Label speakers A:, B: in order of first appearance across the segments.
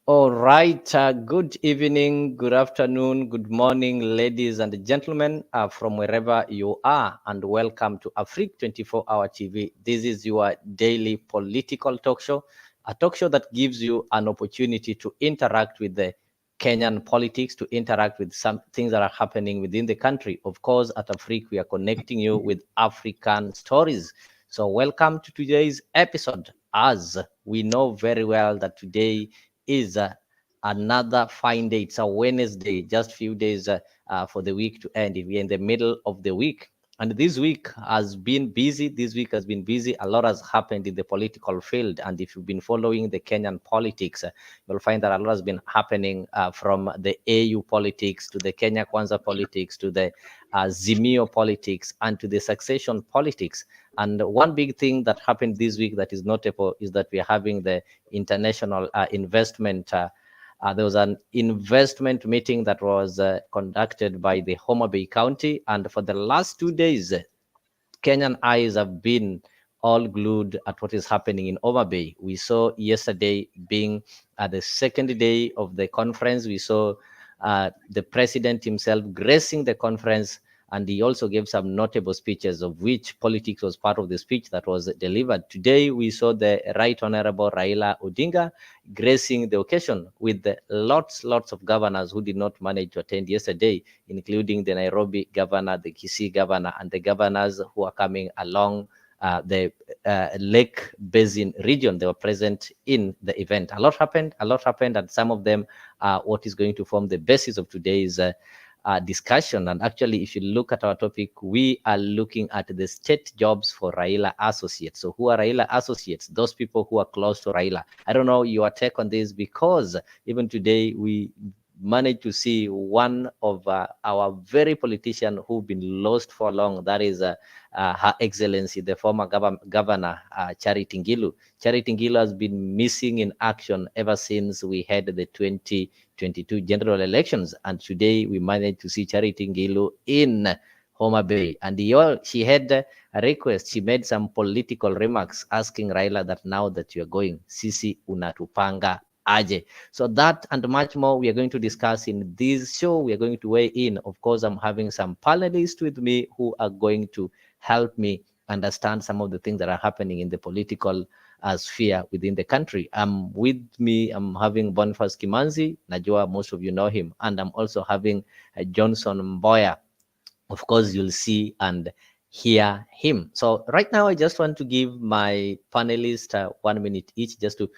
A: All right. Good evening, good afternoon, good morning, ladies and gentlemen, from wherever you are, and welcome to Afrique 24-hour TV. This is your daily political talk show, a talk show that gives you an opportunity to interact with the Kenyan politics, to interact with some things that are happening within the country. Of course, at Afrique, we are connecting you with African stories. So welcome to today's episode. As we know very well that today is another fine day. It's a Wednesday, just few days for the week to end. We're in the middle of the week. And this week has been busy. This week has been busy. A lot has happened in the political field. And if you've been following the Kenyan politics, you'll find that a lot has been happening from the AU politics to the Kenya Kwanza politics to the Azimio politics and to the succession politics. And one big thing that happened this week that is notable is that we are having the international investment. There was an investment meeting that was conducted by the Homa Bay County. And for the last 2 days, Kenyan eyes have been all glued at what is happening in Homa Bay. We saw yesterday being the second day of the conference. We saw the president himself gracing the conference, and he also gave some notable speeches, of which politics was part of the speech that was delivered. Today, we saw the Right Honorable Raila Odinga gracing the occasion with lots of governors who did not manage to attend yesterday, including the Nairobi governor, the Kisii governor, and the governors who are coming along the Lake Basin region. They were present in the event. A lot happened, and some of them are what is going to form the basis of today's discussion. And actually, if you look at our topic, we are looking at the state jobs for Raila associates. So who are Raila associates? Those people who are close to Raila. I don't know your take on this, because even today we managed to see one of our very politician who've been lost for long. That is Her Excellency, the former governor, Charity Ngilu. Charity Ngilu has been missing in action ever since we had the 2022 general elections. And today we managed to see Charity Ngilu in Homa Bay. And she had a request. She made some political remarks asking Raila that now that you're going, Sisi unatupanga aje. So that and much more we are going to discuss in this show. We are going to weigh in. Of course, I'm having some panelists with me who are going to help me understand some of the things that are happening in the political sphere within the country. With me, I'm having Boniface Kimanzi. Najua, most of you know him. And I'm also having Johnson Mboya. Of course, you'll see and hear him. So right now, I just want to give my panelists 1 minute each just to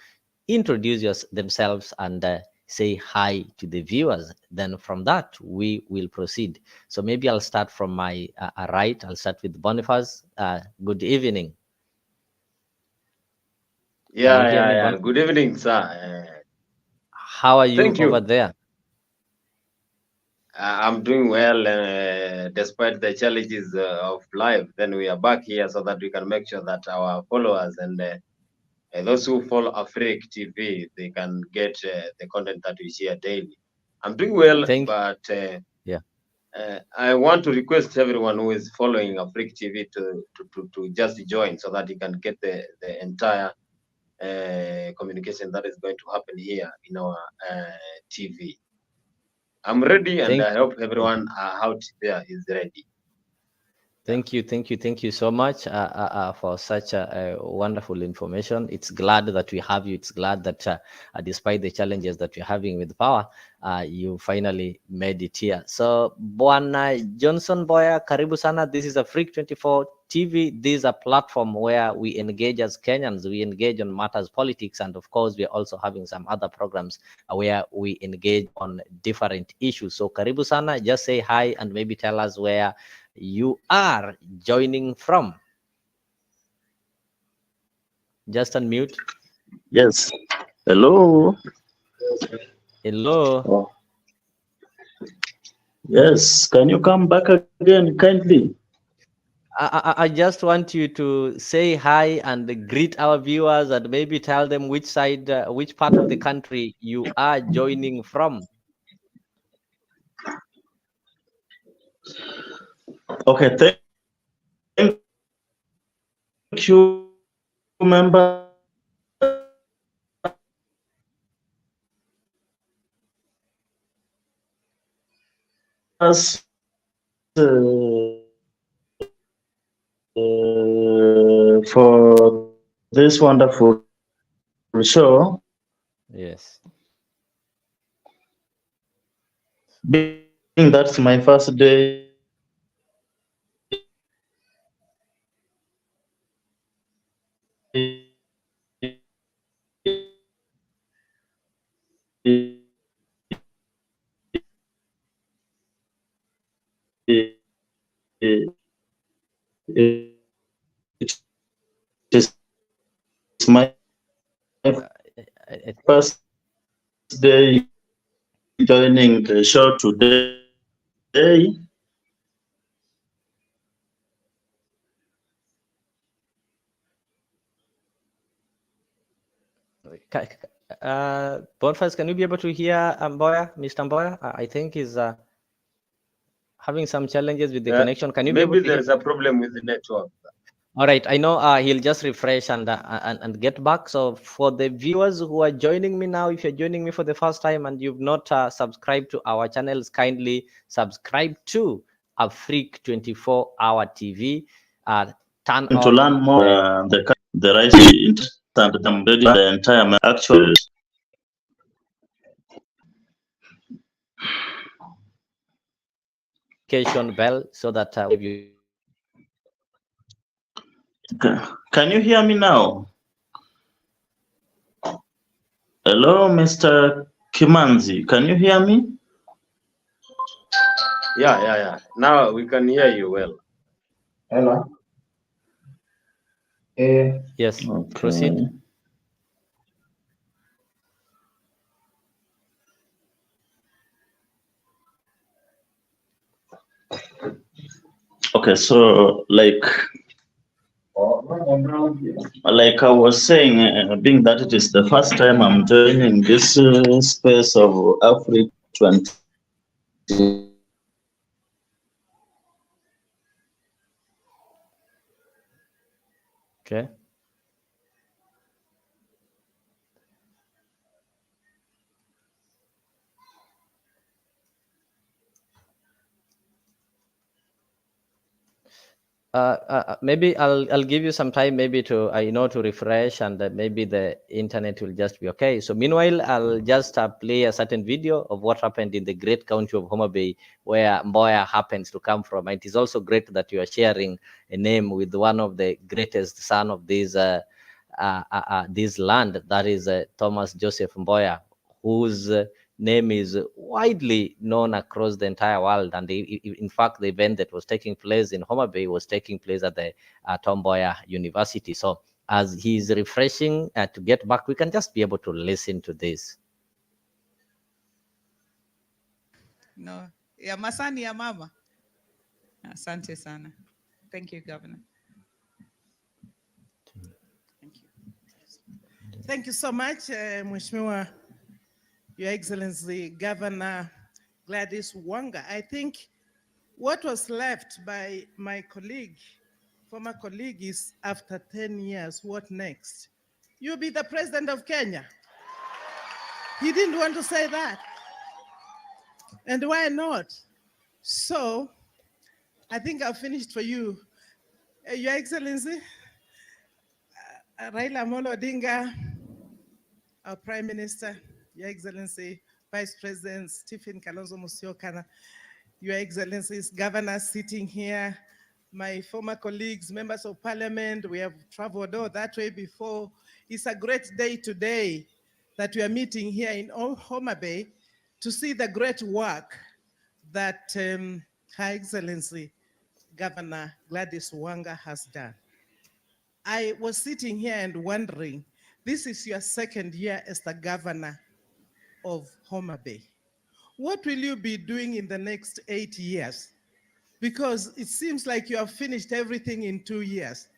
A: introduce themselves and say hi to the viewers. Then from that, we will proceed. So maybe I'll start from my right. I'll start with Boniface. Good evening.
B: Yeah. Good evening, sir.
A: How are you over there?
B: I'm doing well, despite the challenges of life. Then we are back here so that we can make sure that our followers and those who follow Afrique TV, they can get the content that we share daily. I'm doing well, I want to request everyone who is following Afrique TV to just join so that you can get the entire communication that is going to happen here in our TV. I'm ready, and I hope everyone out there is ready.
A: Thank you so much for such a wonderful information. It's glad that we have you. It's glad that despite the challenges that you're having with power, you finally made it here. So, Bwana Johnson Boya, karibu sana. This is Afrique 24 TV. This is a platform where we engage as Kenyans. We engage on matters politics, and of course, we are also having some other programs where we engage on different issues. So, karibu sana. Just say hi and maybe tell us where you are joining from. Just unmute.
C: Yes. Hello.
A: Hello.
C: Oh. Yes. Can you come back again kindly?
A: I just want you to say hi and greet our viewers and maybe tell them which side, which part of the country you are joining from.
C: Okay, thank you, members us for this wonderful show.
A: Yes.
C: Being that's my first day. It is my first day joining the show today.
A: Boniface, can you be able to hear Mboya, Mr. Mboya? I think he's having some challenges with the connection. Can you be able
B: maybe
A: to
B: there's a problem with the network.
A: All right, I know he'll just refresh and get back. So for the viewers who are joining me now, if you're joining me for the first time and you've not subscribed to our channels, kindly subscribe to Afrique 24-hour TV. Turn
C: To
A: on
C: learn more, the right instant the entire actual.
A: notification bell so that you.
C: Can you hear me now? Hello, Mr. Kimanzi. Can you hear me?
B: Yeah. Now we can hear you well.
D: Hello.
A: Yes,
C: Okay.
A: proceed.
C: Okay, so like I was saying, being that it is the first time I'm joining this space of Africa 20.
A: Okay. Maybe I'll give you some time, maybe to to refresh, and maybe the internet will just be okay. So meanwhile, I'll just play a certain video of what happened in the great county of Homa Bay, where Mboya happens to come from. And it is also great that you are sharing a name with one of the greatest son of this land, that is Thomas Joseph Mboya, whose name is widely known across the entire world. And in fact, the event that was taking place in Homa Bay was taking place at the Tom Mboya University. So as he's refreshing to get back, we can just be able to listen to this.
E: No, ya masani ya mama. Asante sana. Thank you, Governor. Thank you.
F: Thank you so much, Mheshimiwa, Your Excellency Governor Gladys Wanga. I think what was left by my colleague, former colleague, is after 10 years, what next? You'll be the president of Kenya. He didn't want to say that. And why not? So I think I've finished for you. Your Excellency, Raila Odinga, our Prime Minister, Your Excellency, Vice President Stephen Kalonzo Musyoka, Your Excellencies, governors sitting here, my former colleagues, members of parliament, we have traveled all that way before. It's a great day today that we are meeting here in Homa Bay to see the great work that Her Excellency Governor Gladys Wanga has done. I was sitting here and wondering, this is your second year as the governor of Homa Bay. What will you be doing in the next 8 years? Because it seems like you have finished everything in 2 years.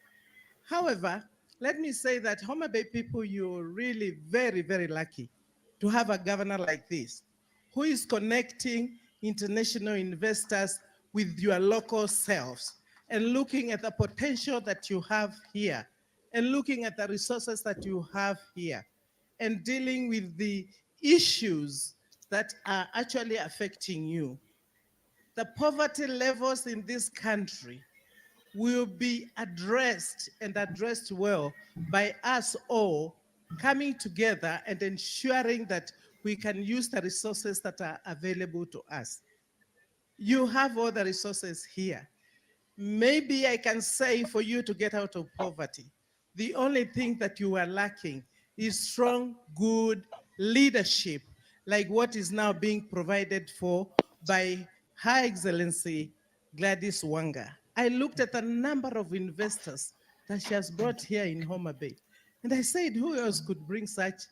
F: However, let me say that Homa Bay people, you're really very, very lucky to have a governor like this, who is connecting international investors with your local selves and looking at the potential that you have here and looking at the resources that you have here and dealing with the issues that are actually affecting you. the poverty levels in this country will be addressed and addressed well by us all coming together and ensuring that we can use the resources that are available to us. You have all the resources here. Maybe I can say for you to get out of poverty, the only thing that you are lacking is strong, good leadership, like what is now being provided for by Her Excellency Gladys Wanga. I looked at a number of investors that she has brought here in Homa Bay. And I said, who else could bring such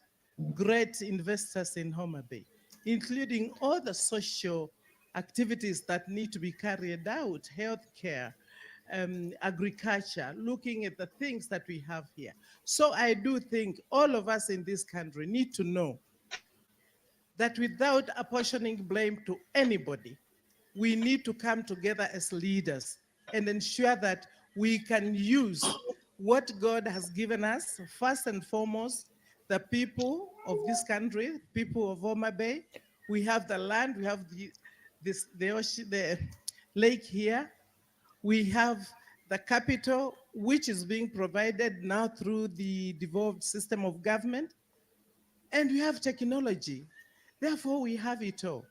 F: great investors in Homa Bay, including all the social activities that need to be carried out, healthcare, agriculture, looking at the things that we have here. So I do think all of us in this country need to know that without apportioning blame to anybody, we need to come together as leaders and ensure that we can use what God has given us, first and foremost, the people of this country, people of Homa Bay. We have the land, we have the ocean, the lake here. We have the capital, which is being provided now through the devolved system of government. And we have technology. Therefore, we have it all.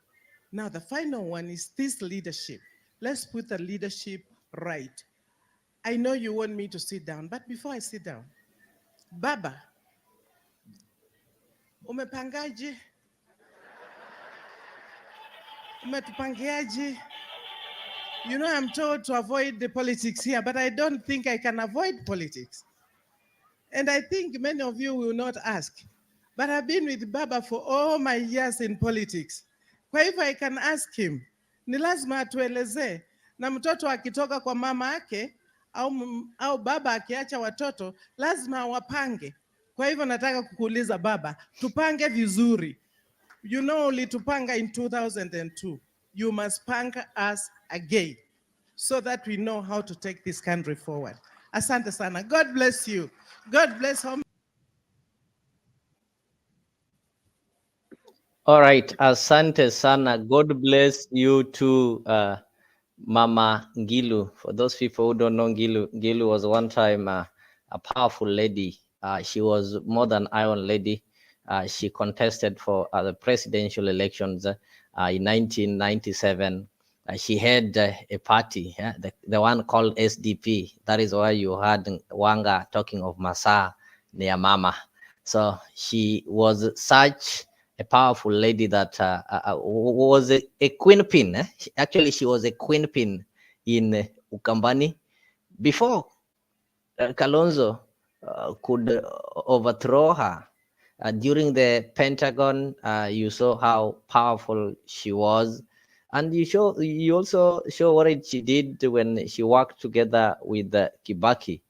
F: Now, the final one is this leadership. Let's put the leadership right. I know you want me to sit down, but before I sit down, Baba, umepangaje? Umetupangiaje? You know, I'm told to avoid the politics here, but I don't think I can avoid politics. And I think many of you will not ask, but I've been with Baba for all my years in politics. Kwa hivyo I can ask him, ni lazima atuelezee, na mtoto akitoka kwa mama yake, au baba akiacha watoto, lazima wapange. Kwa hivyo nataka kukuuliza Baba, tupange vizuri. You know, ulitupanga in 2002. You must punk us again so that we know how to take this country forward. Asante sana. God bless you. God bless home.
A: All right, asante sana. God bless you too, Mama Ngilu. For those people who don't know Ngilu, Ngilu was one time a powerful lady. She was more than iron lady. She contested for the presidential elections in 1997. She had a party, the one called SDP. That is why you heard Wanga talking of Masa near Mama. So she was such a powerful lady that was a queen pin. Actually, she was a queen pin in Ukambani before Kalonzo could overthrow her. During the Pentagon, you saw how powerful she was, and you also show what she did when she worked together with Kibaki.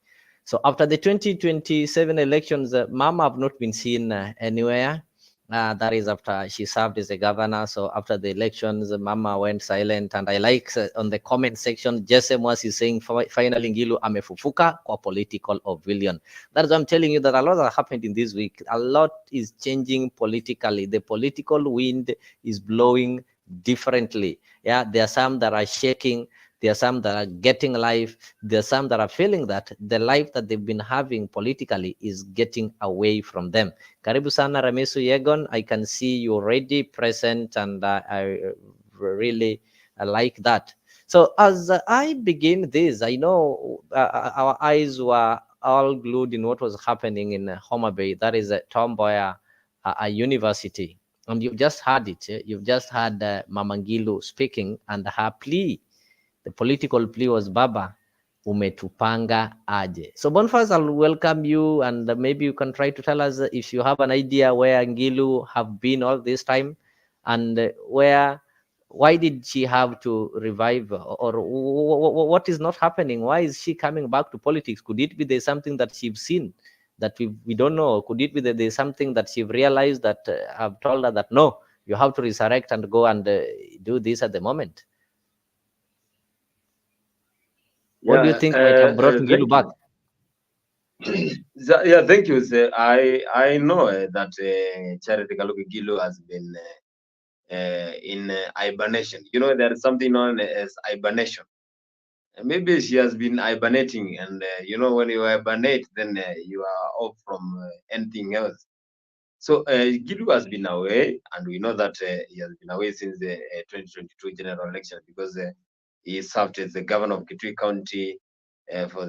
A: So after the 2027 elections, Mama have not been seen anywhere. That is after she served as a governor. So after the elections, Mama went silent. And I like on the comment section, Jesse Mwasi is saying, finally Ngilu amefufuka kwa political oblivion. That's why I'm telling you that a lot that happened in this week. A lot is changing politically. The political wind is blowing differently. Yeah, there are some that are shaking. There are some that are getting life. There are some that are feeling that the life that they've been having politically is getting away from them. Karibu sana Ramesu Yegon. I can see you already present, and I really like that. So as I begin this, I know our eyes were all glued in what was happening in Homa Bay. That is Tom Mboya University. And you've just heard it. You've just heard Mama Ngilu speaking, and her plea. The political plea was, Baba, umetupanga aje. So Boniface, I'll welcome you, and maybe you can try to tell us if you have an idea where Ngilu have been all this time, and why did she have to revive, or what is not happening? Why is she coming back to politics? Could it be there's something that she's seen that we don't know? Could it be that there's something that she realized that have told her that, no, you have to resurrect and go and do this at the moment? What do you think might have brought Ngilu back?
B: Yeah, thank you, sir. I know that Charity Kaluki Ngilu has been in hibernation. You know, there is something known as hibernation. Maybe she has been hibernating, and you know, when you hibernate, then you are off from anything else. So Gilu has been away, and we know that he has been away since the 2022 general election, because he served as the governor of Kitui County for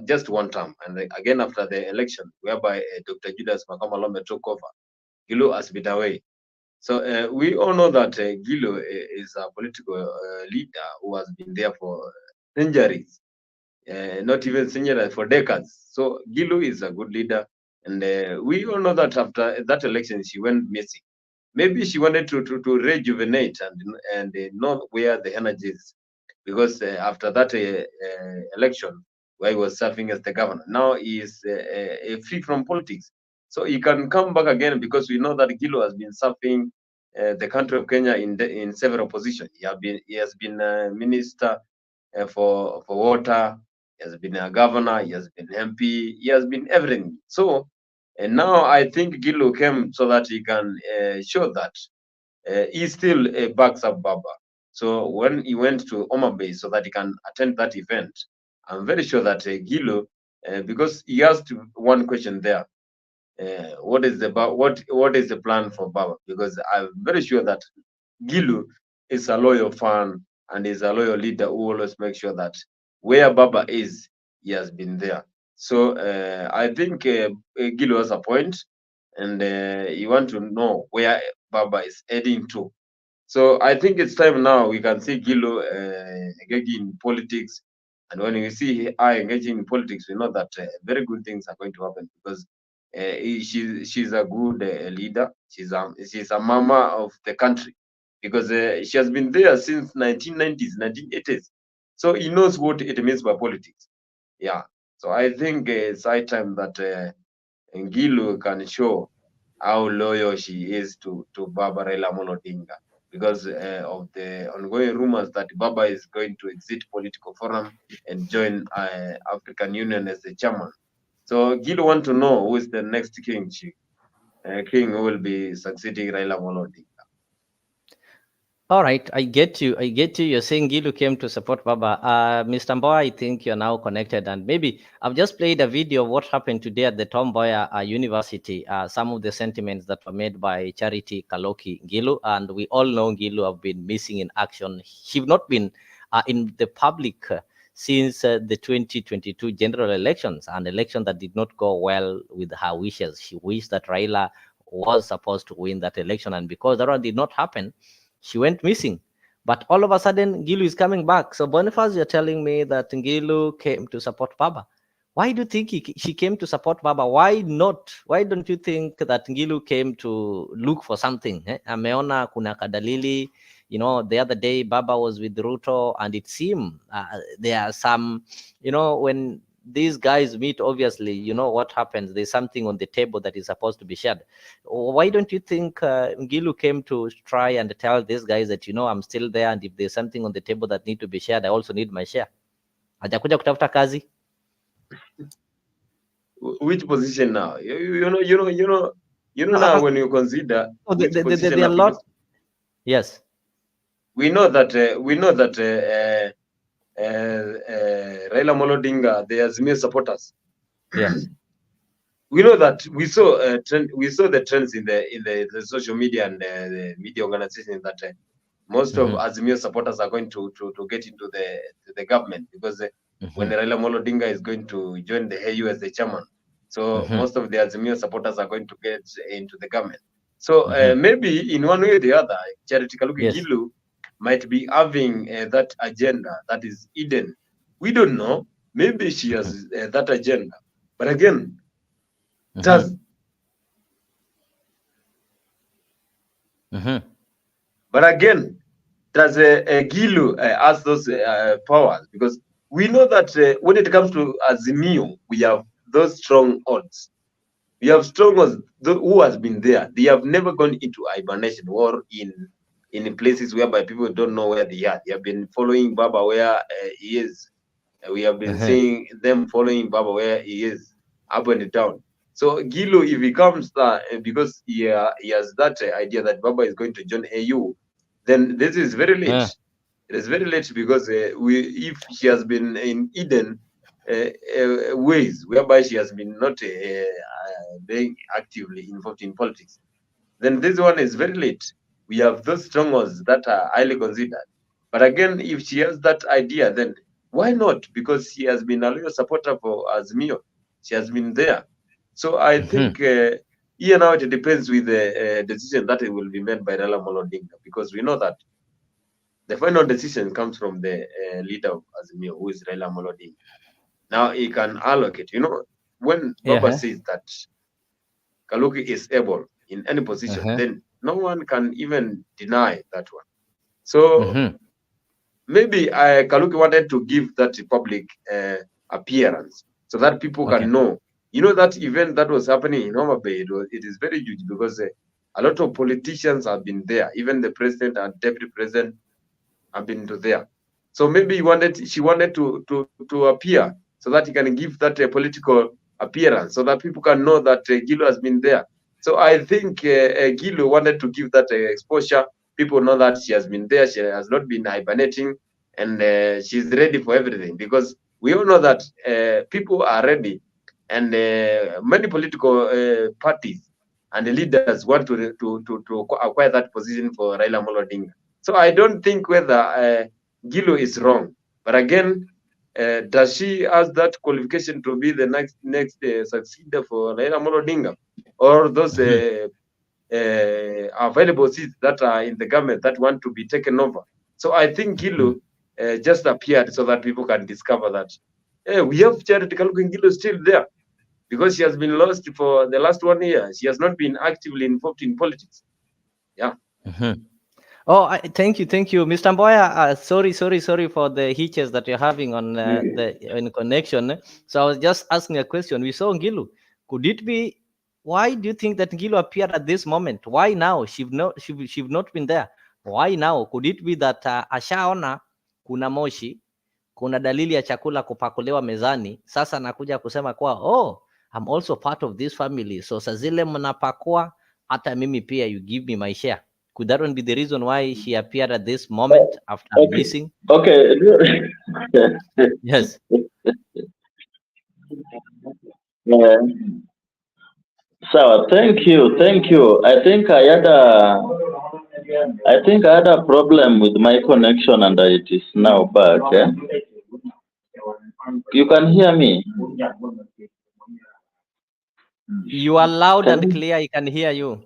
B: just one term, and again after the election, whereby Dr. Judas Makamalombe took over, Gilu has been away. So we all know that Gilu is a political leader who has been there for centuries, not even centuries, for decades. So Gilu is a good leader, and we all know that after that election, she went missing. Maybe she wanted to rejuvenate and know where the energy is, because after that election, where he was serving as the governor, now he is free from politics, so he can come back again, because we know that Gilu has been serving the country of Kenya in several positions. He has been minister for water, he has been a governor, he has been MP, he has been everything. So and now I think Gilu came so that he can show that he still backs up Baba. So when he went to Homa Bay so that he can attend that event, I'm very sure that Gilu, because he asked one question there, what is the plan for Baba? Because I'm very sure that Gilu is a loyal fan and is a loyal leader who always makes sure that where Baba is, he has been there. So I think Gilu has a point, and you want to know where Baba is heading to. So I think it's time now we can see Gilu engaging in politics, and when we see her engaging in politics, we know that very good things are going to happen, because she's a good leader. She's a mama of the country, because she has been there since 1990s, 1980s. So he knows what it means by politics. Yeah. So I think it's high time that Ngilu can show how loyal she is to Baba Raila Odinga, because of the ongoing rumors that Baba is going to exit political forum and join African Union as the chairman. So Gilu want to know who is the next king who will be succeeding Raila Odinga.
A: All right, I get you. I get you. You're saying Gilu came to support Baba. Mr. Mboya, I think you're now connected. And maybe I've just played a video of what happened today at the Tom Mboya University, some of the sentiments that were made by Charity Kaloki Gilu. And we all know Gilu have been missing in action. She's not been in the public since the 2022 general elections, an election that did not go well with her wishes. She wished that Raila was supposed to win that election. And because that one did not happen, she went missing. But all of a sudden, Gilu is coming back. So Boniface, you're telling me that Gilu came to support Baba. Why do you think she came to support Baba? Why not? Why don't you think that Gilu came to look for something? Ameona kuna kadalili. You know, the other day, Baba was with Ruto, and it seemed there are some, you know, when these guys meet, obviously, you know what happens. There's something on the table that is supposed to be shared. Why don't you think Gilu came to try and tell these guys that, you know, I'm still there, and if there's something on the table that need to be shared, I also need my share? Hajakuja kutafuta kazi.
B: Which position now? You know now, when you consider which position
A: there are a lot. Yes.
B: We know that Raila Odinga, the Azimio supporters.
A: Yes.
B: We know that we saw the trends in the social media and the media organizations that most of Azimio supporters are going to get into the government, because when Raila Odinga is going to join the AU as the chairman, so most of the Azimio supporters are going to get into the government. So maybe in one way or the other, Charity Kaluki Gilu might be having that agenda that is hidden. We don't know. Maybe she has that agenda. But again, but again, does Gilu has those powers? Because we know that when it comes to Azimio, we have those strong odds. We have strong odds who has been there. They have never gone into hibernation or in places whereby people don't know where they are. They have been following Baba where he is. We have been seeing them following Baba where he is, up and down. So Gilu, if he comes because he has that idea that Baba is going to join AU, then this is very late.
A: Yeah.
B: It is very late because if she has been in Eden ways whereby she has been not being actively involved in politics, then this one is very late. We have those strongholds that are highly considered. But again, if she has that idea, then why not? Because she has been a loyal supporter for Azimio. She has been there. So I think here now it depends with the decision that it will be made by Raila Odinga, because we know that the final decision comes from the leader of Azimio, who is Raila Odinga. Now he can allocate. You know, when Baba says that Kaluki is able in any position, then no one can even deny that one. So maybe Kaluki wanted to give that public appearance so that people can know. You know, that event that was happening in Homa Bay, it is very huge because a lot of politicians have been there. Even the president and deputy president have been there. So maybe she wanted to appear so that he can give that political appearance so that people can know that Gilu has been there. So I think Gilu wanted to give that exposure. People know that she has been there. She has not been hibernating, and she's ready for everything, because we all know that people are ready, and many political parties and the leaders want to acquire that position for Raila Odinga. So I don't think whether Gilu is wrong, but again, does she has that qualification to be the next successor for Raila Odinga, or those available seats that are in the government that want to be taken over? So I think Gilu just appeared so that people can discover that we have Charity Kaluki Gilu still there, because she has been lost for the last 1 year. She has not been actively involved in politics. Yeah.
A: Oh, thank you, Mr. Mboya. Sorry for the hitches that you're having on the connection. So I was just asking a question. We saw Ngilu. Could it be? Why do you think that Ngilu appeared at this moment? Why now? She've not been there. Why now? Could it be that ashaona kuna moshi, kuna dalili ya chakula kupakuliwa mezani? Sasa nakuja kusema kwa I'm also part of this family. So sazile mnapakua, hata mimi pia, you give me my share. Could that one be the reason why she appeared at this moment after missing?
C: Okay.
A: Yes.
C: So thank you. I think I had a problem with my connection, and it is now back. You can hear me?
A: You are loud and clear. I can hear you.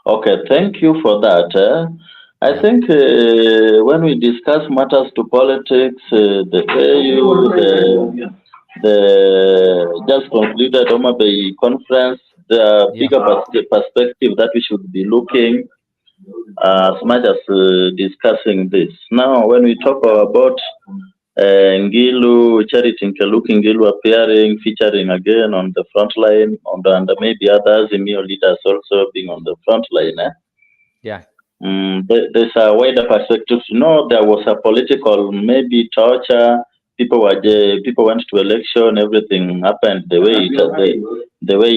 C: Okay, thank you for that. I think when we discuss matters to politics, the AU, the just concluded Homa Bay conference, the bigger perspective that we should be looking as much as discussing this. Now, when we talk about Ngilu, Charity Ngilu appearing, featuring again on the front line, and maybe other Azimio leaders also being on the front line. There's a wider perspective. There was a political, maybe torture. People went to election. Everything happened the way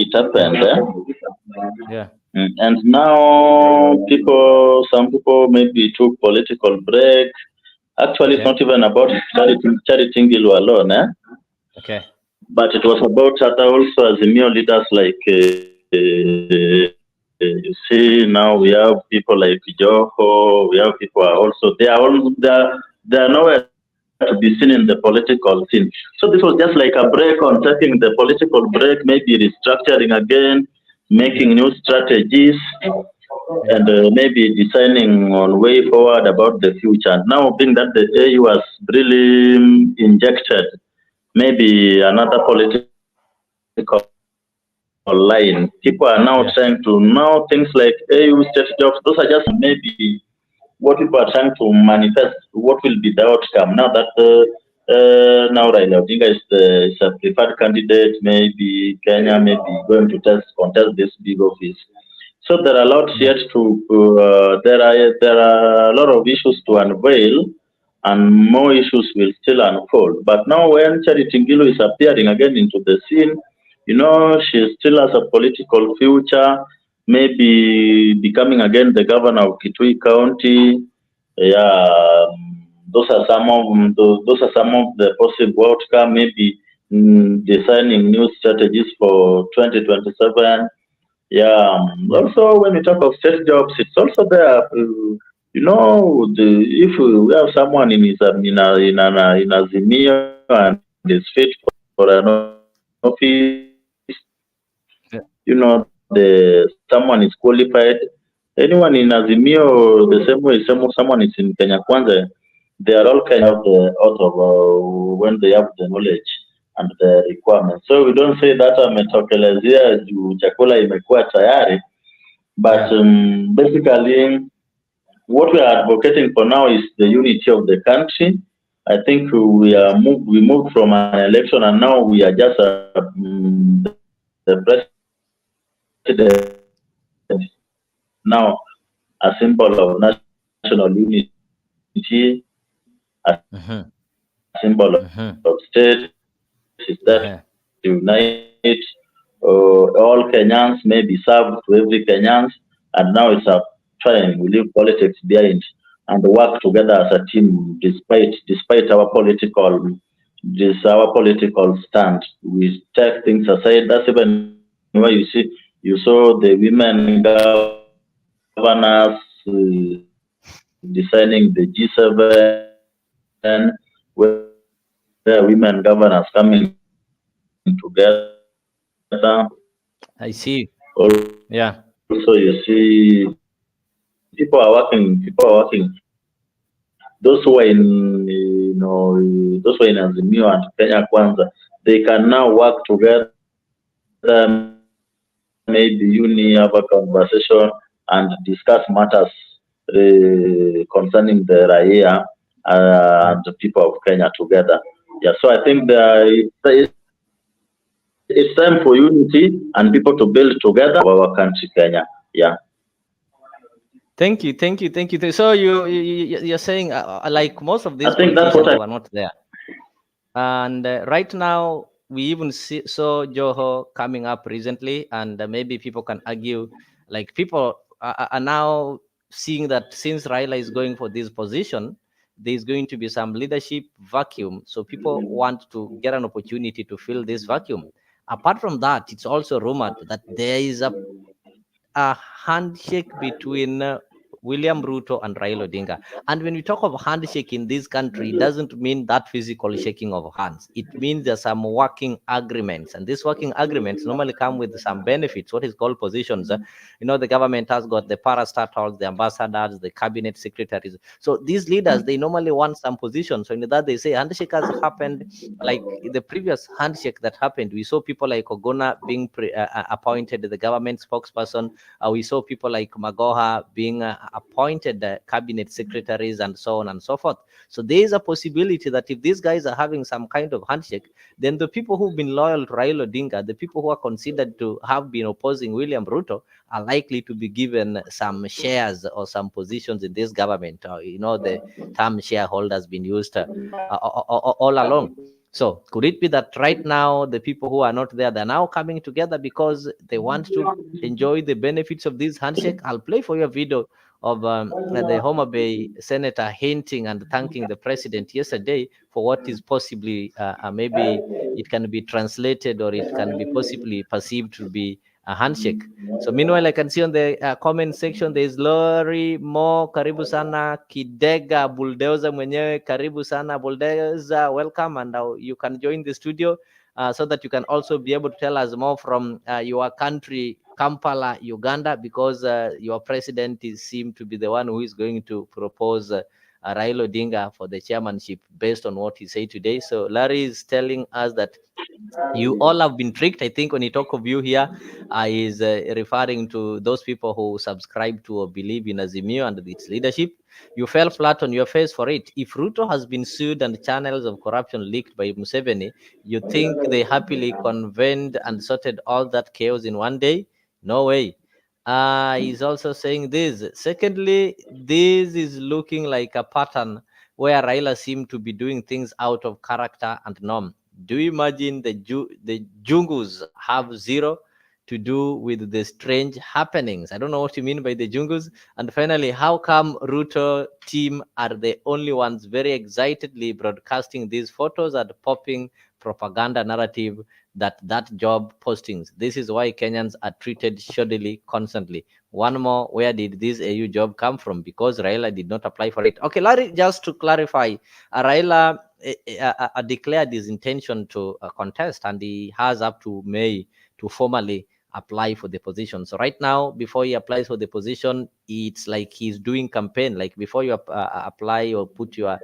C: it happened. And now some people maybe took political break. Actually, it's not even about Charity Ngilu alone, but it was about other also Azimio leaders, like you see now we have people like Joho, we have people also they are nowhere to be seen in the political scene. So this was just like a break on taking the political break, maybe restructuring again, making new strategies, and maybe deciding on way forward about the future. Now, being that the AU has really injected maybe another political line, people are now trying to know things like AU state jobs. Those are just maybe what people are trying to manifest. What will be the outcome now that now Raila Odinga is a preferred candidate? Maybe Kenya may be going to contest this big office. So there are a lot yet to, there are a lot of issues to unveil, and more issues will still unfold. But now when Charity Ngilu is appearing again into the scene, she still has a political future, maybe becoming again the governor of Kitui County. Yeah, those are some of the possible outcome. Maybe designing new strategies for 2027. Yeah. Also, when we talk of state jobs, it's also there. If we have someone in Azimio and is fit for an office, someone is qualified. Anyone in Azimio, the same way someone is in Kenya Kwanza, they are all kind of out of when they have the knowledge and the requirements. So we don't say that ametokelezea juu chakula imekuwa tayari, but basically what we are advocating for now is the unity of the country. I think we moved from an election and now we are just the president now a symbol of national unity, a symbol of state is that unite all Kenyans, maybe serve to every Kenyans, and now it's a time we leave politics behind and work together as a team despite our political stand. We take things aside. That's even why you saw the women governors designing the G7, where women governors coming together.
A: I see.
C: Yeah. Also, you see, people are working. Those who are in, Azimio and Kenya Kwanza, they can now work together. Maybe have a conversation and discuss matters concerning the Raia and the people of Kenya together. Yeah, so I think it's time for unity and people to build together our country, Kenya. Yeah.
A: Thank you. So you're saying like most of these
C: politicians
A: were not there, and right now we even saw Joho coming up recently, and maybe people can argue, like people are now seeing that since Raila is going for this position, there's going to be some leadership vacuum. So people want to get an opportunity to fill this vacuum. Apart from that, it's also rumored that there is a handshake between William Ruto and Raila Odinga. And when we talk of handshake in this country, it doesn't mean that physical shaking of hands. It means there's some working agreements. And these working agreements normally come with some benefits, what is called positions. The government has got the parastatals, the ambassadors, the cabinet secretaries. So these leaders, they normally want some positions. So in that they say handshake has happened, like the previous handshake that happened. We saw people like Ogona being appointed the government spokesperson. We saw people like Magoha being appointed cabinet secretaries and so on and so forth. So there is a possibility that if these guys are having some kind of handshake, then the people who've been loyal to Raila Odinga, the people who are considered to have been opposing William Ruto, are likely to be given some shares or some positions in this government. The term shareholder has been used all along. So could it be that right now the people who are not there, they're now coming together because they want to enjoy the benefits of this handshake? I'll play for you a video of the Homa Bay senator hinting and thanking the president yesterday for what is possibly maybe it can be translated or it can be possibly perceived to be a handshake. So meanwhile, I can see on the comment section there is Lori Mo, karibu sana. Kidega Bulldozer mwenyewe, karibu sana Bulldozer, welcome, and you can join the studio so that you can also be able to tell us more from your country, Kampala, Uganda, because your president seemed to be the one who is going to propose Raila Odinga for the chairmanship based on what he said today. So Larry is telling us that you all have been tricked. I think when he talk of you here, is referring to those people who subscribe to or believe in Azimio and its leadership. You fell flat on your face for it. If Ruto has been sued and channels of corruption leaked by Museveni, you think they happily convened and sorted all that chaos in one day? No way. He's also saying this. Secondly, this is looking like a pattern where Raila seemed to be doing things out of character and norm. Do you imagine the Jungus have zero to do with the strange happenings? I don't know what you mean by the Jungus. And finally, how come Ruto team are the only ones very excitedly broadcasting these photos and popping propaganda narrative that job postings? This is why Kenyans are treated shoddily constantly. One more, where did this AU job come from? Because Raila did not apply for it. Okay, Larry, just to clarify, Raila declared his intention to contest, and he has up to May to formally apply for the position. So right now, before he applies for the position, it's like he's doing campaign. Like before you apply or put your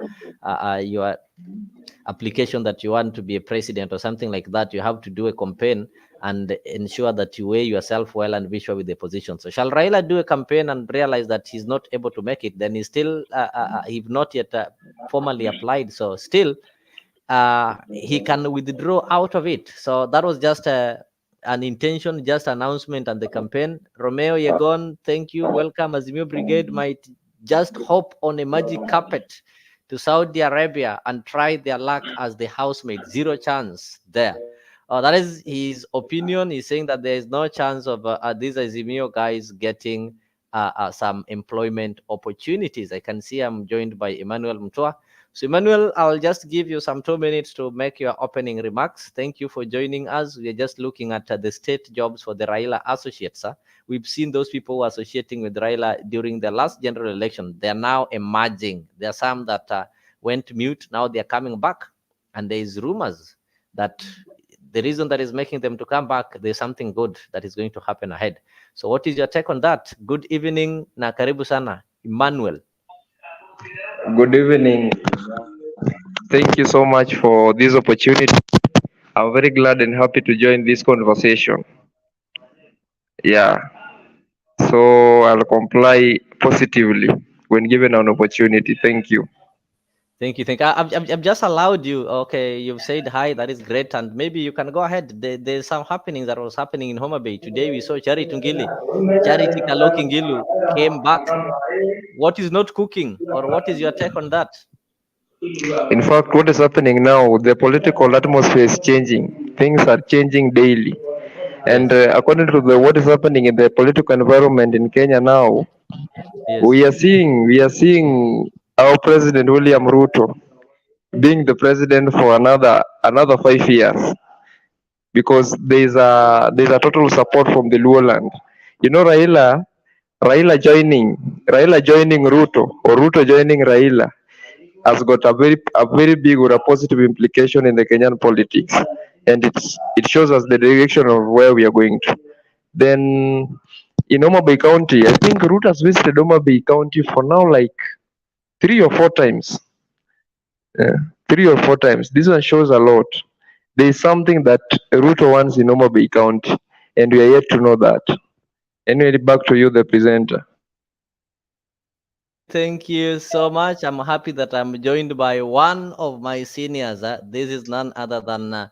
A: application that you want to be a president or something like that, you have to do a campaign and ensure that you weigh yourself well and be sure with the position. So shall Raila do a campaign and realize that he's not able to make it? Then he's still he's not yet formally applied. So still he can withdraw out of it. So that was just an intention, just announcement and the campaign. Romeo Yegon, thank you. Welcome. Azimio Brigade might just hop on a magic carpet to Saudi Arabia and try their luck as the housemaid. Zero chance there. That is his opinion. He's saying that there is no chance of these Azimio guys getting some employment opportunities. I can see I'm joined by Emmanuel Mutua. So Emmanuel, I'll just give you some 2 minutes to make your opening remarks. Thank you for joining us. We're just looking at the state jobs for the Raila associates. We've seen those people who are associating with Raila during the last general election. They're now emerging. There are some that went mute. Now they're coming back. And there is rumors that the reason that is making them to come back, there's something good that is going to happen ahead. So what is your take on that? Good evening, na karibu sana, Emmanuel.
D: Good evening. Thank you so much for this opportunity. I'm very glad and happy to join this conversation. Yeah. So I'll comply positively when given an opportunity. Thank you.
A: Thank you. I've just allowed you. Okay, you've said hi. That is great. And maybe you can go ahead. There's some happening that was happening in Homa Bay. Today we saw Charity Ngili. Charity Kaloki Ngilu came back. What is not cooking? Or what is your take on that?
D: In fact, what is happening now, the political atmosphere is changing. Things are changing daily. And according to what is happening in the political environment in Kenya now, we are seeing our President William Ruto being the president for another 5 years, because there's a total support from the Luoland. You know, Raila joining Ruto, or Ruto joining Raila, has got a very big or a positive implication in the Kenyan politics, and it shows us the direction of where we are going to. Then in Homa Bay County, I think Ruto has visited Homa Bay County for now like 3 or 4 times. 3 or 4 times. This one shows a lot. There is something that Ruto wants in Homa Bay County, and we are yet to know that. Anyway, back to you, the presenter.
A: Thank you so much. I'm happy that I'm joined by one of my seniors. This is none other than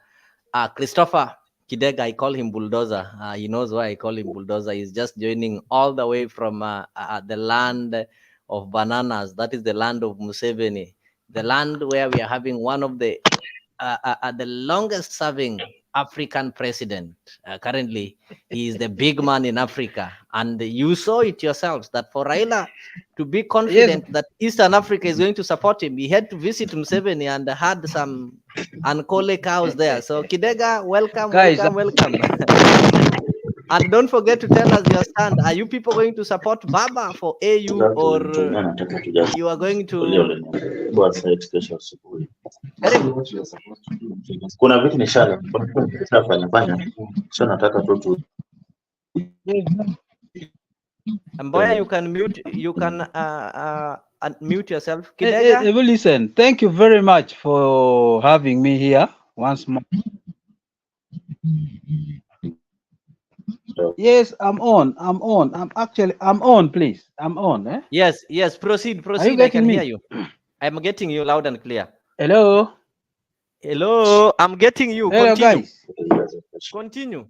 A: Christopher Kidega. I call him Bulldozer. He knows why I call him Bulldozer. He's just joining all the way from the land of bananas. That is the land of Museveni, the land where we are having one of the longest serving African president. Currently, he is the big man in Africa. And you saw it yourselves that for Raila to be confident that Eastern Africa is going to support him, he had to visit Museveni and had some Ankole cows there. So Kidega, welcome. And don't forget to tell us your stand. Are you people going to support Baba for AU, or you are going to...
C: Kuna vitu nishafanya sio nataka tu
A: Amboya, you can unmute yourself. Kidega?
G: Listen, thank you very much for having me here once more. Yes, I'm on. I'm on, please. I'm on. Eh?
A: Yes, proceed. I can hear you. I'm getting you loud and clear.
G: Hello,
A: I'm getting you.
G: Hello,
A: Continue.
G: guys.
A: Continue.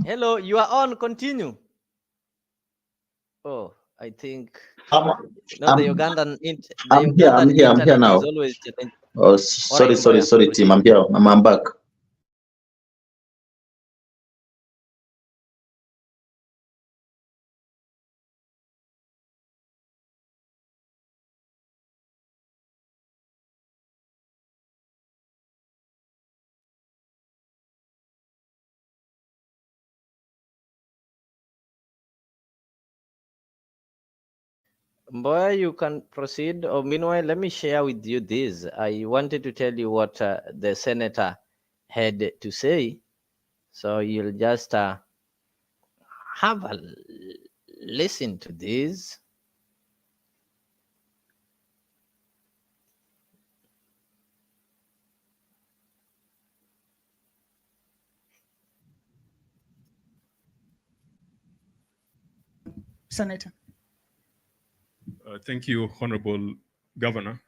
G: Hello,
A: you are on. Continue. Oh, I think No, the Ugandan
C: I'm here
A: internet
C: now.
A: is always challenging.
C: Oh, sorry,
A: Proceed.
C: team. I'm here. I'm back.
A: Boy, you can proceed. Or meanwhile, let me share with you this. I wanted to tell you what the senator had to say. So you'll just have a listen to this.
E: Senator.
H: Thank you, Honorable Governor.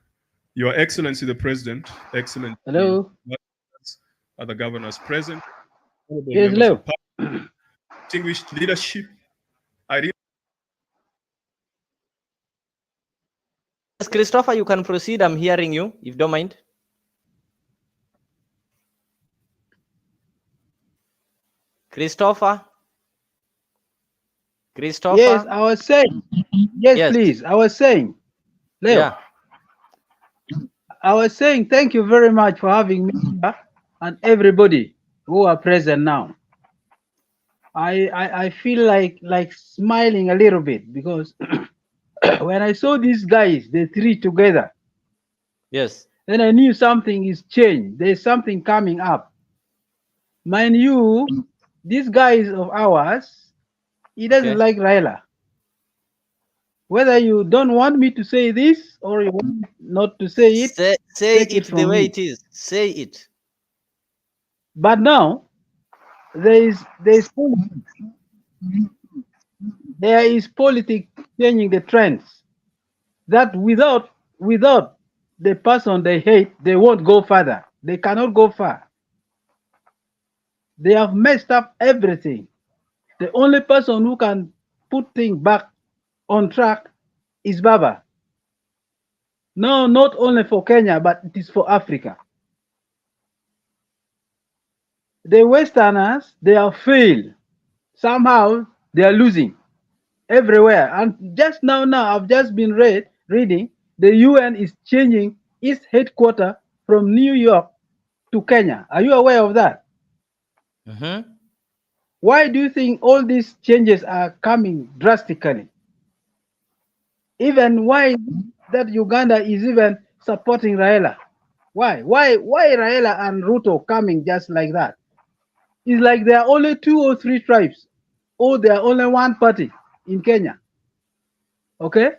H: Your Excellency the President, Excellency,
G: Hello.
H: other governors present, honorable
G: Yes,
H: members
G: hello.
H: of Parliament, distinguished leadership.
A: Yes, Christopher, you can proceed. I'm hearing you, if you don't mind. Christopher?
G: Yes, I was saying. Yes, please. I was saying. Leo,
A: Yeah.
G: I was saying thank you very much for having me here and everybody who are present now. I feel like smiling a little bit because when I saw these guys, the three together,
A: Yes.
G: then I knew something is changed. There's something coming up. Mind you, these guys of ours, he doesn't like Raila. Whether you don't want me to say this or you want not to say it,
A: say
G: take
A: it
G: from
A: the way
G: me.
A: it is. Say it.
G: But now there is politics. There is politics changing the trends. That without the person they hate, they won't go further. They cannot go far. They have messed up everything. The only person who can put things back on track is Baba. No, not only for Kenya, but it is for Africa. The Westerners, they have failed. Somehow they are losing everywhere. And just now, I've just been reading the UN is changing its headquarters from New York to Kenya. Are you aware of that?
A: Mm-hmm.
G: Why do you think all these changes are coming drastically? Even why that Uganda is even supporting Raila? Why Raila and Ruto coming just like that? It's like there are only 2 or 3 tribes, or there are only one party in Kenya. Okay,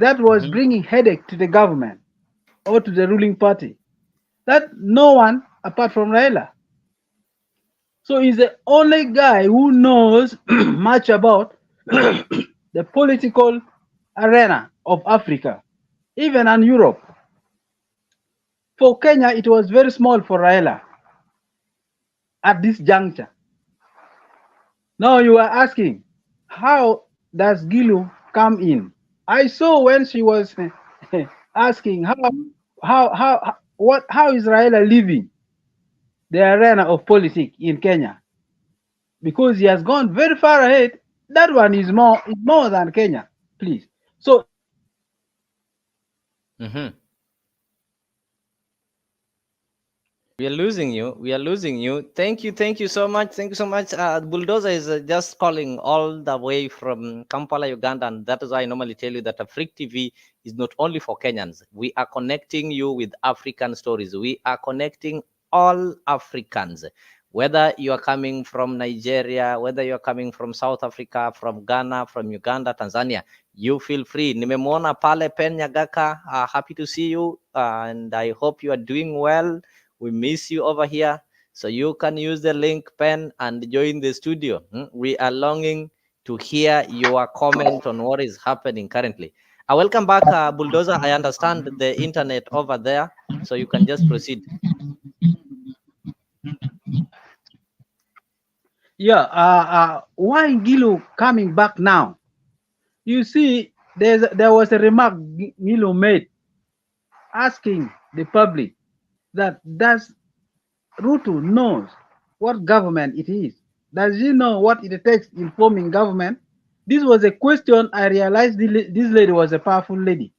G: that was bringing headache to the government or to the ruling party. That no one apart from Raila. So he's the only guy who knows much about the political arena of Africa, even in Europe. For Kenya, it was very small for Raila at this juncture. Now you are asking, how does Gilu come in? I saw when she was asking how is Raila living the arena of politics in Kenya, because he has gone very far ahead. That one is more than Kenya, please. So
A: we are losing you. We are losing you. Thank you so much. Thank you so much. Bulldozer is just calling all the way from Kampala, Uganda, and that is why I normally tell you that Afrique TV is not only for Kenyans. We are connecting you with African stories. We are connecting all Africans, whether you are coming from Nigeria, whether you are coming from South Africa, from Ghana, from Uganda, Tanzania, you feel free. Nimemwona pale Pen Nyagaka, happy to see you, and I hope you are doing well. We miss you over here. So you can use the link, Pen, and join the studio. We are longing to hear your comment on what is happening currently. Welcome back, Bulldozer. I understand the internet over there, so you can just proceed.
G: Yeah, why Gilu coming back now? You see, there was a remark Milo made asking the public that does Ruto knows what government it is? Does he know what it takes in forming government? This was a question. I realized this lady was a powerful lady.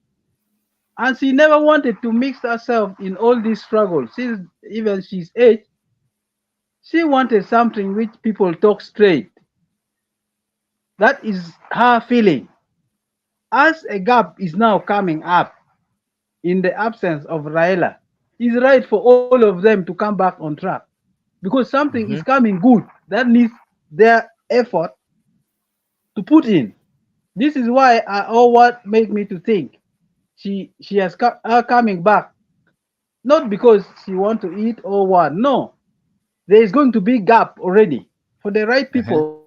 G: And she never wanted to mix herself in all these struggles. Even she's age, she wanted something which people talk straight. That is her feeling. As a gap is now coming up in the absence of Raila, it's right for all of them to come back on track because something is coming good that needs their effort to put in. This is why what made me to think she has coming back, not because she want to eat or what. No, there is going to be gap already for the right people.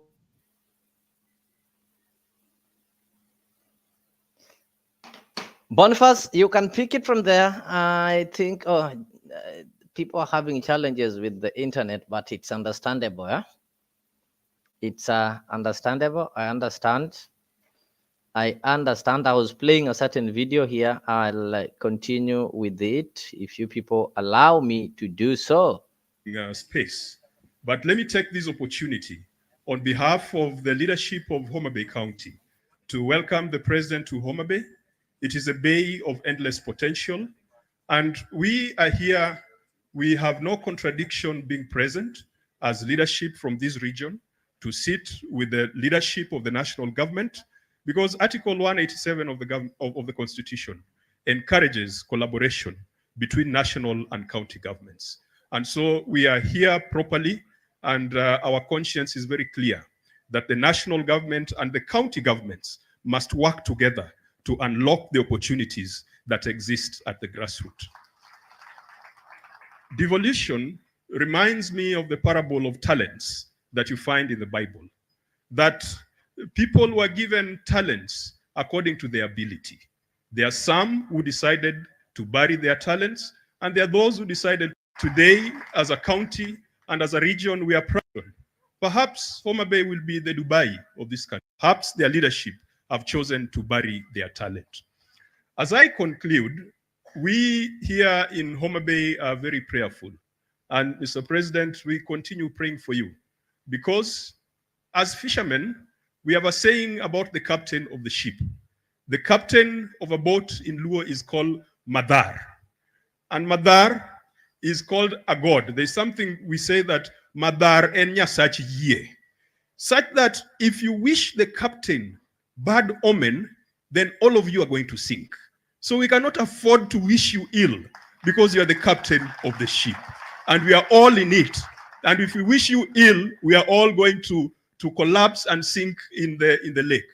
A: Boniface, you can pick it from there. I think people are having challenges with the internet, but it's understandable. Yeah? It's understandable. I understand. I was playing a certain video here. I'll continue with it if you people allow me to do so.
H: Space. But let me take this opportunity on behalf of the leadership of Homa Bay County to welcome the President to Homa Bay. It is a bay of endless potential. And we are here, we have no contradiction being present as leadership from this region to sit with the leadership of the national government, because Article 187 of the Constitution encourages collaboration between national and county governments. And so we are here properly, and our conscience is very clear that the national government and the county governments must work together to unlock the opportunities that exist at the grassroots. Devolution reminds me of the parable of talents that you find in the Bible, that people were given talents according to their ability. There are some who decided to bury their talents, and there are those who decided today, as a county and as a region, we are proud. Perhaps Homa Bay will be the Dubai of this country. Perhaps their leadership have chosen to bury their talent. As I conclude, we here in Homa Bay are very prayerful. And Mr. President, we continue praying for you, because as fishermen, we have a saying about the captain of the ship. The captain of a boat in Luo is called Madar. And Madar is called a god. There's something we say that Madar enya such ye. Such that if you wish the captain bad omen, then all of you are going to sink. So we cannot afford to wish you ill, because you are the captain of the ship. And we are all in it. And if we wish you ill, we are all going to collapse and sink in the lake.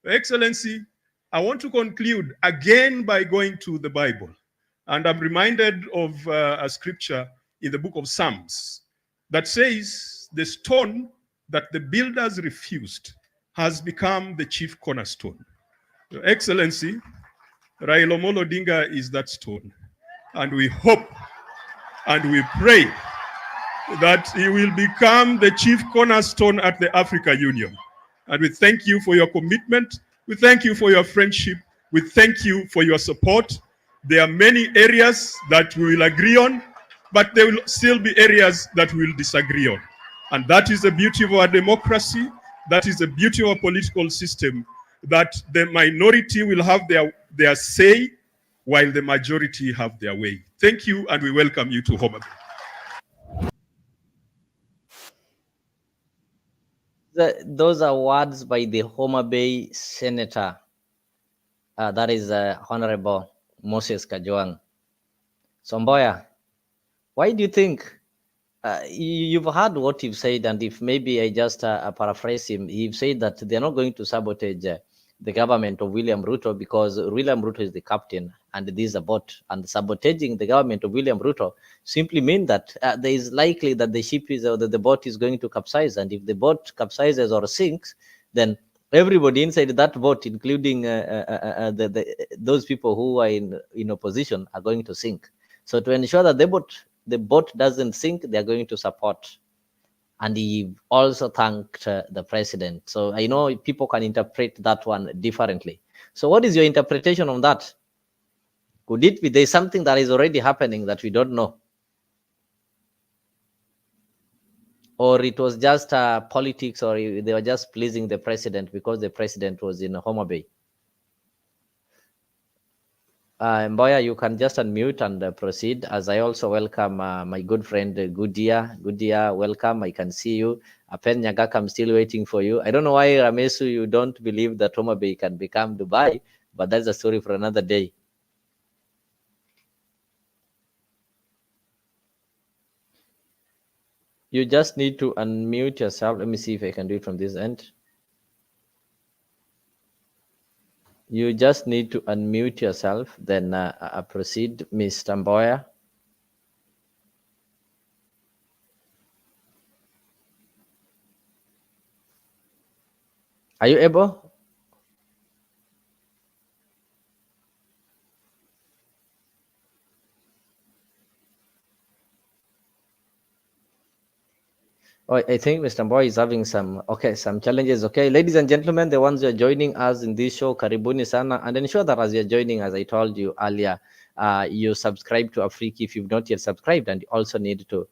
H: Your Excellency, I want to conclude again by going to the Bible. And I'm reminded of a scripture in the book of Psalms that says, the stone that the builders refused has become the chief cornerstone. Your Excellency, Raila Odinga is that stone. And we hope and we pray that he will become the chief cornerstone at the Africa Union. And we thank you for your commitment. We thank you for your friendship. We thank you for your support. There are many areas that we will agree on, but there will still be areas that we will disagree on. And that is the beauty of our democracy. That is the beauty of our political system, that the minority will have their say while the majority have their way. Thank you, and we welcome you to Homa Bay.
A: Those are words by the Homa Bay Senator. That is Honorable Moses Kajwang. Somboya, why do you think you've heard what you've said, and if maybe I just paraphrase him, he said that they're not going to sabotage the government of William Ruto because William Ruto is the captain and this is a boat, and sabotaging the government of William Ruto simply means that there is likely that the ship is or the boat is going to capsize, and if the boat capsizes or sinks, then everybody inside that boat, including those people who are in opposition, are going to sink. So to ensure that the boat doesn't sink, they're going to support. And he also thanked the president. So I know people can interpret that one differently. So what is your interpretation on that? Could it be there's something that is already happening that we don't know? Or it was just politics, or they were just pleasing the president because the president was in Homa Bay? Mboya, you can just unmute and proceed, as I also welcome my good friend Goodia. Goodia, welcome. I can see you. Apen Nyagaka, I'm still waiting for you. I don't know why, Ramesu, you don't believe that Homa Bay can become Dubai, but that's a story for another day. You just need to unmute yourself. Let me see if I can do it from this end. You just need to unmute yourself, then proceed, Mr. Mboya. Are you able? Oh, I think Mr. Mboya is having some challenges. Okay, ladies and gentlemen, the ones who are joining us in this show, karibuni sana, and ensure that as you're joining, as I told you earlier, you subscribe to Afriki if you've not yet subscribed, and you also need to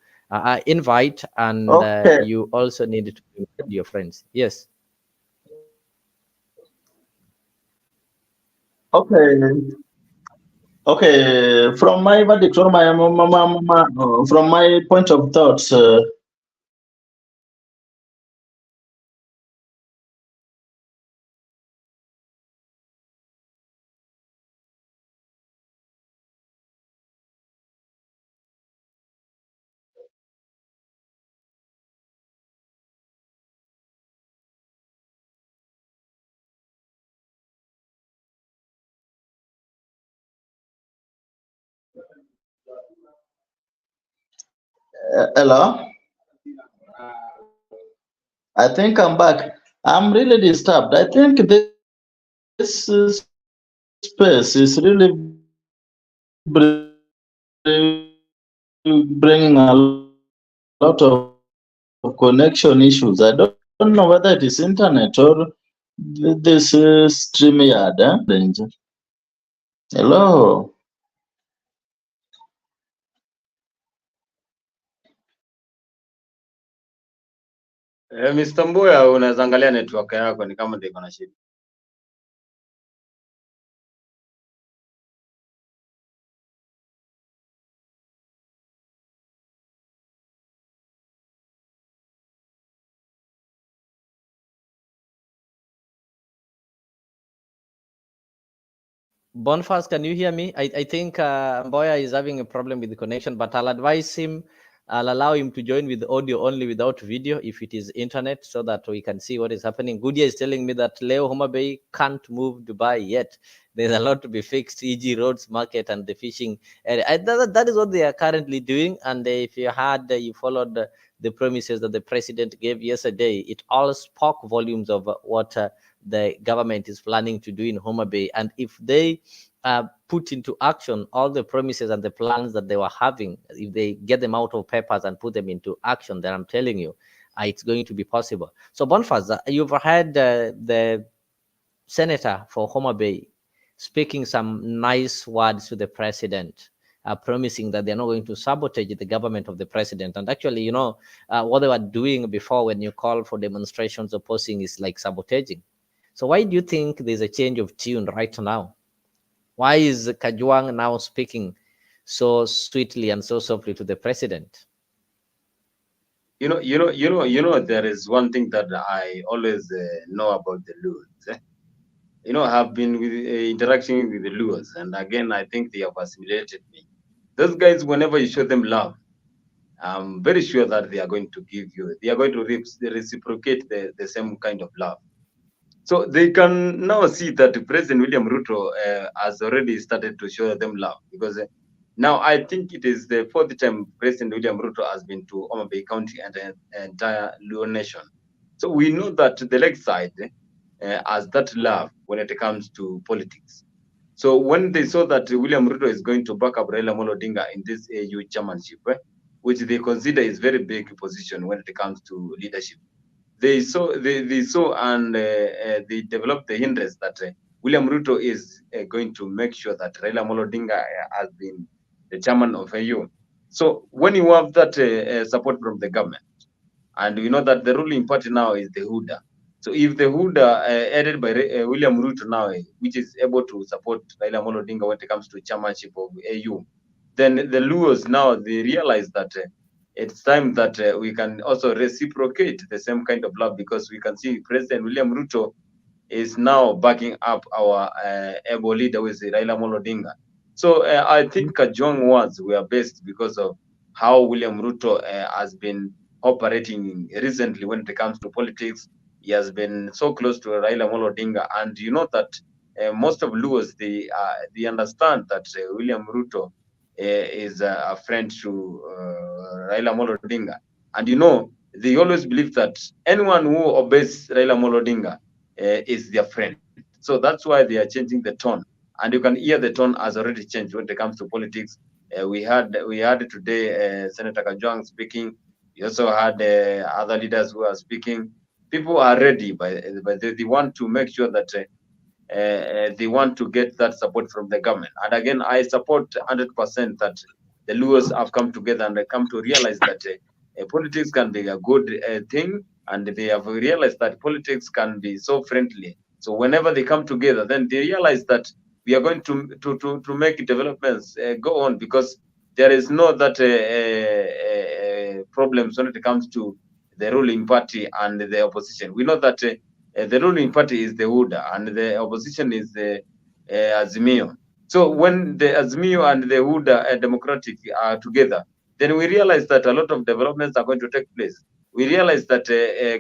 A: invite, and
C: Okay.
A: you also need to invite your friends. Yes.
C: Okay. Okay. From my verdict, from my point of thoughts, hello. I think I'm back. I'm really disturbed. I think this space is really bringing a lot of connection issues. I don't know whether it is internet or this StreamYard. Hello.
B: Mr. Mboya, unaweza angalia network yako ni kama ndio iko na shida.
A: Boniface, can you hear me? I think Mboya is having a problem with the connection, but I'll advise him, I'll allow him to join with audio only without video if it is internet, so that we can see what is happening. Goodia is telling me that Leo Homa Bay can't move Dubai yet. There's a lot to be fixed, e.g. roads, market, and the fishing area. That is what they are currently doing. And if you had, you followed the promises that the president gave yesterday, it all spoke volumes of what the government is planning to do in Homa Bay. And if they put into action all the promises and the plans that they were having, if they get them out of papers and put them into action, then I'm telling you, it's going to be possible. So Boniface, you've heard the senator for Homa Bay speaking some nice words to the president, promising that they're not going to sabotage the government of the president. And actually, you know, what they were doing before when you call for demonstrations opposing is like sabotaging. So why do you think there's a change of tune right now? Why is Kajwang now speaking so sweetly and so softly to the president?
B: You know, there is one thing that I always know about the Luos. You know, I have been with, interacting with the Luos, and again, I think they have assimilated me. Those guys, whenever you show them love, I'm very sure that they are going to give you, they are going to reciprocate the same kind of love. So they can now see that President William Ruto has already started to show them love, because now I think it is the fourth time President William Ruto has been to Homa Bay County and the entire Luo nation. So we know that the left side has that love when it comes to politics. So when they saw that William Ruto is going to back up Raila Odinga in this AU chairmanship, which they consider is very big position when it comes to leadership, they saw and they developed the interest that William Ruto is going to make sure that Raila Odinga has been the chairman of AU. So when you have that support from the government, and we know that the ruling party now is the Huda. So if the Huda headed by William Ruto now, which is able to support Raila Odinga when it comes to chairmanship of AU, then the Luos now, they realize that it's time that we can also reciprocate the same kind of love, because we can see President William Ruto is now backing up our able leader with Raila Odinga. So I think Kajong words were best because of how William Ruto has been operating recently when it comes to politics. He has been so close to Raila Odinga, and you know that most of Luos, they understand that William Ruto is a friend to Raila Odinga, and you know they always believe that anyone who obeys Raila Odinga is their friend. So that's why they are changing the tone, and you can hear the tone has already changed when it comes to politics. We had today Senator Kajwang speaking. We also had other leaders who are speaking. People are ready, but they want to make sure that they want to get that support from the government. And again, I support 100% that the Luos have come together and they come to realize that politics can be a good thing, and they have realized that politics can be so friendly. So whenever they come together, then they realize that we are going to make developments go on, because there is no that problems when it comes to the ruling party and the opposition. We know that the ruling party is the Huda and the opposition is the Azimio. So when the Azimio and the Huda Democratic are together, then we realize that a lot of developments are going to take place. We realize that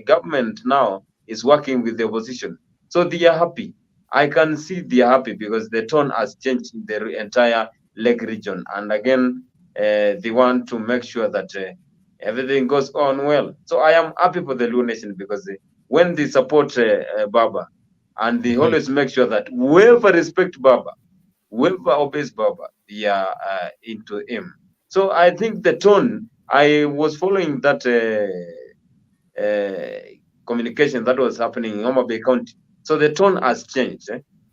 B: government now is working with the opposition. So they are happy. I can see they are happy because the tone has changed in the entire Lake region. And again, they want to make sure that everything goes on well. So I am happy for the Luo Nation, because when they support Baba, and they always make sure that whoever respects Baba, whoever obeys Baba, they are into him. So I think the tone, I was following that communication that was happening in Homa Bay County. So the tone has changed,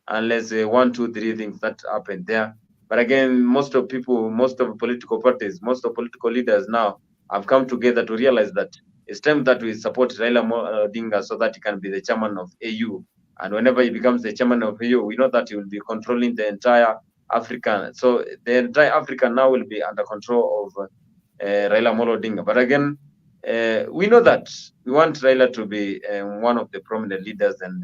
B: unless 1, 2, 3 things that happened there. But again, most of people, most of political parties, most of political leaders now have come together to realize that it's time that we support Raila Odinga so that he can be the chairman of AU. And whenever he becomes the chairman of AU, we know that he will be controlling the entire Africa. So the entire Africa now will be under control of Raila Odinga. But again, we know that we want Raila to be one of the prominent leaders. And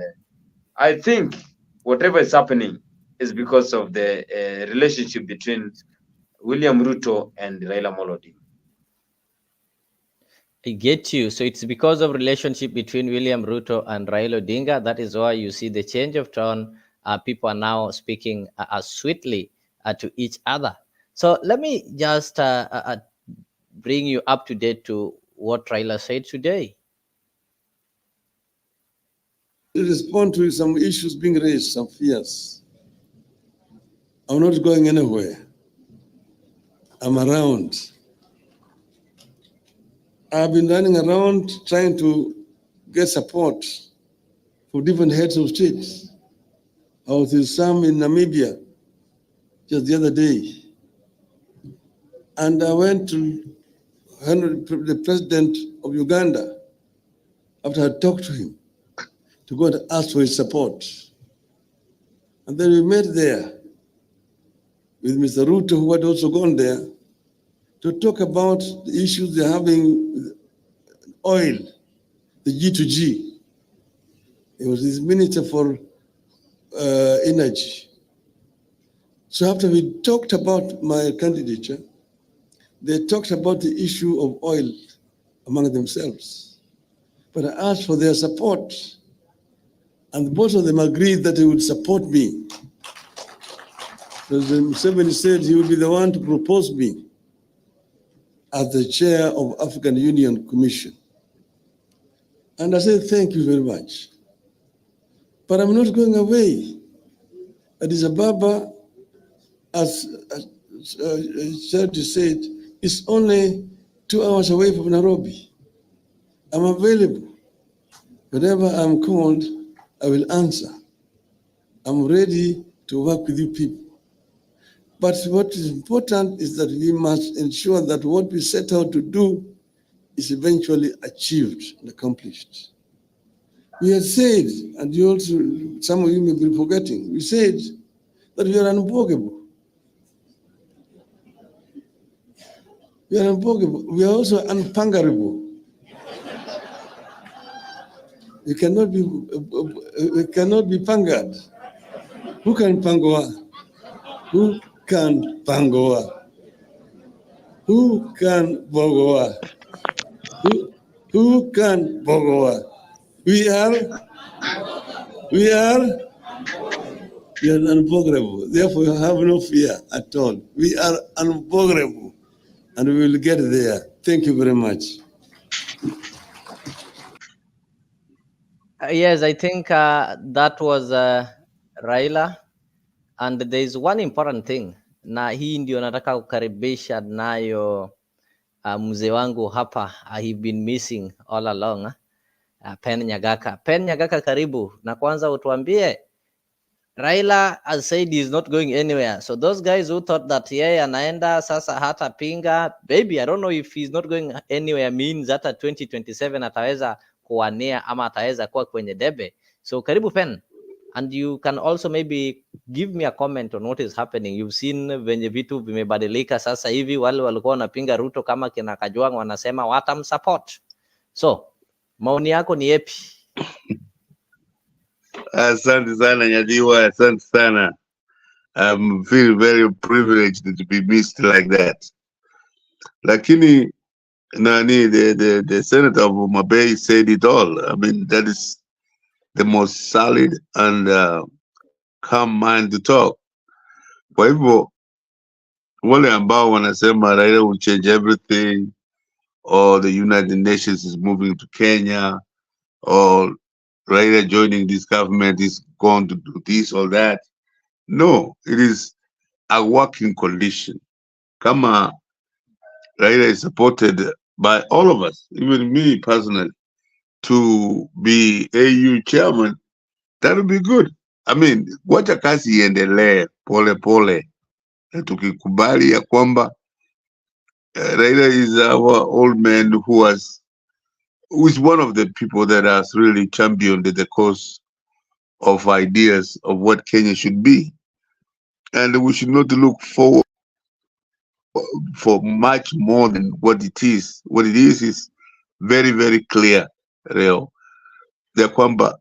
B: I think whatever is happening is because of the relationship between William Ruto and Raila Odinga.
A: I get you. So it's because of relationship between William Ruto and Raila Odinga. That is why you see the change of tone. People are now speaking sweetly to each other. So let me just bring you up to date to what Raila said today.
I: To respond to some issues being raised, some fears. I'm not going anywhere. I'm around. I've been running around trying to get support for different heads of states. I was with some in Namibia just the other day. And I went to the president of Uganda after I talked to him to go and ask for his support. And then we met there with Mr. Ruto, who had also gone there, to talk about the issues they're having with oil, the G2G. He was his minister for energy. So after we talked about my candidature, they talked about the issue of oil among themselves. But I asked for their support, and both of them agreed that they would support me. President Museveni said he would be the one to propose me as the chair of African Union Commission. And I said, thank you very much. But I'm not going away. Addis Ababa, as Charity said, is only 2 hours away from Nairobi. I'm available. Whenever I'm called, I will answer. I'm ready to work with you people. But what is important is that we must ensure that what we set out to do is eventually achieved and accomplished. We had said, and you also, some of you may be forgetting, we said that we are unbogable. We are unbogable. We are also unpangerable. We cannot be pangered. Who can pangoa? Who can pangoa? Who can bogoa? Who can bogoa? We are unbogable. Therefore, you have no fear at all. We are unbogable, and we will get there. Thank you very much.
A: Yes, I think that was Raila, and there is one important thing, na hii ndio nataka kukaribisha nayo mzee wangu hapa. I've been missing all along. Pen Nyagaka. Pen Nyagaka, karibu. Na kwanza utuambie, Raila has said he's not going anywhere. So those guys who thought that yeye anaenda sasa hata pinga, baby, I don't know if he's not going anywhere means hata 2027 ataweza kuwania ama ataweza kuwa kwenye debe. So karibu Pen. And you can also maybe give me a comment on what is happening. You've seen venye vitu vimebadilika sasa hivi, wale walikuwa wanapinga Ruto kama kina Kajwang wanasema watamsupport. So maoni yako ni yepi?
J: Asante sana Nyadiwa, asante sana. I'm feel very privileged to be missed like that. Lakini nani, the senator of Mabei said it all. I mean, that is the most solid and calm mind to talk. Kwa hivyo wale ambao wanasema Raila will change everything, or the United Nations is moving to Kenya, or Raila joining this government is going to do this or that. No, it is a working condition. Kama Raila is supported by all of us, even me personally, to be AU chairman, that would be good. I mean, wacha kazi iendelee pole pole, na tukikubali ya kwamba Raila is our old man who is one of the people that has really championed the cause of ideas of what Kenya should be. And we should not look forward for much more than what it is. What it is very, very clear. Real. The kwamba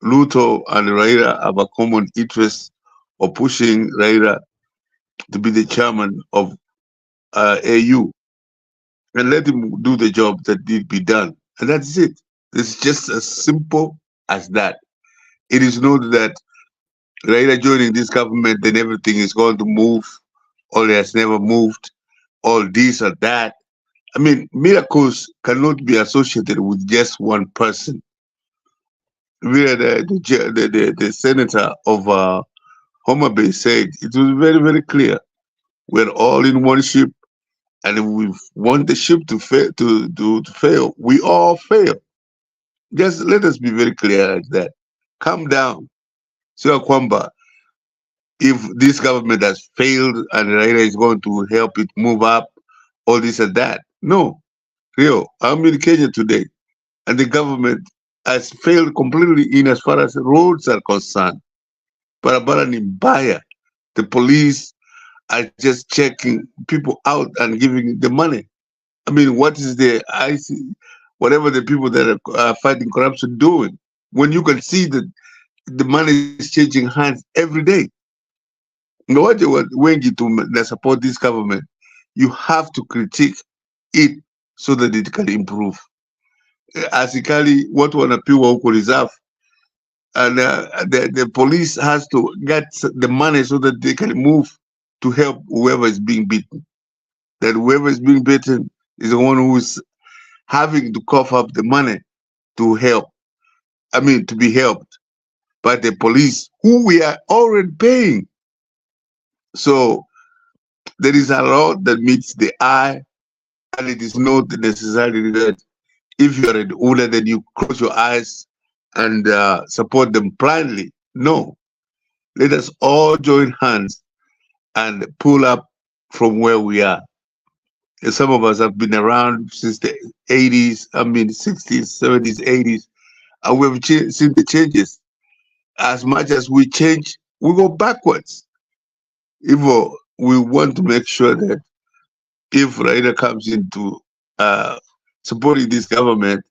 J: Ruto and Raila have a common interest of pushing Raila to be the chairman of AU, and let him do the job that did be done. And that's it. It's just as simple as that. It is not that Raila joining this government, then everything is going to move, or it has never moved, or this or that. I mean, miracles cannot be associated with just one person. Where the senator of Homa Bay said, it was very, very clear. We're all in one ship, and if we want the ship to fail, to fail, we all fail. Just let us be very clear like that. Calm down. So kwamba, if this government has failed and Raila is going to help it move up, all this and that. No, real. I'm in Kenya today, and the government has failed completely in as far as roads are concerned. Barabara ni mbaya. The police are just checking people out and giving the money. I mean, what is the whatever the people that are fighting corruption doing? When you can see that the money is changing hands every day. When you support this government, you have to critique it so that it can improve. Asikali, what wanapiwa huko reserve, and the police has to get the money so that they can move to help whoever is being beaten. That whoever is being beaten is the one who is having to cough up the money to help. I mean, to be helped by the police, who we are already paying. So there is a lot that meets the eye, and it is not necessarily that if you are an owner, then you close your eyes and support them blindly. No. Let us all join hands and pull up from where we are. And some of us have been around since the 80s, 60s, 70s, 80s, and we've seen the changes. As much as we change, we go backwards. If we want to make sure that if Raila comes into supporting this government,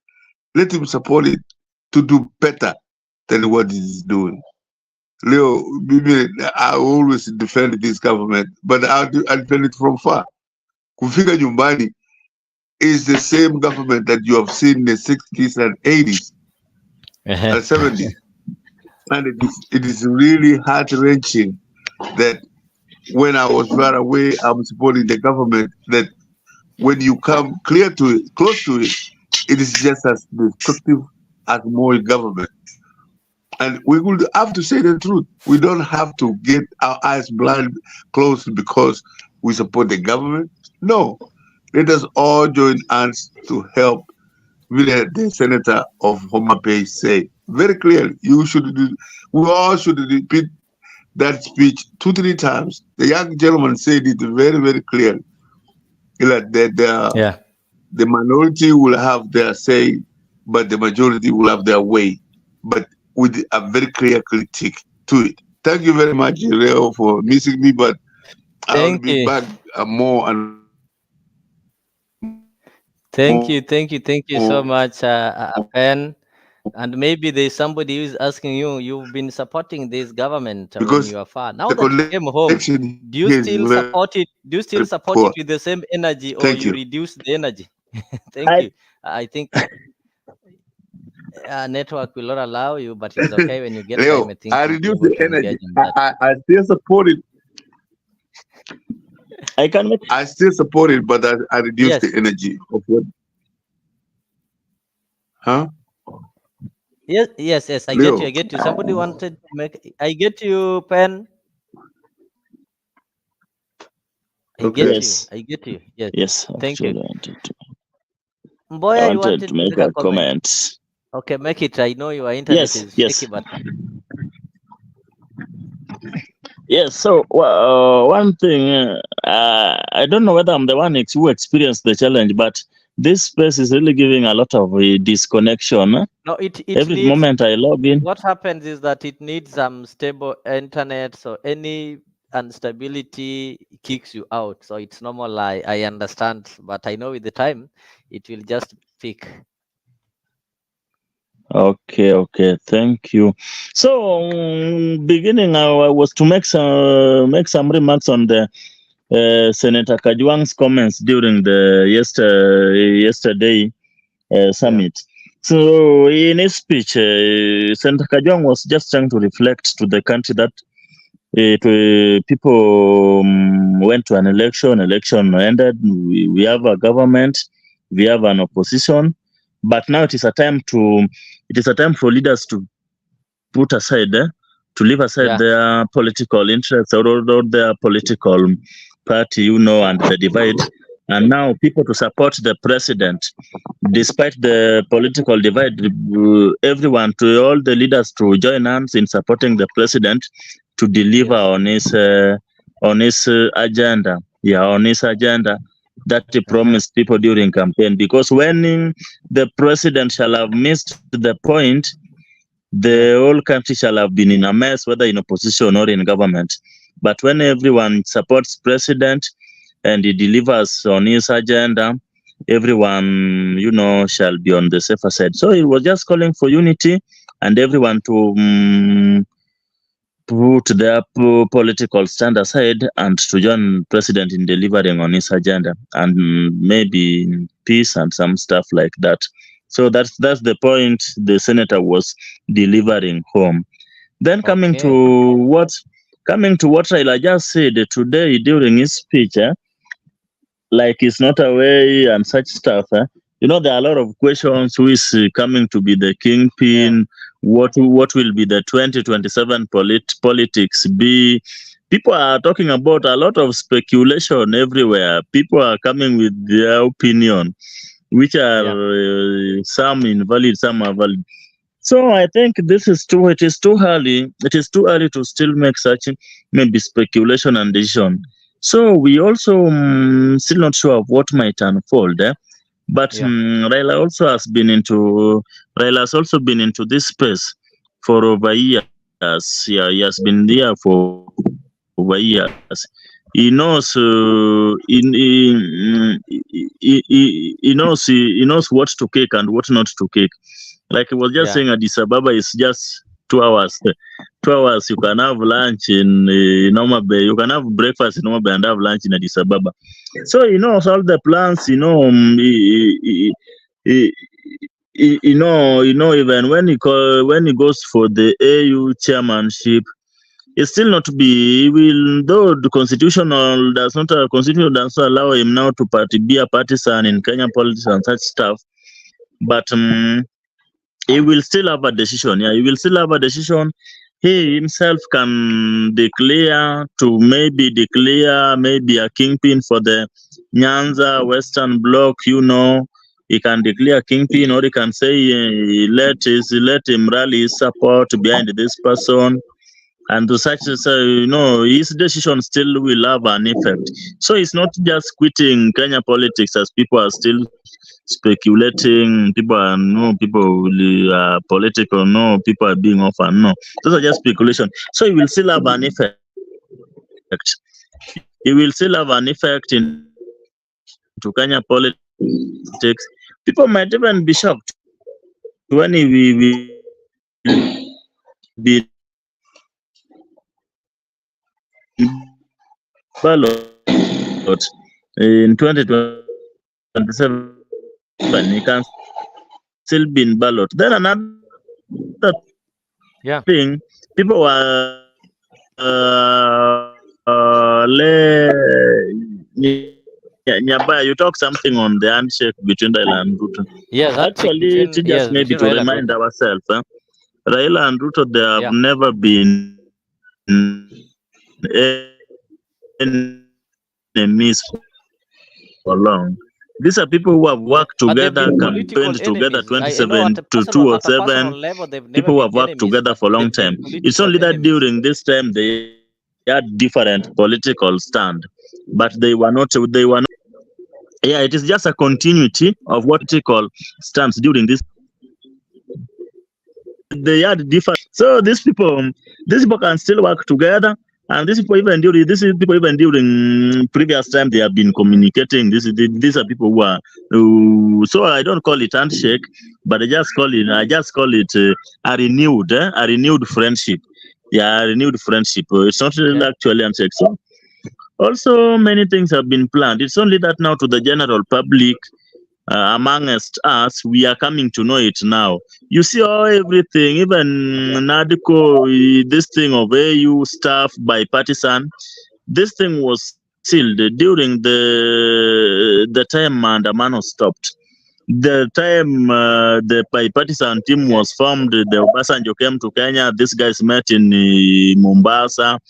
J: let him support it to do better than what he is doing. Leo, I always defend this government, but I defend it from far. Kufika nyumbani is the same government that you have seen in the 60s and 80s and 70s. And it is really heart-wrenching that when I was far away, I'm supporting the government, that when you come close to it, it is just as destructive as more government. And we will have to say the truth. We don't have to get our eyes blind closed because we support the government. No, let us all join hands to help the senator of Homa Bay say very clearly, we all should repeat that speech 2-3 times. The young gentleman said it very, very clearly. That the minority will have their say, but the majority will have their way. But with a very clear critique to it. Thank you very much, Leo, for missing me, but I'll be back more and
A: Thank you so much, Ben. And maybe there's somebody who is asking you, you've been supporting this government when you are far. Now that you came home, do you still support it? Do you still support it with the same energy, or you reduce the energy? Thank you. I think network will not allow you, but it's okay when you get
J: Leo,
A: time. I think
J: I reduce the energy. I still support it. I still support it, but I reduce the energy of what? Huh?
A: Yes. I
J: Leo.
A: get you. Somebody wanted to make. I get you, Pen. I get you. Yes. Thank you. Boy,
K: I
A: you wanted
K: to make a comment.
A: Okay, make it. I know your internet is shaky, but
K: yes. So one thing, I don't know whether I'm the one who experienced the challenge, but this space is really giving a lot of disconnection.
A: No, it
K: every
A: needs,
K: moment I log in.
A: What happens is that it needs some stable internet, so any instability kicks you out. So it's normal. I understand, but I know with the time it will just pick.
K: Okay, thank you. So beginning, I was to make some remarks on the Senator Kajwang's comments during the yesterday summit. So in his speech, Senator Kajwang was just trying to reflect to the country that people went to an election ended, we have a government, we have an opposition, but now it is a time for leaders to put aside to leave aside their political interests or their political party, and the divide, and now people to support the president despite the political divide. Everyone, to all the leaders, to join hands in supporting the president to deliver on his agenda. On his agenda that he promised people during campaign. Because when the president shall have missed the point, the whole country shall have been in a mess, whether in opposition or in government. But when everyone supports president and he delivers on his agenda, everyone, shall be on the safer side. So he was just calling for unity and everyone to put their political stand aside and to join president in delivering on his agenda, and maybe peace and some stuff like that. So that's the point the senator was delivering home. Then coming to what Raila just said today during his speech, like it's not away and such stuff. There are a lot of questions. Who is coming to be the kingpin? What will be the 2027 politics be? People are talking about a lot of speculation everywhere. People are coming with their opinion, which are some invalid, some are valid. So I think this is too. It is too early. It is too early to still make such maybe speculation and decision. So we also still not sure of what might unfold. But Raila also has been into. Raila has also been into this space for over years. Yeah, he has been there for over years. He knows. He knows what to kick and what not to kick. Like I was just saying, Addis Ababa is just 2 hours. 2 hours, you can have lunch in Noma Bay. You can have breakfast in Noma Bay and have lunch in Addis Ababa. So he knows all the plans. Even when he goes for the AU chairmanship, it's still not to be. He will, though the constitution does not allow him now to be a partisan in Kenyan politics and such stuff. But he will still have a decision. Yeah, he will still have a decision. He himself can declare maybe a kingpin for the Nyanza Western Bloc. He can declare kingpin, or he can say let him rally his support behind this person. And to such, his decision still will have an effect. So it's not just quitting Kenya politics as people are still speculating. People are political. No, people are being offered. No, those are just speculation. So it will still have an effect. It will still have an effect into Kenya politics. People might even be shocked when he will be ballot in 2027. He can still be in ballot. Then another thing, people were you talk something on the handshake between Raila and Ruto.
A: Yes,
K: actually, just maybe to remind ourselves, Raila and Ruto, they have never been enemies for long. These are people who have worked together, campaigned together 27 to 207. People who have worked together for a long time. It's only that during this time they had different political stand, but they were not. Yeah, it is just a continuity of what political stands during this. They had different. So these people can still work together. And these people even during previous time they have been communicating. These are people who so I don't call it handshake, but I just call it a renewed friendship. Yeah, a renewed friendship. It's not actually handshake. So also many things have been planned. It's only that now to the general public, amongst us, we are coming to know it now. You see everything, even Nadiko, this thing of AU staff bipartisan, this thing was sealed during the time Mandamano stopped. The time the bipartisan team was formed, the Obasanjo came to Kenya, these guys met in Mombasa.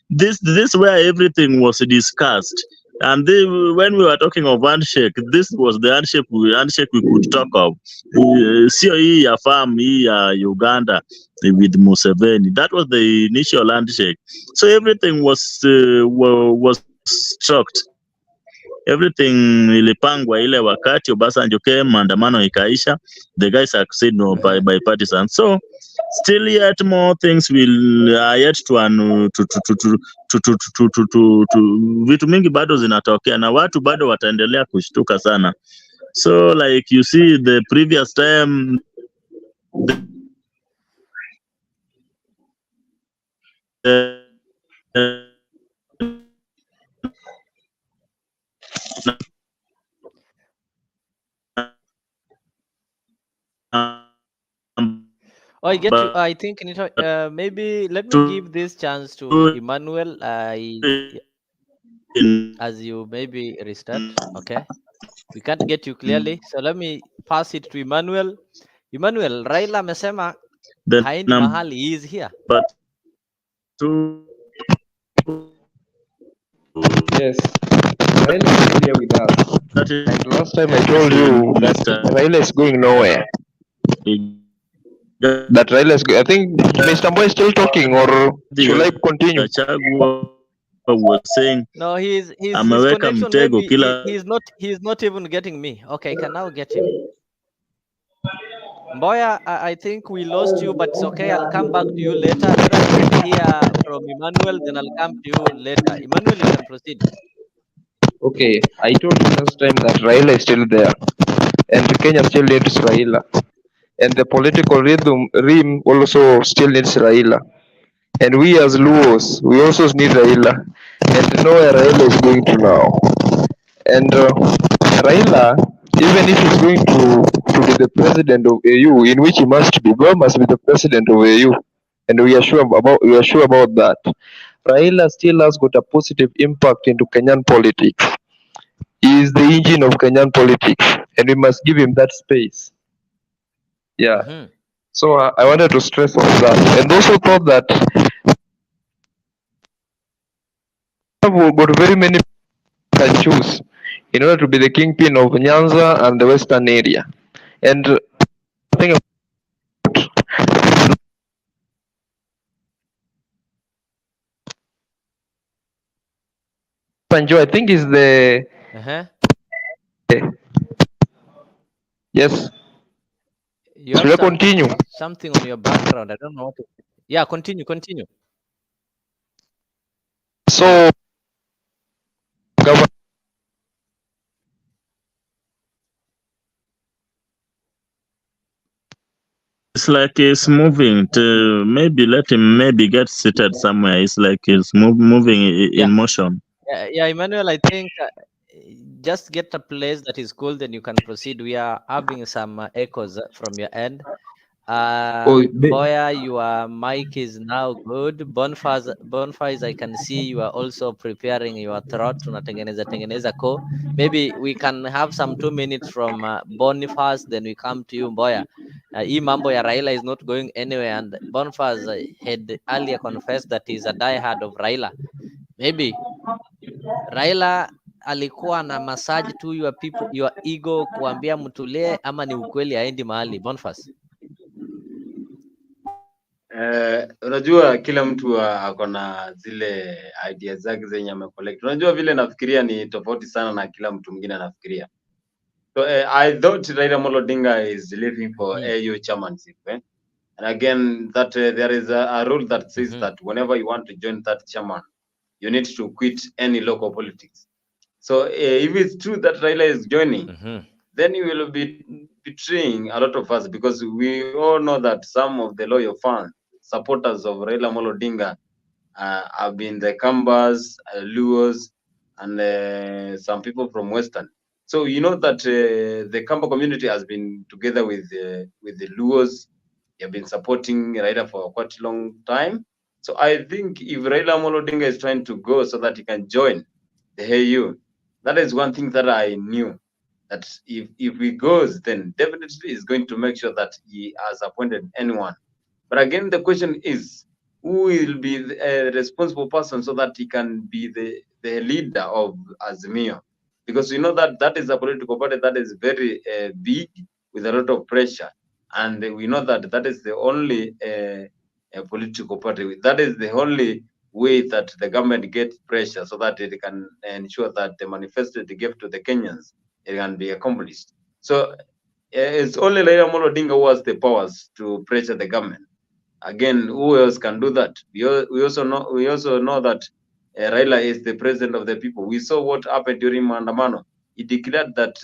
K: This where everything was discussed. And when we were talking of handshake, this was the handshake we could talk of. COE affirmed Uganda with Museveni. That was the initial handshake. So everything was structured. Everything ilipangwa ile wakati Obasanjo came, maandamano ikaisha, the guys said no by partisan. So still yet more things will yet to vitu mingi bado zinatokea na watu bado wataendelea kushtuka sana. So like you see the previous time
A: Oh, I get you. I think maybe let me give this chance to Emmanuel. As you maybe restart, okay? We can't get you clearly, so let me pass it to Emmanuel. Emmanuel, Raila amesema haendi mahali, he is here.
D: But yes, Raila is here with us. Like last time I told you that Raila is going nowhere. that Raila is. I think Mr. Boy is still talking, or should I continue?
K: Gachagua was saying
A: No, his
K: ameweka
A: connection
K: mtego
A: maybe
K: kila
A: he's not even getting me. Okay, I can now get him. Mboya, I think we lost you, but it's okay. I'll come back to you later. Let us just hear from Emmanuel, then I'll come to you later. Emmanuel, you can proceed.
D: Okay, I told you last time that Raila is still there, and Kenya still needs Raila, and the political realm also still needs Raila. And we as Luos, we also need Raila, and to know where Raila is going to now. And Raila, even if he's going to be the president of AU, in which he must be, God must be the president of AU, and we are sure about that. Raila still has got a positive impact into Kenyan politics. He is the engine of Kenyan politics, and we must give him that space. Yeah.
A: Mhm.
D: So I wanted to stress on that, and also thought that we've got very many people can choose in order to be the kingpin of Nyanza and the western area. And I think Panjo, I think is the yes.
A: You have
D: Should I continue?
A: something on your background. I don't know what to... Yeah, continue.
D: So
K: it's like he's moving to maybe let him maybe get seated somewhere. It's like he's moving in motion.
A: Yeah, Emmanuel, I think just get a place that is cool, then you can proceed. We are having some echoes from your end. Boya, your mic is now good. Bonfires, I can see you are also preparing your throat. Tunatengeneza ko. Maybe we can have some 2 minutes from Boniface, then we come to you, Boya. Hii mambo ya Raila is not going anywhere, and Boniface had earlier confessed that he's a diehard of Raila. Maybe Raila alikuwa na massage tu your ego kuambia mtulie, ama ni ukweli haendi mahali? Boniface.
B: Unajua kila mtu ako na zile ideas zake zenye amecollect. Unajua vile nafikiria ni tofauti sana na kila mtu mwingine anafikiria. So I thought Raila Odinga is leaving for AU chairmanship. And again, that there is a rule that says that whenever you want to join that chairman, you need to quit any local politics. So if it's true that Raila is joining, then you will be betraying a lot of us, because we all know that some of the loyal fans, supporters of Raila Odinga, have been the Kambas, Luos, and some people from Western. So you know that the Kamba community has been together with the Luos. They have been supporting Raila for quite a long time. So I think if Raila Odinga is trying to go so that he can join the AU, that is one thing that I knew, that if he goes, then definitely is going to make sure that he has appointed anyone. But again, the question is, who will be the responsible person so that he can be the leader of Azimio? Because you know that is a political party that is very big, with a lot of pressure. And we know that is the only political party. That is the only way that the government gets pressure, so that it can ensure that the manifesto they give to the Kenyans, it can be accomplished. So it's only Raila Odinga who has the powers to pressure the government. Again, who else can do that? We also know that Raila is the president of the people. We saw what happened during Maandamano. He declared that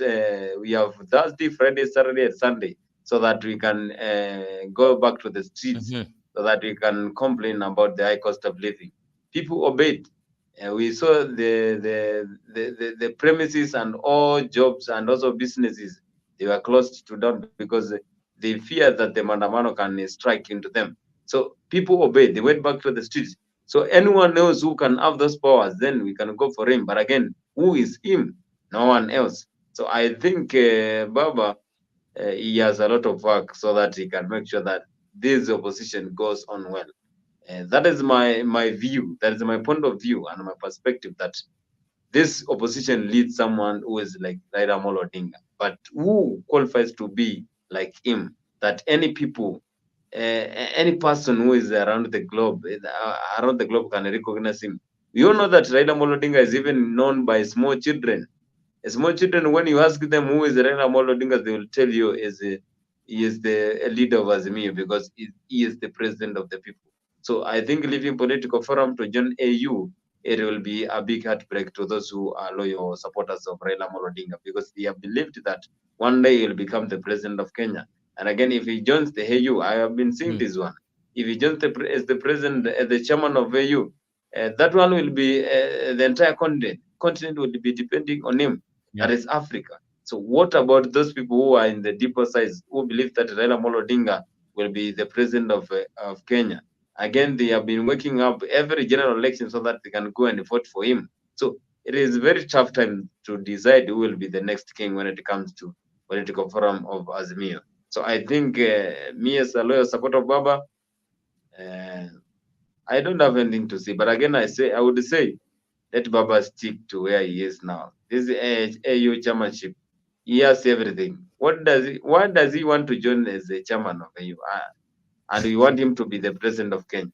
B: we have Thursday, Friday, Saturday, and Sunday, so that we can go back to the streets, so that we can complain about the high cost of living. People obeyed. We saw the premises and all jobs and also businesses, they were closed to down, because they fear that the Maandamano can strike into them. So people obeyed. They went back to the streets. So anyone else who can have those powers, then we can go for him. But again, who is him? No one else. So I think Baba, he has a lot of work so that he can make sure that this opposition goes on well. That is my view. That is my point of view and my perspective, that this opposition leads someone who is like Raila Odinga. But who qualifies to be like him? That any people any person who is around the globe can recognize him. We all know that Raila Odinga is even known by small children. Small children, when you ask them who is Raila Odinga, they will tell you he is the leader of Azimio because he is the president of the people. So I think leaving political forum to join AU, it will be a big heartbreak to those who are loyal supporters of Raila Odinga because they have believed that one day he will become the president of Kenya. And again, if he joins the AU, I have been seeing this one. If he joins as the president, the chairman of AU, that one will be the entire continent will be depending on him. That is Africa. So what about those people who are in the deeper sides who believe that Raila Odinga will be the president of Kenya? Again, they have been waking up every general election so that they can go and vote for him. So it is a very tough time to decide who will be the next king when it comes to political forum of Azimio. So I think me as a loyal supporter of Baba, I don't have anything to say. But again, I would say let Baba stick to where he is now. This AU chairmanship, he has everything. Why does he want to join as the chairman of AU? And we want him to be the president of Kenya.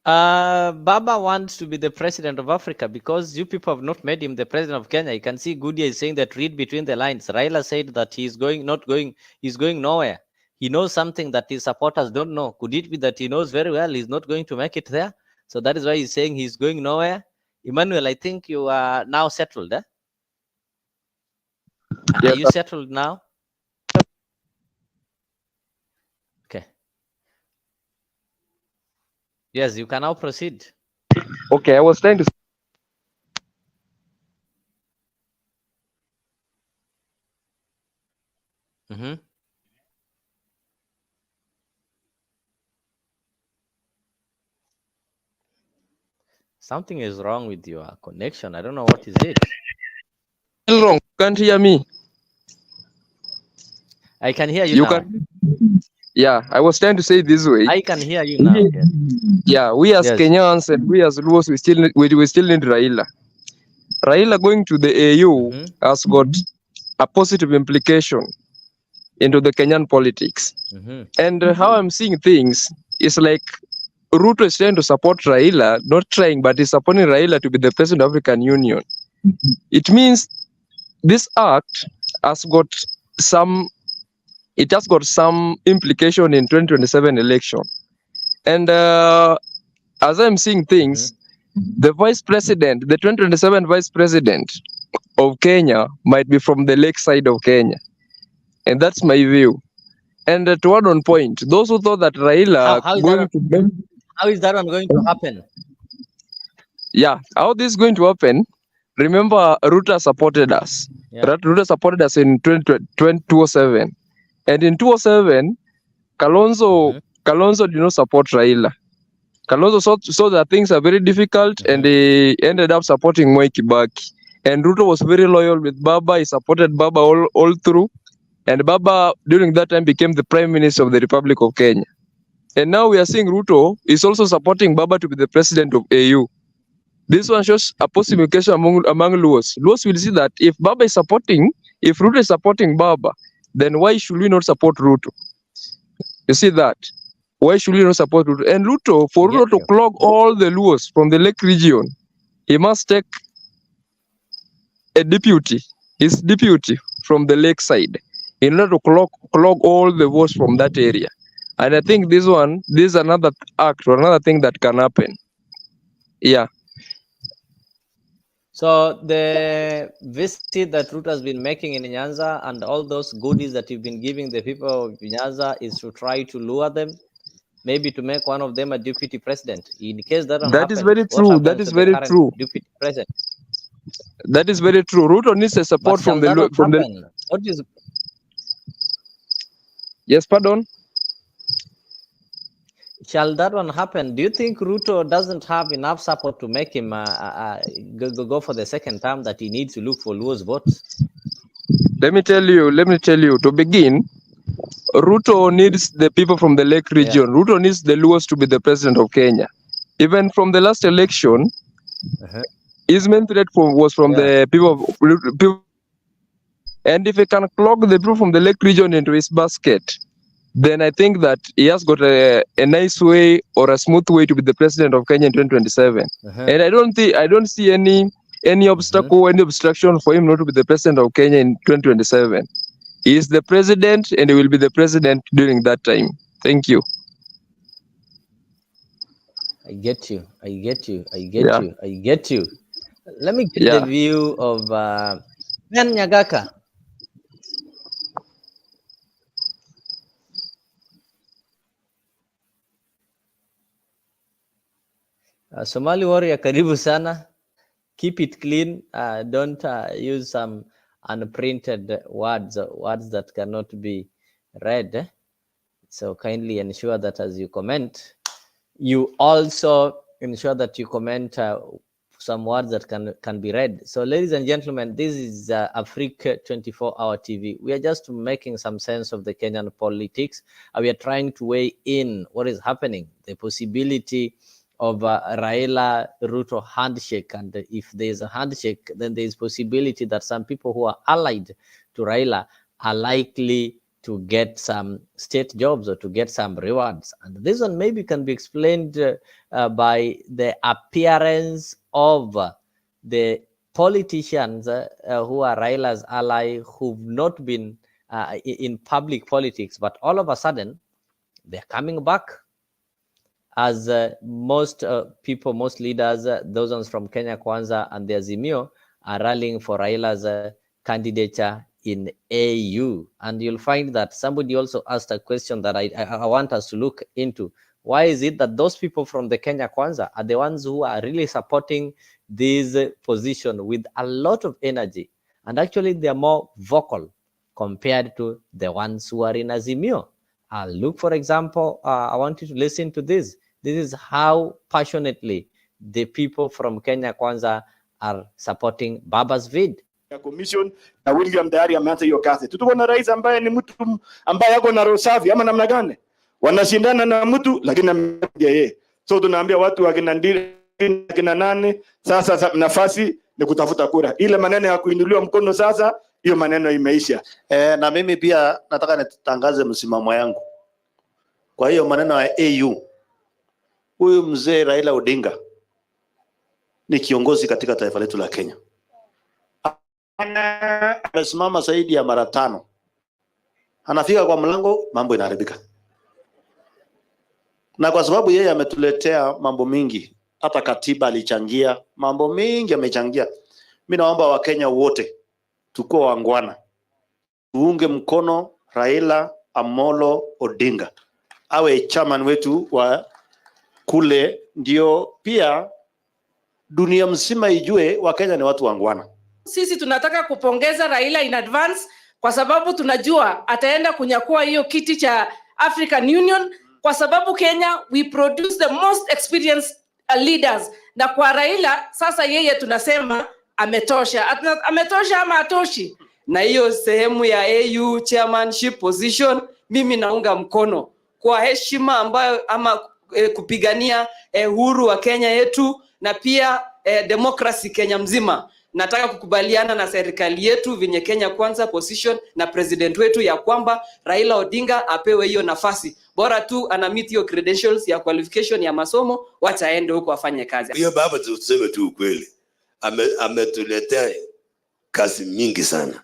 A: Baba wants to be the president of Africa because you people have not made him the president of Kenya. You can see Goody is saying that read between the lines. Raila said that he's going nowhere. He knows something that his supporters don't know. Could it be that he knows very well he's not going to make it there? So that is why he's saying he's going nowhere. Emmanuel, I think you are now settled. Eh? Yes, are you settled now? Okay. Yes, you can now proceed.
D: Okay, I was trying to.
A: Something is wrong with your connection. I don't know what is it.
D: Wrong. Can't hear me.
A: I can hear you now.
D: Can. Yeah, I was trying to say this way.
A: I can hear you now. Yes.
D: Yeah, we as Kenyans and we as Luos, we still need Raila. Raila going to the AU has got a positive implication into the Kenyan politics. And how I'm seeing things is like Ruto is trying to support Raila, not trying, but he's supporting Raila to be the president of the African Union. It means this act has got some implication in 2027 election. And as I'm seeing things, the vice president, the 2027 vice president of Kenya might be from the lake side of Kenya. And that's my view. And to add on point, those who thought that Raila
A: how is that one going to happen?
D: Yeah, how this is going to happen? Remember, Ruto supported us. Yeah. Ruto supported us in 2007. And in 2007, Kalonzo did not support Raila. Kalonzo saw that things are very difficult and he ended up supporting Moi Kibaki. And Ruto was very loyal with Baba. He supported Baba all through. And Baba, during that time, became the Prime Minister of the Republic of Kenya. And now we are seeing Ruto is also supporting Baba to be the president of AU. This one shows a positive implication among Luos. Luos will see that if Ruto is supporting Baba, then why should we not support Ruto? You see that? Why should we not support Ruto? And Ruto, for Ruto to clog all the Luos from the Lake region, he must take his deputy from the Lake side, in order to clog all the votes from that area. And I think this is another act or another thing that can happen. Yeah.
A: So the visit that Ruto has been making in Nyanza and all those goodies that you've been giving the people of Nyanza is to try to lure them, maybe to make one of them a deputy president. In case that
D: is very true. That is very true.
A: Deputy president.
D: That is very true. Ruto needs a support from the.
A: What is?
D: Yes, pardon.
A: Shall that one happen? Do you think Ruto doesn't have enough support to make him go for the second term, that he needs to look for Luo's votes?
D: Let me tell you, to begin, Ruto needs the people from the Lake region. Yeah. Ruto needs the Luos to be the president of Kenya. Even from the last election, his main threat was from the people. And if he can clog the people from the Lake region into his basket, then I think that he has got a nice way or a smooth way to be the president of Kenya in 2027. And I don't see any obstacle, any obstruction for him not to be the president of Kenya in 2027. He is the president and he will be the president during that time. Thank you.
A: I get you. I get you. I get
D: Yeah.
A: you. I get you. Let me get
D: Yeah.
A: the view of Ben Nyagaka. Somali warrior, karibu sana. Keep it clean. Don't use some unprinted words that cannot be read. So kindly ensure that as you comment, you also ensure that you comment some words that can be read. So ladies and gentlemen, this is Africa 24-hour TV. We are just making some sense of the Kenyan politics. We are trying to weigh in what is happening, the possibility of Raila Ruto handshake. And if there's a handshake, then there's possibility that some people who are allied to Raila are likely to get some state jobs or to get some rewards. And this one maybe can be explained by the appearance of the politicians who are Raila's ally, who've not been in public politics, but all of a sudden they're coming back. As most people, most leaders, those ones from Kenya Kwanza and the Azimio are rallying for Raila's candidature in AU. And you'll find that somebody also asked a question that I want us to look into. Why is it that those people from the Kenya Kwanza are the ones who are really supporting this position with a lot of energy? And actually they're more vocal compared to the ones who are in Azimio. Look, for example, I want you to listen to this. This is how passionately the people from Kenya Kwanza are supporting Baba's vid.
L: Commission na William tayari ameanza hiyo kazi. Tuko na rais ambaye ni mtu ambaye yako na roho safi ama namna gani? Wanashindana na mtu lakini amekuja yeye. So tunaambia watu wakina Ndiri kina nani, sasa nafasi ni kutafuta kura. Ile maneno ya kuinuliwa mkono sasa, hiyo maneno imeisha.
M: Na mimi pia nataka nitangaze msimamo yangu. Kwa hiyo maneno ya AU, huyu mzee Raila Odinga ni kiongozi katika taifa letu la Kenya. Amesimama zaidi ya mara 5. Anafika kwa mlango, mambo inaharibika. Na kwa sababu yeye ametuletea mambo mingi, hata katiba alichangia, mambo mingi amechangia. Mimi naomba Wakenya wote tuko wangwana, tuunge mkono Raila Amolo Odinga awe chairman wetu wa kule, ndio pia dunia mzima ijue Wakenya ni watu wangwana.
N: Sisi tunataka kupongeza Raila in advance kwa sababu tunajua ataenda kunyakua hiyo kiti cha African Union, kwa sababu Kenya we produce the most experienced leaders, na kwa Raila sasa yeye tunasema ametosha. Ametosha ama atoshi?
O: Na hiyo sehemu ya AU chairmanship position mimi naunga mkono kwa heshima ambayo ama kupigania uhuru wa Kenya yetu na pia democracy Kenya mzima. Nataka kukubaliana na serikali yetu venye Kenya Kwanza position na president wetu ya kwamba Raila Odinga apewe hiyo nafasi. Bora tu ana meet hiyo credentials ya qualification ya masomo, wacha aende huko afanye kazi.
P: Hiyo baba tuseme tu ukweli. Ametuletea kazi mingi sana.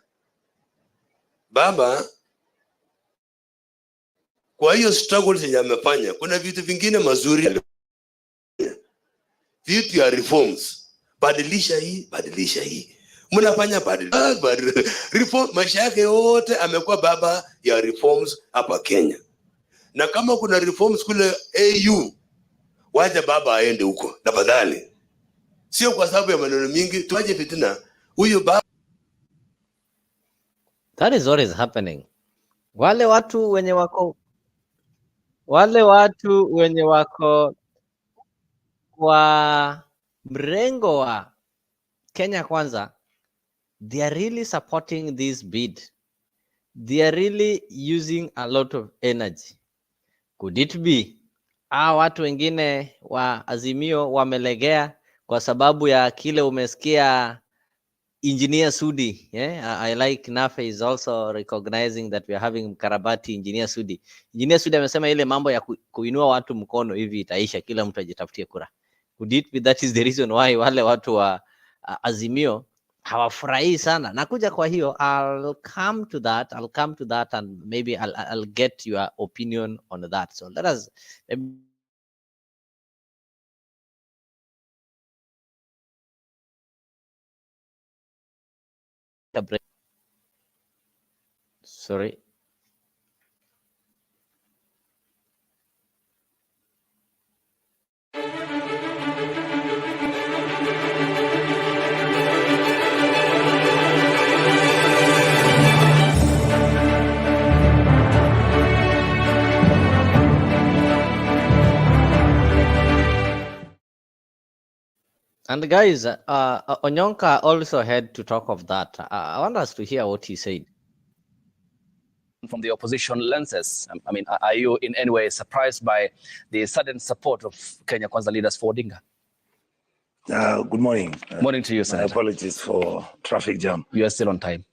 P: Baba, kwa hiyo struggles yenye amefanya, kuna vitu vingine mazuri. Vitu ya reforms. Badilisha hii. Mnafanya reform, maisha yake yote amekuwa baba ya reforms hapa Kenya. Na kama kuna reforms kule AU, waje baba aende huko. Tafadhali. Sio kwa sababu ya maneno mingi, tuaje fitina. Huyo baba.
A: That is what is happening. Wale watu wenye wako kwa mrengo wa Kenya Kwanza, they are really supporting this bid. They are really using a lot of energy. Could it be watu wengine wa Azimio wamelegea kwa sababu ya kile umesikia Engineer Sudi. Yeah, I like Nafe is also recognizing that we are having Mkarabati Engineer Sudi. Engineer Sudi amesema ile mambo ya kuinua watu mkono hivi itaisha, kila mtu ajitafutie kura. Could it be that is the reason why wale watu wa Azimio hawafurahi sana? Nakuja kwa hiyo, I'll come to that and maybe I'll get your opinion on that. So let us sorry. And guys, Onyonka also had to talk of that. I want us to hear what he said.
Q: From the opposition lenses, I mean, are you in any way surprised by the sudden support of Kenya Kwanza leaders for Odinga?
R: Good morning.
Q: Morning to you, sir.
R: Apologies for traffic jam.
Q: You are still on time.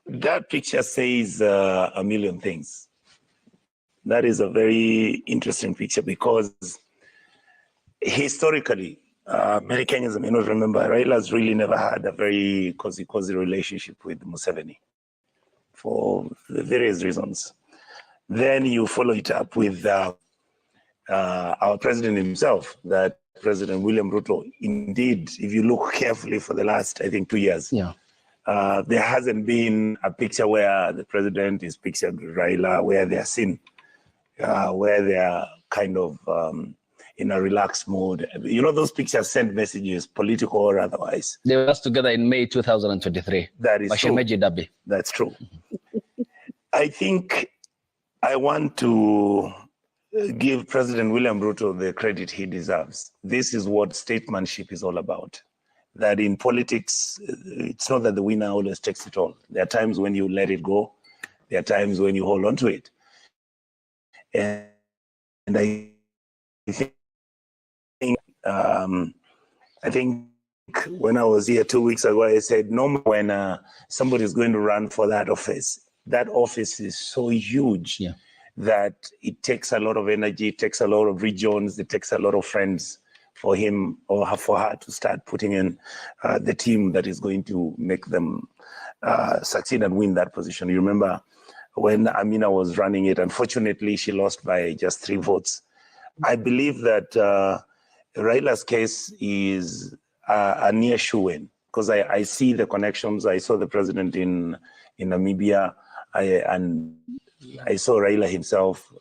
R: That picture says a million things. That is a very interesting picture because historically, many Kenyans may not remember, Raila's really never had a very cozy relationship with Museveni for various reasons. Then you follow it up with our president himself, that President William Ruto. Indeed, if you look carefully for the last, I think, 2 years, there hasn't been a picture where the president is pictured with Raila, where they are seen, where they are kind of in a relaxed mode. You know, those pictures send messages, political or otherwise.
Q: They were together in May 2023.
R: That is true.
Q: Dabi.
R: That's true. I think I want to give President William Ruto the credit he deserves. This is what statesmanship is all about. That in politics, it's not that the winner always takes it all. There are times when you let it go. There are times when you hold on to it. And I think when I was here 2 weeks ago, I said, normally when somebody is going to run for that office is so huge that it takes a lot of energy, it takes a lot of regions, it takes a lot of friends for him or for her to start putting in the team that is going to make them succeed and win that position. You remember when Amina was running it, unfortunately, she lost by just 3 votes. I believe that Raila's case is a near shoe-in because I see the connections. I saw the president in Namibia, and I saw Raila himself.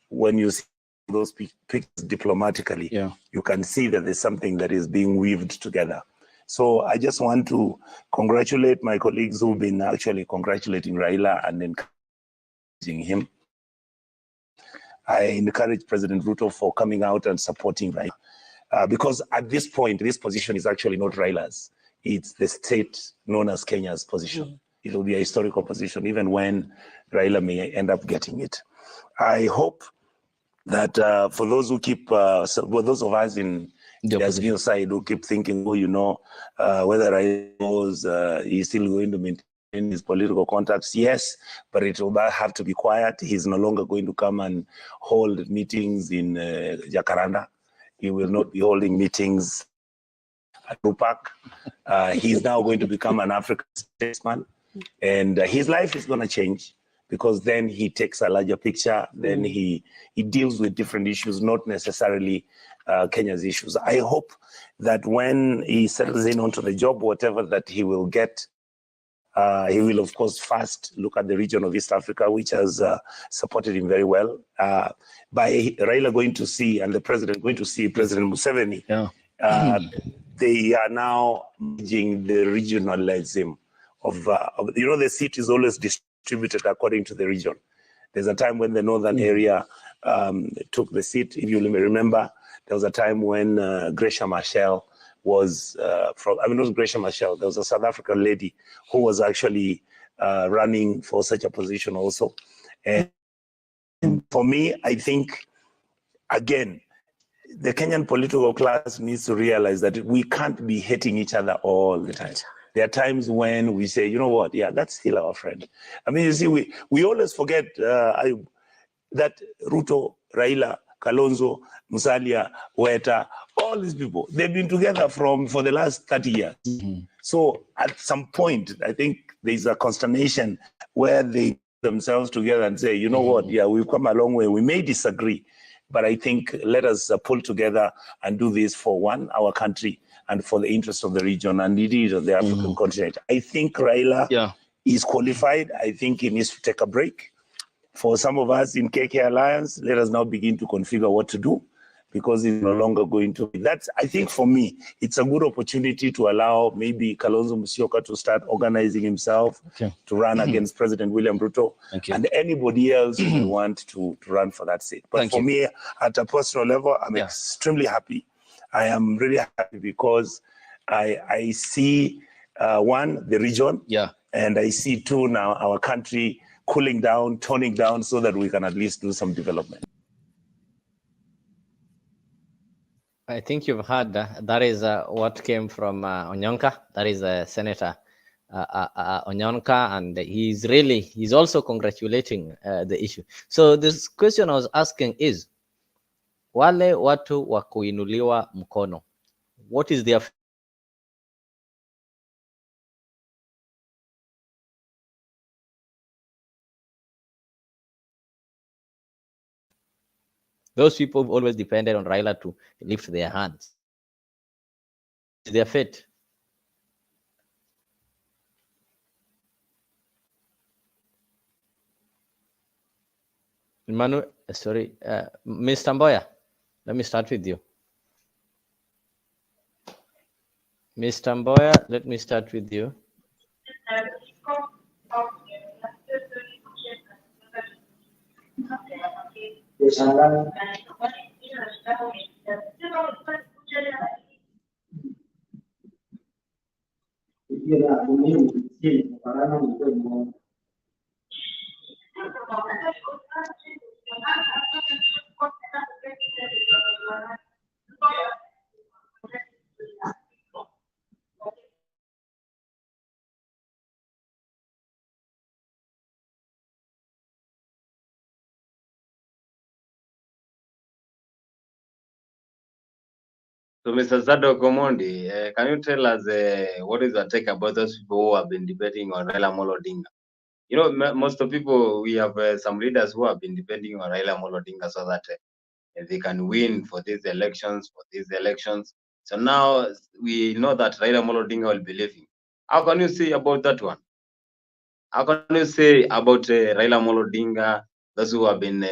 R: When you see those pictures diplomatically, you can see that there's something that is being weaved together. So I just want to congratulate my colleagues who've been actually congratulating Raila and encouraging him. I encourage President Ruto for coming out and supporting Raila. Because at this point, this position is actually not Raila's. It's the state known as Kenya's position. It will be a historical position, even when Raila may end up getting it. I hope that for those who keep, for those of us in the Azimio side who keep thinking, whether Raila is still going to maintain his political contacts, yes, but it will have to be quiet. He's no longer going to come and hold meetings in Jacaranda. He will not be holding meetings at Rupak. He's now going to become an African statesman, and his life is going to change because then he takes a larger picture. Then he deals with different issues, not necessarily Kenya's issues. I hope that when he settles in onto the job, whatever that he will get, he will, of course, first look at the region of East Africa, which has supported him very well. By Raila going to see and the president going to see President Museveni, they are now merging the regionalism of the seat is always distributed according to the region. There's a time when the northern area took the seat. If you remember, there was a time when Gracia Machel was not Gracia Machel, there was a South African lady who was actually running for such a position also. And for me, I think, again, the Kenyan political class needs to realize that we can't be hating each other all the time. There are times when we say, you know what, yeah, that's still our friend. I mean, you see, we always forget that Ruto, Raila, Kalonzo, Musalia, Weta, all these people, they've been together for the last 30 years. So at some point, I think there's a consternation where they put themselves together and say, you know what, yeah, we've come a long way. We may disagree, but I think let us pull together and do this for one, our country, and for the interest of the region, and indeed of the African continent. I think Raila is qualified. I think he needs to take a break. For some of us in KK Alliance, let us now begin to configure what to do, because it's no longer going to be. That's, I think for me, it's a good opportunity to allow maybe Kalonzo Musyoka to start organizing himself to run against President William Ruto, and anybody else who want to run for that seat. But for me, at a personal level, I'm extremely happy. I am really happy because I see, one, the region, and I see, two, now our country cooling down, toning down, so that we can at least do some development.
A: I think you've heard that is what came from Onyonka. That is Senator Onyonka, and he's also congratulating the issue. So this question I was asking is, wale watu wa kuinuliwa mkono, what is their those people who've always depended on Raila to lift their hands? Their fate. Manu, sorry, Mr. Mboya, let me start with you. Mr. Mboya, let me start with you.
B: So, Mr. Zado Gomondi, can you tell us what is your take about those people who have been debating on Raila Odinga? You know, most of people, we have some leaders who have been debating on Raila Odinga so that they can win for these elections, So now we know that Raila Odinga will be leaving. How can you say about that one? How can you say about Raila Odinga, those who have been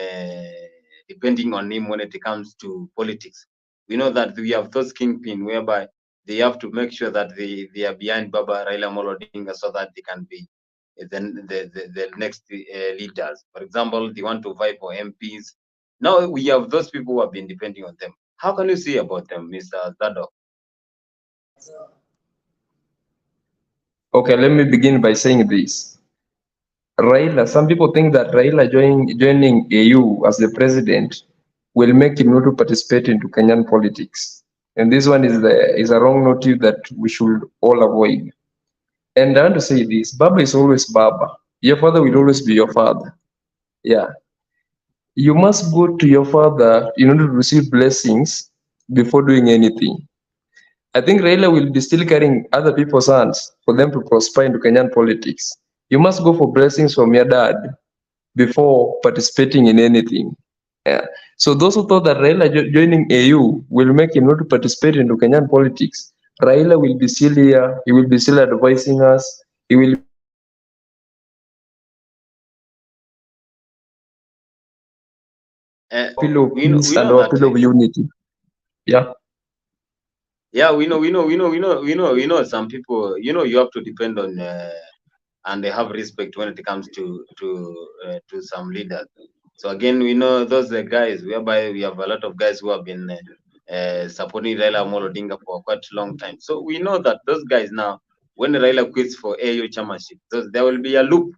B: depending on him when it comes to politics? We know that we have those kingpin whereby they have to make sure that they are behind Baba Raila Odinga so that they can be the next leaders. For example, they want to vie for MPs. Now we have those people who have been depending on them. How can you say about them, Mr. Zado?
D: Okay, let me begin by saying this. Raila, some people think that Raila joining AU as the president will make him not to participate into Kenyan politics. And this one is a wrong motive that we should all avoid. And I want to say this, Baba is always Baba. Your father will always be your father. Yeah. You must go to your father in order to receive blessings before doing anything. I think Raila will be still carrying other people's hands for them to prosper into Kenyan politics. You must go for blessings from your dad before participating in anything. Yeah. So those who thought that Raila joining AU will make him not to participate into Kenyan politics, Raila will be still here. He will be still advising us. He will pillow of peace and our pillow of unity. Yeah.
B: Yeah, we know some people, you have to depend on and they have respect when it comes to some leaders. So again, we know those guys, whereby we have a lot of guys who have been supporting Raila Odinga for quite a long time. So we know that those guys now, when Raila quits for AU chairmanship, there will be a loop.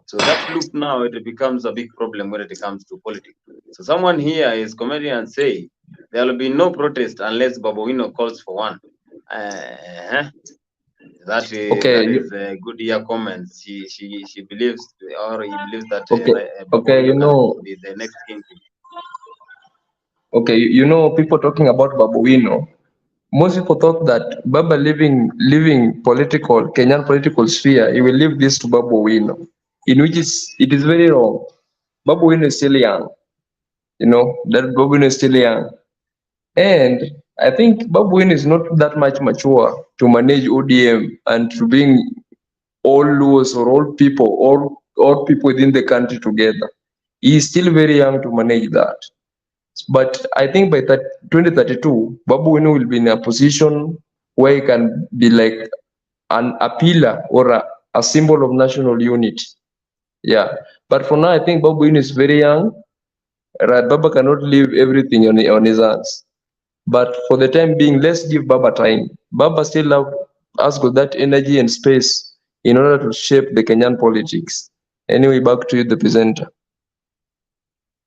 B: So that loop now, it becomes a big problem when it comes to politics. So someone here is commenting and say there will be no protest unless Babu Owino calls for one. That is a good year comments. She believes, or he believes that Babu Owino can be the next king.
D: Okay, people talking about Babu Owino. Most people thought that Baba leaving Kenyan political sphere, he will leave this to Babu Owino, in which it is very wrong. Babu Owino is still young, that Babu Owino is still young, and I think Babu Owino is not that much mature to manage ODM and to bring all Luos or all people within the country together. He is still very young to manage that. But I think by 2032, Babu Owino will be in a position where he can be like a pillar or a symbol of national unity. Yeah. But for now, I think Babu Owino is very young. Right? Baba cannot leave everything on his hands. But for the time being, let's give Baba time. Baba still has got that energy and space in order to shape the Kenyan politics. Anyway, back to you, the presenter.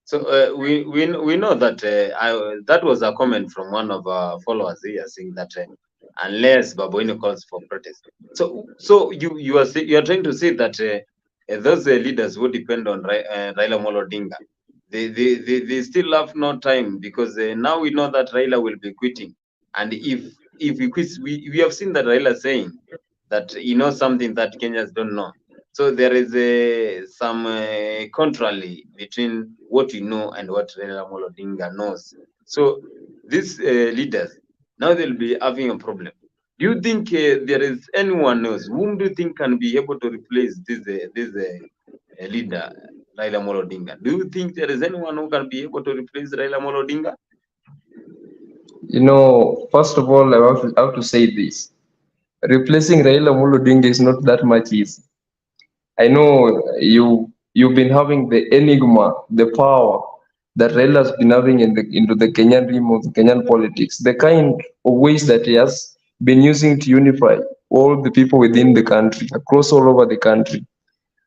B: So we know that that was a comment from one of our followers here, saying that unless Babu Owino calls for protest. So you are trying to say that those leaders who depend on Raila Odinga, they still have no time, because now we know that Raila will be quitting, and if he quits, we have seen that Raila saying that he knows something that Kenyans don't know. So there is some contrary between what we know and what Raila Odinga knows. So these leaders, now they'll be having a problem. Do you think there is anyone else whom do you think can be able to replace this leader, Raila Odinga? Do you think there is anyone who can be able to replace Raila Odinga?
D: First of all, I have to say this. Replacing Raila Odinga is not that much easy. I know you've been having the enigma, the power that Raila has been having into the Kenyan realm of the Kenyan politics, the kind of ways that he has been using to unify all the people within the country, across all over the country.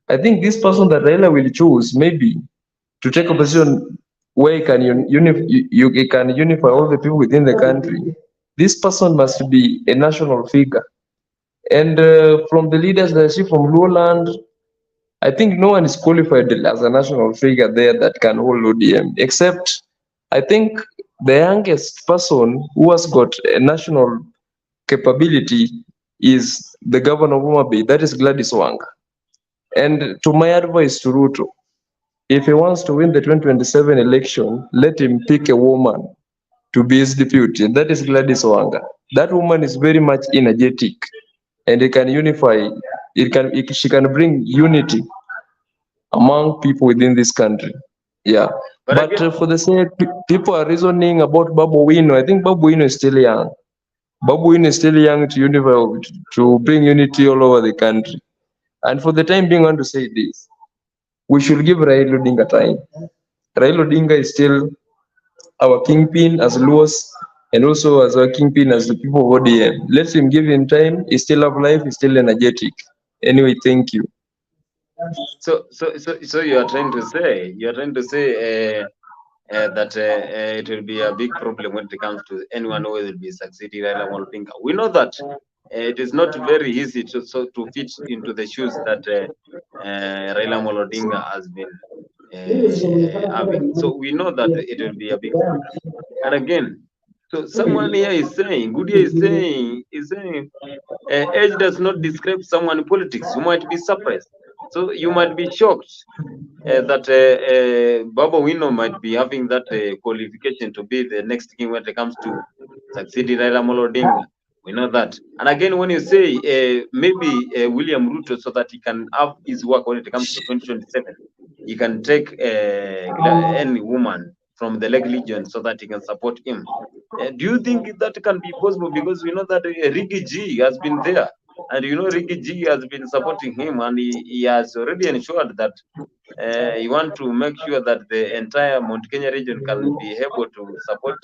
D: I think this person that Raila will choose, maybe to take a position where he can unify all the people within the country, this person must be a national figure. And from the leaders that I see from Lowland, I think no one is qualified as a national figure there that can hold ODM, except I think the youngest person who has got a national capability is the governor of Homa Bay, that is Gladys Wanga. And to my advice to Ruto, if he wants to win the 2027 election, let him pick a woman to be his deputy, and that is Gladys Wanga. That woman is very much energetic, and it can unify. She can bring unity among people within this country. Yeah. But for the sake, people are reasoning about Babu Owino. I think Babu Owino is still young. Babu Owino is still young to unify, to bring unity all over the country. And for the time being, I want to say this: we should give Raila Odinga time. Raila Odinga is still our kingpin as Luos, and also as our kingpin as the people of ODM. Let him give him time. He's still alive. He's still energetic. Anyway, thank you.
B: So you are trying to say that it will be a big problem when it comes to anyone who will be succeeding Raila Odinga. We know that it is not very easy to fit into the shoes that Raila Odinga has been having. So we know that it will be a big problem. And again, so someone here is saying, Goodyear is saying, age does not describe someone in politics. You might be surprised. So you might be shocked that Babu Owino might be having that qualification to be the next king when it comes to succeeding Raila Odinga. We know that. And again, when you say maybe William Ruto, so that he can have his work when it comes to 2027, he can take any woman from the Leg Legion so that he can support him. Do you think that can be possible? Because we know that Riggy G has been there. And you know, Riggy G has been supporting him, and he has already ensured that he wants to make sure that the entire Mount Kenya region can be able to support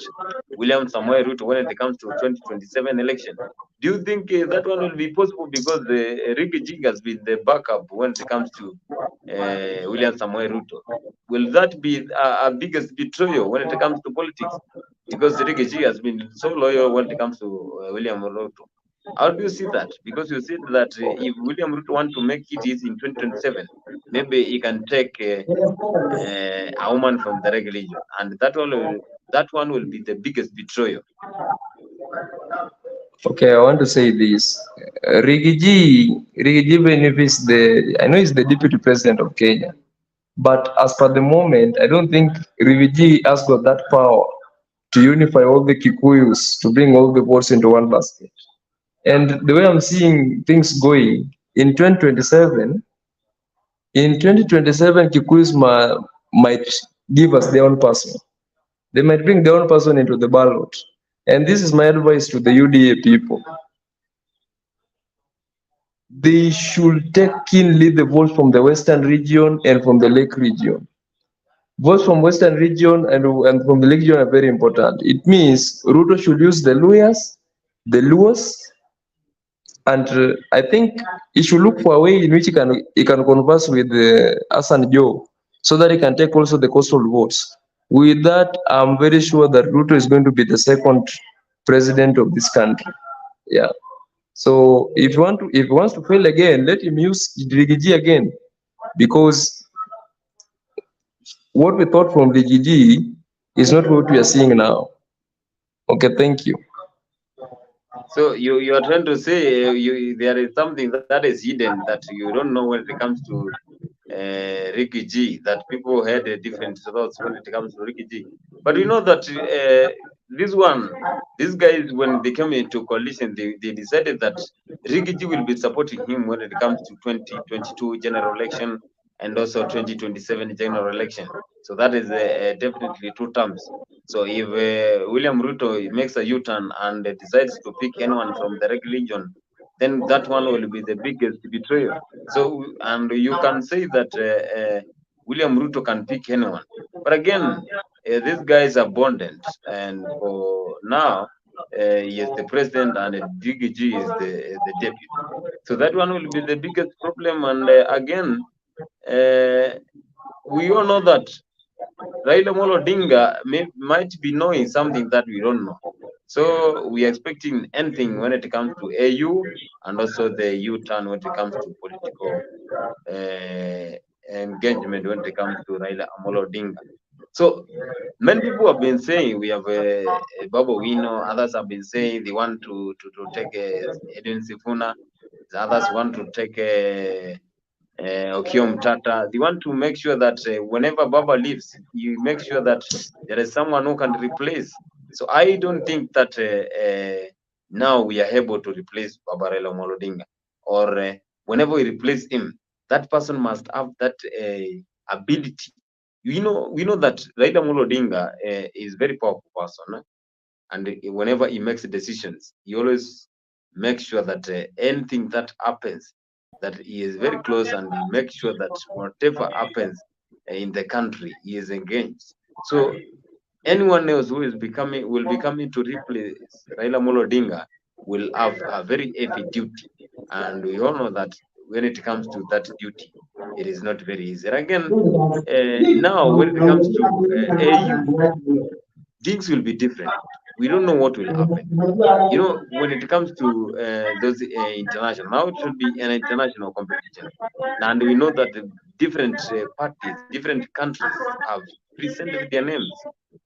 B: William Samoei Ruto when it comes to 2027 election. Do you think that one will be possible? Because Riggy G has been the backup when it comes to William Samoei Ruto. Will that be a biggest betrayal when it comes to politics? because Rigiji has been so loyal when it comes to William Ruto. How do you see that? Because you said that if William Ruto want to make it easy in 2027, maybe he can take a woman from the Reg region, and that one will be the biggest betrayal.
D: Okay, I want to say this. Rigiji benefits I know he's the deputy president of Kenya, but as per the moment, I don't think Rigiji has got that power to unify all the Kikuyus, to bring all the votes into one basket. And the way I'm seeing things going, in 2027, Kikuyus might give us their own person. They might bring their own person into the ballot. And this is my advice to the UDA people. They should take keenly the votes from the Western region and from the Lake region. Votes from Western region and from the Lake region are very important. It means Ruto should use the Luas, the Luos, and I think he should look for a way in which he can converse with Hassan Joe, so that he can take also the coastal votes. With that, I'm very sure that Ruto is going to be the second president of this country. Yeah. So if he wants to fail again, let him use Rigiji again, because what we thought from Rigiji is not what we are seeing now. Okay, thank you.
B: So you are trying to say there is something that is hidden that you don't know when it comes to Rigiji, that people had different thoughts when it comes to Rigiji. But we know that these guys, when they came into coalition, they decided that Rigiji will be supporting him when it comes to 2022 general election and also 2027 general election. So that is definitely 2 terms. So if William Ruto makes a U-turn and decides to pick anyone from the Reg region, then that one will be the biggest betrayal. So, and you can say that William Ruto can pick anyone. But again, these guys are bonded, and for now, he is the president and DGG is the deputy. So that one will be the biggest problem. And again, we all know that Raila Odinga might be knowing something that we don't know. So we are expecting anything when it comes to AU and also the U-turn when it comes to political engagement when it comes to Raila Odinga. So many people have been saying we have a Babu Wino, others have been saying they want to take Edwin Sifuna, the others want to take Okiom Tata. They want to make sure that whenever Baba leaves, you make sure that there is someone who can replace. So I don't think that now we are able to replace Baba Raila Odinga, or whenever we replace him, that person must have that ability. We know that Raila Odinga is a very powerful person, and whenever he makes decisions, he always makes sure that anything that happens, that he is very close, and he makes sure that whatever happens in the country, he is engaged. So anyone else who will be coming to replace Raila Odinga will have a very heavy duty, and we all know that when it comes to that duty, it is not very easy. And again, now when it comes to AU, things will be different. We don't know what will happen. You know, when it comes to those international, now it should be an international competition, and we know that the different parties, different countries have presented their names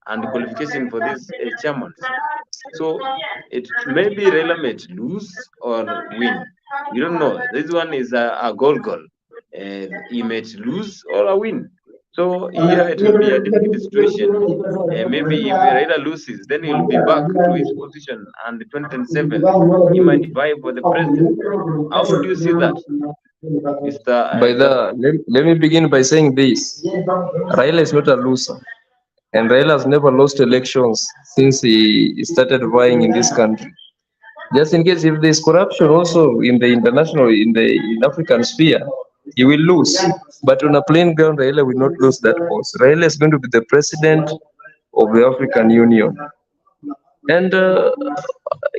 B: and qualification for these chairmans. So it maybe Raila may lose or win. We don't know. This one is a goal. He may lose or win. So here it will be a difficult situation. Maybe if Raila loses, then he'll be back to his position, and 2027 he might vie for the president. How do you see that, Mr.
D: Let me begin by saying this: Raila is not a loser, and Raila has never lost elections since he started vying in this country. Just in case if there is corruption also in the international, in African sphere, he will lose. But on a plain ground, Raila will not lose that post. Raila is going to be the president of the African Union. And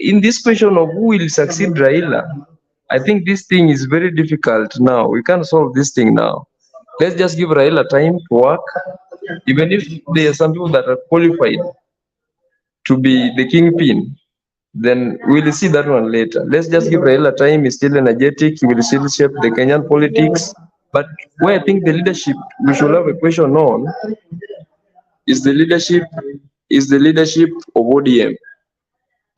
D: in this question of who will succeed Raila, I think this thing is very difficult now. We can't solve this thing now. Let's just give Raila time to work. Even if there are some people that are qualified, to be the kingpin, then we'll see that one later. Let's just give Raila time. He's still energetic. He will still shape the Kenyan politics. But where I think the leadership we should have a question on is the leadership of ODM.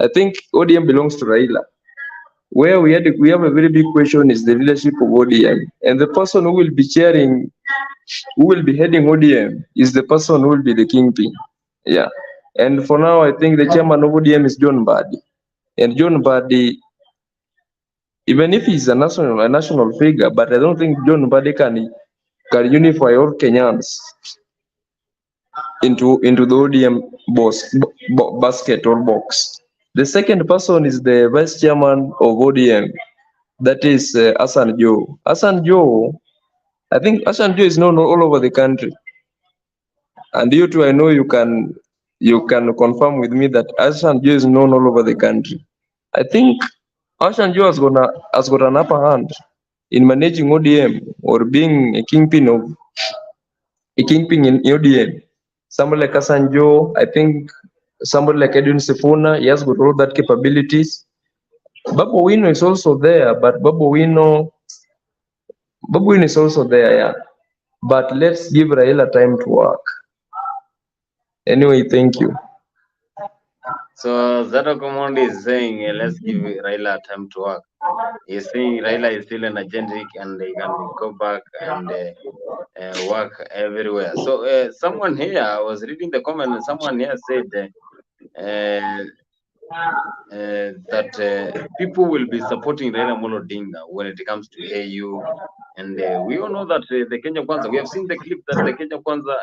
D: I think ODM belongs to Raila. Where we have a very big question is the leadership of ODM, and the person who will be chairing, who will be heading ODM, is the person who will be the kingpin. Yeah. And for now, I think the chairman of ODM is John Mbadi. And John Mbadi, even if he's a national figure, but I don't think John Mbadi can unify all Kenyans into the ODM basket or box. The second person is the vice chairman of ODM, that is Hassan Joho. Hassan Joho, I think Hassan Joho is known all over the country. And you too, I know you can confirm with me that Hassan Joho is known all over the country. I think Hassan Joho has got an upper hand in managing ODM or being a kingpin in ODM. Somebody like Hassan Joho, I think somebody like Edwin Sifuna, he has got all that capabilities. Babu Owino is also there, but Babu Owino is also there, yeah. But let's give Raila time to work. Anyway, thank you.
B: So Zado Komondi is saying, let's give Raila time to work. He's saying Raila is still energetic and they can go back and work everywhere. So someone here, I was reading the comment, and someone here said that people will be supporting Raila Odinga when it comes to AU. And we all know that the Kenya Kwanza, we have seen the clip that the Kenya Kwanza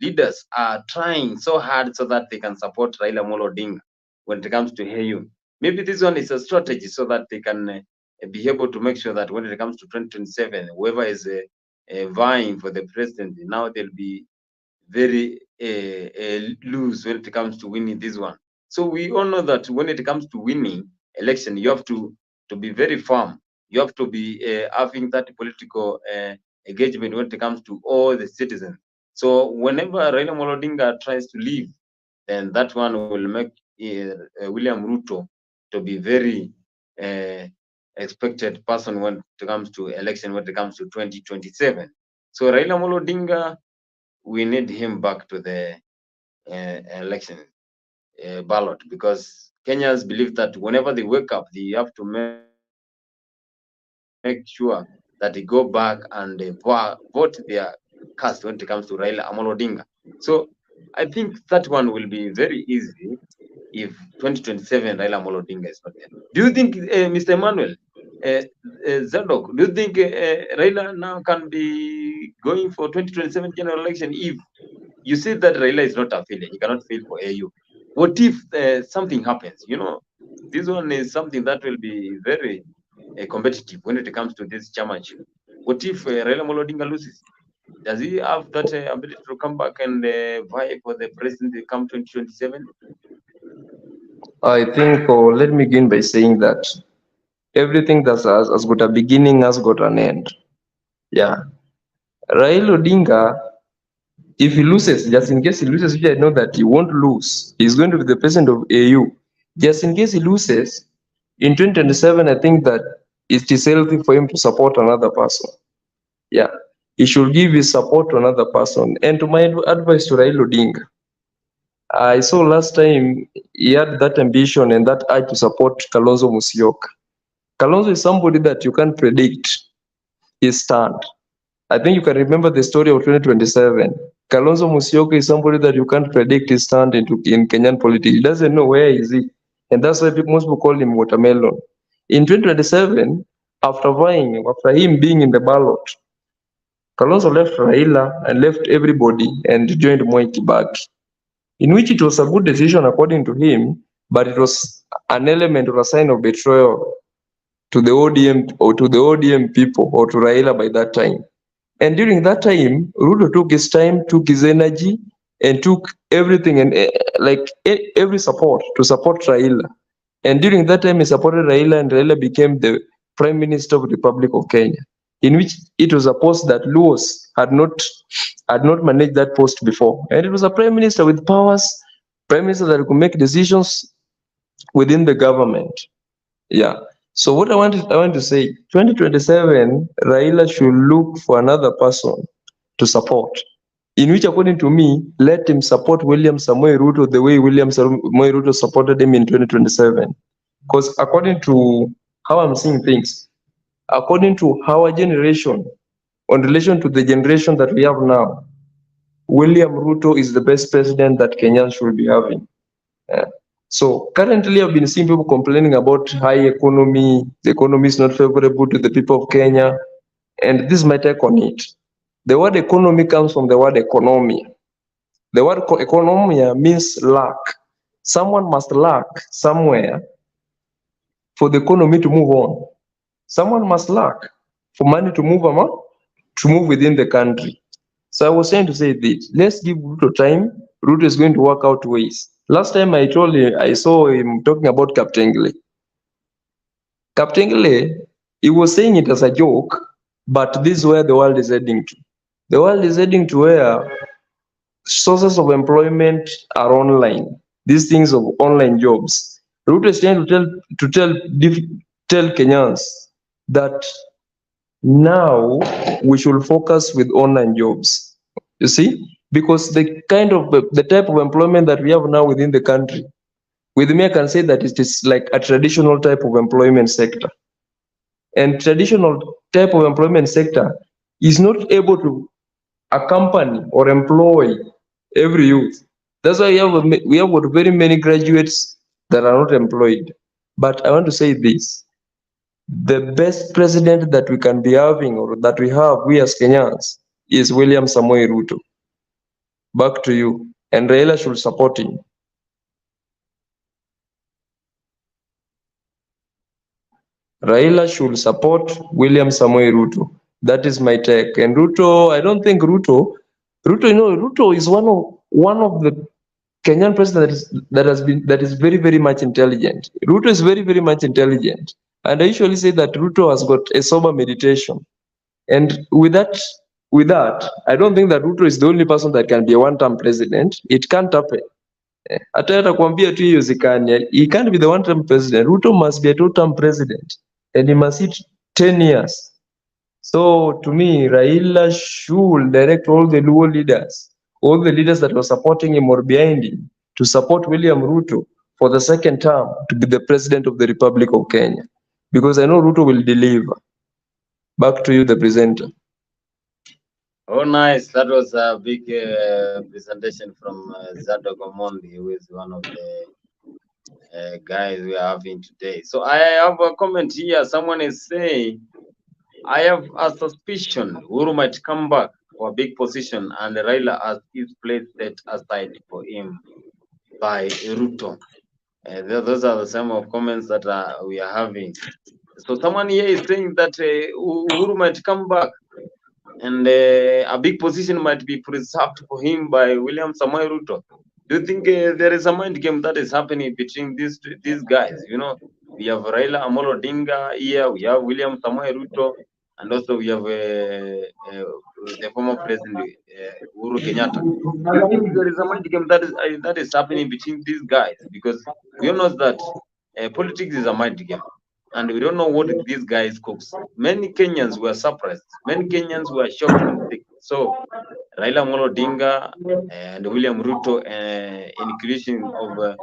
B: leaders are trying so hard so that they can support Raila Odinga when it comes to AU. Maybe this one is a strategy so that they can be able to make sure that when it comes to 2027, whoever is vying for the presidency, now they'll be very loose when it comes to winning this one. So we all know that when it comes to winning election, you have to be very firm. You have to be having that political engagement when it comes to all the citizens. So whenever Raila Odinga tries to leave, then that one will make William Ruto to be very expected person when it comes to election, when it comes to 2027. So Raila Odinga, we need him back to the election ballot, because Kenyans believe that whenever they wake up, they have to make sure that they go back and vote their cast when it comes to Raila Odinga. So I think that one will be very easy if 2027 Raila Odinga is not there. Do you think, Mr. Emmanuel, Zadok, do you think Raila now can be going for 2027 general election if you see that Raila is not affiliate, he cannot fill for AU? What if something happens? You know, this one is something that will be very competitive when it comes to this chairmanship. What if Raila Odinga loses? Does he have that ability to come back and vie for the presidency come 2027?
D: I think, let me begin by saying that everything that has got a beginning has got an end. Yeah. Raila Odinga, if he loses, just in case he loses, which I know that he won't lose, he's going to be the president of AU. Just in case he loses, in 2027, I think that it is healthy for him to support another person. Yeah. He should give his support to another person. And to my advice to Raila Odinga, I saw last time he had that ambition and that eye to support Kalonzo Musyoka. Kalonzo is somebody that you can't predict his stand. I think you can remember the story of 2027. Kalonzo Musyoka is somebody that you can't predict his stand in Kenyan politics. He doesn't know where is he. And that's why most people call him watermelon. In 2027, after him being in the ballot, Kalonzo left Raila and left everybody and joined Moi Kibaki, in which it was a good decision according to him, but it was an element or a sign of betrayal to the ODM or to the ODM people or to Raila by that time. And during that time, Ruto took his time, took his energy, and took everything and every support to support Raila. And during that time, he supported Raila, and Raila became the Prime Minister of the Republic of Kenya, in which it was a post that Luos had not managed that post before. And it was a Prime Minister with powers prime minister that could make decisions within the government. Yeah. So what I want to say, 2027, Raila should look for another person to support. In which, according to me, let him support William Samoei Ruto the way William Samoei Ruto supported him in 2027. Because according to how I'm seeing things, according to our generation, on relation to the generation that we have now, William Ruto is the best president that Kenyans should be having. So currently, I've been seeing people complaining about high economy. The economy is not favorable to the people of Kenya, and this is my take on it. The word economy comes from the word economy. The word economy means lack. Someone must lack somewhere for the economy to move on. Someone must lack for money to move within the country. So I was trying to say this. Let's give Ruto time. Ruto is going to work out ways. Last time I saw him talking about Captain Gile. Captain Gile, he was saying it as a joke, but this is where the world is heading to. The world is heading to where sources of employment are online. These things of online jobs. Ruto is trying to tell Kenyans that now we should focus with online jobs. You see, because the type of employment that we have now within the country, with me I can say that it is like a traditional type of employment sector. And traditional type of employment sector is not able to accompany or employ every youth. That's why we have got very many graduates that are not employed. But I want to say this. The best president that we can be having, or that we as Kenyans, is William Samoei Ruto. Back to you. And Raila should support him. Raila should support William Samoei Ruto. That is my take. And Ruto, I don't think Ruto, Ruto is one of the Kenyan presidents that is very, very much intelligent. Ruto is very, very much intelligent. And I usually say that Ruto has got a sober meditation. And with that, I don't think that Ruto is the only person that can be a one-term president. It can't happen. He can't be the one-term president. Ruto must be a two-term president. And he must sit 10 years. So to me, Raila should direct all the Luo leaders, all the leaders that were supporting him or behind him, to support William Ruto for the second term to be the president of the Republic of Kenya. Because I know Ruto will deliver. Back to you, the presenter.
B: Oh, nice. That was a big presentation from Zado Gomondi, who is one of the guys we are having today. So I have a comment here. Someone is saying, I have a suspicion Uhuru might come back for a big position and Raila has his place set aside for him by Ruto. Those are the same of comments that we are having. So someone here is saying that Uhuru might come back and a big position might be preserved for him by William Samoei Ruto. Do you think there is a mind game that is happening between these guys? You know, we have Raila Odinga here, we have William Samoei Ruto, and also we have the former president Uhuru Kenyatta. Do you think there is a mind game that is happening between these guys? Because we all know that politics is a mind game. And we don't know what these guys cooks. Many Kenyans were surprised. Many Kenyans were shocked when they saw Raila Odinga and William Ruto, inclusion of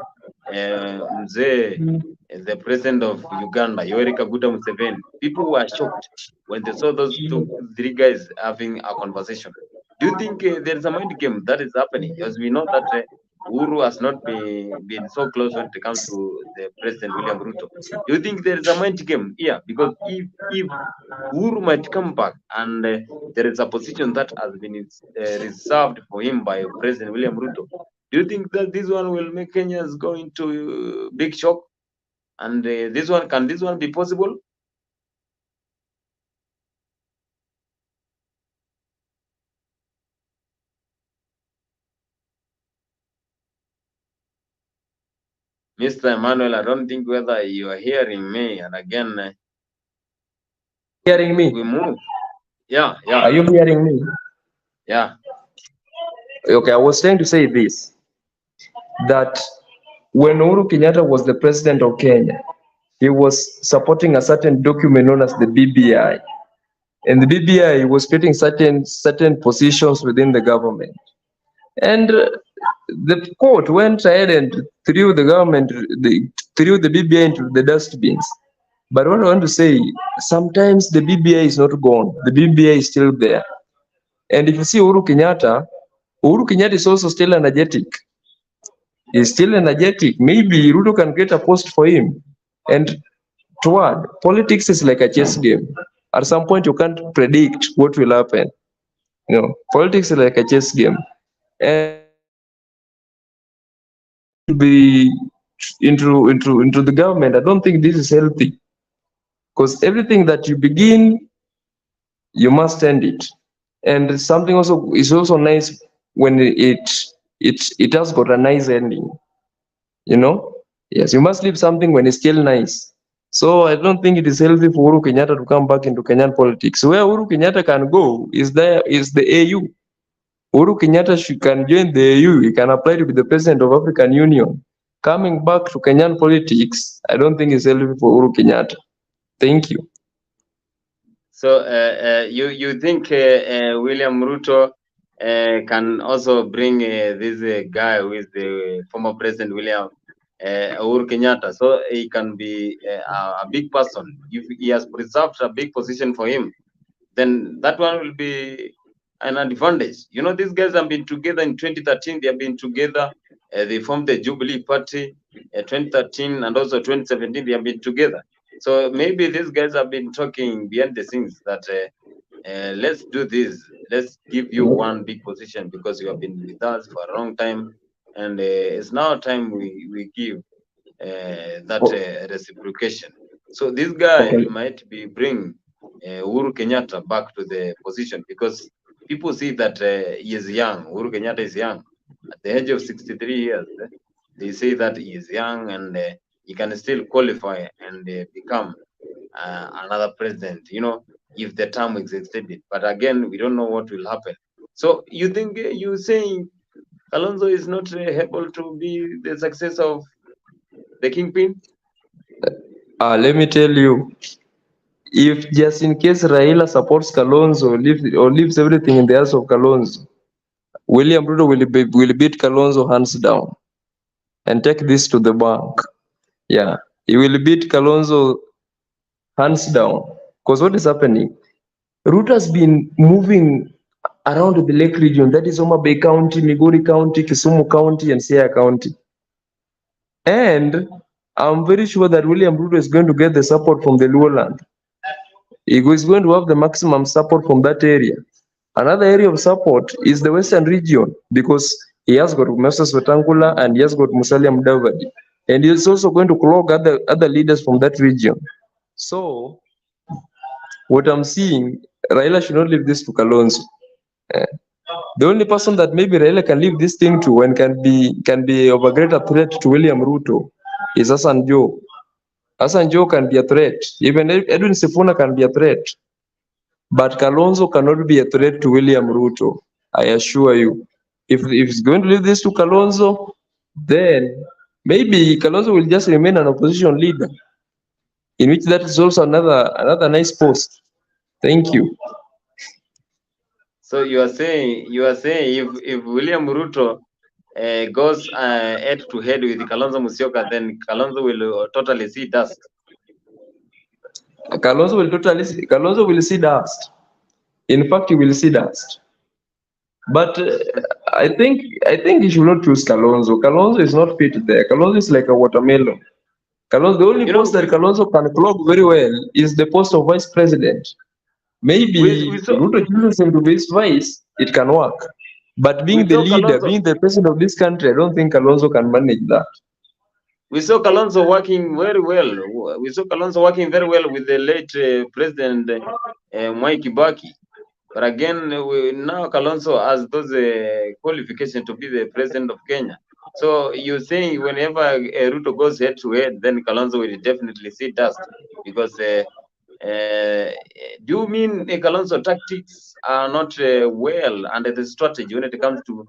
B: Mzee, the president of Uganda, Yoweri Museveni. People were shocked when they saw those three guys having a conversation. Do you think there is a mind game that is happening? Because we know that Uhuru has not been so close when it comes to the President William Ruto. Do you think there is a mind game here? Because if Uhuru might come back and there is a position that has been reserved for him by President William Ruto, do you think that this one will make Kenyans go into big shock? And can this one be possible? Mr. Emmanuel, I don't think whether you are hearing me. And again,
D: hearing me?
B: We move. Yeah.
D: Are you hearing me?
B: Yeah.
D: Okay, I was trying to say this. that when Uhuru Kenyatta was the president of Kenya, he was supporting a certain document known as the BBI. And the BBI was creating certain positions within the government. And the court went ahead and threw the government, threw the BBI into the dustbins. But what I want to say, sometimes the BBI is not gone. The BBI is still there. And if you see Uhuru Kenyatta is also still energetic. He's still energetic. Maybe Ruto can get a post for him. And toward politics is like a chess game. At some point, you can't predict what will happen. You know, politics is like a chess game. And to be into the government, I don't think this is healthy. Because everything that you begin, you must end it. And something also is also nice when it has got a nice ending. You know? Yes, you must leave something when it's still nice. So I don't think it is healthy for Uhuru Kenyatta to come back into Kenyan politics. Where Uhuru Kenyatta can go is the AU. Uhuru Kenyatta can join the AU. He can apply to be the president of African Union. Coming back to Kenyan politics, I don't think it's healthy for Uhuru Kenyatta. Thank you.
B: So you think William Ruto can also bring this guy who is the former President William Uhuru Kenyatta, so he can be a big person. If he has preserved a big position for him, then that one will be an advantage. You know, these guys have been together in 2013. They have been together. They formed the Jubilee Party 2013 and also 2017. They have been together. So maybe these guys have been talking behind the scenes that let's do this. Let's give you one big position because you have been with us for a long time. And it's now time we give that reciprocation. So this guy might be bring Uhuru Kenyatta back to the position because people see that he is young. Uhuru Kenyatta is young. At the age of 63 years, they say that he is young and he can still qualify and become another president, you know, if the term is extended. But again, we don't know what will happen. So you think you saying Kalonzo is not able to be the success of the kingpin?
D: Let me tell you, if just in case Raila supports Kalonzo or leaves everything in the hands of Kalonzo, William Ruto will beat Kalonzo hands down and take this to the bank. Yeah, he will beat Kalonzo hands down. Because what is happening? Ruto has been moving around the Lake region, that is Homa Bay County, Migori County, Kisumu County, and Siaya County. And I'm very sure that William Ruto is going to get the support from the Lowland. He is going to have the maximum support from that area. Another area of support is the Western region because he has got Moses Wetangula and he has got Musalia Mudavadi. And he is also going to clog other leaders from that region. So, what I'm seeing, Raila should not leave this to Kalonzo. The only person that maybe Raila can leave this thing to and can be of a greater threat to William Ruto is Hassan Joho. Hassan Joho can be a threat. Even Edwin Sifuna can be a threat. But Kalonzo cannot be a threat to William Ruto. I assure you. If he's going to leave this to Kalonzo, then maybe Kalonzo will just remain an opposition leader, in which that is also another nice post. Thank you.
B: So you are saying if William Ruto goes head to head with Kalonzo Musyoka, then Kalonzo will totally see dust.
D: Kalonzo will see dust. In fact, he will see dust. But I think he should not choose Kalonzo. Kalonzo is not fit there. Kalonzo is like a watermelon. Kalonzo, the only post that Kalonzo can clog very well is the post of vice president. Maybe Ruto chooses him to be his vice, it can work. But being the leader, being the president of this country, I don't think Kalonzo can manage that.
B: We saw Kalonzo working very well. We saw Kalonzo working very well with the late President Mwai Kibaki. But again, now Kalonzo has those qualifications to be the president of Kenya. So you're saying whenever Ruto goes head to head, then Kalonzo will definitely see dust. Because do you mean Kalonzo tactics are not well under the strategy when it comes to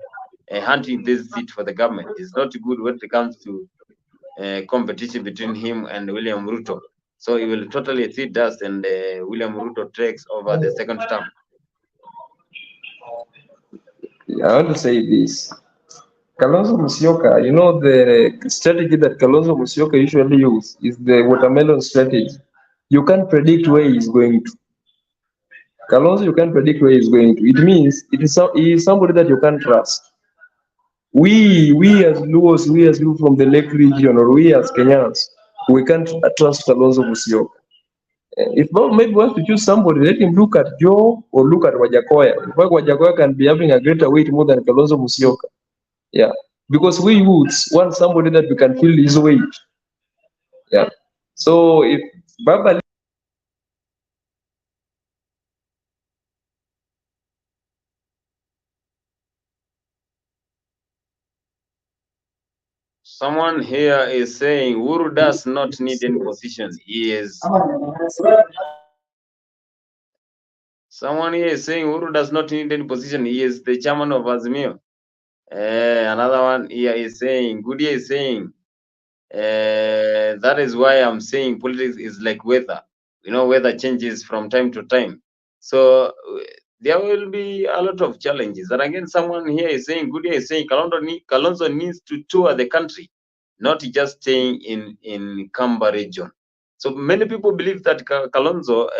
B: hunting this seat for the government. It's not good when it comes to competition between him and William Ruto. So he will totally see dust, and William Ruto takes over the second term.
D: I want to say this. Kalonzo Musyoka, you know, the strategy that Kalonzo Musyoka usually use is the watermelon strategy. You can't predict where he's going to. Kalonzo, you can't predict where he's going to. It means he is somebody that you can't trust. We as Luos, we as Luo from the Lake region, or we as Kenyans, we can't trust Kalonzo Musyoka. If God maybe wants to choose somebody, let him look at Joe or look at Wajakoya. In fact, Wajakoya can be having a greater weight more than Kalonzo Musyoka. Yeah, because we youths want somebody that we can feel his weight. Yeah. So if Baba
B: Someone here is saying Uhuru does not need any position. He is. Someone here is saying Uhuru does not need any position. He is the chairman of Azimio. Another one here is saying, Goodyear is saying, that is why I'm saying politics is like weather. You know, weather changes from time to time. So there will be a lot of challenges. And again, someone here is saying, Goodyear is saying, Kalonzo needs to tour the country, not just staying in Kamba region. So many people believe that Kalonzo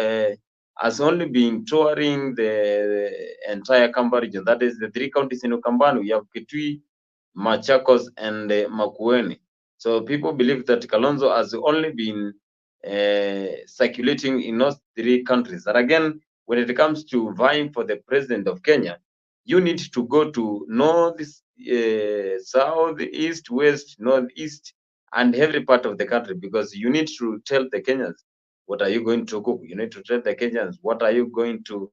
B: has only been touring the entire Kamba region. That is the 3 counties in Ukambani. We have Kitui, Machakos, and Makueni. So people believe that Kalonzo has only been circulating in those 3 countries. And again, when it comes to vying for the president of Kenya, you need to go to north, south, east, west, northeast, and every part of the country, because you need to tell the Kenyans, what are you going to cook? You need to tell the Kenyans, what are you going to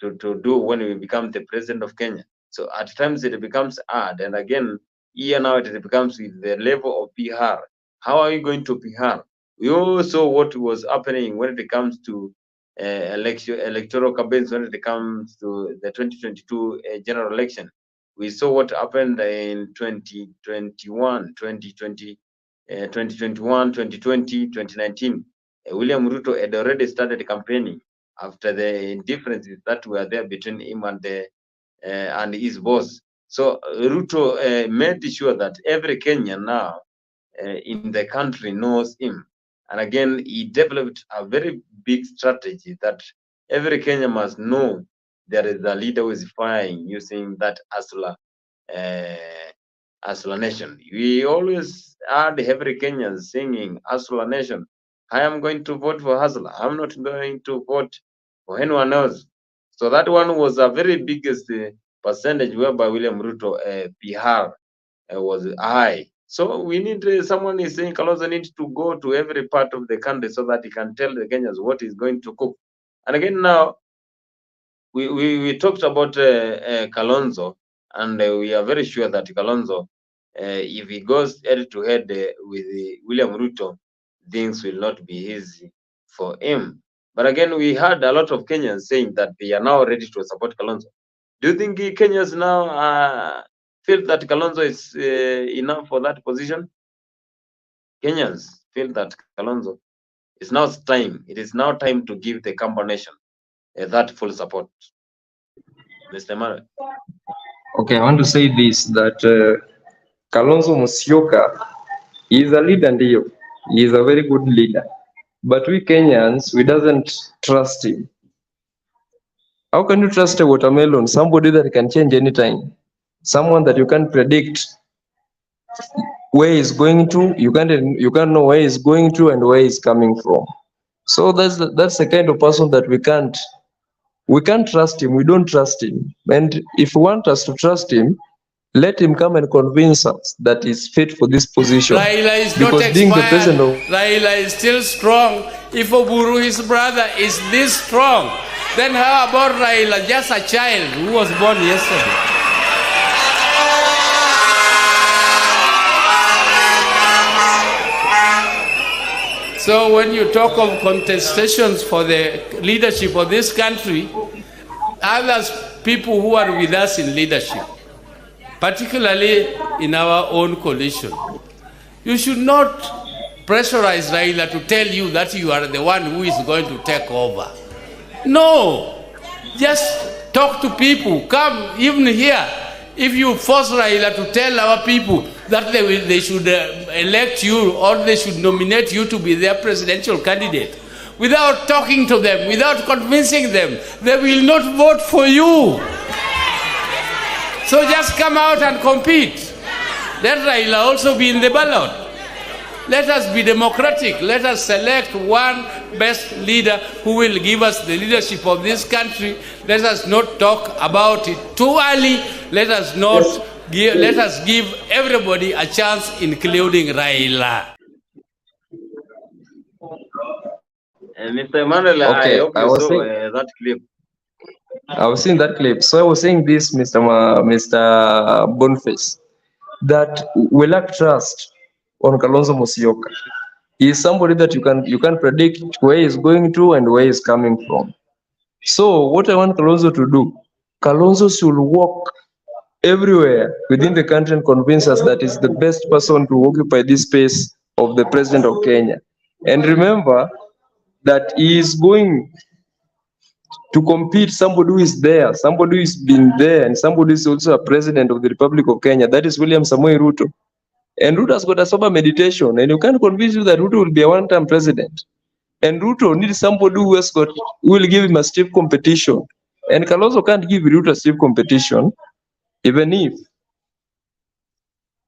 B: do when you become the president of Kenya? So at times it becomes hard. And again, here now it becomes with the level of PR. How are you going to PR? We all saw what was happening when it comes to electoral campaigns, when it comes to the 2022 general election. We saw what happened in 2021, 2020, 2019. William Ruto had already started campaigning after the differences that were there between him and his boss. So Ruto made sure that every Kenyan now in the country knows him. And again, he developed a very big strategy that every Kenyan must know there is a leader who is firing using that Asla Nation. We always heard every Kenyan singing Asla Nation. I am going to vote for Hasla. I'm not going to vote for anyone else. So that one was a very biggest percentage whereby William Ruto PR was high. So we need someone is saying Kalonzo needs to go to every part of the country so that he can tell the Kenyans what he's going to cook. And again, now we talked about Kalonzo, and we are very sure that Kalonzo, if he goes head to head with William Ruto, things will not be easy for him. But again, we heard a lot of Kenyans saying that they are now ready to support Kalonzo. Do you think Kenyans now feel that Kalonzo is enough for that position? Kenyans feel that Kalonzo is now time. It is now time to give the Kamba Nation that full support. Mr. Mara.
D: Okay, I want to say this, that Kalonzo Musyoka is a leader, and he is a very good leader. But we Kenyans, we doesn't trust him. How can you trust a watermelon? Somebody that can change anytime. Someone that you can predict where he's going to. You can't know where he's going to and where he's coming from. So that's the kind of person that we can't trust him. We don't trust him. And if you want us to trust him, let him come and convince us that he's fit for this position.
S: Raila is
D: because
S: not
D: being the
S: expired.
D: president of
S: Raila is still strong. If Oburu, his brother, is this strong, then how about Raila, just a child who was born yesterday? So when you talk of contestations for the leadership of this country, others, people who are with us in leadership, particularly in our own coalition. You should not pressurize Raila to tell you that you are the one who is going to take over. No, just talk to people. Come, even here, if you force Raila to tell our people that they should elect you or they should nominate you to be their presidential candidate, without talking to them, without convincing them, they will not vote for you. So just come out and compete. Let Raila also be in the ballot. Let us be democratic. Let us select one best leader who will give us the leadership of this country. Let us not talk about it too early. Let us not let us give everybody a chance, including Raila.
B: Mr. Emmanuel,
D: Okay,
B: I hope
D: I
B: you
D: was
B: saw
D: saying,
B: that clip.
D: I was seeing that clip. So I was saying this, Mr. Boniface, that we lack trust on Kalonzo Musyoka. He is somebody that you can predict where he's going to and where he's coming from. So what I want Kalonzo to do, Kalonzo should walk everywhere within the country and convince us that he's the best person to occupy this space of the president of Kenya. And remember that he is going to compete somebody who is there, somebody who has been there, and somebody who is also a president of the Republic of Kenya. That is William Samoei Ruto. And Ruto has got a sober meditation, and you can't convince you that Ruto will be a one-time president. And Ruto needs somebody who will give him a stiff competition. And Kalonzo can't give Ruto a stiff competition, even if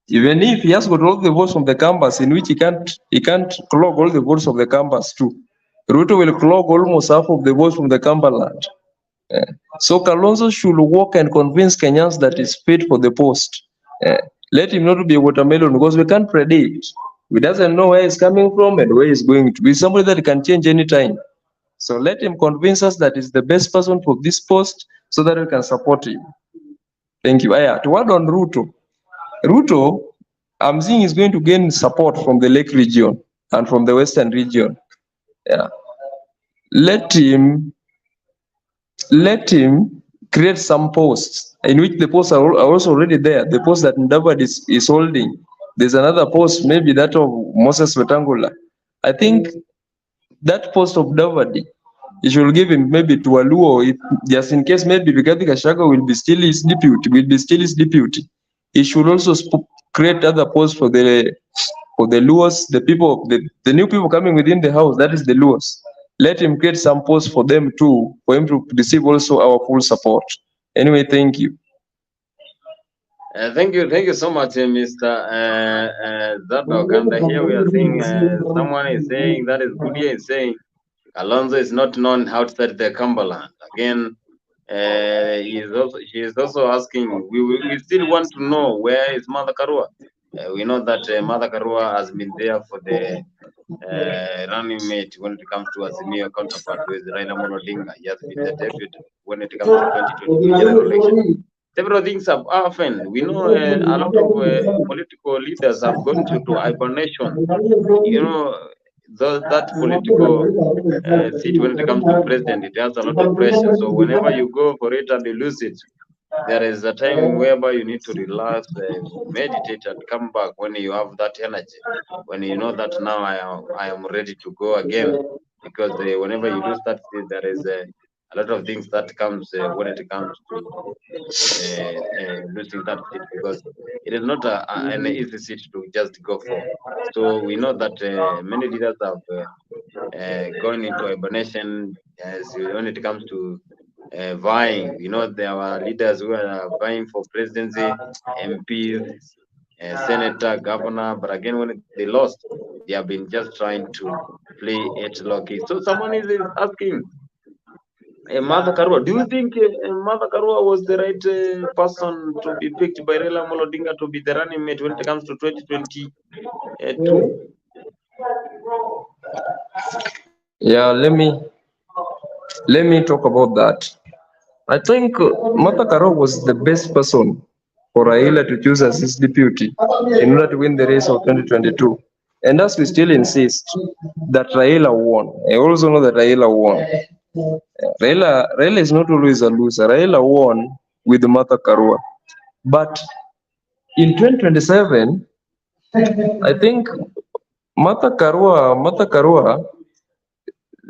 D: he has got all the votes from the campus, in which he can't clog all the votes of the campus too. Ruto will clog almost half of the votes from the Cumberland. So Kalonzo should walk and convince Kenyans that he's fit for the post. Let him not be a watermelon, because we can't predict. We doesn't know where he's coming from and where he's going to be. Somebody that can change anytime. So let him convince us that he's the best person for this post so that we can support him. Thank you. To word on Ruto. Ruto, I'm seeing is going to gain support from the Lake region and from the Western region. Let him create some posts in which the posts are also already there. The post that Ndabad is holding. There's another post, maybe that of Moses Wetangula. I think that post of Ndabadi, he should give him maybe to Aluo, just in case maybe Rigathi Gachagua will be still his deputy. He should also create other posts for the Luos, the new people coming within the house, that is the Luos. Let him create some posts for them too, for him to receive also our full support. Anyway, thank you.
B: Thank you so much, Mr. Zadok. And here we are seeing someone is saying, that is Gudia is saying, Kalonzo is not known outside the Cumberland. Again, she is also asking, we still want to know where is Mother Karua. We know that Mother Karua has been there for the running mate when it comes to Azimio counterpart with Raila Odinga. He has been the deputy when it comes to 2020 general election. Several things have happened. We know a lot of political leaders have gone to hibernation. You know, that political seat when it comes to president, it has a lot of pressure. So whenever you go for it and you lose it, there is a time whereby you need to relax, meditate, and come back when you have that energy. When you know that now I am ready to go again, because whenever you lose that seat, there is a lot of things that comes when it comes to losing that seat, because it is not an easy seat to just go for. So we know that many leaders have gone into hibernation when it comes to vying. You know, there are leaders who are vying for presidency, MPs, senator, governor, but again, when they lost, they have been just trying to play it low-key. So someone is asking, Mother Karua, do you think Mother Karua was the right person to be picked by Raila Odinga to be the running mate when it comes to 2022?
D: Yeah, let me talk about that. I think Martha Karua was the best person for Raila to choose as his deputy in order to win the race of 2022. And as we still insist that Raila won, I also know that Raila won. Raila is not always a loser. Raila won with Martha Karua. But in 2027, I think Martha Karua,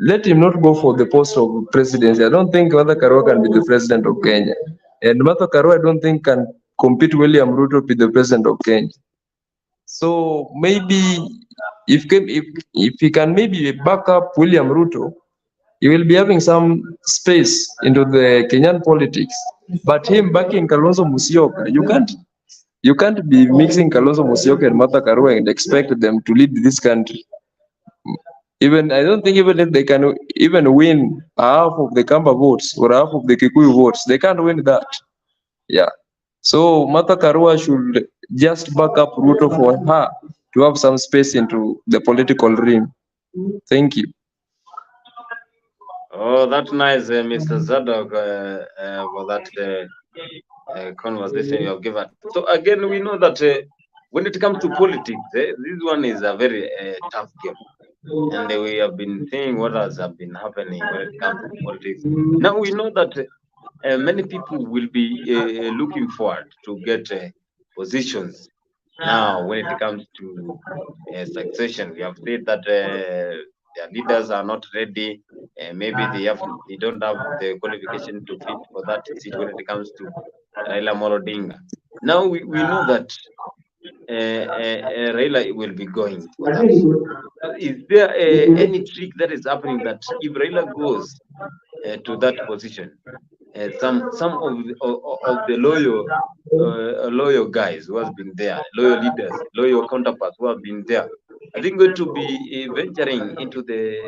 D: let him not go for the post of presidency. I don't think Martha Karua can be the president of Kenya. And Martha Karua, I don't think can compete William Ruto to be the president of Kenya. So maybe if he can maybe back up William Ruto, he will be having some space into the Kenyan politics. But him backing Kalonzo Musyoka, you can't be mixing Kalonzo Musyoka and Martha Karua and expect them to lead this country. Even I don't think even if they can even win half of the Kamba votes or half of the Kikuyu votes, they can't win that. Yeah. So Martha Karua should just back up Ruto for her to have some space into the political realm. Thank you.
B: Oh, that's nice, Mr. Zadok, for that conversation you have given. So again, we know that when it comes to politics, this one is a very tough game. And we have been seeing what has been happening when it comes to politics. Now we know that many people will be looking forward to get positions. Now, when it comes to succession, we have said that their leaders are not ready. Maybe they don't have the qualification to fit for that seat when it comes to Raila Odinga. Now we know that Raila will be going for that. Is there any trick that is happening that if Raila goes to that position, some of the loyal guys who has been there, loyal leaders, loyal counterparts who have been there, I think going to be venturing into the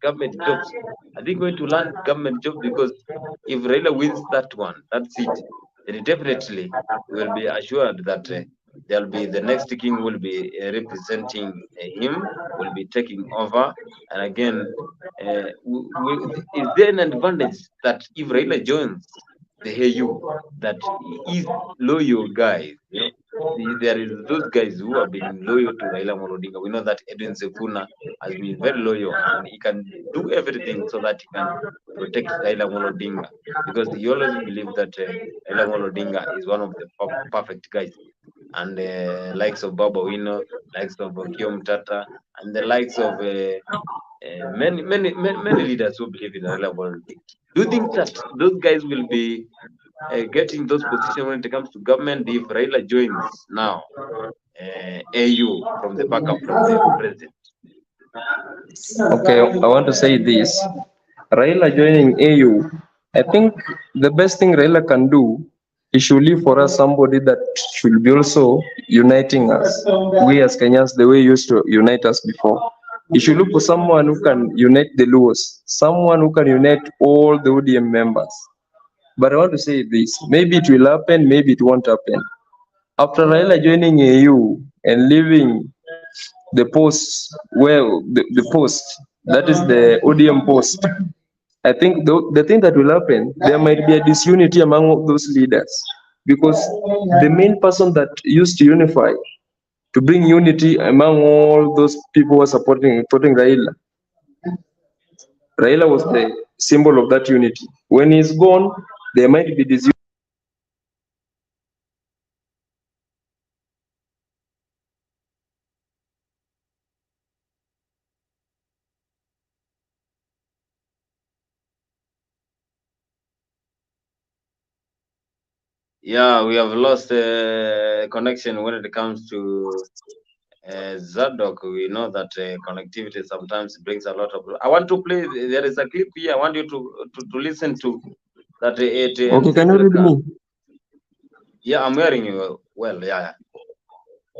B: government jobs. I think going to land government jobs because if Raila wins that seat, then definitely will be assured that there'll be the next king will be representing him, will be taking over. And again, is there an advantage that if Raila joins the AU, that is loyal guys? You know, there is those guys who have been loyal to Raila Odinga. We know that Edwin Sifuna has been very loyal, and he can do everything so that he can protect Raila Odinga, because he always believed that Raila Odinga is one of the perfect guys. And the likes of Baba Wino, likes of Kiom Tata, and the likes of many leaders who believe in Raila Odinga. Do you think that those guys will be getting those positions when it comes to government if Raila joins now AU from the backup from the president?
D: Okay, I want to say this. Raila joining AU, I think the best thing Raila can do, he should leave for us somebody that should be also uniting us. We as Kenyans, the way he used to unite us before. He should look for someone who can unite the Luos, someone who can unite all the ODM members. But I want to say this, maybe it will happen, maybe it won't happen. After Raila joining AU and leaving the post, well, the post, that is the ODM post, I think the thing that will happen, there might be a disunity among those leaders, because the main person that used to unify, to bring unity among all those people who are supporting Raila, Raila was the symbol of that unity. When he's gone, there might be disunity.
B: Yeah, we have lost connection when it comes to Zadok. We know that connectivity sometimes brings a lot of. I want to play. There is a clip here. I want you to listen to that.
D: Okay, can you read me?
B: Yeah, I'm hearing you well. Yeah.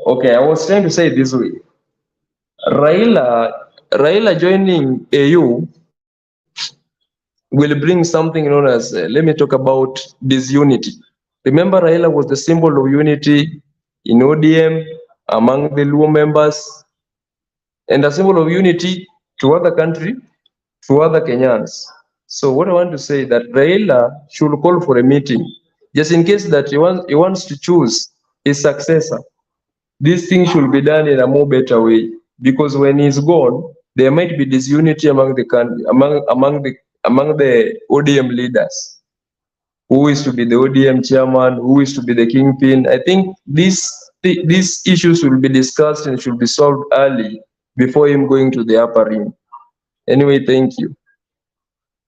D: Okay, I was trying to say it this way. Raila joining AU will bring something known as, let me talk about disunity. Remember, Raila was the symbol of unity in ODM among the Luo members, and a symbol of unity to other country, to other Kenyans. So what I want to say that Raila should call for a meeting, just in case that he wants to choose his successor. This thing should be done in a more better way, because when he's gone, there might be disunity among the country, among the ODM leaders. who is to be the ODM chairman, who is to be the kingpin. I think these issues will be discussed and should be solved early before him going to the upper rim. Anyway, thank you.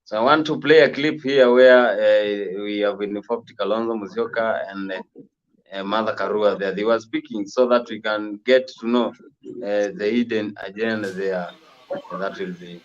B: So I want to play a clip here where we have informed Kalonzo Musyoka and Mother Karua there. They were speaking so that we can get to know the hidden agenda there. That will be.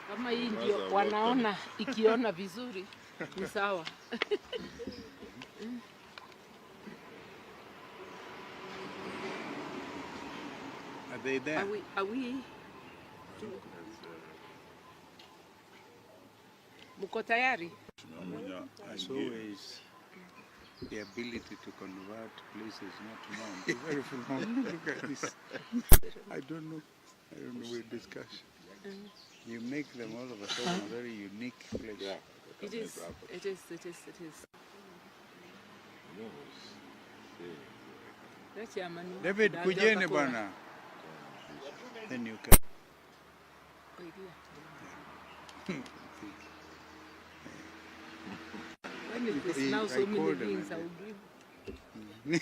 T: Kama hii ndio wanaona ikiona vizuri ni sawa.
U: Are they there?
T: Are we? Muko tayari?
U: As always, the ability to convert places not known. Very phenomenal. Look at this. I don't know with discussion. You make them all of a sudden a very unique place. Yeah.
T: It is.
U: David, kujene bana. Then you can.
T: When is this now so many things I will give? Do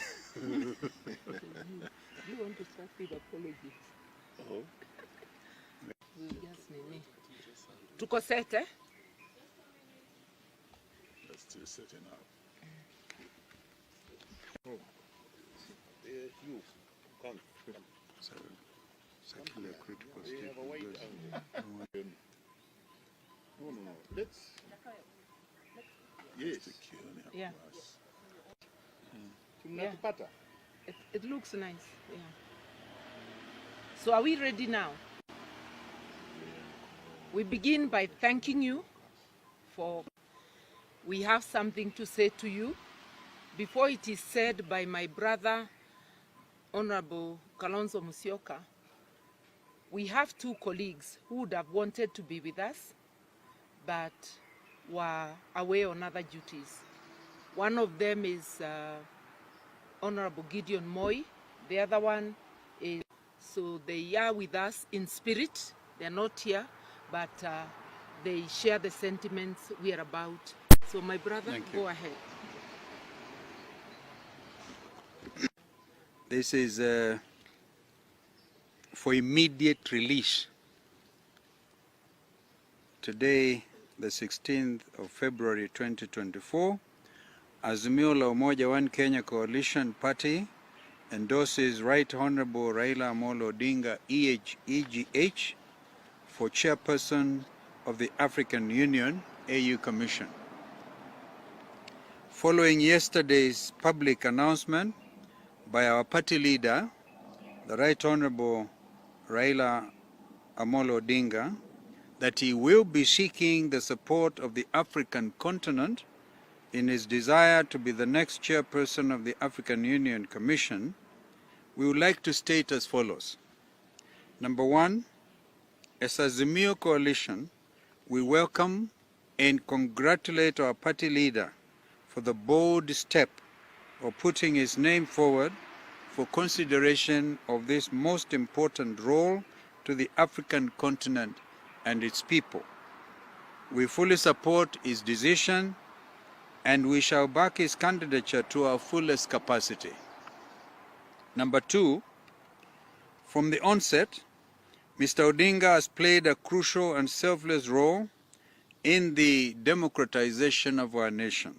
T: you want to start with apologies? Oh. Tuko set, eh?
U: That's still setting up. Oh. You come. Secular critical state. No. Let's. Yes.
T: Yeah. It looks nice. Yeah. So are we ready now? We begin by thanking you for, we have something to say to you. Before it is said by my brother, Honorable Kalonzo Musyoka, we have two colleagues who would have wanted to be with us, but were away on other duties. One of them is Honorable Gideon Moi. The other one is, so they are with us in spirit. They're not here, but they share the sentiments we are about. So my brother, go ahead.
U: This is for immediate release. Today, the 16th of February 2024, Azimio la Umoja-One Kenya Coalition Party endorses Right Honorable Raila Odinga EGH for chairperson of the African Union AU Commission. Following yesterday's public announcement by our party leader, the Right Honorable Raila Odinga, that he will be seeking the support of the African continent in his desire to be the next chairperson of the African Union Commission, we would like to state as follows. Number one, as Azimio Coalition, we welcome and congratulate our party leader for the bold step of putting his name forward for consideration of this most important role to the African continent and its people. We fully support his decision and we shall back his candidature to our fullest capacity. Number two, from the onset, Mr. Odinga has played a crucial and selfless role in the democratization of our nation.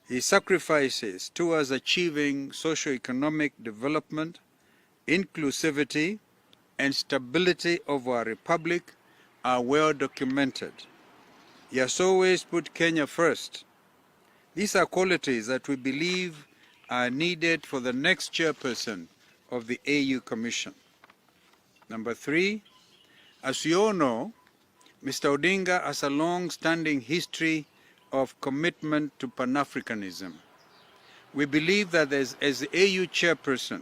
U: His sacrifices towards achieving socio-economic development, inclusivity, and stability of our republic are well documented. He has always put Kenya first. These are qualities that we believe are needed for the next chairperson of the AU Commission. Number 3, as you all know, Mr. Odinga has a long-standing history of commitment to Pan-Africanism. We believe that as the AU chairperson,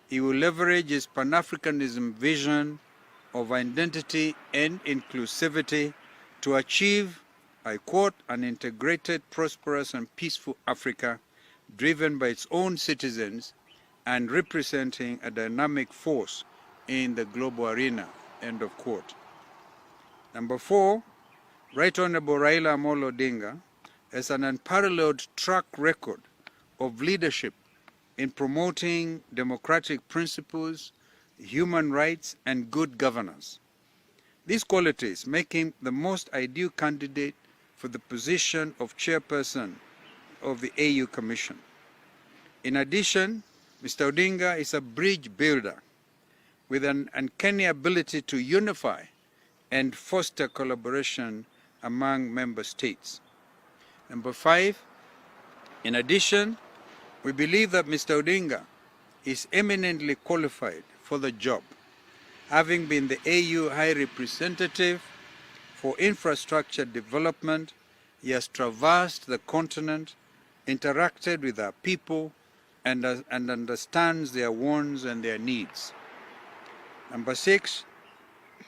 U: he will leverage his Pan-Africanism vision of identity and inclusivity to achieve, I quote, an integrated, prosperous and peaceful Africa driven by its own citizens and representing a dynamic force in the global arena, end of quote. Number 4, Right Honorable Raila Odinga has an unparalleled track record of leadership in promoting democratic principles, human rights, and good governance. These qualities make him the most ideal candidate for the position of chairperson of the AU Commission. In addition, Mr. Odinga is a bridge builder with an uncanny ability to unify and foster collaboration among member states. Number 5, in addition, we believe that Mr. Odinga is eminently qualified for the job, having been the AU High Representative for Infrastructure Development. He has traversed the continent, interacted with our people, and understands their wants and their needs. Number 6,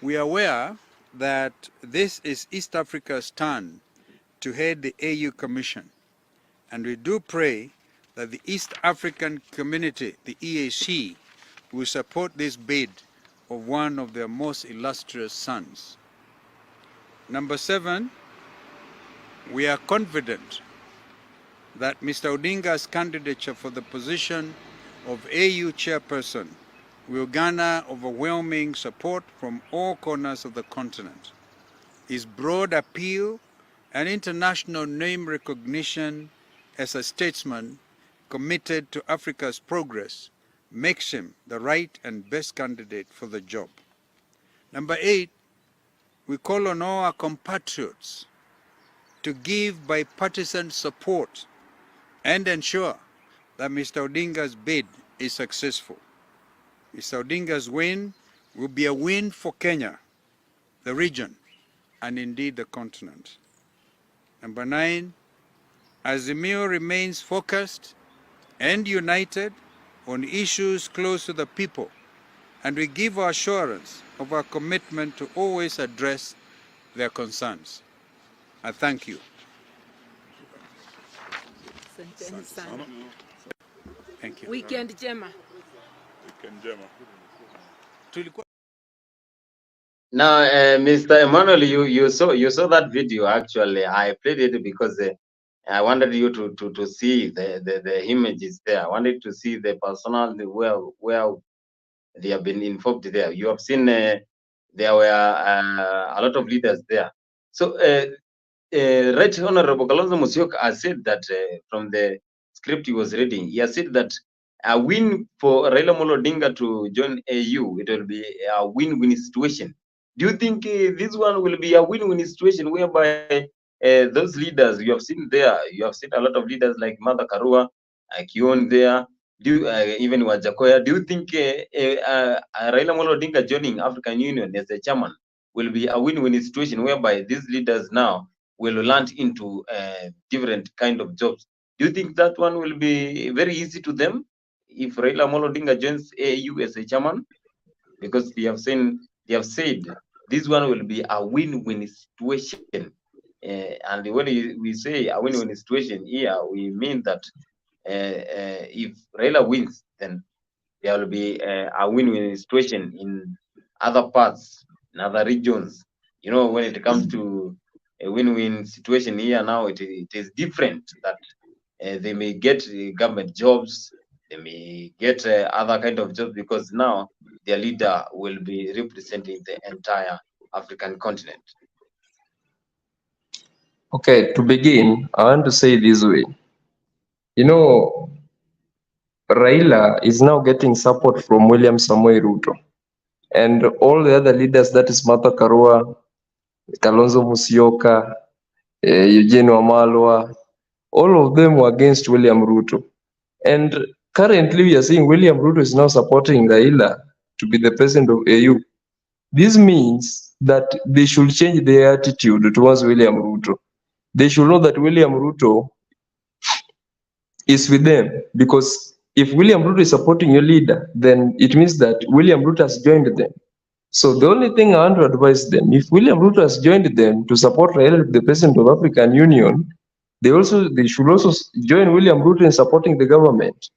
U: we are aware that this is East Africa's turn to head the AU Commission, and we do pray that the East African community, the EAC, will support this bid of one of their most illustrious sons. Number 7, we are confident that Mr. Odinga's candidature for the position of AU chairperson will garner overwhelming support from all corners of the continent. His broad appeal and international name recognition as a statesman committed to Africa's progress makes him the right and best candidate for the job. Number 8, we call on all our compatriots to give bipartisan support and ensure that Mr. Odinga's bid is successful. Mr. Odinga's win will be a win for Kenya, the region, and indeed the continent. Number 9, Azimio remains focused and united on issues close to the people, and we give our assurance of our commitment to always address their concerns. I thank you. Thank you.
T: Weekend Jema.
B: Now, Mr. Emmanuel, you saw that video. Actually, I played it because I wanted you to see the images there. I wanted to see the personal where they have been informed there. You have seen there were a lot of leaders there. So, Right Honorable Kalonzo Musyoka has said that from the script he was reading, he has said that a win for Raila Odinga to join AU, it will be a win-win situation. Do you think this one will be a win-win situation whereby those leaders you have seen there, you have seen a lot of leaders like Martha Karua, Kion there, even Wajakoya. Do you think Raila Odinga joining African Union as the chairman will be a win-win situation whereby these leaders now will land into different kind of jobs? Do you think that one will be very easy to them if Raila Odinga joins AU as a chairman? Because they have said this one will be a win-win situation. And when we say a win-win situation here, we mean that if Raila wins, then there will be a win-win situation in other parts, in other regions. You know, when it comes to a win-win situation here now, it is different. That they may get government jobs, they may get other kind of jobs, because now their leader will be representing the entire African continent.
D: Okay, to begin, I want to say this way. You know, Raila is now getting support from William Ruto. and all the other leaders, that is Martha Karua, Kalonzo Musyoka, Eugene Wamalwa, all of them were against William Ruto. And currently we are seeing William Ruto is now supporting Raila to be the president of AU. This means that they should change their attitude towards William Ruto. They should know that William Ruto is with them, because if William Ruto is supporting your leader, then it means that William Ruto has joined them. So the only thing I want to advise them, if William Ruto has joined them to support Raila, the president of African Union, they should also join William Ruto in supporting the government.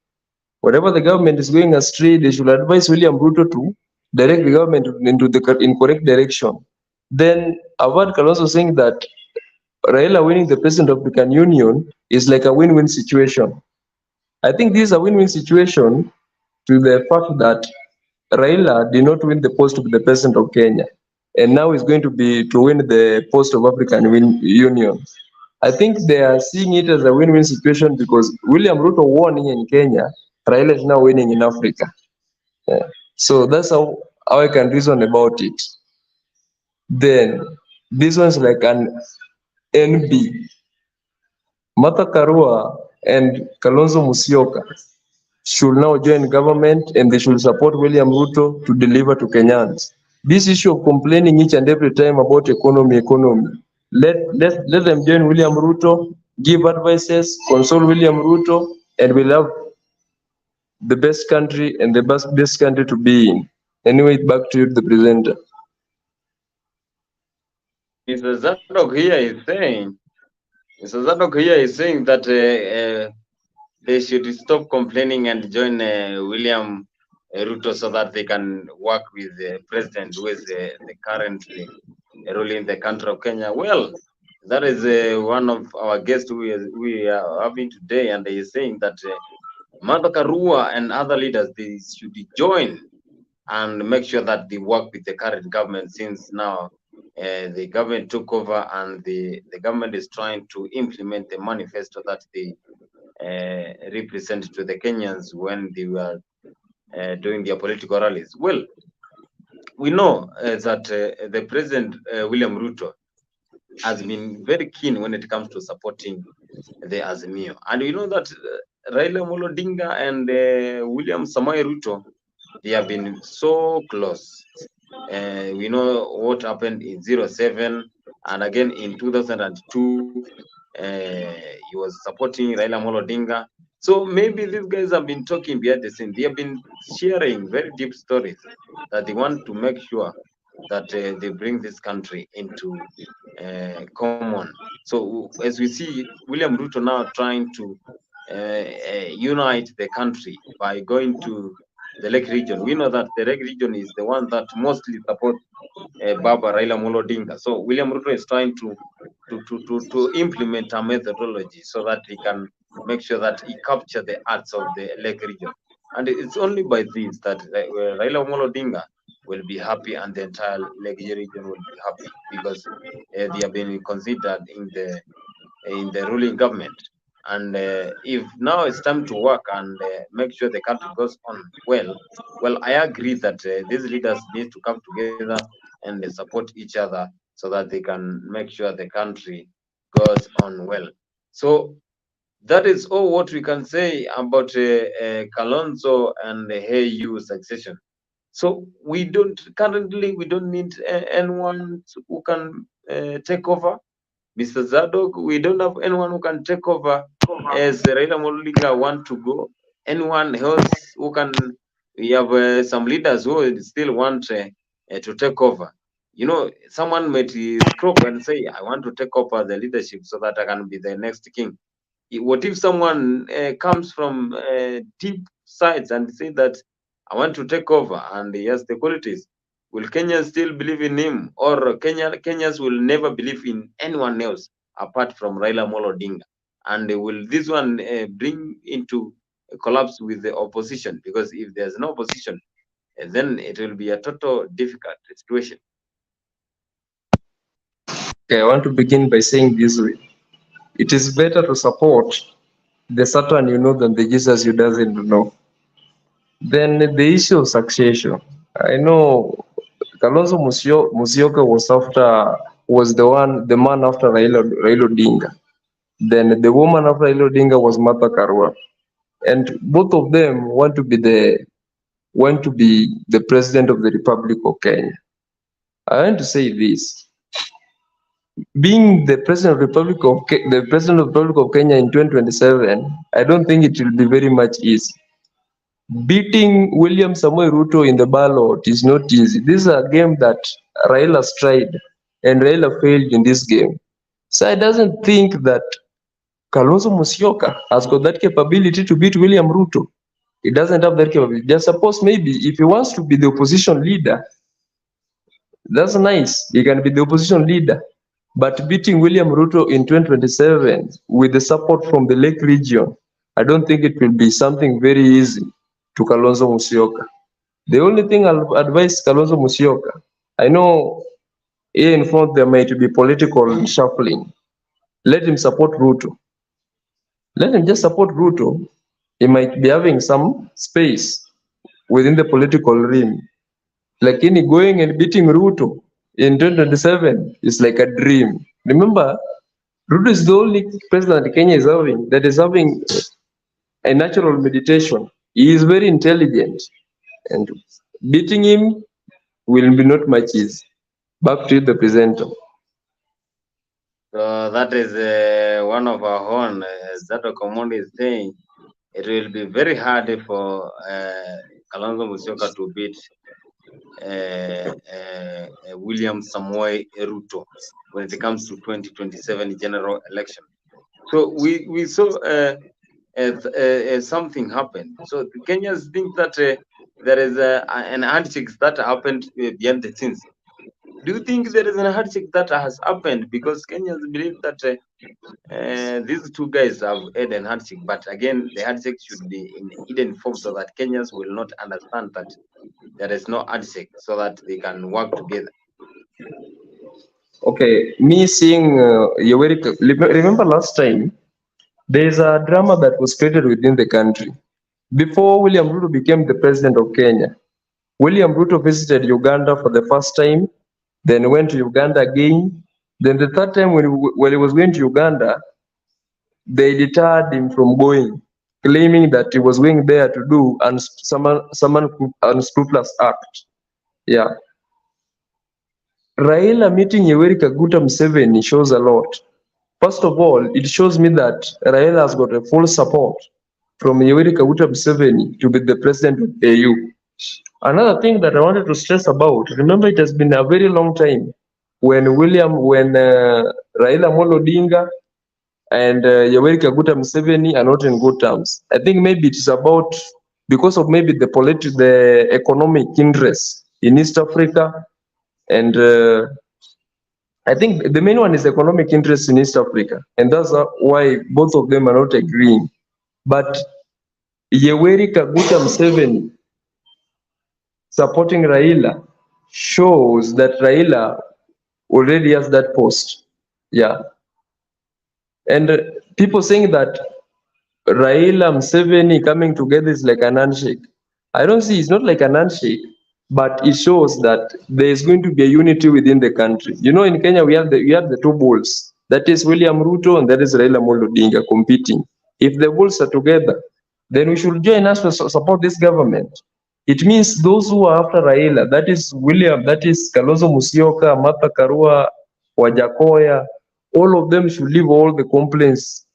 D: Whatever the government is going astray, they should advise William Ruto to direct the government into the correct direction. Then I've heard Kalonzo saying that Raila winning the president of the African Union is like a win-win situation. I think this is a win-win situation to the fact that Raila did not win the post to be the president of Kenya, and now he's going to win the post of African Union. I think they are seeing it as a win-win situation because William Ruto won in Kenya, Raila is now winning in Africa. Yeah. So that's how I can reason about it. Then this one's like an NB. Martha Karua and Kalonzo Musyoka should now join government, and they should support William Ruto to deliver to Kenyans. This issue of complaining each and every time about economy, let them join William Ruto, give advices, console William Ruto, and we'll have the best country and the best country to be in. Anyway, back to you, the presenter.
B: Mr. Zadok here is saying that they should stop complaining and join William Ruto so that they can work with the president who is currently ruling the country of Kenya. Well, that is one of our guests we are having today, and he is saying that Martha Karua and other leaders, they should join and make sure that they work with the current government, since now the government took over and the government is trying to implement the manifesto that they represented to the Kenyans when they were doing their political rallies. Well, we know that the President William Ruto has been very keen when it comes to supporting the Azimio. And we know that Raila Odinga and William Samoei Ruto, they have been so close. We know what happened in 07 and again in 2002. He was supporting Raila Odinga. So maybe these guys have been talking behind the scene. They have been sharing very deep stories that they want to make sure that they bring this country into common. So as we see, William Ruto now trying to unite the country by going to the Lake region. We know that the Lake region is the one that mostly supports Baba Raila Odinga. So William Ruto is trying to implement a methodology so that he can make sure that he capture the hearts of the Lake region. And it's only by this that Raila Odinga will be happy and the entire Lake region will be happy, because they have been considered in the ruling government. And if now it's time to work and make sure the country goes on well, I agree that these leaders need to come together and support each other so that they can make sure the country goes on well. So that is all what we can say about Kalonzo and the AU succession. So we don't need anyone who can take over. Mr. Zadok, we don't have anyone who can take over as Raila Odinga want to go. Anyone else who can? We have some leaders who still want to take over. You know, someone might croak and say, I want to take over the leadership so that I can be the next king. What if someone comes from deep sides and say that I want to take over and he has the qualities? Will Kenyans still believe in him, or Kenyans will never believe in anyone else apart from Raila Odinga? And will this one bring into a collapse with the opposition? Because if there's no opposition, then it will be a total difficult situation.
D: Okay, I want to begin by saying this way. It is better to support the Satan you know than the Jesus you doesn't know. Then the issue of succession. I know Kalonzo Musyoka was the man after Raila Odinga. Then the woman after Raila Odinga was Martha Karua, and both of them want to be the president of the Republic of Kenya. I want to say this: being the president of the president of the Republic of Kenya in 2027, I don't think it will be very much easy. Beating William Samoei Ruto in the ballot is not easy. This is a game that Raila tried, and Raila failed in this game. So I doesn't think that Kalonzo Musyoka has got that capability to beat William Ruto. He doesn't have that capability. Just suppose maybe if he wants to be the opposition leader, that's nice. He can be the opposition leader. But beating William Ruto in 2027 with the support from the Lake region, I don't think it will be something very easy to Kalonzo Musyoka. The only thing I'll advise Kalonzo Musyoka, I know here in front there might be political shuffling. Let him support Ruto. Let him just support Ruto. He might be having some space within the political realm. Like going and beating Ruto in 2027 is like a dream. Remember, Ruto is the only president Kenya is having that is having a natural meditation. He is very intelligent, and beating him will be not much easy. Back to the presenter.
B: So that is one of our own, that Okomondi is saying. It will be very hard for Kalonzo Musyoka to beat William Samoei Ruto when it comes to 2027 general election. So we saw something happened. So the Kenyans think that there is an handshake that happened behind the scenes. Do you think there is a handshake that has happened? Because Kenyans believe that these two guys have had a handshake, but again, the handshake should be in hidden form so that Kenyans will not understand that there is no handshake, so that they can work together.
D: Okay, me seeing remember last time, there's a drama that was created within the country. Before William Ruto became the president of Kenya, William Ruto visited Uganda for the first time, then went to Uganda again. Then the third time when he was going to Uganda, they deterred him from going, claiming that he was going there to do some unscrupulous act. Yeah. Raila meeting Yoweri Museveni shows a lot. First of all, it shows me that Raila has got a full support from Yoweri Museveni to be the president of AU. Another thing that I wanted to stress about, remember it has been a very long time when Raila Odinga and Yoweri Museveni are not in good terms. I think maybe it is about because of maybe the economic interests in East Africa, and I think the main one is economic interest in East Africa, and that's why both of them are not agreeing. But Yoweri Museveni supporting Raila shows that Raila already has that post. Yeah. And people saying that Raila Museveni coming together is like an handshake. I don't see it's not like an handshake, but it shows that there is going to be a unity within the country. You know, in Kenya we have the two bulls. That is William Ruto and that is Raila Odinga competing. If the bulls are together, then we should join us to support this government. It means those who are after Raila, that is William, that is Kalonzo Musyoka, Martha Karua, Wajakoya, all of them should leave all the complaints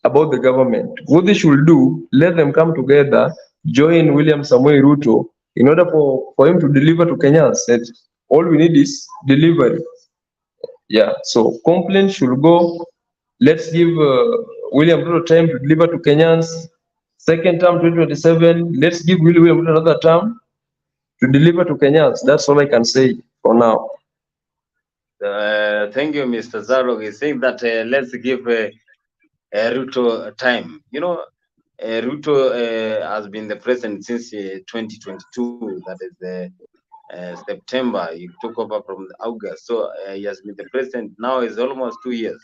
D: about the government. What they should do, let them come together, join William Samoei Ruto in order for him to deliver to Kenyans. All we need is delivery. Yeah, so complaints should go. Let's give William Ruto time to deliver to Kenyans. Second term 2027, let's give William Ruto another term to deliver to Kenyans. That's all I can say for now.
B: Thank you, Mr. Zaro. He's saying that let's give Ruto time. You know, Ruto has been the president since 2022. That is September. He took over from August. So he has been the president. Now is almost 2 years.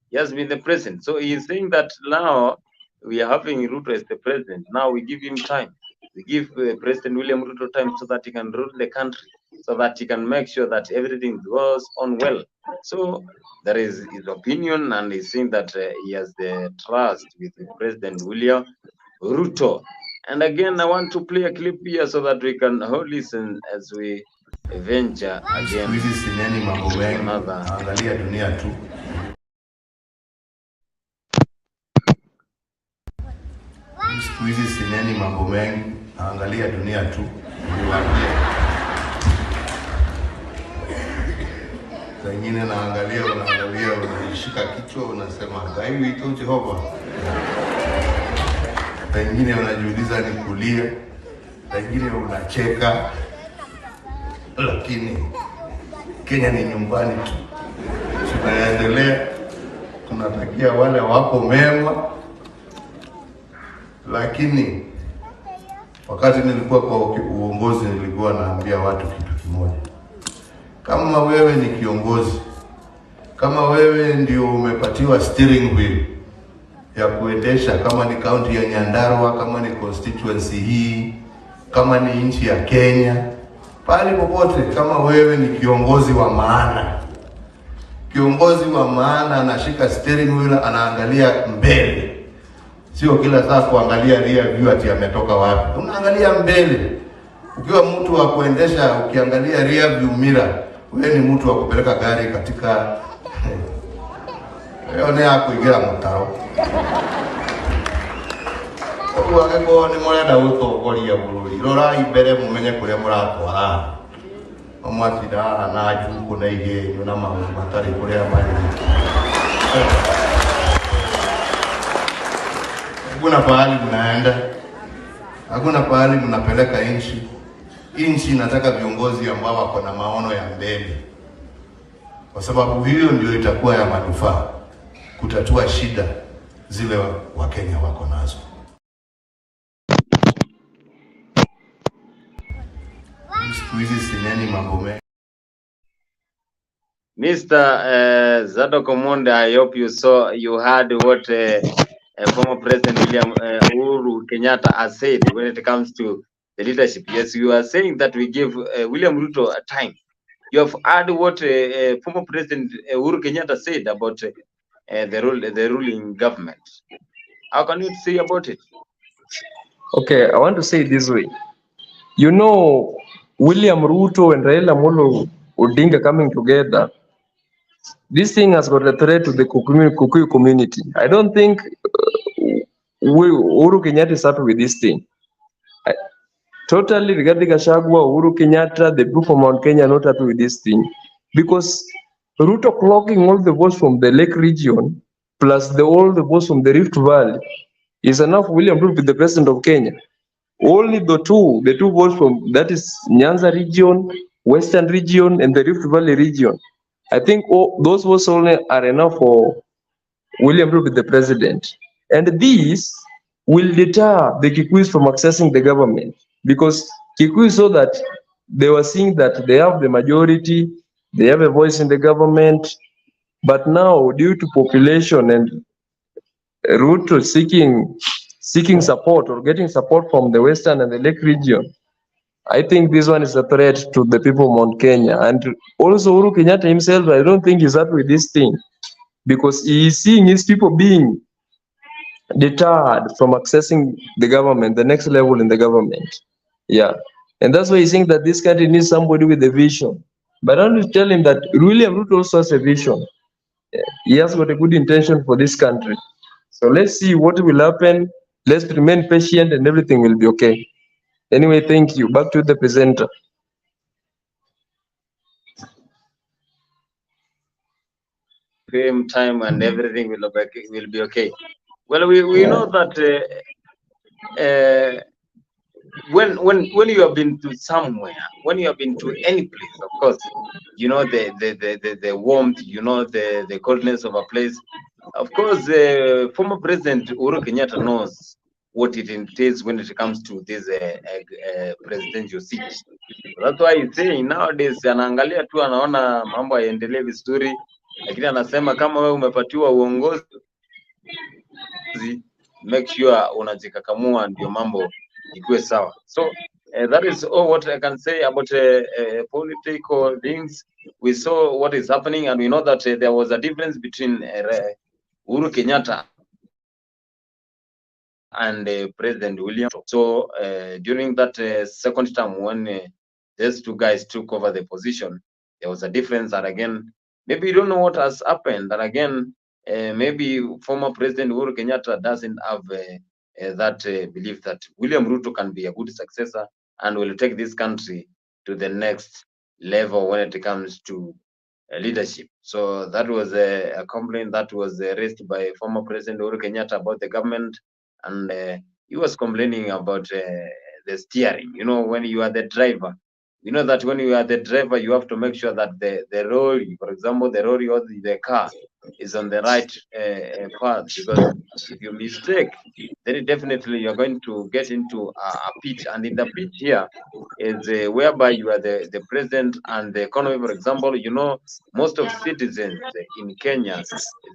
B: He has been the president. So he is saying that now we are having Ruto as the president. Now we give him time. We give President William Ruto time so that he can rule the country, so that he can make sure that everything goes on well. So that is his opinion, and he's saying that he has the trust with President William Ruto. And again, I want to play a clip here so that we can all listen as we venture again another.
F: Angalia dunia tu. Siku hizi sineni mambo mengi, angalia dunia tu. Zingine unaangalia, unashika kichwa, unasema gaiwi ito Jehova. Wengine unajiuliza ni kulia, wengine unacheka, lakini Kenya ni nyumbani tu. Tunaendelea, tunatakia wale wako mema, lakini wakati nilikuwa kwa uongozi nilikuwa naambia watu kitu kimoja. Kama wewe ni kiongozi, kama wewe ndio umepatiwa steering wheel ya kuendesha, kama ni county ya Nyandarua, kama ni constituency hii, kama ni nchi ya Kenya, pale popote, kama wewe ni kiongozi wa maana, kiongozi wa maana anashika steering wheel, anaangalia mbele. Sio kila saa kuangalia rear view ati ametoka wapi. Unaangalia mbele. Ukiwa mtu wa kuendesha ukiangalia rear view mirror, wewe ni mtu wa kupeleka gari katika yone yako igira mutaro. Wageko ni murenda gutongoria bururi. Rora imbere mumenye kuria muratwara. Omwatira na juku na igenyo na maundu matari kuria mari. Hakuna pahali mnaenda, hakuna pahali mnapeleka nchi. Nchi inataka viongozi ambao wako na maono ya mbele, kwa sababu hiyo ndio itakuwa ya manufaa kutatua shida zile Wakenya wako nazo. Siku hizi sineni mambo mengi.
B: Mr. Zadok Omonde, I hope you heard what former President William Uhuru Kenyatta has said when it comes to the leadership. Yes, you are saying that we give William Ruto a time. You have heard what former President Uhuru Kenyatta said about the ruling government. How can you say about it?
D: Okay, I want to say it this way. You know, William Ruto and Raila Odinga coming together, this thing has got a threat to the Kikuyu community. I don't think Uhuru Kenyatta is happy with this thing. Totally, regarding Gachagua, Uhuru Kenyatta, the people from Mount Kenya are not happy with this thing. Because Ruto clocking all the votes from the Lake region, plus all the votes from the Rift Valley, is enough for William Ruto to be the president of Kenya. Only the two votes from, that is Nyanza region, Western region, and the Rift Valley region. I think those votes only are enough for William Ruto to be the president. And these will deter the Kikuyus from accessing the government, because Kikuyu saw that they were seeing that they have the majority, they have a voice in the government, but now due to population and Ruto seeking support or getting support from the Western and the Lake region, I think this one is a threat to the people of Mount Kenya. And also Uhuru Kenyatta himself, I don't think he's happy with this thing, because he is seeing his people being deterred from accessing the government, the next level in the government. Yeah. And that's why he's saying that this country needs somebody with a vision. But I want to tell him that William Ruto also has a vision. He has got a good intention for this country. So let's see what will happen. Let's remain patient and everything will be okay. Anyway, thank you. Back to the presenter.
B: Same time and everything will be okay. Well, we know that when you have been to somewhere, when you have been to any place, of course, you know the warmth, you know the coldness of a place. Of course, former President Uhuru Kenyatta knows what it entails when it comes to this presidential seat. That's why he's saying nowadays, anaangalia tu anaona mambo yaendelee vizuri, lakini anasema kama wewe umepatiwa uongozi, make sure unajikakamua ndio mambo ikuwe sawa. So that is all what I can say about political things. We saw what is happening, and we know that there was a difference between Uhuru Kenyatta and President William. So during that second term, when these two guys took over the position, there was a difference. And again, maybe you don't know what has happened. And again, maybe former President Uhuru Kenyatta doesn't have that belief that William Ruto can be a good successor and will take this country to the next level when it comes to leadership. So that was a complaint that was raised by former President Uhuru Kenyatta about the government, and he was complaining about the steering. You know, when you are the driver, you know that when you are the driver, you have to make sure that the lorry, for example, the lorry or the car is on the right path, because if you mistake, then definitely you're going to get into a pit, and in the pit here is whereby you are the president and the economy. For example, you know, most of citizens in Kenya,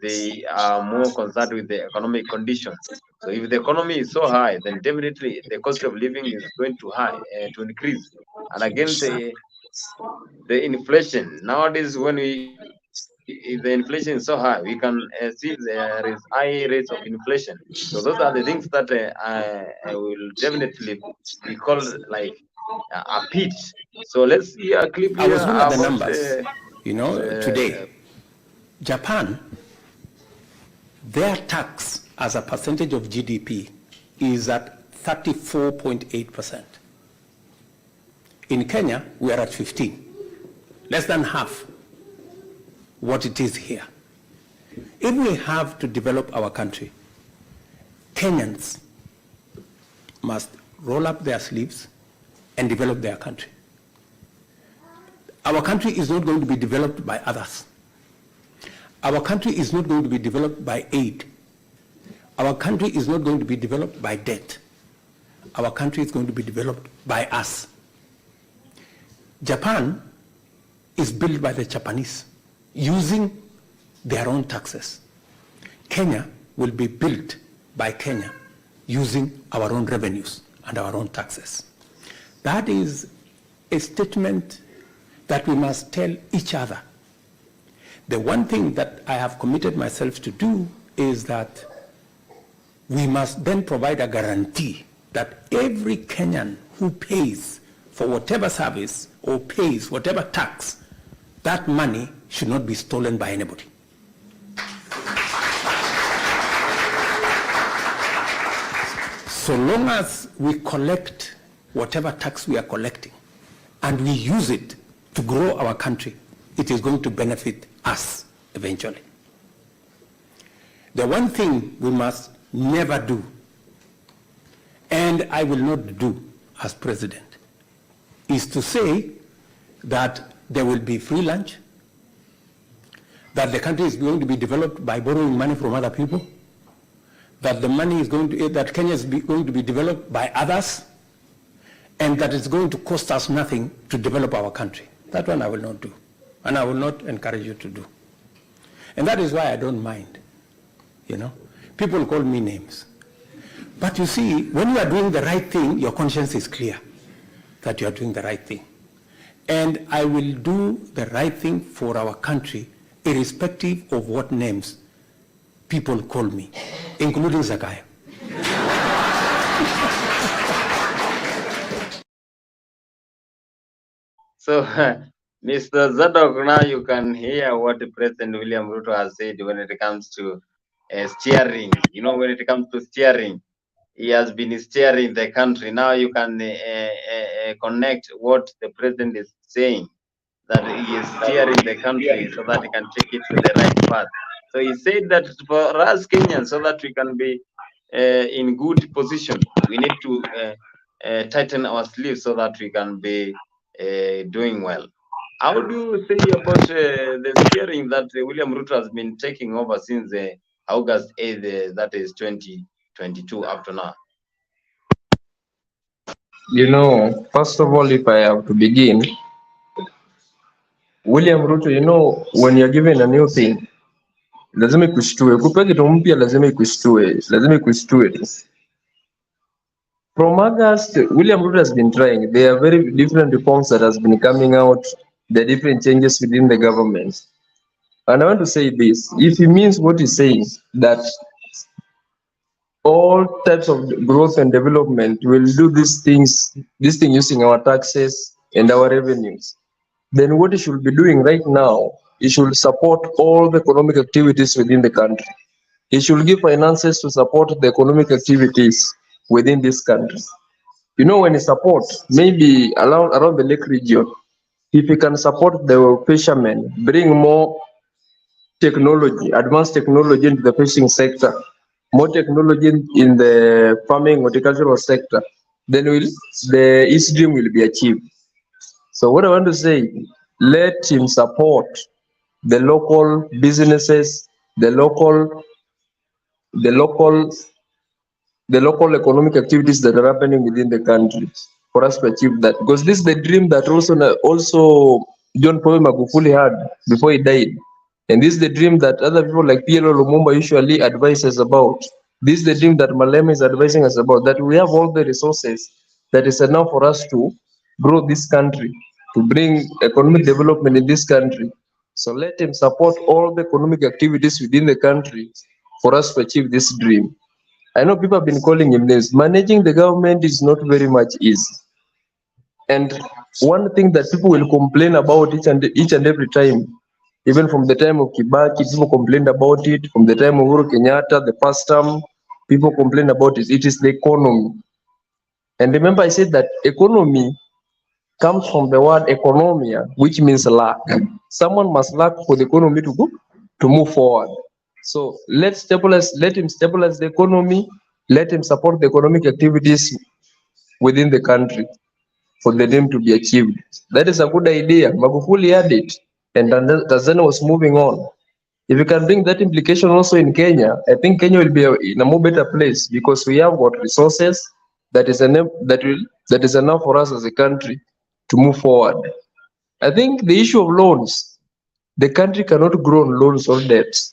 B: they are more concerned with the economic conditions. So if the economy is so high, then definitely the cost of living is going to increase. And again, the inflation nowadays, when if the inflation is so high, we can see there is high rates of inflation. So those are the things that I will definitely be called like a pitch. So let's see a clip
E: I
B: here
E: was looking at the
B: about
E: numbers. Today, Japan, their tax as a percentage of GDP is at 34.8%. In Kenya, we are at 15, less than half what it is here. If we have to develop our country, Kenyans must roll up their sleeves and develop their country. Our country is not going to be developed by others. Our country is not going to be developed by aid. Our country is not going to be developed by debt. Our country is going to be developed by us. Japan is built by the Japanese using their own taxes. Kenya will be built by Kenya using our own revenues and our own taxes. That is a statement that we must tell each other. The one thing that I have committed myself to do is that we must then provide a guarantee that every Kenyan who pays for whatever service or pays whatever tax, that money should not be stolen by anybody. So long as we collect whatever tax we are collecting and we use it to grow our country, it is going to benefit us eventually. The one thing we must never do, and I will not do as president, is to say that there will be free lunch, that the country is going to be developed by borrowing money from other people, that the money is going to, that Kenya is going to be developed by others, and that it's going to cost us nothing to develop our country. That one I will not do, and I will not encourage you to do. And that is why I don't mind, you know. People call me names. But you see, when you are doing the right thing, your conscience is clear that you are doing the right thing. And I will do the right thing for our country, irrespective of what names people call me, including Zakayo.
B: So, Mr. Zadok, now you can hear what President William Ruto has said when it comes to steering. You know, when it comes to steering, he has been steering the country. Now you can connect what the president is saying, that he is steering the country so that he can take it to the right path. So he said that for us Kenyans, so that we can be in good position, we need to tighten our sleeves so that we can be doing well. How do you say about the steering that William Ruto has been taking over since August 8th, that is 2022 up to now?
D: You know, first of all, if I have to begin, William Ruto, you know, when you're given a new thing, lazima ikushtue. Kupewa kitu mpya lazima ikushtue tu. From August, William Ruto has been trying. There are very different reforms that has been coming out, the different changes within the government. And I want to say this, if he means what he's saying, that all types of growth and development will do this thing using our taxes and our revenues, then what he should be doing right now, he should support all the economic activities within the country. He should give finances to support the economic activities within this country. You know, when he supports, maybe around the lake region, if he can support the fishermen, bring more technology, advanced technology into the fishing sector, more technology in the farming horticultural sector, then the East Dream will be achieved. So what I want to say, let him support the local businesses, the local economic activities that are happening within the country for us to achieve that. Because this is the dream that also John Paul Magufuli had before he died. And this is the dream that other people like PLO Lumumba usually advise us about. This is the dream that Malema is advising us about, that we have all the resources that is enough for us to grow this country, to bring economic development in this country. So let him support all the economic activities within the country for us to achieve this dream. I know people have been calling him names. Managing the government is not very much easy. And one thing that people will complain about each and every time, even from the time of Kibaki, people complained about it. From the time of Uhuru Kenyatta, the first term, people complain about it. It is the economy. And remember, I said that economy comes from the word economia, which means lack. Someone must lack for the economy to move forward. So let him stabilize the economy. Let him support the economic activities within the country for the dream to be achieved. That is a good idea. Magufuli had it, and Tanzania was moving on. If you can bring that implication also in Kenya, I think Kenya will be in a more better place, because we have got resources that is enough for us as a country to move forward. I think the issue of loans, the country cannot grow on loans or debts.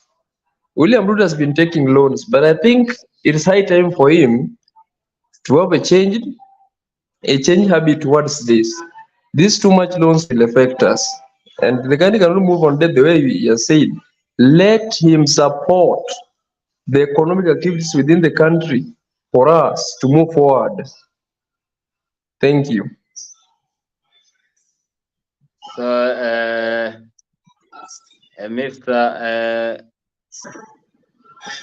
D: William Ruto has been taking loans, but I think it is high time for him to have a change habit towards this. These too much loans will affect us, and the country cannot move on debt the way he has said. Let him support the economic activities within the country for us to move forward. Thank you.
B: So, Mr.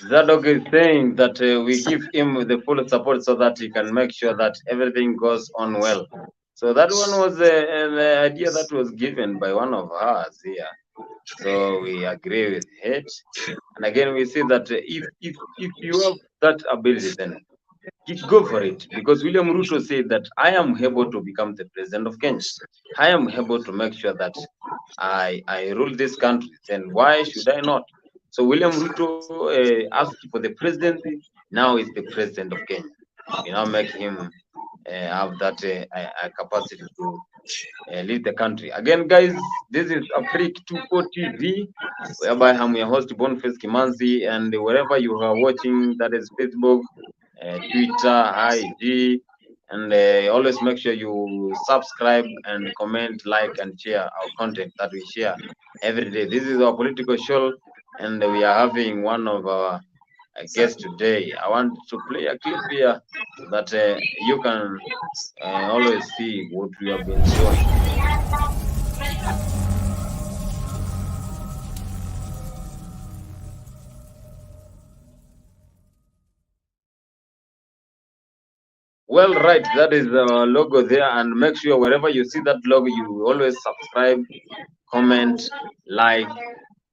B: Zadok is saying that we give him the full support so that he can make sure that everything goes on well. So that one was an idea that was given by one of us here. So we agree with it. And again, we see that if you have that ability, then go for it. Because William Ruto said that I am able to become the president of Kenya. I am able to make sure that I rule this country. Then why should I not? So William Ruto asked for the presidency. Now he's the president of Kenya. We now make him have that capacity to lead the country. Again, guys, this is Afrique 24 TV, whereby I'm your host, Boniface Kimanzi, and wherever you are watching, that is Facebook, Twitter, IG, and always make sure you subscribe and comment, like, and share our content that we share every day. This is our political show, and we are having one of our guests today. I want to play a clip here so that you can always see what we have been showing. Well, right, that is the logo there, and make sure wherever you see that logo, you always subscribe, comment, like,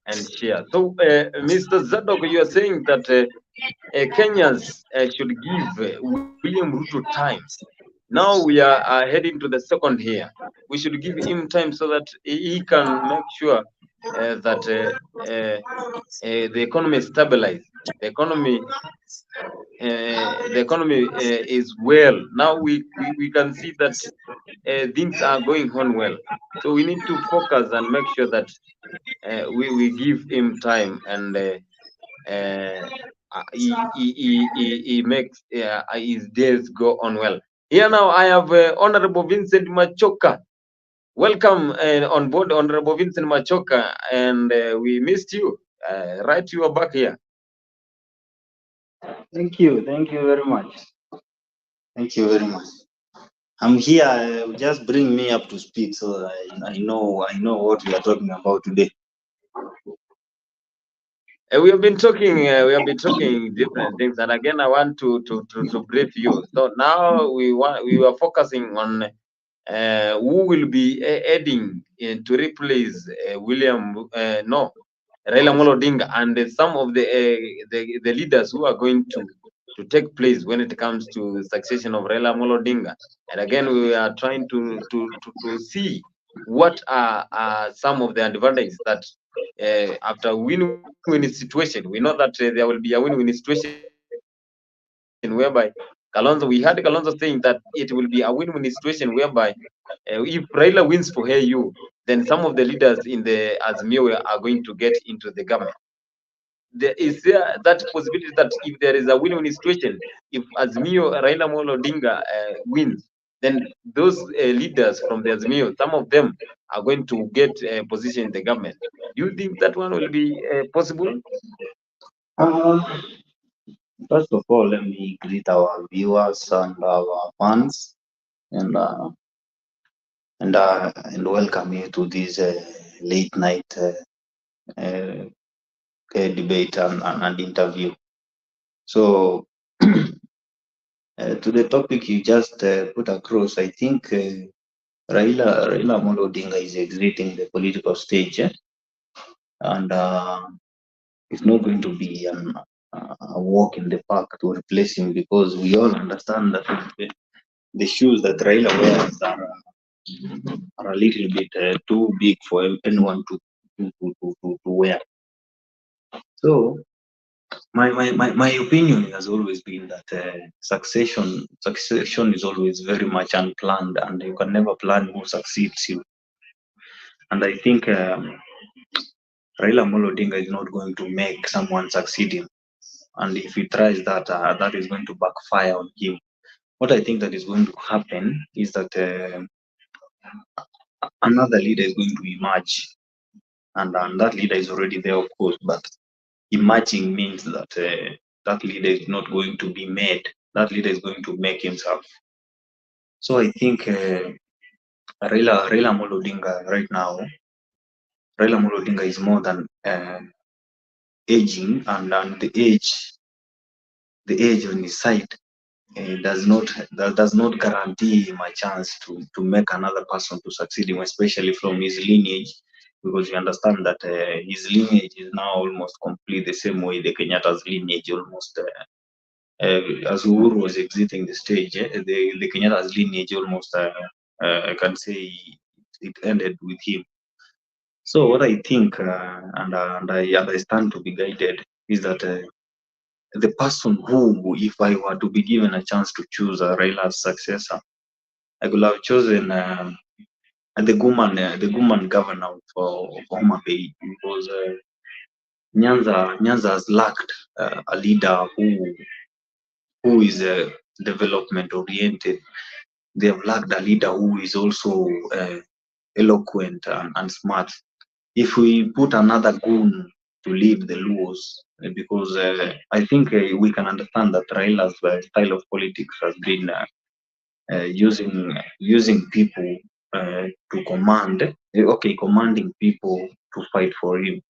B: and share. So, Mr. Zadok, you are saying that Kenyans should give William Ruto time. Now we are heading to the second here. We should give him time so that he can make sure that the economy is stabilized. The economy is well. Now we can see that things are going on well. So we need to focus and make sure that we give him time and he makes his days go on well. Here now I have Honorable Vincent Machoka. Welcome on board, Honorable Vincent Machoka, and we missed you. Right, you are back here.
G: Thank you very much. Thank you very much. I'm here. Just bring me up to speed so I know what we are talking about today.
B: We have been talking different things, and again, I want to brief you. So now we are focusing on who will be heading to replace Raila Amolo Odinga, and some of the leaders who are going to take place when it comes to succession of Raila Amolo Odinga. And again, we are trying to see what are some of the advantages that after win-win situation. We know that there will be a win-win situation whereby we had Kalonzo saying that it will be a win-win situation whereby if Raila wins for AU, then some of the leaders in the Azimio are going to get into the government. Is there that possibility that if there is a win-win situation, if Azimio Raila Amolo Odinga wins, then those leaders from the Azimio, some of them are going to get a position in the government? Do you think that one will be possible?
G: First of all, let me greet our viewers and our fans, and welcome you to this late night debate and interview. So, to the topic you just put across, I think Raila Amolo Odinga is exiting the political stage, and it's not going to be a walk in the park to replace him, because we all understand that the shoes that Raila wears are a little bit too big for anyone to wear. So my opinion has always been that succession is always very much unplanned, and you can never plan who succeeds you. And I think Raila Amolo Odinga is not going to make someone succeed him, and if he tries that, that is going to backfire on him. What I think that is going to happen is that another leader is going to emerge, and that leader is already there, of course, but emerging means that that leader is not going to be made. That leader is going to make himself. So I think Raila Amolo Odinga right now, Raila Amolo Odinga is more than aging, and the age on his side does not guarantee him a chance to make another person to succeed him, especially from his lineage, because you understand that his lineage is now almost complete the same way the Kenyatta's lineage almost as Uhuru was exiting the stage, the Kenyatta's lineage almost I can say it ended with him. So what I think and I stand to be guided is that the person who, if I were to be given a chance to choose a Raila's successor, I could have chosen the Guman governor for Homa Bay, because Nyanza has lacked a leader who is development oriented. They have lacked a leader who is also eloquent and smart. If we put another goon to lead the Luos, because I think we can understand that Raila's style of politics has been using people to commanding people to fight for him.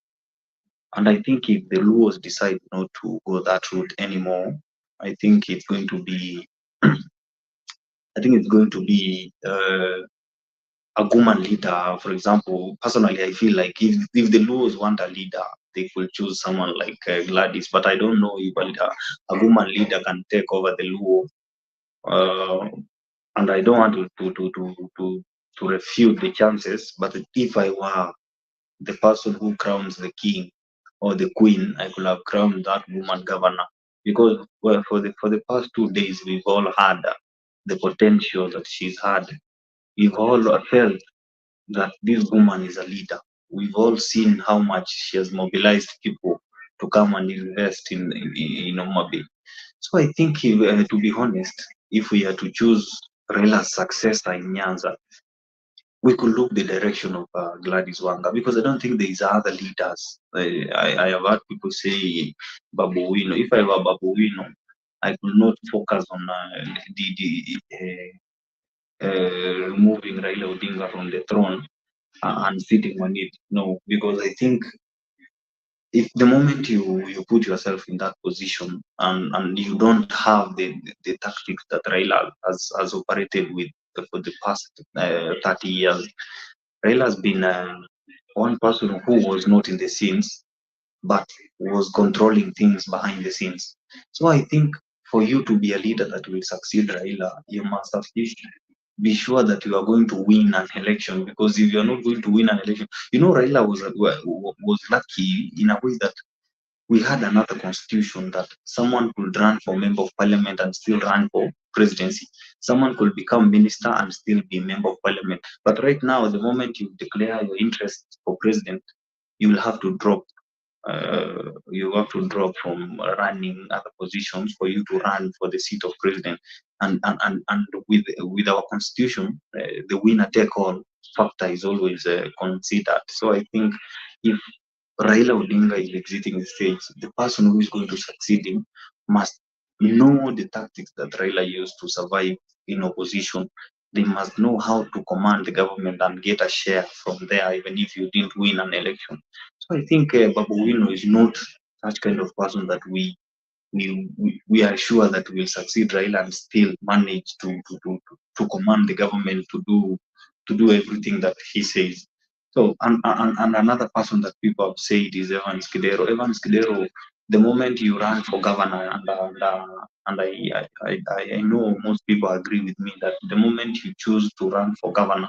G: And I think if the Luos decide not to go that route anymore, I think it's going to be a Guman leader. For example, personally, I feel like if the Luos want a leader, they will choose someone like Gladys. But I don't know if a Guman leader can take over the Luo. And I don't want to refute the chances. But if I were the person who crowns the king or the queen, I could have crowned that woman governor. Because for the past 2 days, we've all had the potential that she's had. We've all felt that this woman is a leader. We've all seen how much she has mobilized people come and invest in Homa Bay. So I think, to be honest, if we are to choose Raila's successor in Nyanza, we could look the direction of Gladys Wanga, because I don't think there is other leaders. I have heard people say Babu Wino. If I were Babu Wino, I could not focus on removing Raila Odinga from the throne and sitting on it. No, because I think if the moment you put yourself in that position and you don't have the tactics that Raila has operated with for the past 30 years, Raila has been one person who was not in the scenes, but was controlling things behind the scenes. So I think for you to be a leader that will succeed Raila, you must at least be sure that you are going to win an election, because if you are not going to win an election, Raila was lucky in a way that we had another constitution that someone could run for member of parliament and still run for presidency. Someone could become minister and still be member of parliament. But right now, the moment you declare your interest for president, you will have to drop. You have to drop from running other positions for you to run for the seat of president. And with our constitution, the winner take all factor is always considered. So I think if Raila Odinga is exiting the stage, the person who is going to succeed him must know the tactics that Raila used to survive in opposition. They must know how to command the government and get a share from there, even if you didn't win an election. So I think Babu Wino is not such kind of person that we are sure that will succeed Raila and still manage to command the government to do everything that he says. So and another person that people have said is Evans Kidero. Evans Kidero, the moment you run for governor, and I know most people agree with me that the moment you choose to run for governor,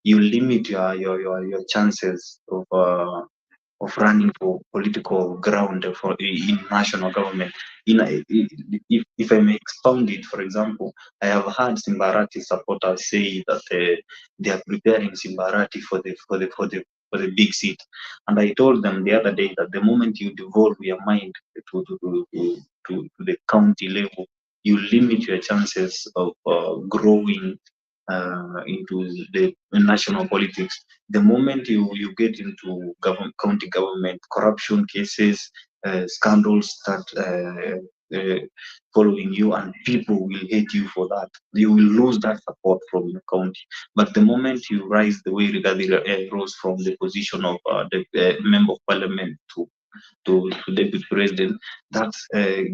G: you limit your chances of running for political ground in national government. If I may expound it, for example, I have heard Simbarati supporters say that they are preparing Simbarati for the big seat, and I told them the other day that the moment you devolve your mind to the county level, you limit your chances of growing into the national politics. The moment you get into county government, corruption cases, scandals start following you, and people will hate you for that. You will lose that support from your county. But the moment you rise the way Rigathi rose from the position of the member of parliament to deputy president, that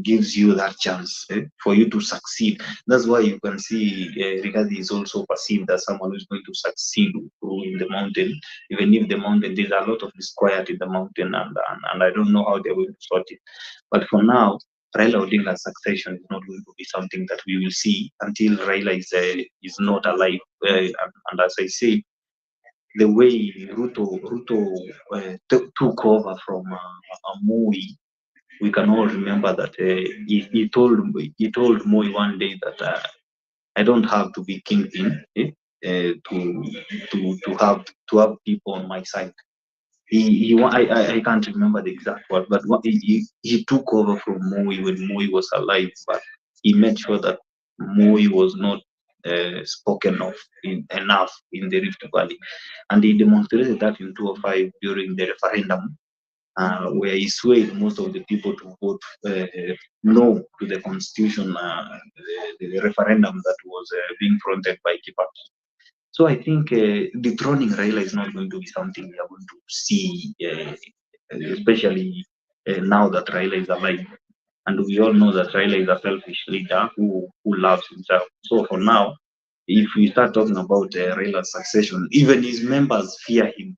G: gives you that chance for you to succeed. That's why you can see Rigathi is also perceived as someone who's going to succeed in the mountain, even if the mountain, there's a lot of disquiet in the mountain, and I don't know how they're going to sort it. But for now, Raila Odinga's succession is not going to be something that we will see until Raila is not alive. And as I say, the way Ruto took over from Moi, we can all remember that he told Moi one day that I don't have to be kingpin to have people on my side. I can't remember the exact word, but he took over from Moi when Moi was alive, but he made sure that Moi was not spoken of enough in the Rift Valley, and he demonstrated that in 2005 during the referendum, where he swayed most of the people to vote no to the constitution, the referendum that was being fronted by Kibaki. So I think dethroning Raila is not going to be something we are going to see, especially now that Raila is alive. And we all know that Raila is a selfish leader who loves himself. So for now, if we start talking about Raila's succession, even his members fear him.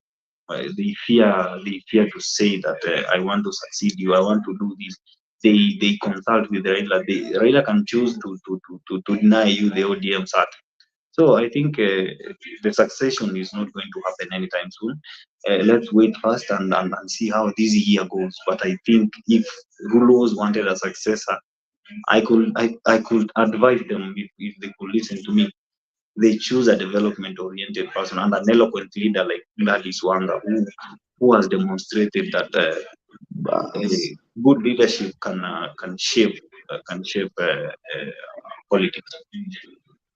G: They fear to say that I want to succeed you, I want to do this. They consult with Raila. Raila can choose to deny you the ODM sat. So I think the succession is not going to happen anytime soon. Let's wait first and see how this year goes. But I think if Rulos wanted a successor, I could advise them, if they could listen to me, they choose a development-oriented person and an eloquent leader like Gladys Wanga, who has demonstrated that good leadership can shape politics.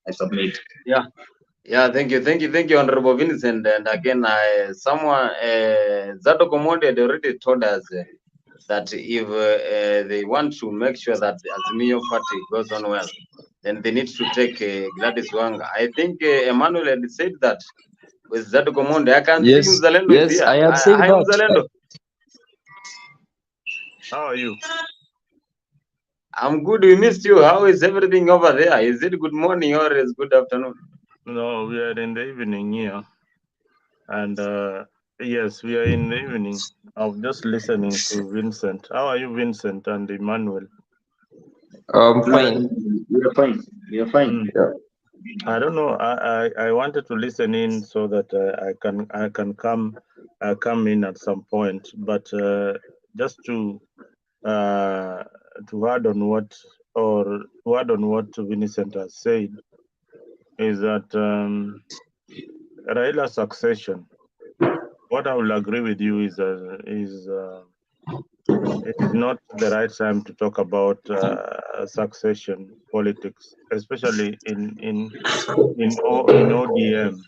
G: I submit.
B: Thank you, Honorable Vincent. And again, someone, Zato Komode had already told us that if they want to make sure that the Azimio party goes on well, then they need to take Gladys Wanga. I think Emmanuel had said that with Zato Komode. I can see Mzalendo is here.
A: I have said
B: Hi,
A: that.
B: Mzalendo.
H: How are you?
B: I'm good. We missed you. How is everything over there? Is it good morning or is good afternoon?
H: No, we are in the evening here. And yes, we are in the evening. I'm just listening to Vincent. How are you, Vincent and Emmanuel?
D: Fine.
G: We are fine. We are fine.
D: Yeah.
H: I don't know. I wanted to listen in so that I can come in at some point. But just to add on what Vincent has said is that Raila's succession. What I will agree with you is it is not the right time to talk about succession politics, especially in ODM.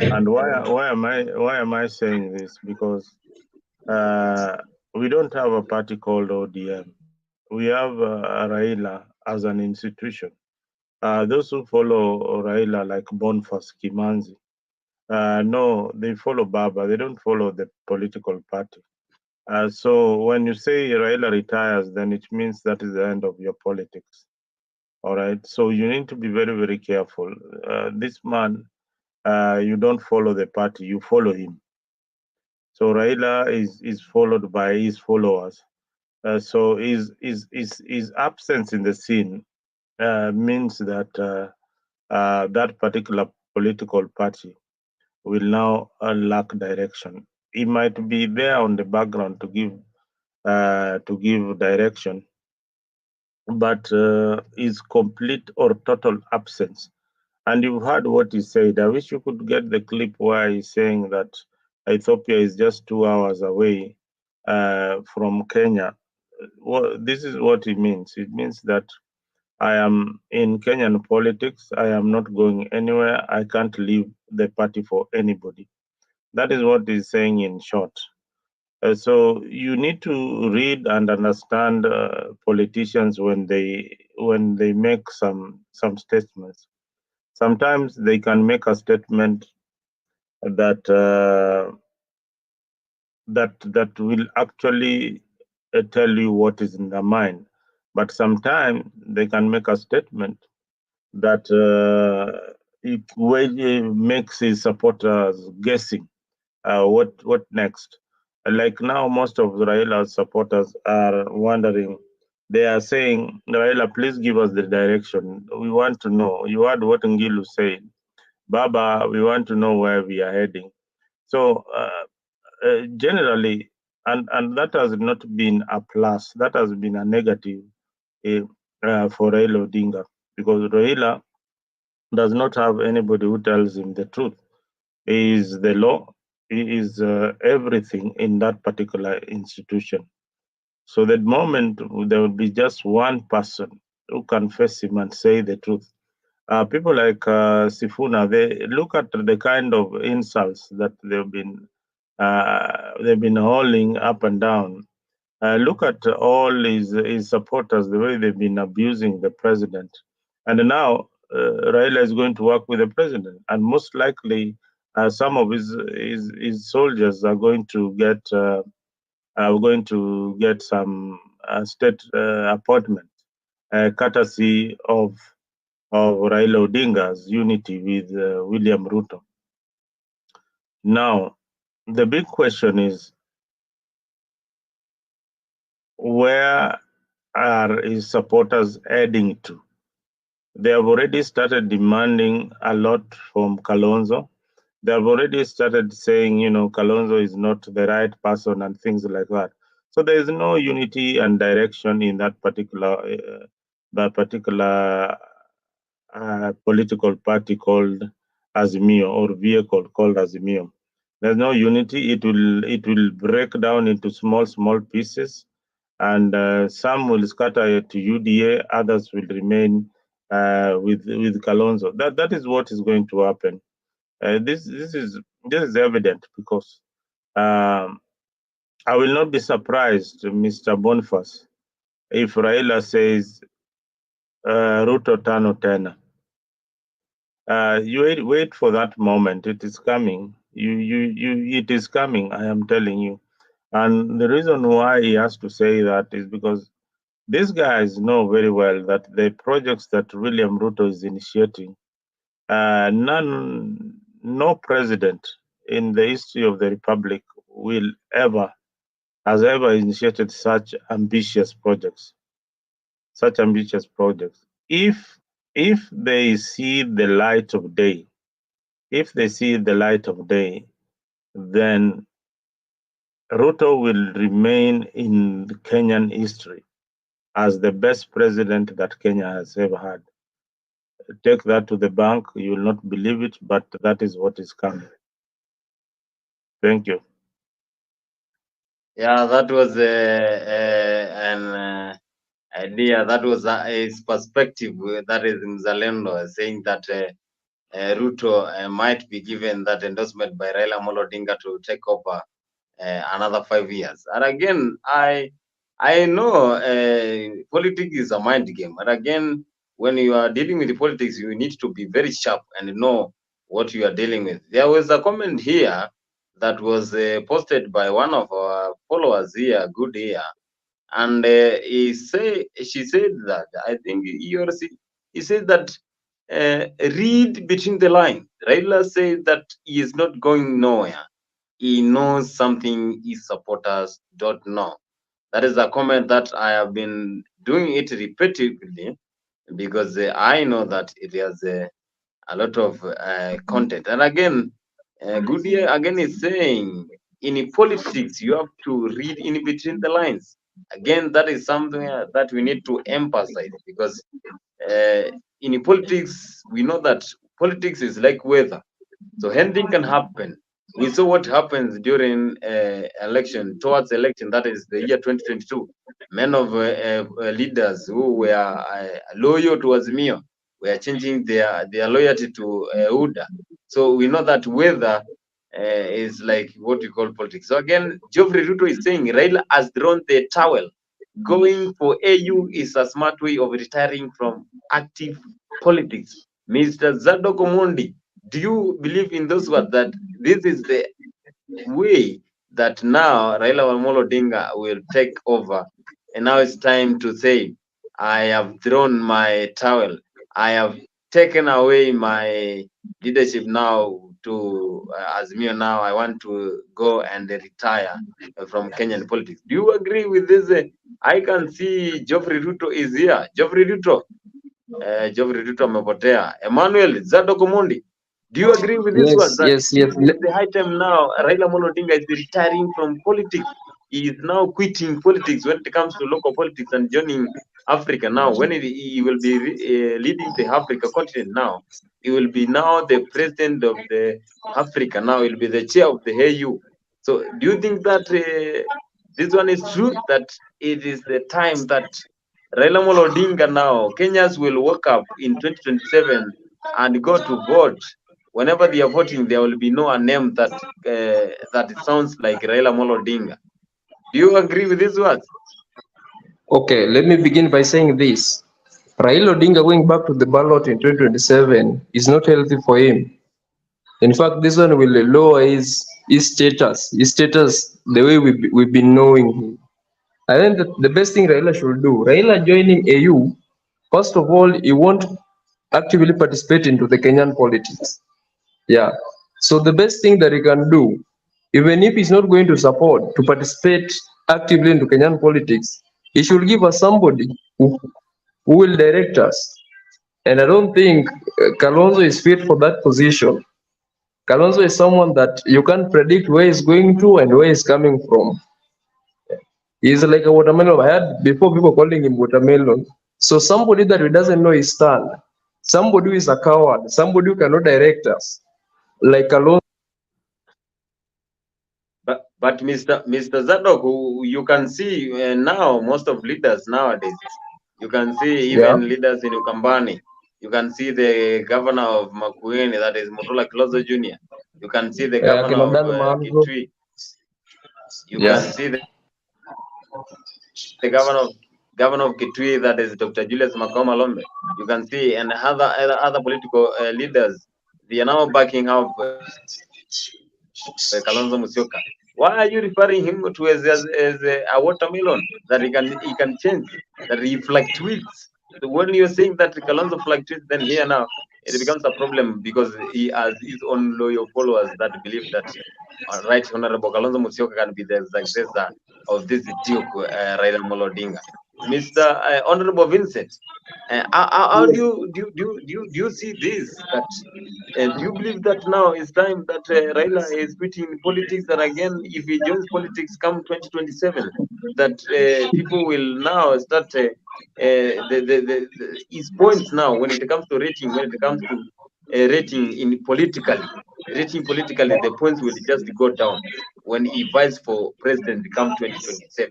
H: And why am I saying this? Because we don't have a party called ODM. We have Raila as an institution. Those who follow Raila, like Boniface Kimanzi, no, they follow Baba. They don't follow the political party. So when you say Raila retires, then it means that is the end of your politics. All right. So you need to be very, very careful. This man, you don't follow the party, you follow him. So Raila is followed by his followers. So his absence in the scene means that that particular political party will now lack direction. He might be there on the background to give direction, but his complete or total absence. And you've heard what he said. I wish you could get the clip where he's saying that Ethiopia is just 2 hours away from Kenya. Well, this is what it means. It means that I am in Kenyan politics. I am not going anywhere. I can't leave the party for anybody. That is what he's saying in short. So you need to read and understand politicians when they make some statements. Sometimes they can make a statement that that will actually tell you what is in their mind, but sometimes they can make a statement that it makes his supporters guessing what next. Like now, most of Raila's supporters are wondering. They are saying, Raila, please give us the direction. We want to know. You heard what Ngilu said. Baba, we want to know where we are heading. So generally, and that has not been a plus. That has been a negative for Raila Odinga, because Raila does not have anybody who tells him the truth. He is the law. He is everything in that particular institution. So that moment there will be just one person who can face him and say the truth. People like Sifuna, they look at the kind of insults that they've been hauling up and down. Look at all his supporters, the way they've been abusing the president. And now Raila is going to work with the president, and most likely some of his soldiers are going to get some state appointment, courtesy of Raila Odinga's unity with William Ruto. Now, the big question is, where are his supporters heading to? They have already started demanding a lot from Kalonzo. They have already started saying, Kalonzo is not the right person and things like that. So there is no unity and direction in that particular political party called Azimio, or vehicle called Azimio. There's no unity. It will break down into small pieces, and some will scatter to UDA. Others will remain with Kalonzo. That is what is going to happen. This is evident because I will not be surprised, Mr. Boniface, if Raila says Ruto tano tena. You wait for that moment. It is coming. It is coming. I am telling you. And the reason why he has to say that is because these guys know very well that the projects that William Ruto is initiating, no president in the history of the Republic has ever initiated such ambitious projects. If they see the light of day, then Ruto will remain in Kenyan history as the best president that Kenya has ever had. Take that to the bank. You will not believe it, but that is what is coming. Thank you.
B: Yeah, that was an idea. That was his perspective. That is Mzalendo saying that Ruto might be given that endorsement by Raila Odinga to take over another 5 years. And again, I know politics is a mind game. But again, when you are dealing with the politics, you need to be very sharp and know what you are dealing with. There was a comment here that was posted by one of our followers here, good here, and she said that, I think he said that read between the lines. Raila said that he is not going nowhere. He knows something his supporters don't know. That is a comment that I have been doing it repeatedly because I know that it has a lot of content. And again, Goodyear again is saying in politics you have to read in between the lines. Again, that is something that we need to emphasize because in politics we know that politics is like weather, so anything can happen. We saw what happens during election, towards election, that is the year 2022. Many of leaders who were loyal to Azimio were changing their loyalty to UDA. So we know that weather is like what we call politics. So again, Geoffrey Ruto is saying Raila has drawn the towel. Going for AU is a smart way of retiring from active politics. Mr. Zadok Omondi, do you believe in those words that this is the way that now Raila Odinga will take over, and now it's time to say, I have thrown my towel, I have taken away my leadership now to Azimio, now I want to go and retire from Kenyan politics. Do you agree with this? I can see Geoffrey Ruto is here. Geoffrey Ruto amepotea. Emmanuel Zadok Omondi, do you agree with this one? That
D: Yes.
B: This is the high time now. Raila Odinga is retiring from politics. He is now quitting politics when it comes to local politics and joining Africa now. When he will be leading the Africa continent now, he will be now the president of the Africa. Now he will be the chair of the AU. So do you think that this one is true? That it is the time that Raila Odinga now, Kenyans will wake up in 2027 and go to vote. Whenever they are voting, there will be no name that that sounds like Raila Odinga. Do you agree with these words?
D: Okay, let me begin by saying this. Raila Odinga going back to the ballot in 2027 is not healthy for him. In fact, this one will lower his status, the way we've been knowing him. I think that the best thing Raila should do, Raila joining AU, first of all, he won't actively participate into the Kenyan politics. Yeah. So the best thing that he can do, even if he's not going to support to participate actively into Kenyan politics, he should give us somebody who will direct us. And I don't think Kalonzo is fit for that position. Kalonzo is someone that you can't predict where he's going to and where he's coming from. He's like a watermelon. I had before people calling him watermelon. So somebody that he doesn't know his stand, somebody who is a coward, somebody who cannot direct us, like Kalonzo.
B: But Mr. Zadok, you can see now most of leaders nowadays. You can see
D: Yeah.
B: even leaders in Ukambani. You can see the governor of Makueni, that is Mutula Kilozo Jr. You can see the governor of Kitui. You can see the governor of Kitui, that is Dr. Julius Makoma Lombe. You can see, and other political leaders, they are now backing up Kalonzo Musyoka. Why are you referring him to as a watermelon that he can change, that he fluctuates? When you're saying that Kalonzo fluctuates, then here now it becomes a problem because he has his own loyal followers that believe that Right Honorable Kalonzo Musyoka can be the successor of this Duke Raila Odinga. Mr. Honorable Vincent, how do you see this? That do you believe that now is time that Raila is quitting politics, that again, if he joins politics come 2027, that people will now start his points now when it comes to rating, rating politically, the points will just go down when he vies for president come 2027.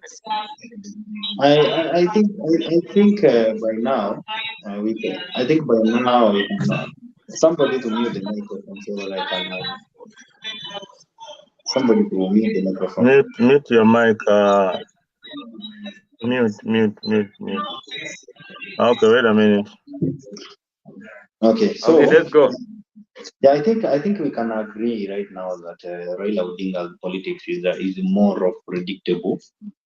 G: I think by now I think by now we can somebody to mute the microphone so that I can somebody to mute the microphone.
H: Mute your mic. Mute. Okay, wait a minute.
G: Okay, so
B: okay, let's go.
G: Yeah, I think we can agree right now that Raila Odinga's politics is more of predictable,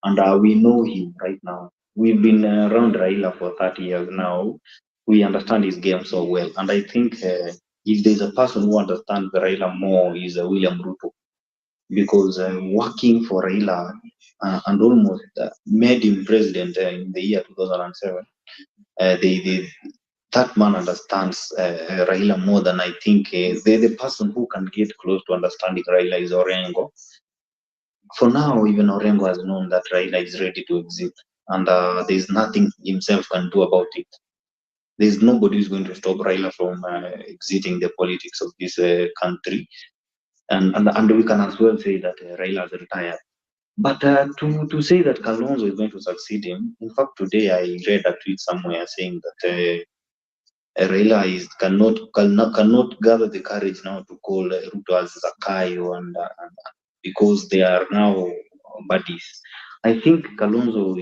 G: and we know him right now. We've been around Raila for 30 years now. We understand his game so well, and I think if there's a person who understands Raila more is William Ruto, because working for Raila and almost made him president in the year 2007. That man understands Raila more than I think the person who can get close to understanding Raila is Orengo. For now, even Orengo has known that Raila is ready to exit, and there's nothing himself can do about it. There's nobody who's going to stop Raila from exiting the politics of this country, and we can as well say that Raila has retired. But to say that Kalonzo is going to succeed him, in fact, today I read a tweet somewhere saying that Raila cannot gather the courage now to call Ruto as Zakayo, and because they are now buddies. I think Kalonzo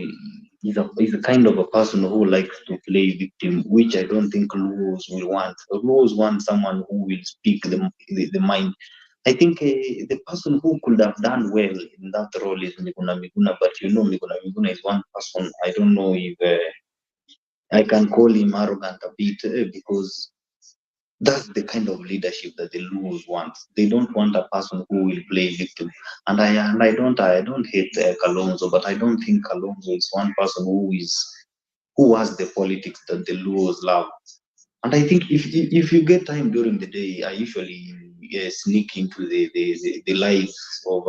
G: is a kind of a person who likes to play victim, which I don't think Luos will want. Luos want someone who will speak the mind. I think the person who could have done well in that role is Miguna Miguna, but Miguna is one person. I don't know if I can call him arrogant a bit because that's the kind of leadership that the Luos want. They don't want a person who will play victim. And I don't hate Kalonzo, but I don't think Kalonzo is one person who has the politics that the Luos love. And I think if you get time during the day, I usually sneak into the lives of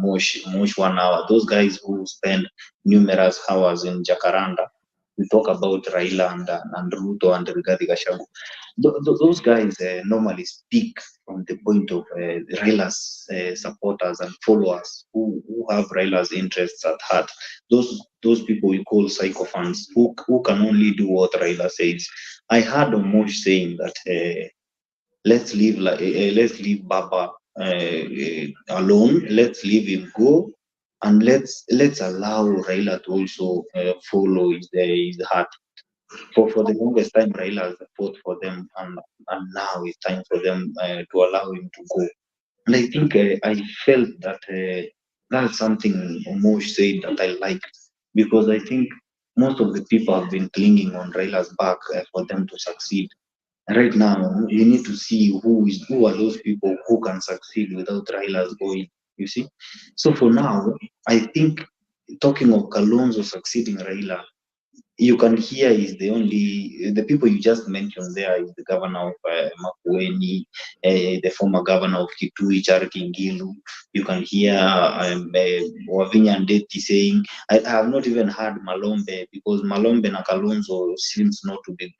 G: Mosh 1 hour. Those guys who spend numerous hours in Jacaranda. We talk about Raila and Ruto and Rigathi Gachagua. Those guys normally speak from the point of Raila's supporters and followers who have Raila's interests at heart. Those people we call sycophants who can only do what Raila says. I heard Omosh saying that let's leave Baba alone. Let's leave him go, and let's allow Raila to also follow his heart. For the longest time, Raila has fought for them, and now it's time for them to allow him to go. And I think I felt that that's something Omosh said that I liked, because I think most of the people have been clinging on Raila's back for them to succeed. Right now, you need to see who are those people who can succeed without Raila's going. You see, so for now, I think talking of Kalonzo succeeding Raila, you can hear is the people you just mentioned there is the governor of Makueni, the former governor of Kitui, Charity Ngilu. You can hear Wavinya Ndeti saying, I have not even heard Malombe, because Malombe and Kalonzo seems not to be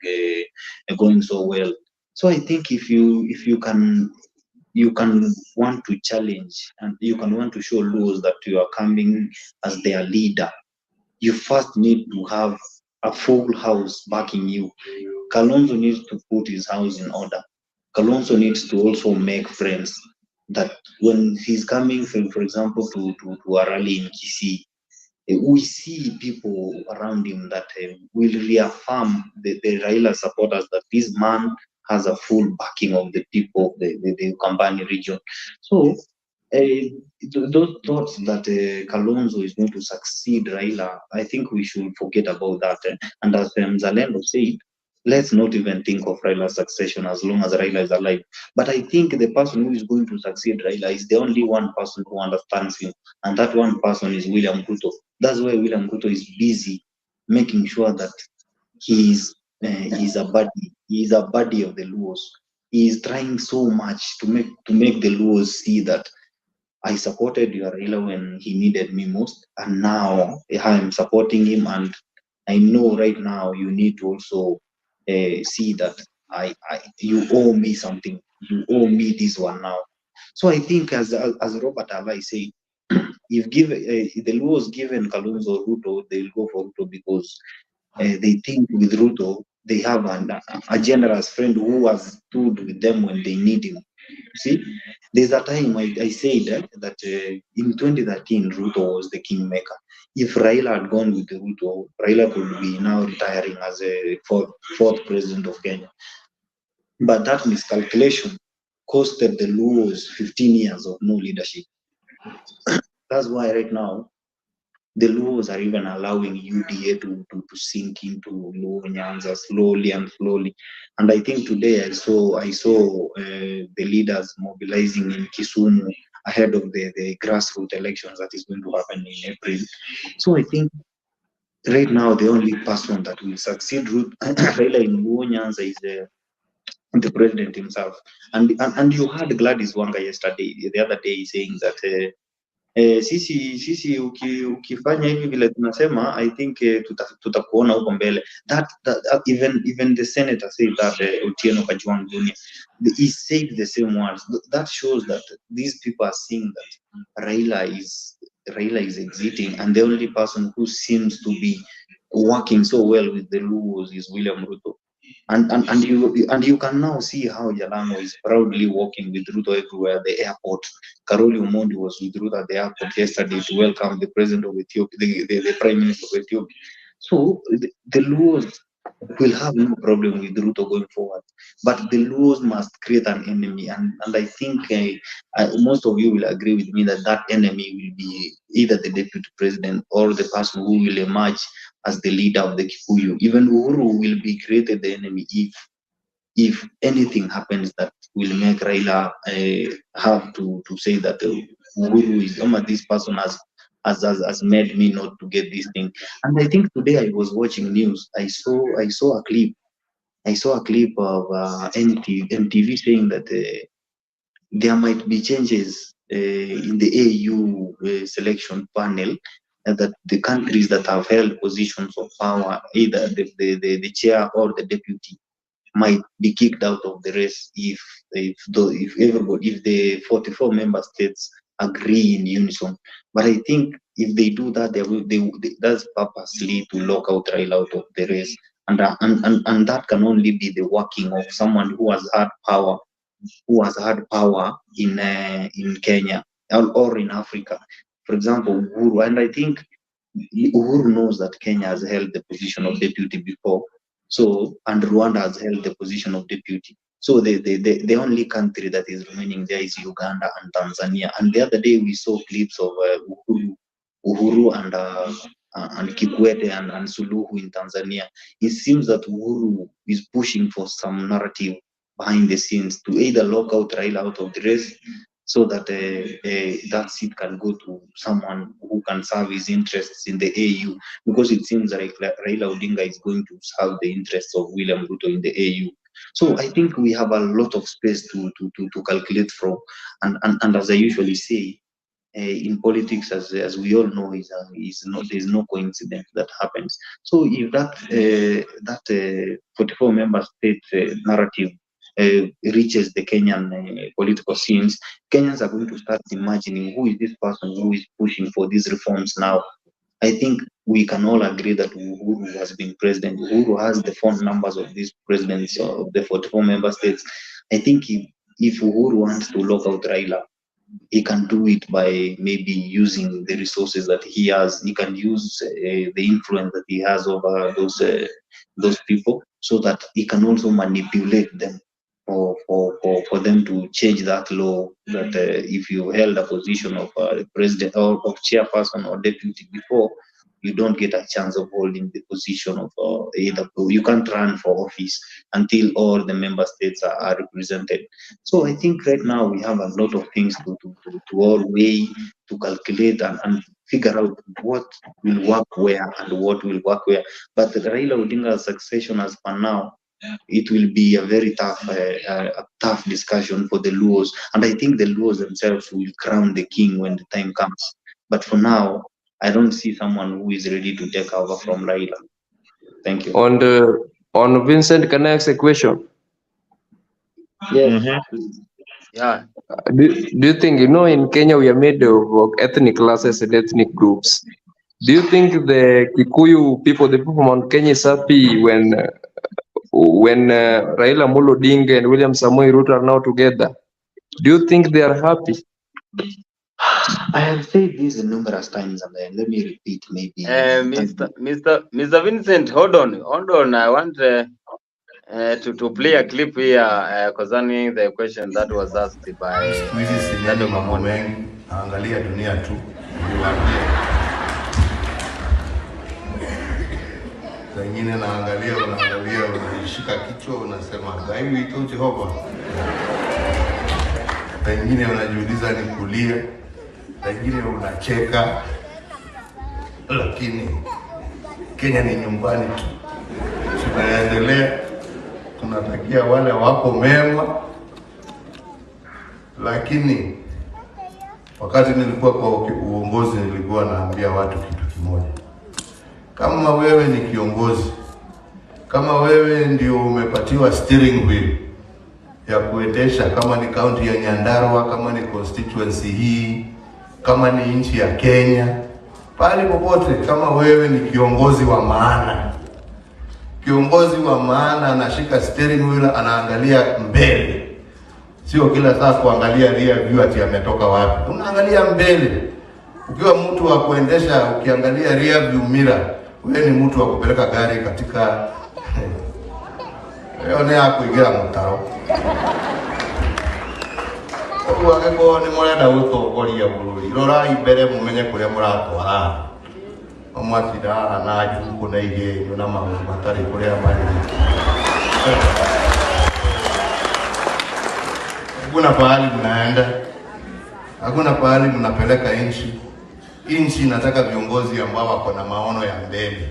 G: going so well. So I think if you can you can want to challenge and you can want to show laws that you are coming as their leader, you first need to have a full house backing you. Kalonzo needs to put his house in order. Kalonzo needs to also make friends that when he's coming, for example, to a rally in Kisii, we see people around him that will reaffirm the Raila supporters that this man has a full backing of the people of the Ukambani region. So those thoughts that Kalonzo is going to succeed Raila, I think we should forget about that. And as Mzalendo said, let's not even think of Raila's succession as long as Raila is alive. But I think the person who is going to succeed Raila is the only one person who understands him, and that one person is William Ruto. That's why William Ruto is busy making sure that he's a buddy. He is a buddy of the Luos. He is trying so much to make the Luos see that I supported your Raila when he needed me most, and now I am supporting him, and I know right now you need to also see that you owe me something. You owe me this one now. So I think, as Robert Alai said, if the Luos given Kalonzo Ruto, they'll go for Ruto because they think with Ruto they have a generous friend who has stood with them when they need him. See, there's a time I said that in 2013 Ruto was the kingmaker. If Raila had gone with Ruto, Raila could be now retiring as a fourth president of Kenya. But that miscalculation costed the Luos 15 years of no leadership. That's why right now the Luos are even allowing UDA to sink into Luo Nyanza slowly and slowly. And I think today I saw the leaders mobilizing in Kisumu ahead of the grassroots elections that is going to happen in April. So I think right now the only person that will succeed Raila in Luo Nyanza is the president himself. And you heard Gladys Wanga the other day saying that sisi ukifanya hivi vile tunasema, I think tutakuona huko mbele. That even the senator said that Otieno Kajwang Jr. He said the same words. That shows that these people are seeing that Raila is exiting, and the only person who seems to be working so well with the Luos is William Ruto. And you can now see how Jalango is proudly walking with Ruto everywhere. The airport, Karoli Omondi was with Ruto at the airport yesterday to welcome the president of Ethiopia, the prime minister of Ethiopia. So the Luos will have no problem with Ruto going forward, but the Luos must create an enemy, and I think most of you will agree with me that enemy will be either the deputy president or the person who will emerge as the leader of the Kikuyu. Even Uhuru will be created the enemy if anything happens that will make Raila have to say that Uhuru is this person has made me not to get this thing. And I think today I was watching news. I saw a clip. I saw a clip of MTV saying that there might be changes in the AU selection panel, and that the countries that have held positions of power, either the chair or the deputy, might be kicked out of the race if the 44 member states agree in unison. But I think if they do that, that's purposely to lock out Raila out of the race, and that can only be the working of someone who has had power in Kenya or in Africa. For example, Uhuru, and I think Uhuru knows that Kenya has held the position of deputy before. So, and Rwanda has held the position of deputy. So the only country that is remaining there is Uganda and Tanzania. And the other day we saw clips of Uhuru and Kikwete and Suluhu in Tanzania. It seems that Uhuru is pushing for some narrative behind the scenes to either lock out Raila out of the race, so that that seat can go to someone who can serve his interests in the AU, because it seems like Raila Odinga is going to serve the interests of William Ruto in the AU. So I think we have a lot of space to calculate from, and as I usually say, in politics, as we all know, there's no coincidence that happens. So if that 44 member state narrative reaches the Kenyan political scenes, Kenyans are going to start imagining who is this person who is pushing for these reforms now. I think we can all agree that Uhuru has been president. Uhuru has the phone numbers of these presidents of the 44 member states. I think if Uhuru wants to lock out Raila, he can do it by maybe using the resources that he has. He can use the influence that he has over those people, so that he can also manipulate them for them to change that law, that if you held a position of president or of chairperson or deputy before, you don't get a chance of holding the position of either. You can't run for office until all the member states are represented. So I think right now we have a lot of things to all weigh, to calculate and figure out what will work where and what will work where. But Raila Odinga's succession as per now, it will be a very tough discussion for the Luos, and I think the Luos themselves will crown the king when the time comes. But for now, I don't see someone who is ready to take over from Raila. Thank you.
D: On Vincent, can I ask a question?
G: Yes.
B: Yeah.
D: Do you think, in Kenya we are made of ethnic classes and ethnic groups? Do you think the Kikuyu people, the people from Kenya, is happy when Raila Odinga and William Samoei Ruto are now together? Do you think they are happy?
G: I have said this numerous times, and let me repeat maybe.
B: Mr. Vincent, hold on. I want to play a clip here concerning the question that was asked by
F: mambo mengi, angalia dunia tu. Wengine unaangalia unashika kichwa unasema gaiwi tu Jehova. Wengine unajiuliza ni kulia, wengine unacheka. Lakini Kenya ni nyumbani tu. Tunaendelea, tunatakia wale wako mema. Lakini wakati nilikuwa kwa uongozi nilikuwa naambia watu kitu kimoja. Kama wewe ni kiongozi, kama wewe ndio umepatiwa steering wheel ya kuendesha, kama ni kaunti ya Nyandarua, kama ni constituency hii, kama ni nchi ya Kenya, pale popote, kama wewe ni kiongozi wa maana, kiongozi wa maana anashika steering wheel, anaangalia mbele, sio kila saa kuangalia rear view ati ametoka wapi. Unaangalia mbele. Ukiwa mtu wa kuendesha ukiangalia rear view mirror, wewe ni mtu wa kupeleka gari katika yone yako igira mutaro. Kwa ni murenda gutongoria bururi. Rora imbere mumenye kuria muratwara. Omwatira na juku na igenyo na maundu matari kuria mari. Hakuna pahali mnaenda. Hakuna pahali mnapeleka nchi. Nchi inataka viongozi ambao wako na maono ya mbele.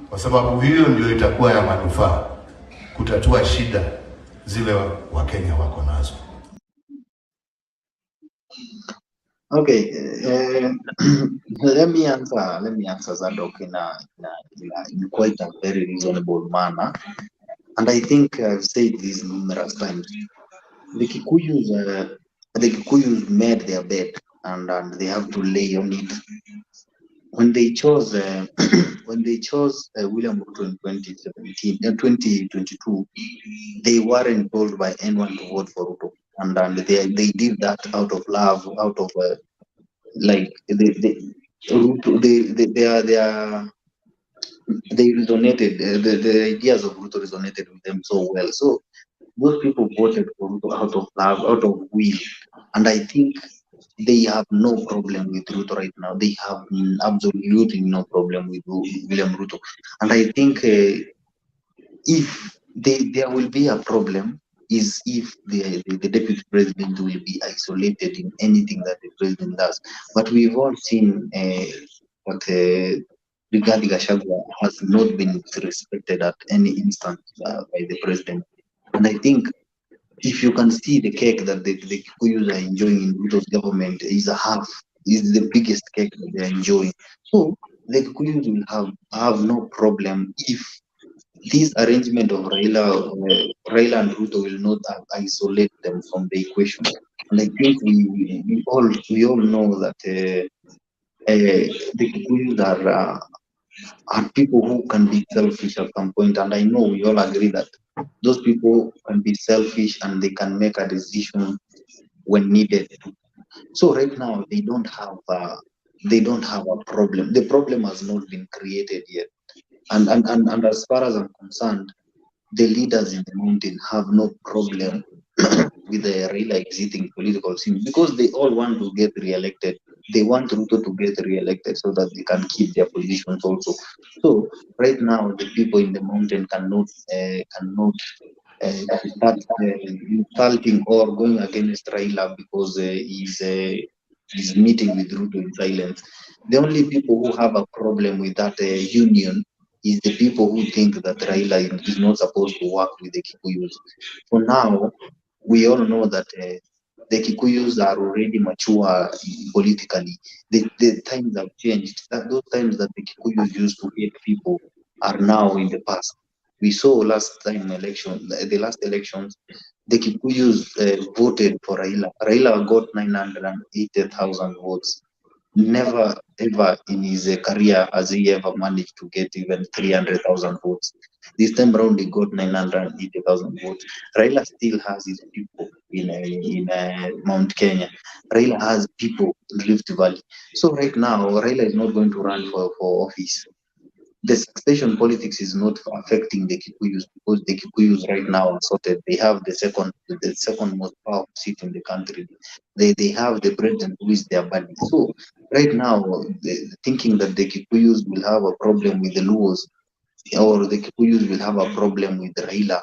F: Kwa sababu hiyo ndio itakuwa ya manufaa kutatua shida zile Wakenya wako nazo.
G: Okay, let me answer Zadok in quite a very reasonable manner, and I think I've said this numerous times. The Kikuyus made their bed, and they have to lay on it. When they chose William Ruto in 2022, they weren't told by anyone to vote for Ruto, and they did that out of love, out of they resonated. The ideas of Ruto resonated with them so well. So those people voted for Ruto out of love, out of will, and I think they have no problem with Ruto right now. They have absolutely no problem with William Ruto. And I think if there will be a problem is if the deputy president will be isolated in anything that the president does. But we've all seen what Rigathi Gachagua has not been respected at any instance by the president. And I think if you can see the cake that the Kikuyus are enjoying in Ruto's government is the biggest cake that they are enjoying. So the Kikuyus will have no problem if this arrangement of Raila and Ruto will not isolate them from the equation. And I think we all know that the Kikuyus are people who can be selfish at some point, and I know we all agree that those people can be selfish and they can make a decision when needed. So right now they don't have a problem. The problem has not been created yet. And as far as I'm concerned, the leaders in the mountain have no problem with the Raila exiting political scene because they all want to get re-elected. They want Ruto to get re-elected so that they can keep their positions also. So right now, the people in the mountain cannot start insulting or going against Raila because he's meeting with Ruto in silence. The only people who have a problem with that union is the people who think that Raila is not supposed to work with the Kikuyus. For now, we all know that the Kikuyus are already mature politically. The times have changed. Those times that the Kikuyus used to hate people are now in the past. We saw the last elections, the Kikuyus voted for Raila. Raila got 980,000 votes. Never ever in his career has he ever managed to get even 300,000 votes. This time around, he got 980,000 votes. Raila still has his people in Mount Kenya. Raila has people in Rift Valley. So right now, Raila is not going to run for office. The succession politics is not affecting the Kikuyus because the Kikuyus right now are sorted. They have the second most powerful seat in the country. They have the president who is their buddy. So right now, thinking that the Kikuyus will have a problem with the Luos or the Kikuyus will have a problem with Raila,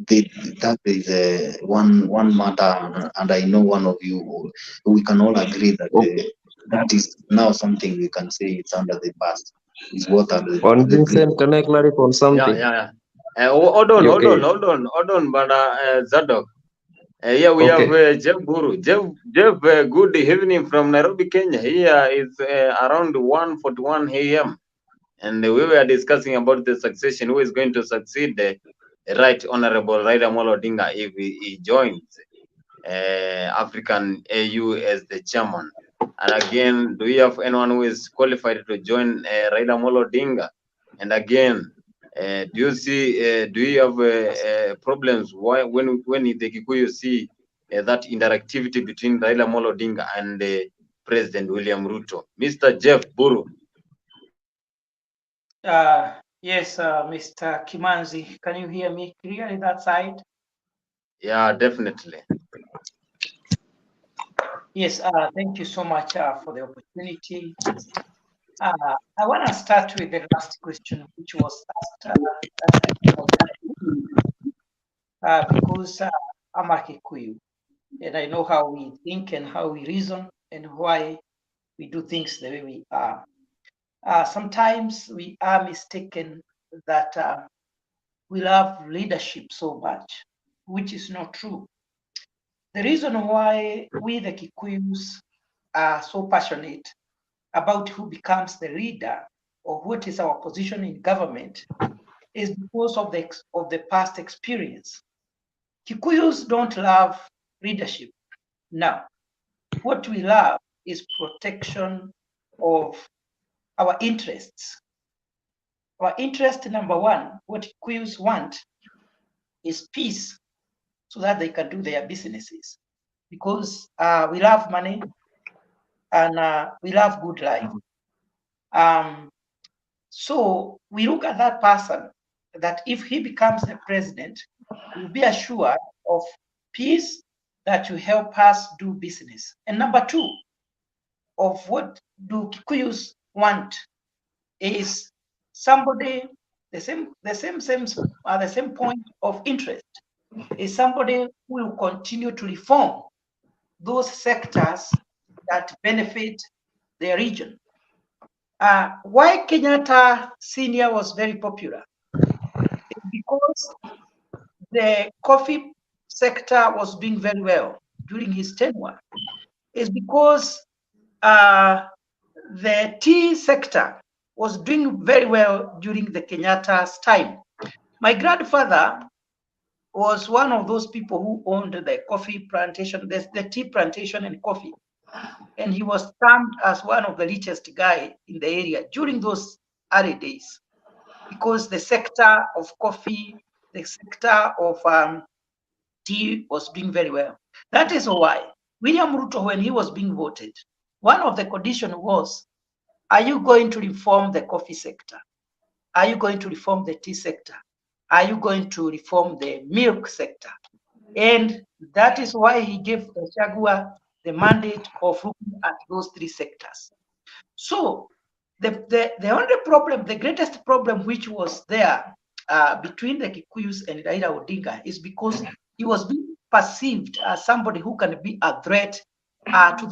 G: that is one matter, and I know one of you, we can all agree that that is now something we can say it's under the bus. Is what are
D: On
G: the
D: Vincent, can I clarify on something?
B: Hold on,
D: Okay.
B: but Zadok. Here we have Jeff Buru. Jeff, good evening from Nairobi, Kenya. Here is around 1:41 a.m. And we were discussing about the succession, who is going to succeed the Right Honorable Raila Odinga if he joins African AU as the chairman. And again, do you have anyone who is qualified to join Raila Odinga? And again, do you have problems when the Kikuyu see that interactivity between Raila Odinga and President William Ruto? Mr. Jeff Buru.
C: Yes, Mr. Kimanzi, can you hear me clearly that side?
B: Yeah, definitely.
C: Yes, thank you so much for the opportunity. I want to start with the last question, which was asked because I'm a Kikuyu, and I know how we think and how we reason and why we do things the way we are. Sometimes we are mistaken that we love leadership so much, which is not true. The reason why we, the Kikuyus, are so passionate about who becomes the leader or what is our position in government is because of the past experience. Kikuyus don't love leadership. Now, what we love is protection of our interests. Our interest number one, what Kikuyus want is peace so that they can do their businesses. Because we love money and we love good life. So we look at that person that if he becomes the president, we'll be assured of peace that will help us do business. And number two, of what do Kikuyus want is somebody the same point of interest is somebody who will continue to reform those sectors that benefit their region. Why Kenyatta Senior was very popular? It's because the coffee sector was doing very well during his tenure. It's because the tea sector was doing very well during the Kenyatta's time. My grandfather was one of those people who owned the coffee plantation, the tea plantation and coffee. And he was termed as one of the richest guy in the area during those early days, because the sector of coffee, the sector of tea was doing very well. That is why William Ruto, when he was being voted, one of the conditions was, are you going to reform the coffee sector? Are you going to reform the tea sector? Are you going to reform the milk sector? And that is why he gave Gachagua the mandate of looking at those three sectors. So the only problem, the greatest problem which was there between the Kikuyus and Raila Odinga is because he was being perceived as somebody who can be a threat to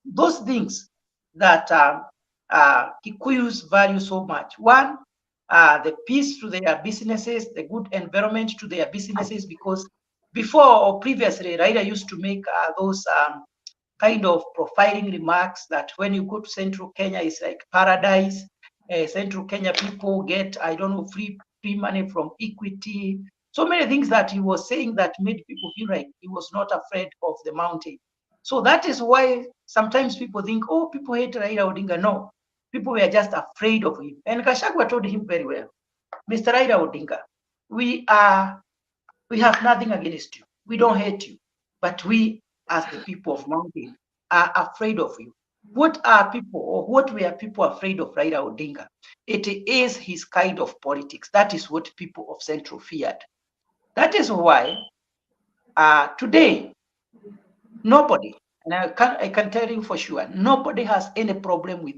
C: those things that Kikuyus value so much. One, the peace to their businesses, the good environment to their businesses, because before or previously, Raila used to make those kind of profiling remarks that when you go to Central Kenya, it's like paradise. Central Kenya people get, I don't know, free money from Equity. So many things that he was saying that made people feel like he was not afraid of the mountain. So that is why sometimes people think, oh, people hate Raila Odinga. No, people were just afraid of him. And Gachagua told him very well, Mr. Raila Odinga, we have nothing against you. We don't hate you, but we, as the people of mountain, are afraid of you. What are people, or what were people afraid of Raila Odinga? It is his kind of politics. That is what people of Central feared. That is why today, nobody, and I can tell you for sure, nobody has any problem with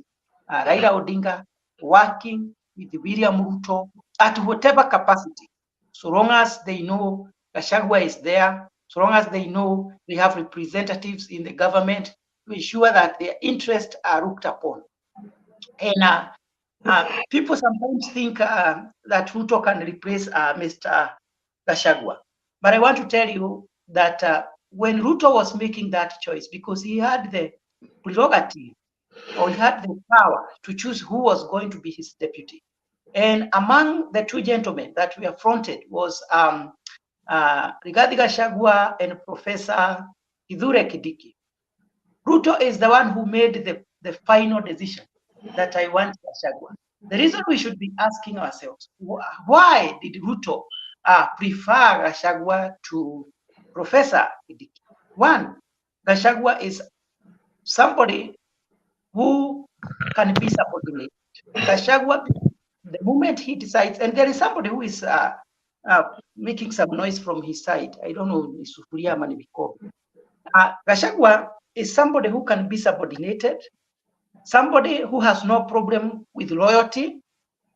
C: Raila Odinga working with William Ruto at whatever capacity, so long as they know Gachagua is there, so long as they know they have representatives in the government to ensure that their interests are looked upon. And people sometimes think that Ruto can replace Mr. Gachagua. But I want to tell you that when Ruto was making that choice, because he had the prerogative, or he had the power to choose who was going to be his deputy. And among the two gentlemen that we affronted was Rigathi Gachagua and Professor Kithure Kindiki. Ruto is the one who made the final decision that I want Gachagua. The reason we should be asking ourselves, why did Ruto prefer Gachagua to Professor Kindiki? One, Gachagua is somebody who can be subordinated. Gachagua, the moment he decides, and there is somebody who is making some noise from his side. I don't know, Gachagua is somebody who can be subordinated, somebody who has no problem with loyalty.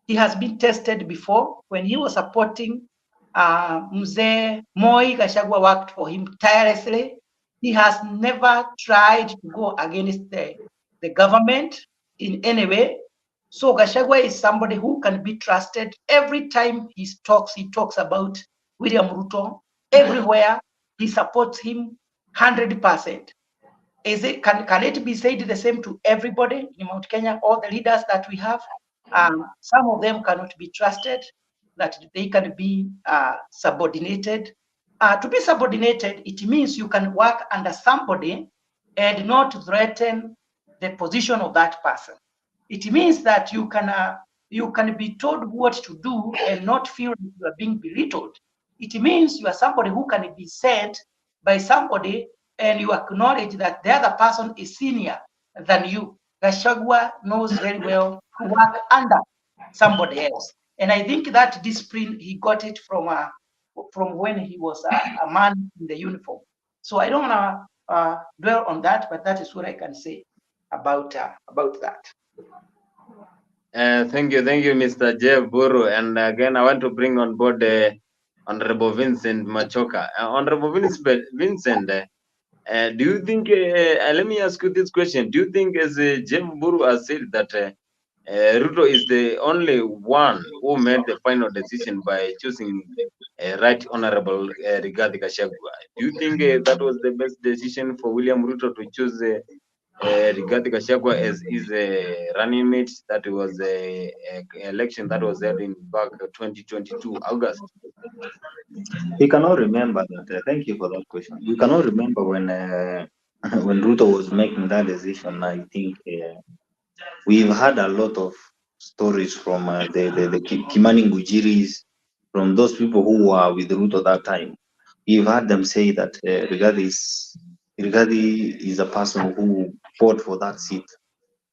C: He has been tested before when he was supporting Mzee Moi. Gachagua worked for him tirelessly. He has never tried to go against the government in any way. So Gachagua is somebody who can be trusted. Every time he talks about William Ruto. Everywhere he supports him 100%. Can it be said the same to everybody in Mount Kenya? All the leaders that we have, some of them cannot be trusted, that they can be subordinated. To be subordinated, it means you can work under somebody and not threaten the position of that person. It means that you can be told what to do and not feel that you are being belittled. It means you are somebody who can be sent by somebody and you acknowledge that the other person is senior than you. Gachagua knows very well to work under somebody else. And I think that discipline, he got it from when he was a man in the uniform. So I don't want to dwell on that, but that is what I can say about that.
B: Thank you, Mr. Jeff Buru. And again, I want to bring on board Honorable Vincent Machoka. Honorable Vincent, do you think, let me ask you this question. Do you think, as Jeff Buru has said, that Ruto is the only one who made the final decision by choosing Right Honorable Rigathi Gachagua? Do you think that was the best decision for William Ruto to choose Rigathi Gachagua as is a running mate. That was a election that was held in back 2022 August.
G: We cannot remember that. Thank you for that question. We cannot remember when when Ruto was making that decision. I think we've had a lot of stories from the Kimani Ngujiris, from those people who were with Ruto that time. We've had them say that Rigathi is a person who fought for that seat.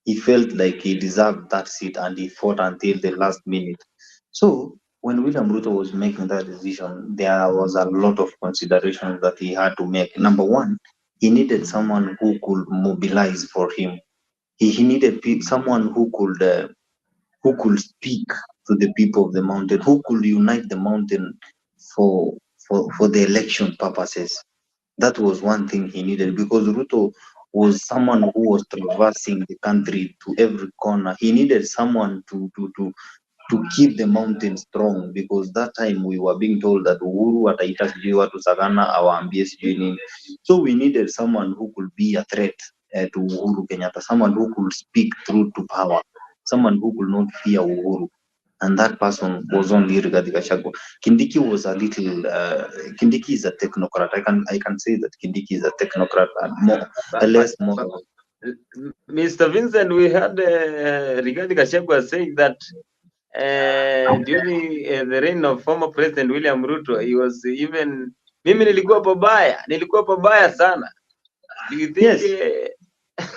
G: He felt like he deserved that seat and he fought until the last minute. So when William Ruto was making that decision, there was a lot of considerations that he had to make. Number one, he needed someone who could mobilize for him. He needed someone who could speak to the people of the mountain, who could unite the mountain for the election purposes. That was one thing he needed, because Ruto was someone who was traversing the country to every corner. He needed someone to keep the mountain strong, because that time we were being told that Uhuru ataita sijui watu Sagana awaambie sijui nini. So we needed someone who could be a threat to Uhuru Kenyatta, someone who could speak truth to power, someone who could not fear Uhuru. And that person was only Rigathi Gachagua. Kindiki was a little. Kindiki is a technocrat. I can say that Kindiki is a technocrat and less more.
B: Mr. Vincent, we had Rigathi Gachagua saying that during the reign of former President William Ruto, he was even, mimi nilikuwa pabaya sana. Do you think?
G: Yes.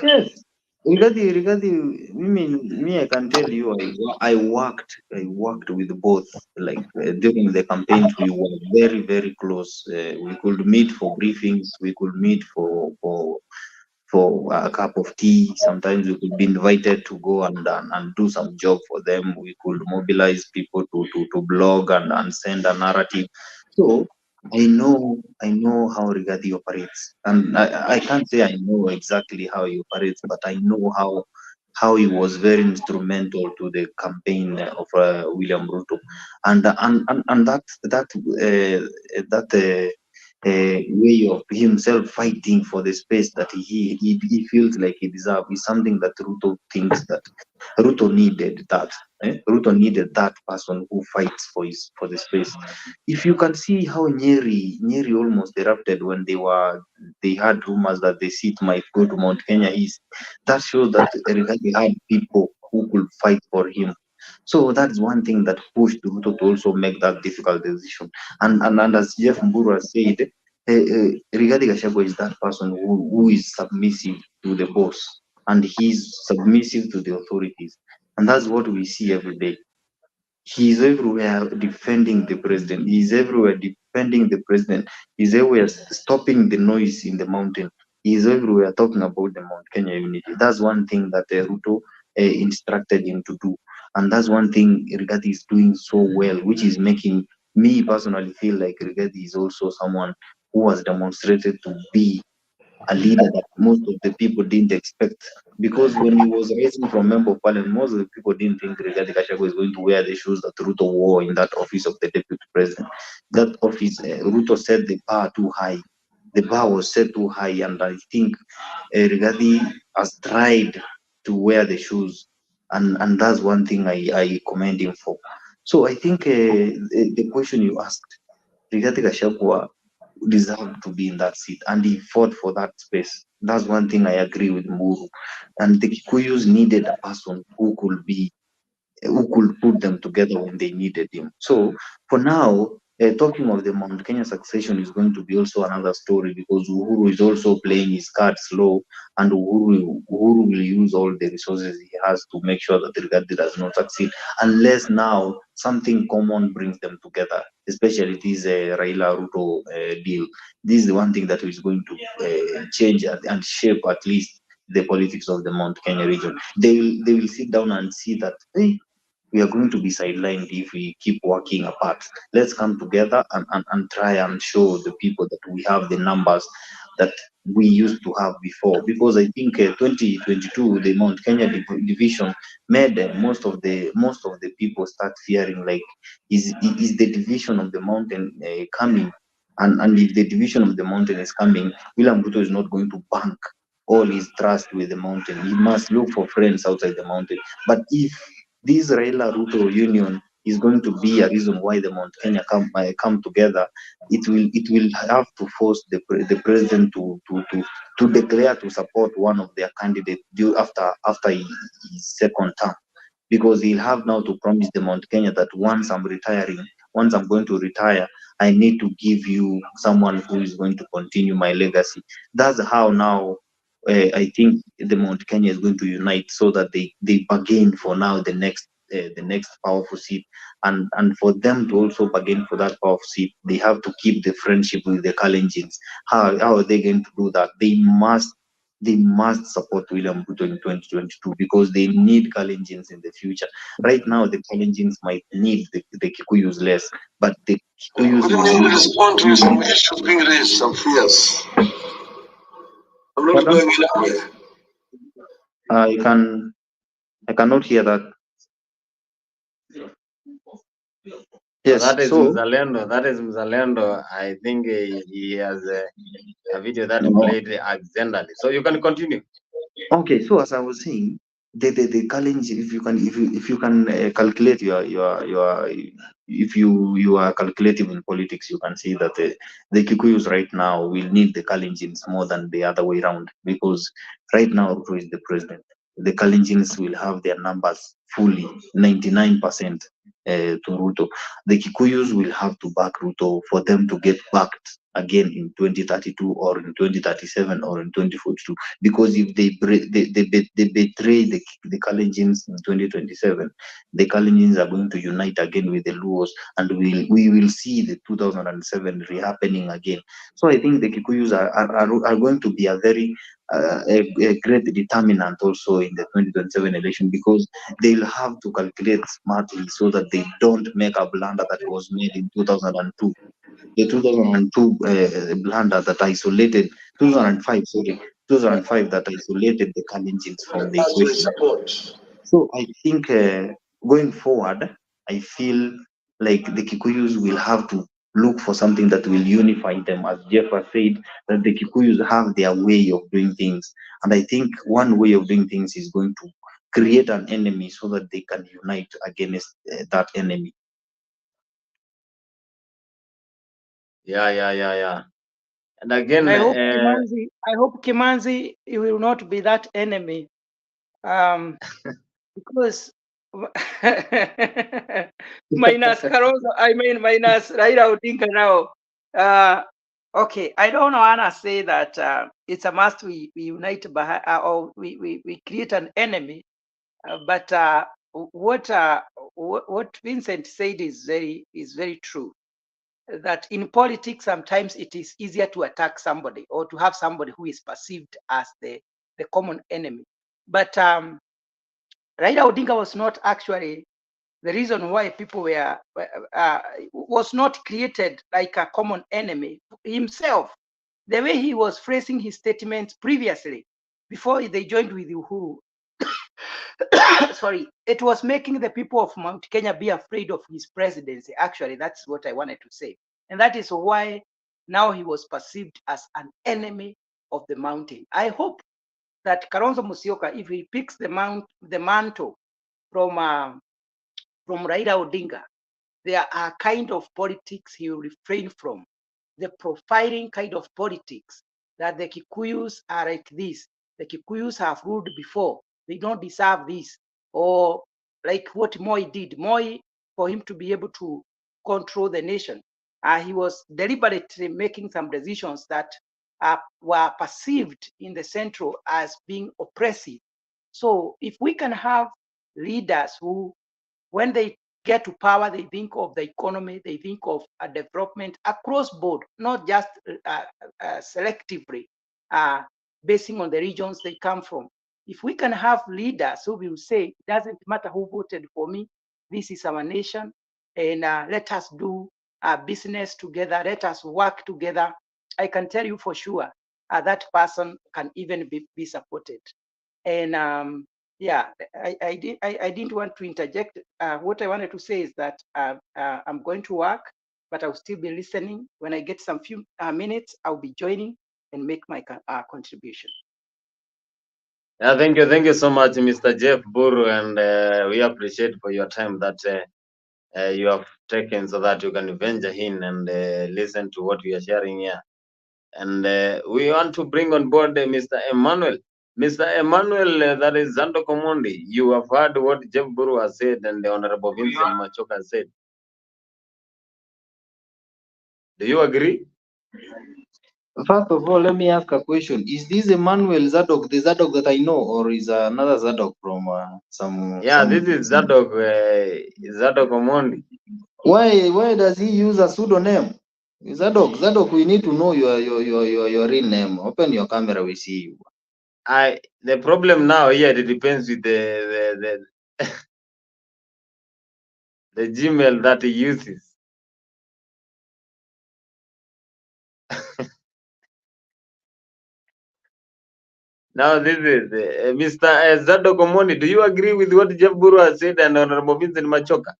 G: Yes. Rigathi, me, I can tell you, I worked with both. Like during the campaigns, we were very, very close. We could meet for briefings. We could meet for a cup of tea. Sometimes we could be invited to go and do some job for them. We could mobilize people to blog and send a narrative. So I know how Rigathi operates, and I can't say I know exactly how he operates, but I know how he was very instrumental to the campaign of William Ruto, and that way of himself fighting for the space that he feels like he deserves is something that Ruto thinks that Ruto needed that. Ruto needed that person who fights for the space. If you can see how Nyeri almost erupted when they had rumors that the seat might go to Mount Kenya East, that shows that Rigathi had people who could fight for him. So that's one thing that pushed Ruto to also make that difficult decision. And as Jeff Mburu has said, Rigathi Gachagua is that person who is submissive to the boss, and he's submissive to the authorities. And that's what we see every day. He's everywhere defending the president. He's everywhere defending the president. He's everywhere stopping the noise in the mountain. He's everywhere talking about the Mount Kenya unity. That's one thing that Ruto instructed him to do. And that's one thing Rigathi is doing so well, which is making me personally feel like Rigathi is also someone who has demonstrated to be a leader that most of the people didn't expect. Because when he was rising from member of parliament, most of the people didn't think Rigathi Gachagua is going to wear the shoes that Ruto wore in that office of the deputy president. That office, Ruto set the bar too high. The bar was set too high, and I think Rigathi has tried to wear the shoes, and that's one thing I commend him for. So I think the question you asked, Rigathi Gachagua deserved to be in that seat, and he fought for that space. That's one thing I agree with Muru. And the Kikuyus needed a person who could put them together when they needed him. So for now, talking of the Mount Kenya succession is going to be also another story, because Uhuru is also playing his cards low, and Uhuru will use all the resources he has to make sure that Rigathi does not succeed, unless now something common brings them together, especially this Raila Ruto deal. This is the one thing that is going to change and shape at least the politics of the Mount Kenya region. They will sit down and see that, hey, we are going to be sidelined if we keep working apart. Let's come together and try and show the people that we have the numbers that we used to have before. Because I think 2022, the Mount Kenya division made most of the people start fearing, like, is the division of the mountain coming? And if the division of the mountain is coming, William Ruto is not going to bank all his trust with the mountain. He must look for friends outside the mountain. But if this Raila Ruto union is going to be a reason why the Mount Kenya come together, it will have to force the president to declare to support one of their candidates after his second term, because he'll have now to promise the Mount Kenya that once I'm going to retire, I need to give you someone who is going to continue my legacy. That's how now I think the Mount Kenya is going to unite, so that they bargain for now the next powerful seat, and for them to also bargain for that powerful seat, they have to keep the friendship with the Kalenjins. How are they going to do that? They must support William Ruto in 2022, because they need Kalenjins in the future. Right now, the Kalenjins might need the Kikuyus less, but the Kikuyus
I: will respond to some issues being raised, some fears. I'm not going anywhere.
G: I cannot hear that.
B: Yes, so that is Mzalendo. That is Mzalendo. I think he has a video that played accidentally. So you can continue.
G: Okay, so as I was saying, the Kalenjin, if you can calculate if you are calculative in politics, you can see that the Kikuyus right now will need the Kalenjins more than the other way around, because right now Ruto is the president. The Kalenjins will have their numbers fully, 99% to Ruto. The Kikuyus will have to back Ruto for them to get backed again in 2032 or in 2037 or in 2042, because if they betray the Kalenjins in 2027, the Kalenjins are going to unite again with the Luos, and we will see the 2007 re-happening again. So I think the Kikuyus are going to be a very a great determinant also in the 2027 election, because they'll have to calculate smartly so that they don't make a blunder that was made in 2002. The 2002 blunder that isolated 2005 that isolated the Kalenjins from the equation. So I think going forward, I feel like the Kikuyus will have to look for something that will unify them. As Jeff has said, that the Kikuyus have their way of doing things, and I think one way of doing things is going to create an enemy so that they can unite against that enemy.
B: Yeah. And again,
C: I hope Kimanzi will not be that enemy, because minus Raila Odinga now. Okay, I don't want to say that it's a must we unite or we create an enemy, but what Vincent said is very true. That in politics, sometimes it is easier to attack somebody or to have somebody who is perceived as the common enemy. But Raila Odinga was not actually the reason why people were was not created like a common enemy himself. The way he was phrasing his statements previously, before they joined with Uhuru, sorry, it was making the people of Mount Kenya be afraid of his presidency. Actually, that's what I wanted to say. And that is why now he was perceived as an enemy of the mountain. I hope that Kalonzo Musyoka, if he picks the mantle from Raila Odinga, there are kind of politics he will refrain from. The profiling kind of politics, that the Kikuyus are like this. The Kikuyus have ruled before. They don't deserve this. Or like what Moi did. Moi, for him to be able to control the nation, he was deliberately making some decisions that were perceived in the central as being oppressive. So if we can have leaders who, when they get to power, they think of the economy, they think of a development across board, not just selectively, basing on the regions they come from. If we can have leaders who will say, it doesn't matter who voted for me, this is our nation, and let us do business together, let us work together, I can tell you for sure that person can even be supported. And yeah, I didn't want to interject. What I wanted to say is that I'm going to work, but I'll still be listening. When I get some few minutes, I'll be joining and make my contribution.
B: Yeah, thank you so much, Mr. Jeff Buru, and we appreciate for your time that you have taken so that you can venture in and listen to what we are sharing here. And we want to bring on board Mr. Emmanuel. Mr. Emmanuel, that is Zando Komondi. You have heard what Jeff Buru has said and the Honorable Vincent Machoka has said. Do you agree?
J: First of all, let me ask a question. Is this Emmanuel Zadok, the Zadok that I know, or is another Zadok from some...
B: Yeah, this is Zadok, Zadok Omondi.
J: Why does he use a pseudonym? Zadok, we need to know your real name. Open your camera, we see you.
B: The problem now here, it depends with the the Gmail that he uses. Now this is Mr. Zadok Omondi. Do you agree with what Jeff Buru has said and Honorable Vincent Machoka?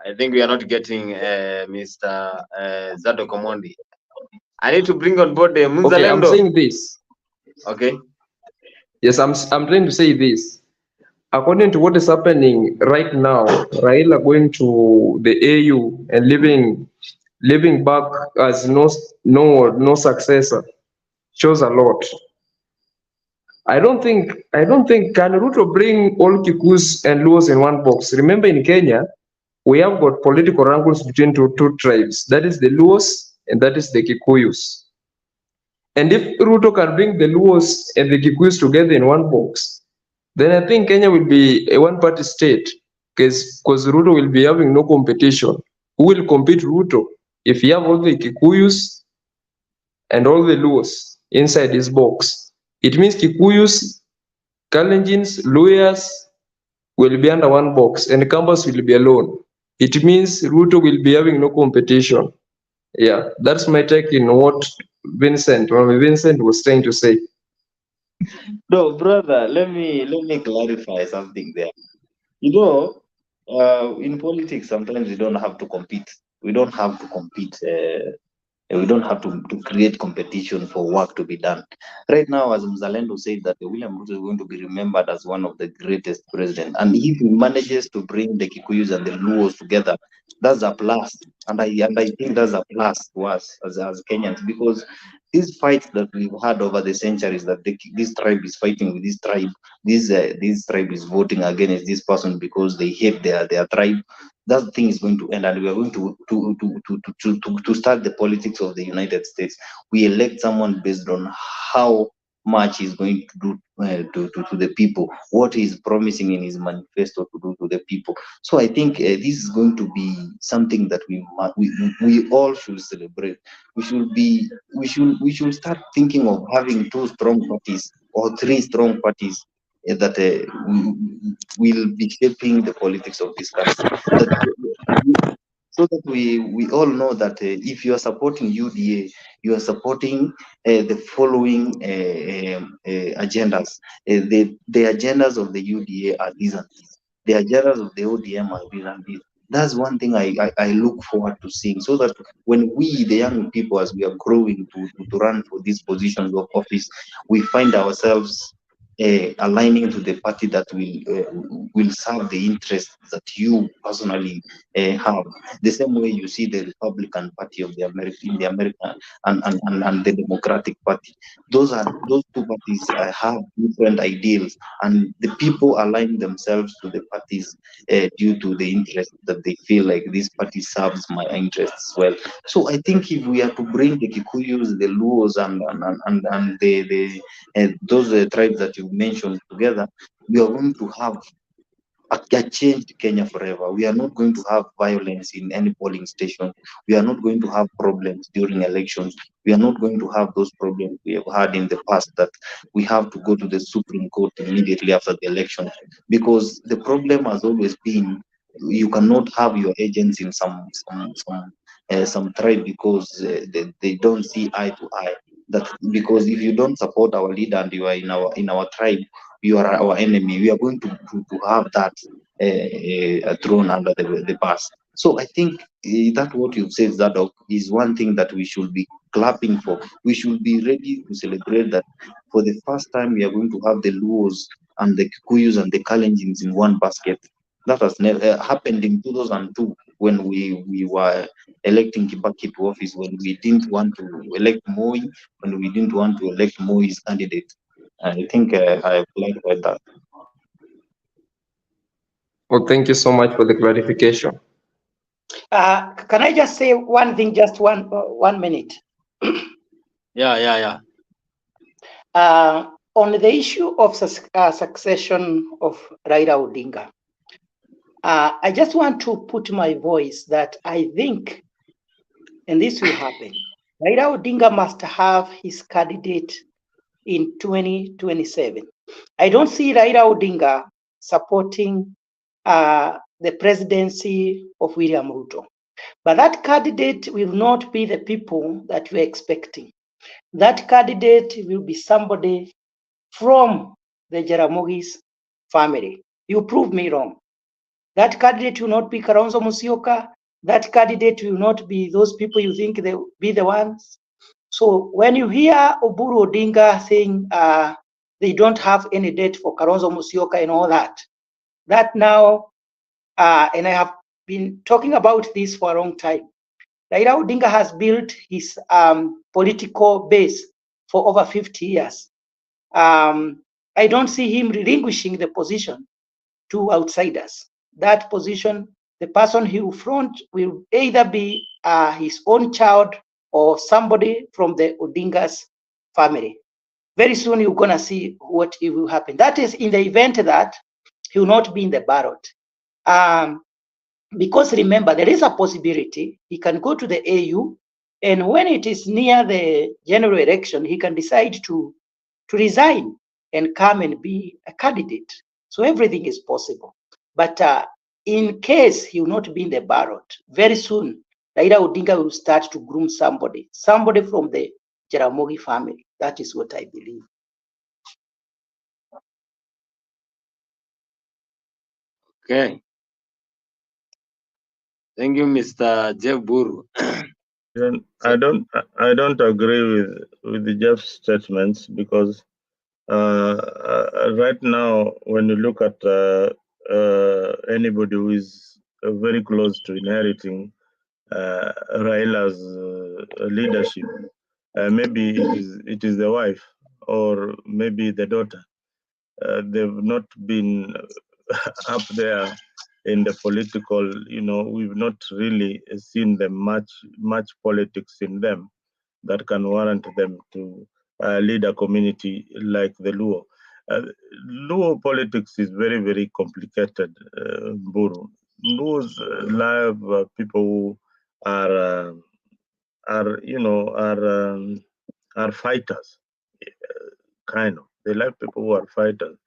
B: I think we are not getting Mr. Zadok Omondi. I need to bring on board the Munzalendo.
D: Okay, I'm saying this.
B: Okay.
D: Yes, I'm trying to say this. According to what is happening right now, Raila going to the AU and living back as no successor shows a lot. I don't think can Ruto bring all Kikus and Luos in one box. Remember, in Kenya, we have got political wrangles between two tribes. That is the Luos and that is the Kikuyus. And if Ruto can bring the Luos and the Kikuyus together in one box, then I think Kenya will be a one-party state, because Ruto will be having no competition. Who will compete Ruto if you have all the Kikuyus and all the Luos inside this box? It means Kikuyus, Kalenjins, Luyas will be under one box and Kambas will be alone. It means Ruto will be having no competition. Yeah, that's my take in what Vincent was trying to say.
J: No, brother, let me clarify something there. You know, in politics, sometimes we don't have to compete. We don't have to compete. We don't have to create competition for work to be done. Right now, as Mzalendo said, that William Ruto is going to be remembered as one of the greatest presidents. And if he manages to bring the Kikuyus and the Luos together, that's a plus. And I think that's a plus to us as Kenyans, because these fights that we've had over the centuries, that this tribe is fighting with this tribe, this tribe is voting against this person because they hate their tribe, that thing is going to end, and we are going to start the politics of the United States. We elect someone based on how much he's going to do to the people, what he's promising in his manifesto to do to the people. So I think this is going to be something that we all should celebrate. We should start thinking of having 2 strong parties or 3 strong parties that will be shaping the politics of this country. So that we all know that if you are supporting UDA, you are supporting the following agendas. The agendas of the UDA are these and these. The agendas of the ODM are these and these. That's one thing I look forward to seeing, so that when we, the young people, as we are growing to run for these positions of office, we find ourselves aligning to the party that will serve the interests that you personally have. The same way you see the Republican Party of the American and the Democratic Party. Those 2 parties have different ideals, and the people align themselves to the parties due to the interest that they feel like this party serves my interests well. So I think if we are to bring the Kikuyus, the Luos, and those tribes that you mentioned together, we are going to have a changed Kenya forever. We are not going to have violence in any polling station. We are not going to have problems during elections. We are not going to have those problems we have had in the past, that we have to go to the Supreme Court immediately after the election. Because the problem has always been, you cannot have your agents in some tribe because they don't see eye to eye. That because if you don't support our leader and you are in our tribe, you are our enemy. We are going to have that thrown under the bus.
G: So I think that what you said, Zadok, is one thing that we should be clapping for. We should be ready to celebrate that for the first time we are going to have the Luos and the Kikuyus and the Kalenjins in one basket. That has never happened in 2002 when we were electing Kibaki to office, when we didn't want to elect Moi, when we didn't want to elect Moi's candidate. I think I clarified that.
D: Well, thank you so much for the clarification.
C: Can I just say one thing, just 1 minute?
B: Yeah.
C: On the issue of succession of Raila Odinga, I just want to put my voice that I think, and this will happen, Raila Odinga must have his candidate in 2027. I don't see Raila Odinga supporting the presidency of William Ruto. But that candidate will not be the people that we're expecting. That candidate will be somebody from the Jaramogi's family. You prove me wrong. That candidate will not be Kalonzo Musyoka. That candidate will not be those people you think they will be the ones. So when you hear Oburu Odinga saying they don't have any date for Kalonzo Musyoka and all that, that now, and I have been talking about this for a long time, Raila Odinga has built his political base for over 50 years. I don't see him relinquishing the position to outsiders. That position, the person he will front will either be his own child or somebody from the Odinga's family. Very soon you're going to see what it will happen. That is in the event that he will not be in the ballot. Because remember, there is a possibility he can go to the AU, and when it is near the general election, he can decide to resign and come and be a candidate. So everything is possible. But in case he will not be in the ballot, very soon, Raila Odinga will start to groom somebody from the Jaramogi family. That is what I believe.
B: Okay. Thank you, Mr. Jeff Buru.
H: I don't agree with Jeff's statements because right now, when you look at anybody who is very close to inheriting Raila's leadership, maybe it is the wife or maybe the daughter. They've not been up there in the political, we've not really seen them much politics in them that can warrant them to lead a community like the Luo. Luo politics is very, very complicated, Buru. Luos love people who are fighters, kind of. They love people who are fighters.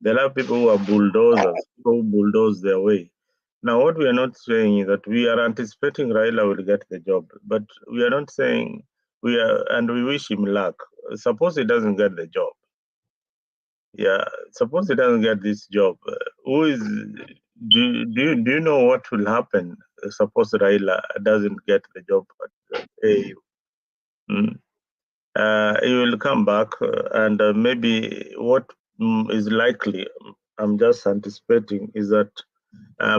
H: They love people who are bulldozers, people who bulldoze their way. Now, what we are not saying is that we are anticipating Raila will get the job, but we are not saying and we wish him luck. Suppose he doesn't get the job. Yeah, suppose he doesn't get this job. Do you know what will happen? Suppose Raila doesn't get the job at AU. He will come back, and maybe what is likely, I'm just anticipating, is that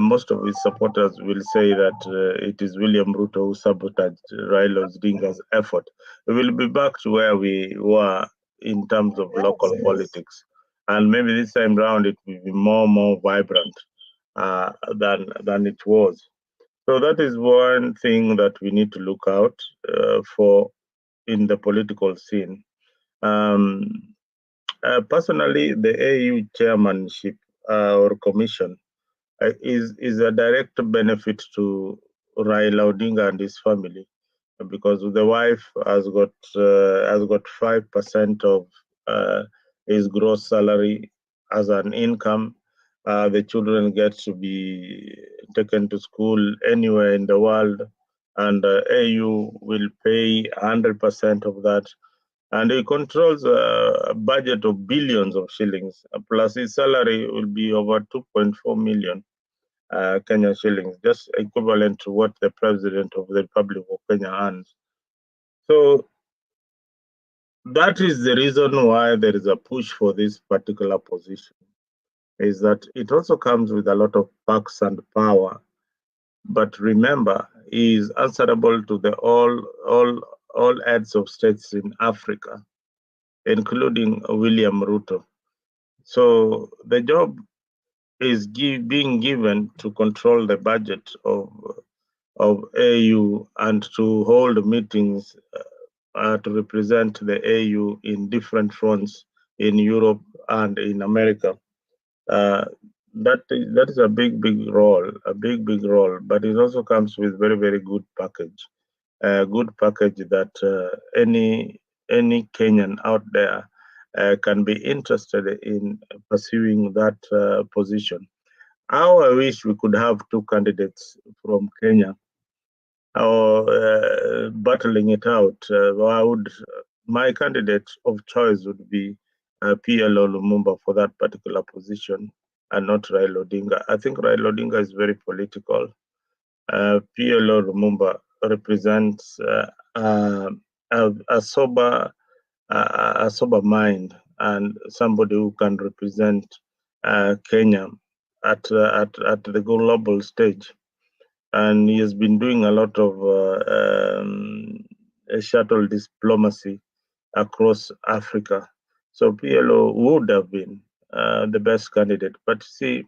H: most of his supporters will say that it is William Ruto who sabotaged Raila Odinga's effort. We will be back to where we were in terms of local politics. And maybe this time round it will be more vibrant than it was. So that is one thing that we need to look out for in the political scene. Personally, the AU chairmanship or commission is a direct benefit to Raila Odinga and his family, because the wife has got 5% of his gross salary as an income. The children get to be taken to school anywhere in the world, and AU will pay 100% of that. And he controls a budget of billions of shillings, plus his salary will be over 2.4 million. Kenya shillings, just equivalent to what the President of the Republic of Kenya earns. So that is the reason why there is a push for this particular position, is that it also comes with a lot of perks and power. But remember, he is answerable to the all heads of states in Africa, including William Ruto. So the job is being given to control the budget of AU and to hold meetings to represent the AU in different fronts in Europe and in America. That is a big role, but it also comes with very good package, good package that any Kenyan out there can be interested in pursuing that position. How I wish we could have two candidates from Kenya or battling it out. My candidate of choice would be PLO Lumumba for that particular position, and not Raila Odinga. I think Raila Odinga is very political. PLO Lumumba represents a sober mind and somebody who can represent Kenya at the global stage. And he has been doing a lot of shuttle diplomacy across Africa. So PLO would have been the best candidate. But see,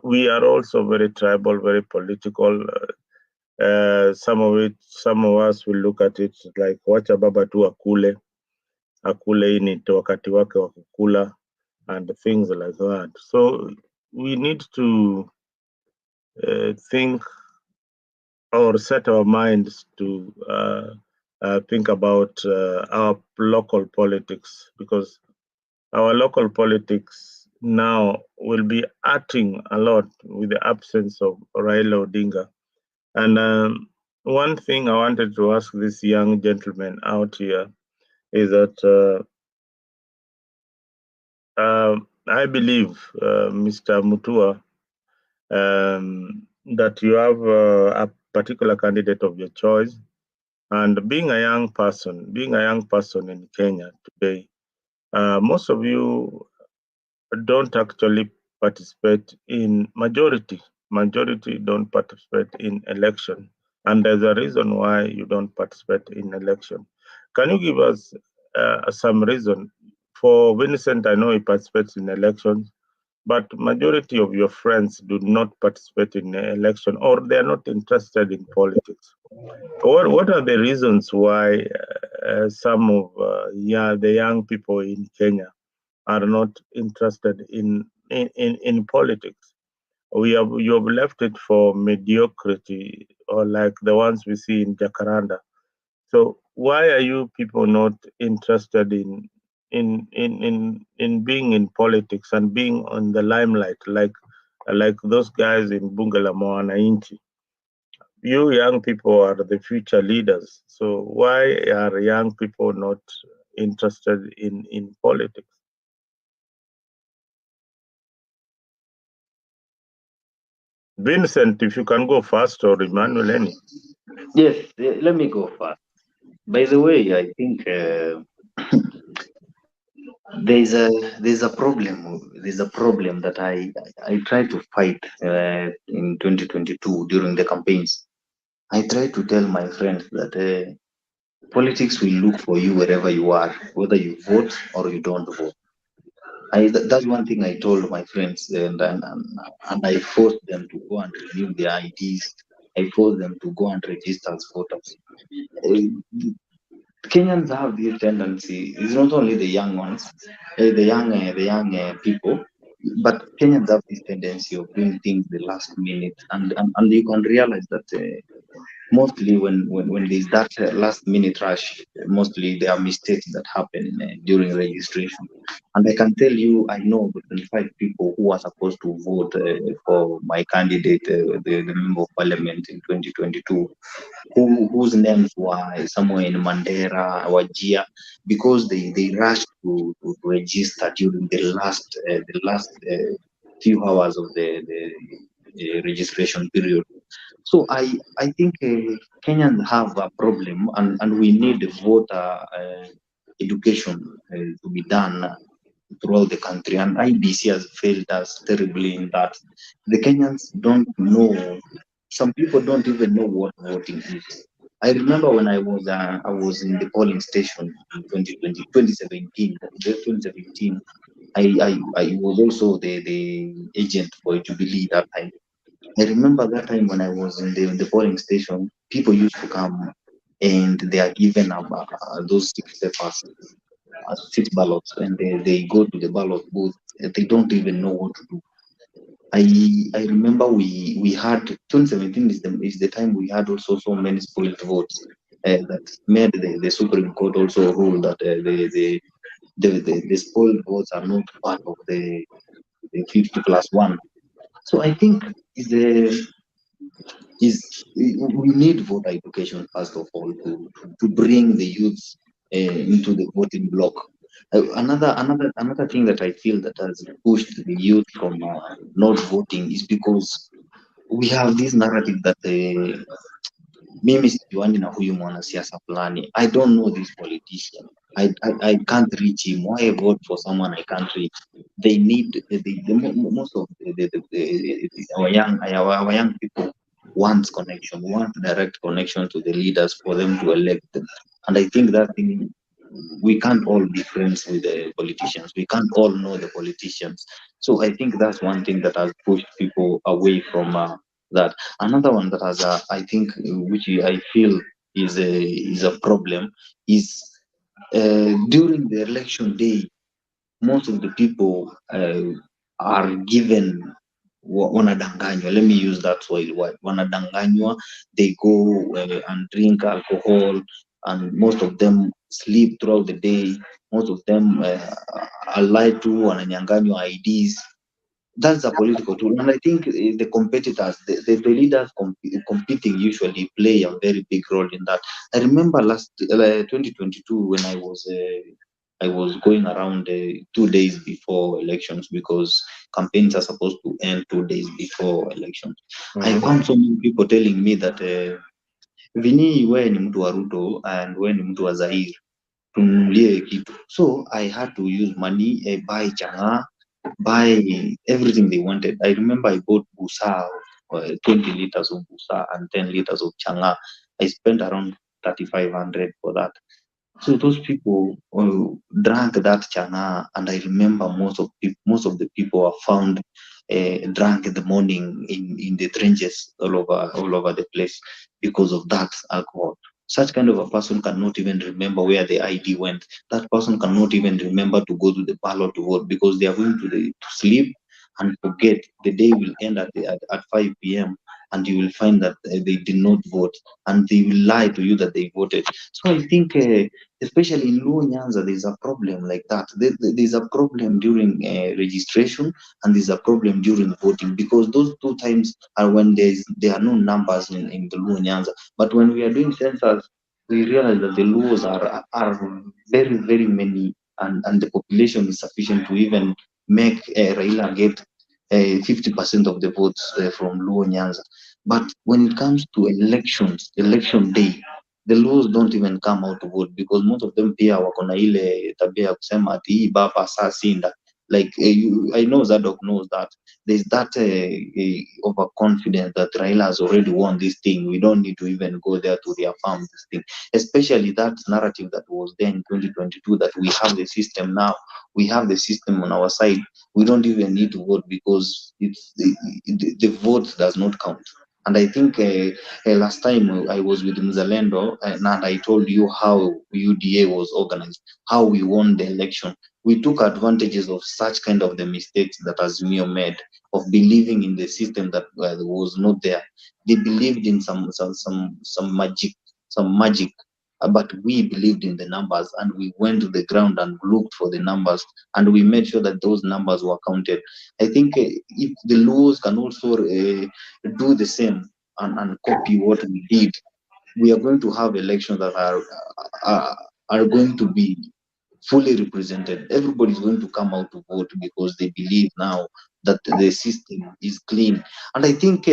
H: we are also very tribal, very political. Some of us will look at it like wacha baba tu akule ini wakati wake wa kukula and things like that. So we need to think or set our minds to think about our local politics, because our local politics now will be acting a lot with the absence of Raila Odinga. And one thing I wanted to ask this young gentleman out here is that I believe, Mr. Mutua, that you have a particular candidate of your choice. And being a young person in Kenya today, most of you don't actually participate in majority don't participate in election, and there's a reason why you don't participate in election. Can you give us some reason? For Vincent, I know he participates in elections, but majority of your friends do not participate in election, or they are not interested in politics. What are the reasons why some of the young people in Kenya are not interested in politics? You have left it for mediocrity, or like the ones we see in Jacaranda. So why are you people not interested in being in politics and being on the limelight like those guys in Bunge la Mwananchi? You young people are the future leaders. So why are young people not interested in politics? Vincent, if you can go first, or Emmanuel, any.
J: Yes, let me go first. By the way, I think there's a problem. There's a problem that I tried to fight in 2022 during the campaigns. I tried to tell my friends that politics will look for you wherever you are, whether you vote or you don't vote. That's one thing I told my friends, and I forced them to go and renew their IDs. I forced them to go and register as voters. Kenyans have this tendency. It's not only the young ones, the young people, but Kenyans have this tendency of doing things the last minute, and you can realize that mostly when there's that last minute rush, mostly there are mistakes that happen during registration. And I can tell you, I know 25 people who are supposed to vote for my candidate, the member of parliament in 2022, whose names were somewhere in Mandera, Wajir, because they rushed to register during the last few hours of the
G: registration period. So I think Kenyans have a problem, and we need voter education to be done throughout the country, and IBC has failed us terribly in that. The Kenyans don't know. Some people don't even know what voting is. I remember when I was in the polling station in 2017. I was also the agent for Jubilee that time. I remember that time when I was in the polling station, people used to come and they are given those 6 papers, 6 ballots, and they go to the ballot booth. They don't even know what to do. I remember we had 2017 is the time we had also so many spoiled votes that made the Supreme Court also rule that the spoiled votes are not part of the 50+1. So I think we need voter education first of all to bring the youths into the voting block. Another thing that I feel that has pushed the youth from not voting is because we have this narrative that mimi sijuani na huyu mwanasiasa fulani. I don't know this politician. I can't reach him. Why vote for someone I can't reach? They need most of our young people want connection, want direct connection to the leaders for them to elect them. And I think that thing, we can't all be friends with the politicians. We can't all know the politicians. So I think that's one thing that has pushed people away from that. Another one that has, I think, which I feel is a problem, is during the election day, most of the people are given wanadanganywa. Let me use that word. Wanadanganywa. They go and drink alcohol, and most of them sleep throughout the day. Most of them are lied to, wananyanganywa IDs. That's a political tool, and I think the competitors, the leaders competing usually play a very big role in that. I remember last 2022 when I was going around 2 days before elections, because campaigns are supposed to end 2 days before elections. I found so many people telling me that Vini, wewe ni mtu wa Ruto and wewe ni mtu wa Zaire, tununulie kitu. So I had to use money, buy changa, buy everything they wanted. I remember I bought busa, 20 liters of busa and 10 liters of changa. I spent around 3,500 for that. So those people drank that changa, and I remember most of the people were found drunk in the morning in the trenches all over the place because of that alcohol. Such kind of a person cannot even remember where the ID went. That person cannot even remember to go to the ballot to vote, because they are going to sleep and forget. The day will end at 5 p.m. and you will find that they did not vote, and they will lie to you that they voted. So I think, especially in Luo Nyanza, there's a problem like that. There's a problem during registration, and there's a problem during voting, because those 2 times are when there are no numbers in the Luo Nyanza. But when we are doing census, we realize that the Luos are very, very many, and the population is sufficient to even make Raila get 50% of the votes from Luo Nyanza. But when it comes to elections, election day, the Luos don't even come out to vote, because most of them pia wako na ile tabia ya kusema ati hii baba saa sinda. Like I know Zadok knows that there's that overconfidence that Raila has already won this thing. We don't need to even go there to reaffirm this thing. Especially that narrative that was there in 2022, that we have the system now. We have the system on our side. We don't even need to vote, because it's the vote does not count. And I think last time I was with Mzalendo, and I told you how UDA was organized, how we won the election. We took advantages of such kind of the mistakes that Azimio made, of believing in the system that was not there. They believed in some magic, but we believed in the numbers, and we went to the ground and looked for the numbers, and we made sure that those numbers were counted. I think if the laws can also do the same and copy what we did, we are going to have elections that are going to be fully represented. Everybody's going to come out to vote because they believe now that the system is clean. And I think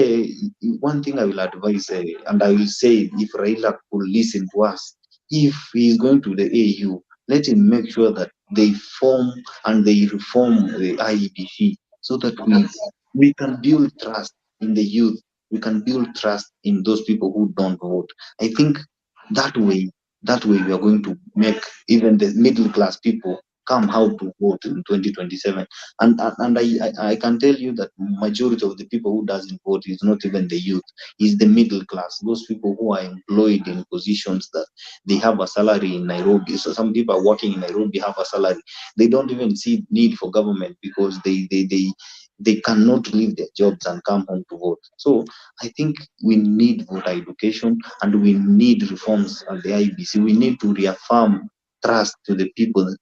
G: one thing I will advise, and I will say, if Raila could listen to us, if he is going to the AU, let him make sure that they form and they reform the IEBC so that we can build trust in the youth. We can build trust in those people who don't vote. I think that way we are going to make even the middle class people come out to vote in 2027. And I can tell you that majority of the people who doesn't vote is not even the youth, is the middle class, those people who are employed in positions that they have a salary in Nairobi. So some people are working in Nairobi, have a salary. They don't even see need for government because they cannot leave their jobs and come home to vote. So I think we need voter education and we need reforms at the IBC. We need to reaffirm trust to the people.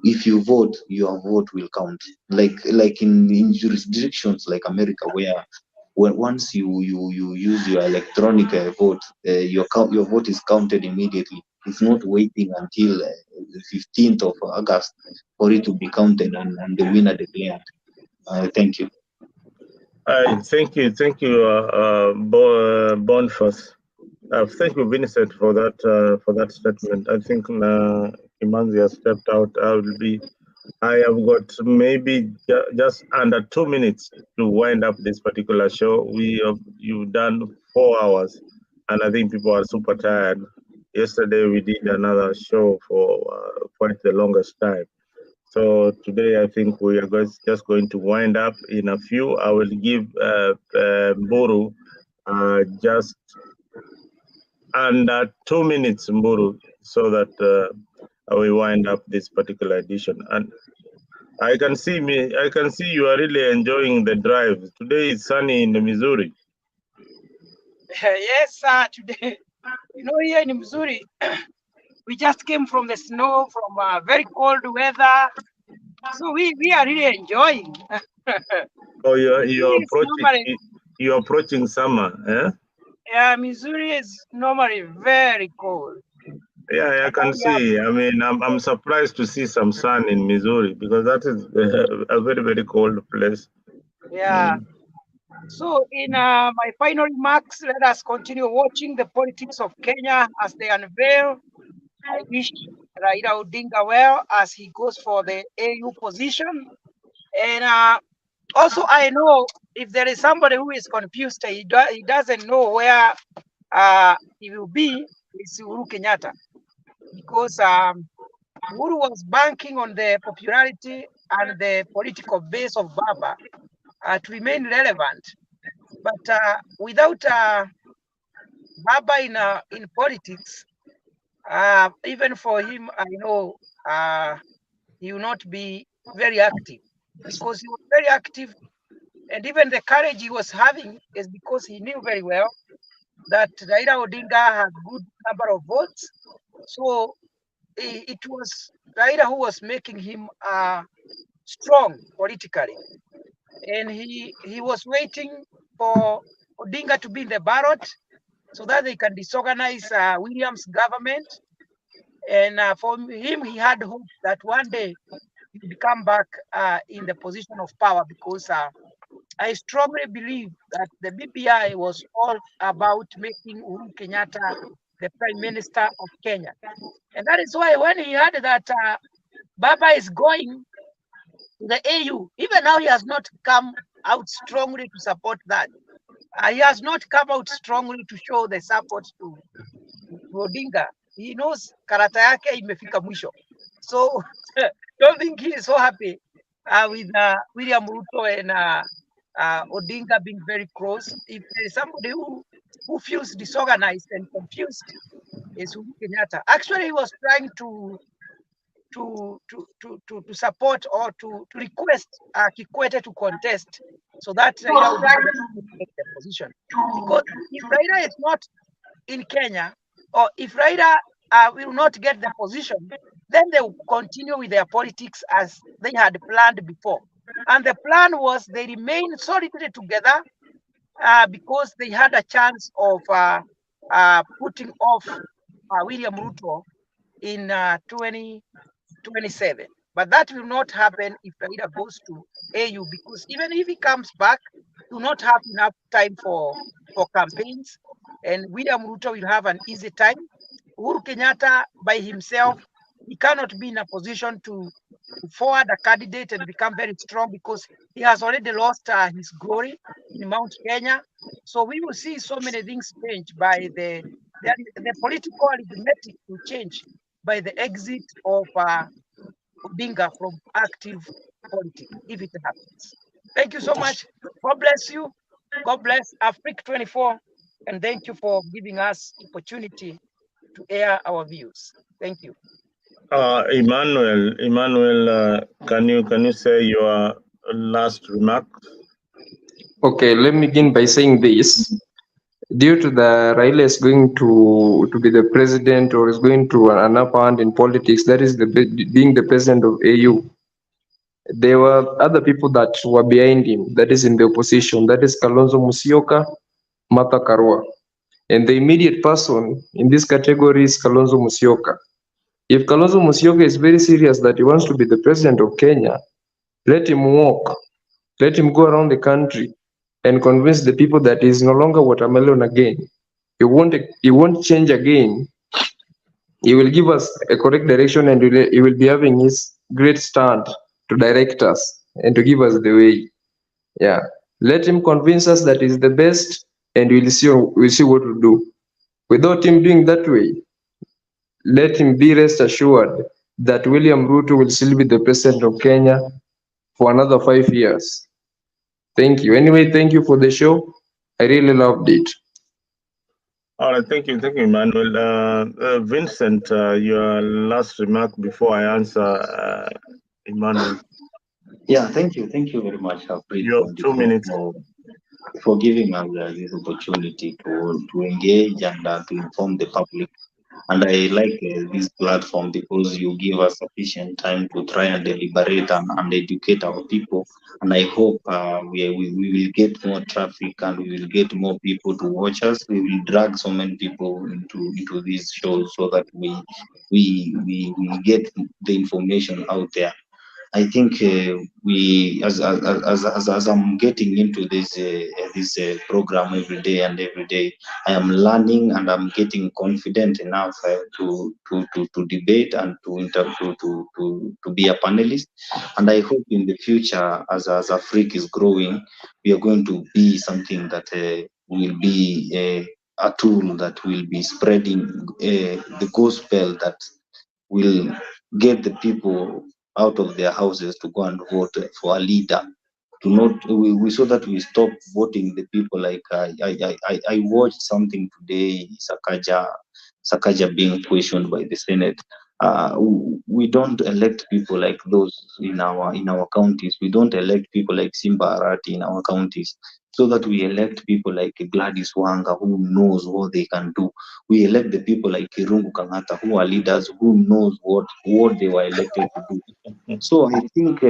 G: If you vote, your vote will count. Like in jurisdictions like America, where once you use your electronic vote, your vote is counted immediately. It's not waiting until the 15th of August for it to be counted and the winner declared. Thank you.
H: Thank you, Boniface. Thank you, Vincent, for that statement. I think Kimanzi has stepped out. I have got maybe just under 2 minutes to wind up this particular show. You've done 4 hours, and I think people are super tired. Yesterday we did another show for quite the longest time. So today I think we are just going to wind up in a few. I will give Mburu just under 2 minutes, Mburu, so that we wind up this particular edition. And I can see you are really enjoying the drive. Today is sunny in Missouri.
C: Yes, today, here in Missouri, we just came from the snow, from very cold weather. So we are really enjoying.
H: Oh, you're approaching summer, eh?
C: Yeah, Missouri is normally very cold.
H: Yeah, I can see. I mean, I'm surprised to see some sun in Missouri because that is a very, very cold place.
C: Yeah. So in my final remarks, let us continue watching the politics of Kenya as they unveil. I wish Raila Odinga well as he goes for the AU position. And also, I know if there is somebody who is confused, he doesn't know where he will be, is Uhuru Kenyatta. Because Uhuru was banking on the popularity and the political base of Baba to remain relevant. But without Baba in politics, even for him, I know he will not be very active, because he was very active, and even the courage he was having is because he knew very well that Raila Odinga had good number of votes. So it was Raila who was making him strong politically, and he was waiting for Odinga to be in the ballot so that they can disorganize William's government. And for him, he had hope that one day he would come back in the position of power, because I strongly believe that the BBI was all about making Uhuru Kenyatta the Prime Minister of Kenya. And that is why when he heard that Baba is going to the AU, even now he has not come out strongly to support that. He has not come out strongly to show the support to Odinga. He knows karata yake imefika mwisho. So don't think he is so happy with William Ruto and Odinga being very close. If there is somebody who feels disorganized and confused, is Uhuru Kenyatta. Actually, he was trying to support or to request Kikwete to contest, so that Raila would take the position. Because if Raila is not in Kenya, or if Raila will not get the position, then they will continue with their politics as they had planned before. And the plan was they remain solidly together because they had a chance of putting off William Ruto in 2022. 27. But that will not happen if Raila goes to AU, because even if he comes back, he will not have enough time for campaigns, and William Ruto will have an easy time. Uhuru Kenyatta by himself, he cannot be in a position to forward a candidate and become very strong, because he has already lost his glory in Mount Kenya. So we will see so many things change by the political arithmetic will change by the exit of Odinga from active politics, if it happens. Thank you so much. God bless you. God bless Africa 24, and thank you for giving us opportunity to air our views. Thank you.
H: Emmanuel, can you say your last remark?
D: Okay, let me begin by saying this. Due to the Raila is going to be the president, or is going to an upper hand in politics, that is being the president of AU. There were other people that were behind him, that is in the opposition, that is Kalonzo Musyoka, Martha Karua. And the immediate person in this category is Kalonzo Musyoka. If Kalonzo Musyoka is very serious that he wants to be the president of Kenya, let him walk, let him go around the country and convince the people that he is no longer watermelon again. He won't change again. He will give us a correct direction, and he will be having his great stand to direct us and to give us the way. Yeah, let him convince us that he's the best, and we'll see what to do. Without him doing that way, let him be rest assured that William Ruto will still be the president of Kenya for another 5 years. Thank you. Anyway, thank you for the show. I really loved it.
H: All right, thank you, Emmanuel. Vincent, your last remark before I answer Emmanuel.
G: Yeah, thank you very much,
H: You have 2 minutes.
G: for giving us this opportunity to engage and to inform the public. And I like this platform because you give us sufficient time to try and deliberate and educate our people. And I hope we will get more traffic, and we will get more people to watch us. We will drag so many people into these shows so that we get the information out there. I think as I'm getting into this program every day, I am learning and I'm getting confident enough to debate and to be a panelist. And I hope in the future, as Africa is growing, we are going to be something that will be a tool that will be spreading the gospel that will get the people out of their houses to go and vote for a leader. We so that we stop voting the people like I watched something today, Sakaja being questioned by the Senate. We don't elect people like those in our counties. We don't elect people like Simba Arati in our counties, so that we elect people like Gladys Wanga, who knows what they can do. We elect the people like Kirungu Kangata, who are leaders, who knows what they were elected to do. So I think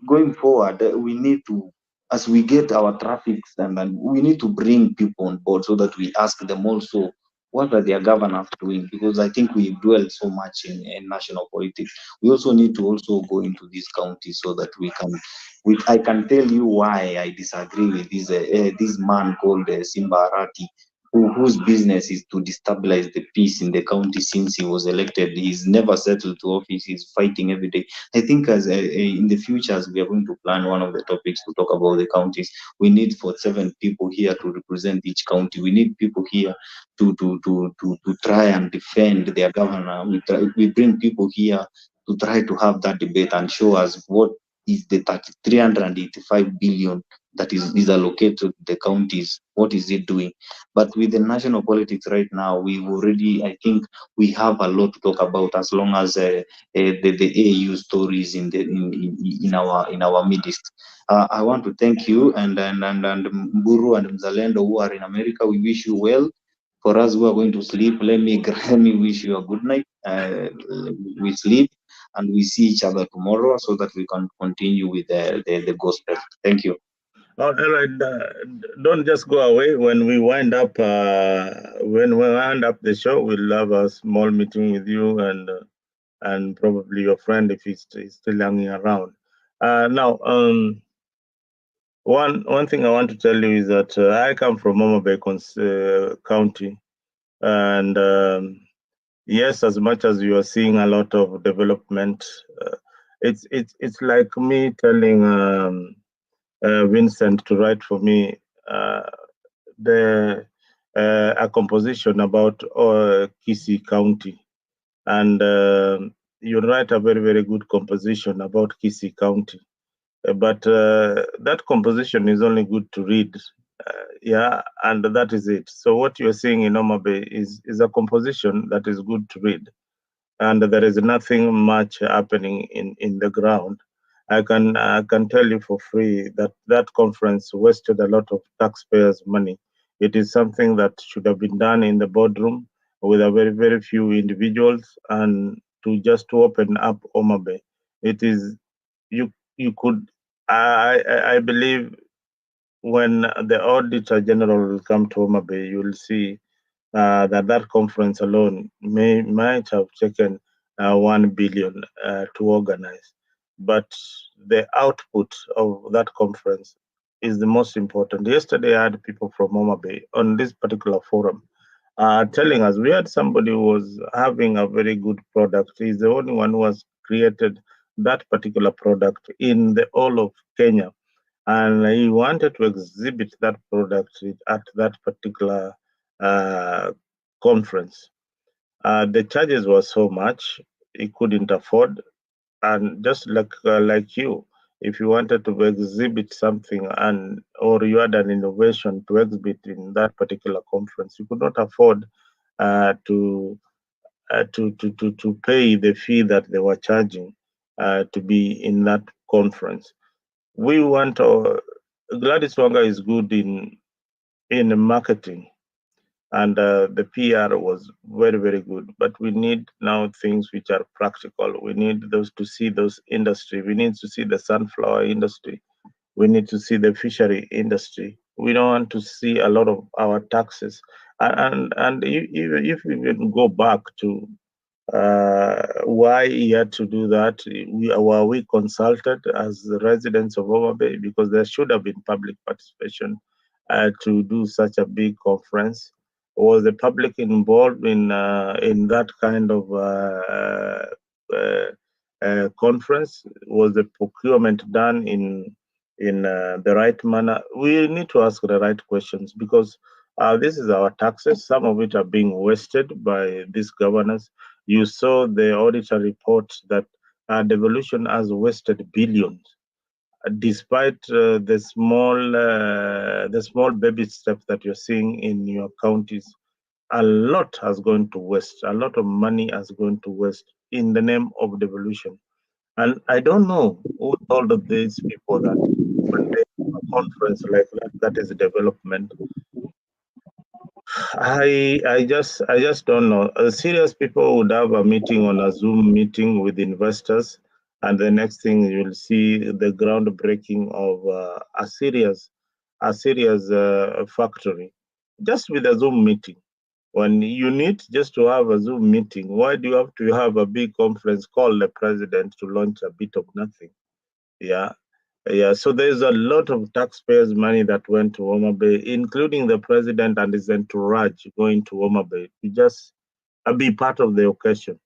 G: going forward, we need to, as we get our traffics, and we need to bring people on board so that we ask them also, what are their governors doing? Because I think we dwell so much in national politics. We also need to also go into these counties so that we can. I can tell you why I disagree with this man called Simba Arati, whose business is to destabilize the peace in the county since he was elected. He's never settled to office. He's fighting every day. I think as in the future, as we are going to plan one of the topics to talk about the counties, we need 7 people here to represent each county. We need people here to try and defend their governor. We bring people here to try to have that debate and show us what is the 385 billion that is allocated to the counties. What is it doing? But with the national politics right now, I think we have a lot to talk about, as long as the AU stories in our midst. I want to thank you and Mburu and Mzalendo who are in America. We wish you well. For us who are going to sleep, let me wish you a good night. We sleep and we see each other tomorrow so that we can continue with the gospel. Thank you.
H: All right, don't just go away. When we wind up, the show, we'll have a small meeting with you and and probably your friend if he's still hanging around. Now, one thing I want to tell you is that I come from Homa Bay County, and yes, as much as you are seeing a lot of development, it's like me telling Vincent to write for me a composition about Kisii County, and you write a very, very good composition about Kisii County, but that composition is only good to read, yeah, and that is it. So what you're seeing in Homa Bay is a composition that is good to read, and there is nothing much happening in the ground. I can tell you for free that that conference wasted a lot of taxpayers' money. It is something that should have been done in the boardroom with a very, very few individuals, and to open up Homa Bay. It is you could, I believe, when the Auditor General will come to Homa Bay, you will see that conference alone might have taken 1 billion to organize, but the output of that conference is the most important. Yesterday, I had people from Homa Bay on this particular forum telling us we had somebody who was having a very good product. He's the only one who has created that particular product in the whole of Kenya, and he wanted to exhibit that product at that particular conference. The charges were so much he couldn't afford, and just like you, if you wanted to exhibit something or you had an innovation to exhibit in that particular conference, you could not afford to pay the fee that they were charging to be in that conference. We want Gladys Wanga is good in marketing, and the PR was very, very good. But we need now things which are practical. We need to see those industry. We need to see the sunflower industry. We need to see the fishery industry. We don't want to see a lot of our taxes. And if we even go back to why he had to do that, were we consulted as the residents of Homa Bay? Because there should have been public participation to do such a big conference. Was the public involved in that kind of conference? Was the procurement done in the right manner? We need to ask the right questions, because this is our taxes. Some of it are being wasted by these governors. You saw the auditor report that devolution has wasted billions, despite the small baby steps that you're seeing in your counties. A lot has gone to waste. A lot of money has gone to waste in the name of devolution. And I don't know who told of these people that when they have a conference like that is development. I just don't know. Serious people would have a meeting on a Zoom meeting with investors, and the next thing you'll see the groundbreaking of a serious factory, just with a Zoom meeting. When you need just to have a Zoom meeting, why do you have to have a big conference, call the president to launch a bit of nothing? Yeah. Yeah, so there's a lot of taxpayers' money that went to Homa Bay, including the president and his entourage going to Homa Bay to just be part of the occasion,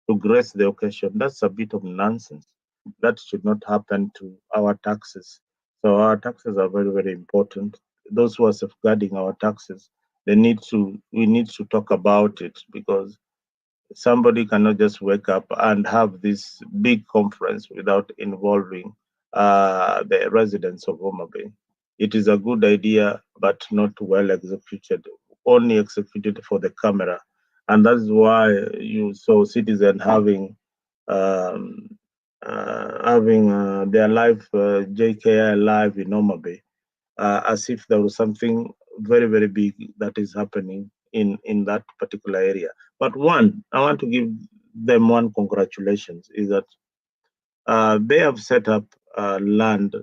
H: to grace the occasion. That's a bit of nonsense. That should not happen to our taxes. So our taxes are very, very important. Those who are safeguarding our taxes, we need to talk about it, because somebody cannot just wake up and have this big conference without involving the residents of Homa Bay. It is a good idea, but not well executed, only executed for the camera. And that's why you saw Citizen having their live, JKI live in Homa Bay, as if there was something very, very big that is happening in that particular area. But one, I want to give them one congratulations, is that they have set up land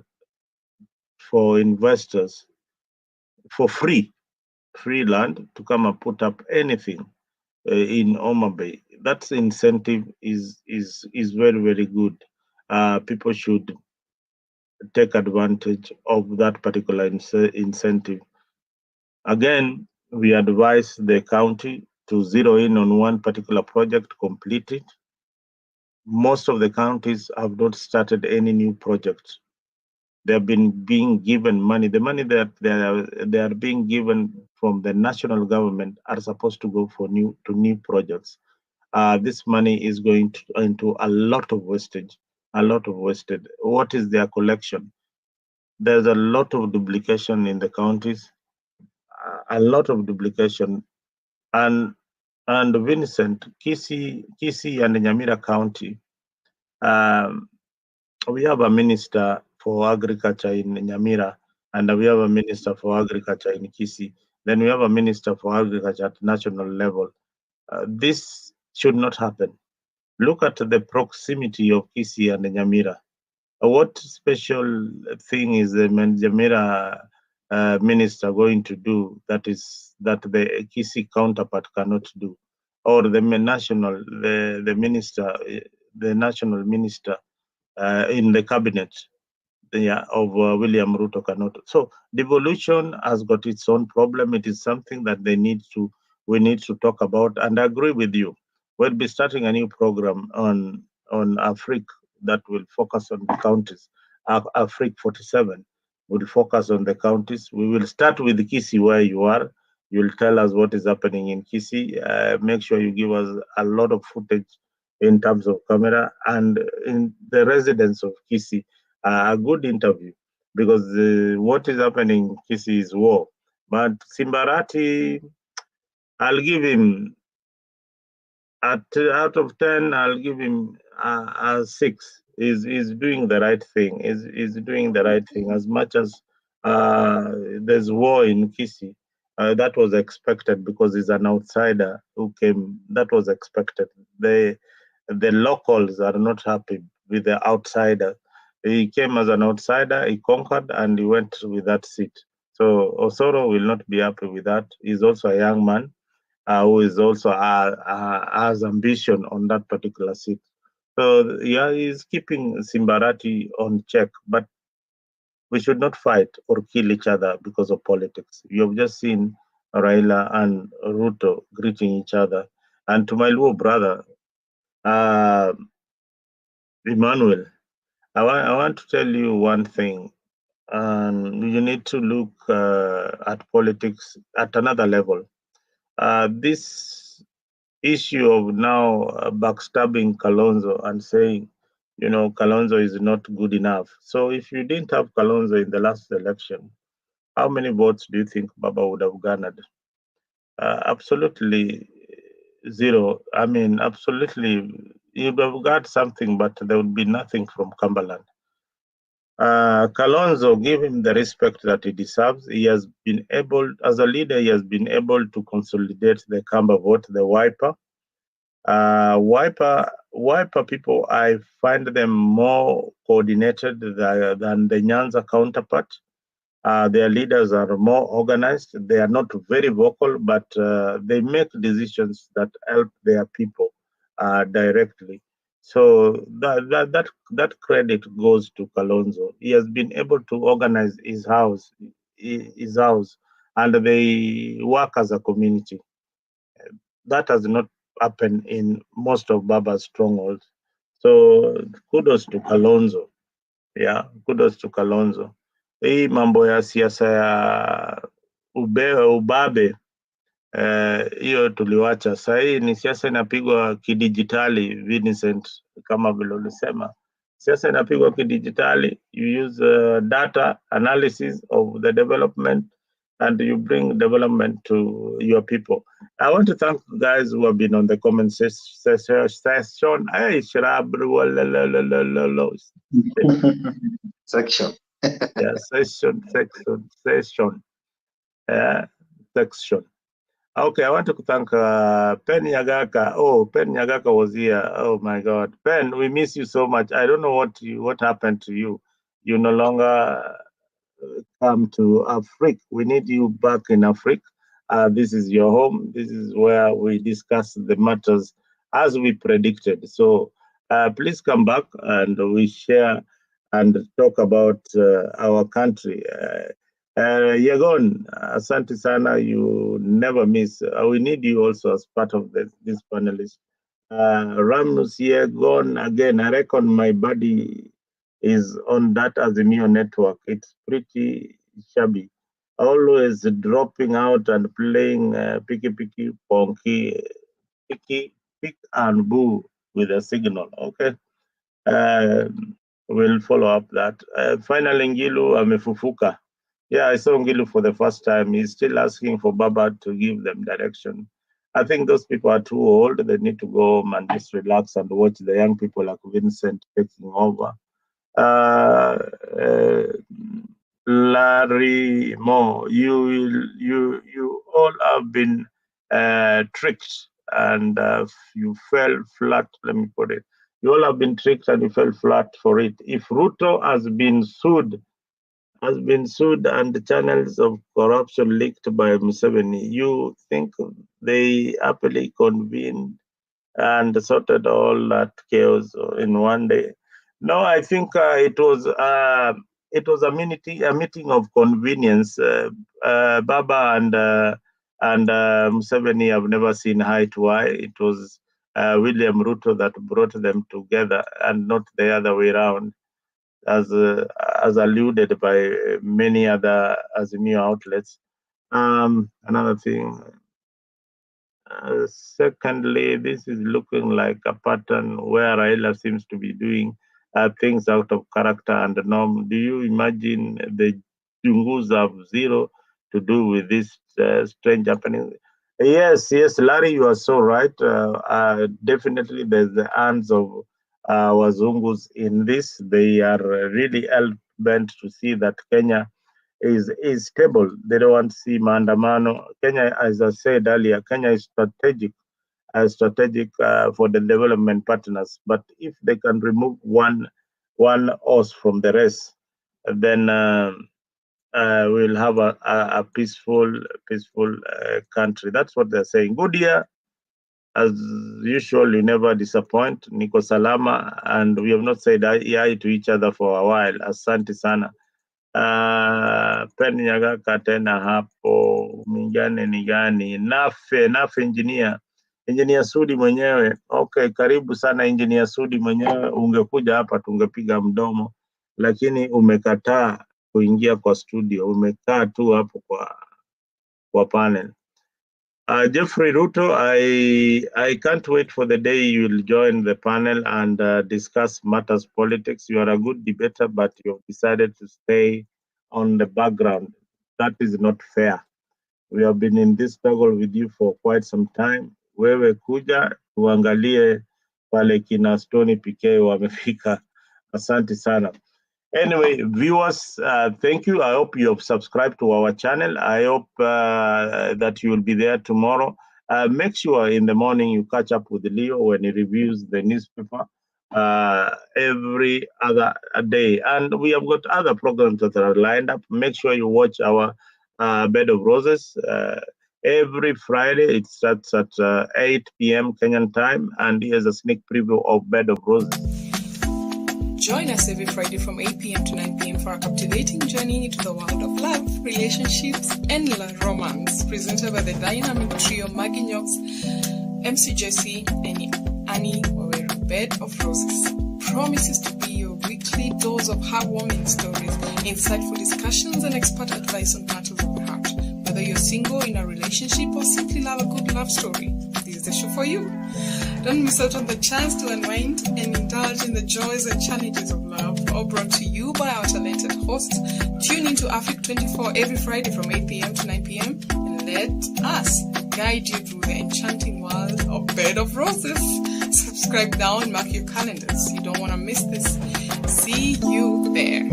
H: for investors for free land to come and put up anything in Homa Bay. that incentive is very, very good. People should take advantage of that particular incentive. Again, we advise the county to zero in on one particular project, complete it. Most of the counties have not started any new projects. They have been being given money. The money that they are being given from the national government are supposed to go for new projects. This money is going into a lot of wastage. A lot of wasted. What is their collection? There's a lot of duplication in the counties. A lot of duplication, and Vincent, Kisii and Nyamira County. We have a minister for agriculture in Nyamira, and we have a minister for agriculture in Kisii. Then we have a minister for agriculture at national level. This should not happen. Look at the proximity of Kisii and Nyamira. What special thing is the Nyamira minister going to do that the Kisii counterpart cannot do, or the national minister in the cabinet of William Ruto cannot. So devolution has got its own problem. It is something that we need to talk about, and I agree with you. We'll be starting a new program on Africa that will focus on the counties. Africa 47 will focus on the counties. We will start with Kisii, where you are. You'll tell us what is happening in Kisii. Make sure you give us a lot of footage in terms of camera, and in the residents of Kisii, a good interview, because what is happening in Kisii is war. But Simbarati, I'll give him, out of 10, I'll give him a 6. He's doing the right thing. He's doing the right thing. As much as there's war in Kisii, that was expected because he's an outsider who came. That was expected. The locals are not happy with the outsider. He came as an outsider, he conquered, and he went with that seat. So Osoro will not be happy with that. He's also a young man who is also has ambition on that particular seat. So yeah, he's keeping Simbarati on check, but we should not fight or kill each other because of politics. You have just seen Raila and Ruto greeting each other. And to my little brother, Emmanuel, I want to tell you one thing. You need to look at politics at another level. This issue of now backstabbing Kalonzo and saying, Kalonzo is not good enough. So if you didn't have Kalonzo in the last election, how many votes do you think Baba would have garnered? Absolutely zero. I mean, absolutely, you would have got something, but there would be nothing from Cumberland. Kalonzo, give him the respect that he deserves. He has been able, as a leader, he has been able to consolidate the Kamba vote, the Wiper. Wiper people, I find them more coordinated than the Nyanza counterpart. Their leaders are more organized. They are not very vocal, but they make decisions that help their people directly. So that credit goes to Kalonzo. He has been able to organize his house, and they work as a community. That has not happened in most of Baba's strongholds. So kudos to Kalonzo. Yeah, kudos to Kalonzo. Hii mambo ya siasa ya ubabe hiyo tuliwacha. Sasa hii ni siasa inapigwa kidijitali, Vincent, kama vile ulisema. Siasa inapigwa kidijitali. You use data analysis of the development and you bring development to your people. I want to thank guys who have been on the comment session. Hey,
G: Section.
H: Yeah, section. Section. Okay, I want to thank Pen Yagaka. Oh, Pen Yagaka was here. Oh my God, Pen, we miss you so much. I don't know what happened to you. You no longer come to Africa. We need you back in Africa. This is your home. This is where we discuss the matters as we predicted. So please come back and we share and talk about our country. Yegon, asante sana, you never miss. We need you also as part of this panelist. Ramnus Yegon, again, I reckon my body is on that Azimio network. It's pretty shabby. Always dropping out and playing picky, ponky, pick and boo with a signal. Okay. We'll follow up that. Finally, Ngilu amefufuka. Yeah, I saw Ngilu for the first time. He's still asking for Baba to give them direction. I think those people are too old. They need to go home and just relax and watch the young people like Vincent taking over. Larry Moore, you all have been tricked and you fell flat. Let me put it. You all have been tricked and you fell flat for it. If Ruto has been sued and the channels of corruption leaked by Museveni, you think they happily convened and sorted all that chaos in one day? No, I think it was a meeting of convenience. Baba and Museveni have never seen eye to eye. It was William Ruto that brought them together and not the other way around, as alluded by many other Azimio outlets. Another thing. Secondly, this is looking like a pattern where Raila seems to be doing things out of character and norm. Do you imagine the Jungus have zero to do with this strange happening? Yes, Larry, you are so right. Definitely, there's the hands of Wazungus in this. They are really hell-bent to see that Kenya is stable. They don't want to see maandamano. Kenya, as I said earlier, Kenya is strategic for the development partners. But if they can remove one horse from the rest, then we'll have a peaceful country. That's what they're saying. Good year. As usual, you never disappoint. Niko salama, and we have not said hi to each other for a while. Asante sana. Pen Nyagaka tena hapo, mingane ni gani? Nafe engineer Sudi mwenyewe. Okay, karibu sana engineer Sudi mwenyewe. Ungekuja hapa tungepiga mdomo, lakini umekataa kuingia kwa studio. Umekaa tu hapo kwa panel. Jeffrey Ruto, I can't wait for the day you will join the panel and discuss matters politics. You are a good debater, but you have decided to stay on the background. That is not fair. We have been in this struggle with you for quite some time. Wewe kuja, tuangalie pale kina Stony PK wamefika. Asante sana. Anyway, viewers, thank you. I hope you have subscribed to our channel. I hope that you will be there tomorrow. Make sure in the morning you catch up with Leo when he reviews the newspaper every other day. And we have got other programs that are lined up. Make sure you watch our Bed of Roses. Every Friday, it starts at 8 p.m. Kenyan time. And here's a sneak preview of Bed of Roses.
K: Join us every Friday from 8 p.m. to 9 p.m. for a captivating journey into the world of love, relationships, and romance, presented by the dynamic trio Maggie Knox, MC Jesse, and Annie Waweru. Bed of Roses promises to be your weekly dose of heartwarming stories, insightful discussions, and expert advice on matters of the heart. Whether you're single, in a relationship, or simply love a good love story, this is the show for you. Don't miss out on the chance to unwind and indulge in the joys and challenges of love, all brought to you by our talented hosts. Tune into Africa 24 every Friday from 8 p.m. to 9 p.m. and let us guide you through the enchanting world of Bed of Roses. Subscribe now and mark your calendars. You don't want to miss this. See you there.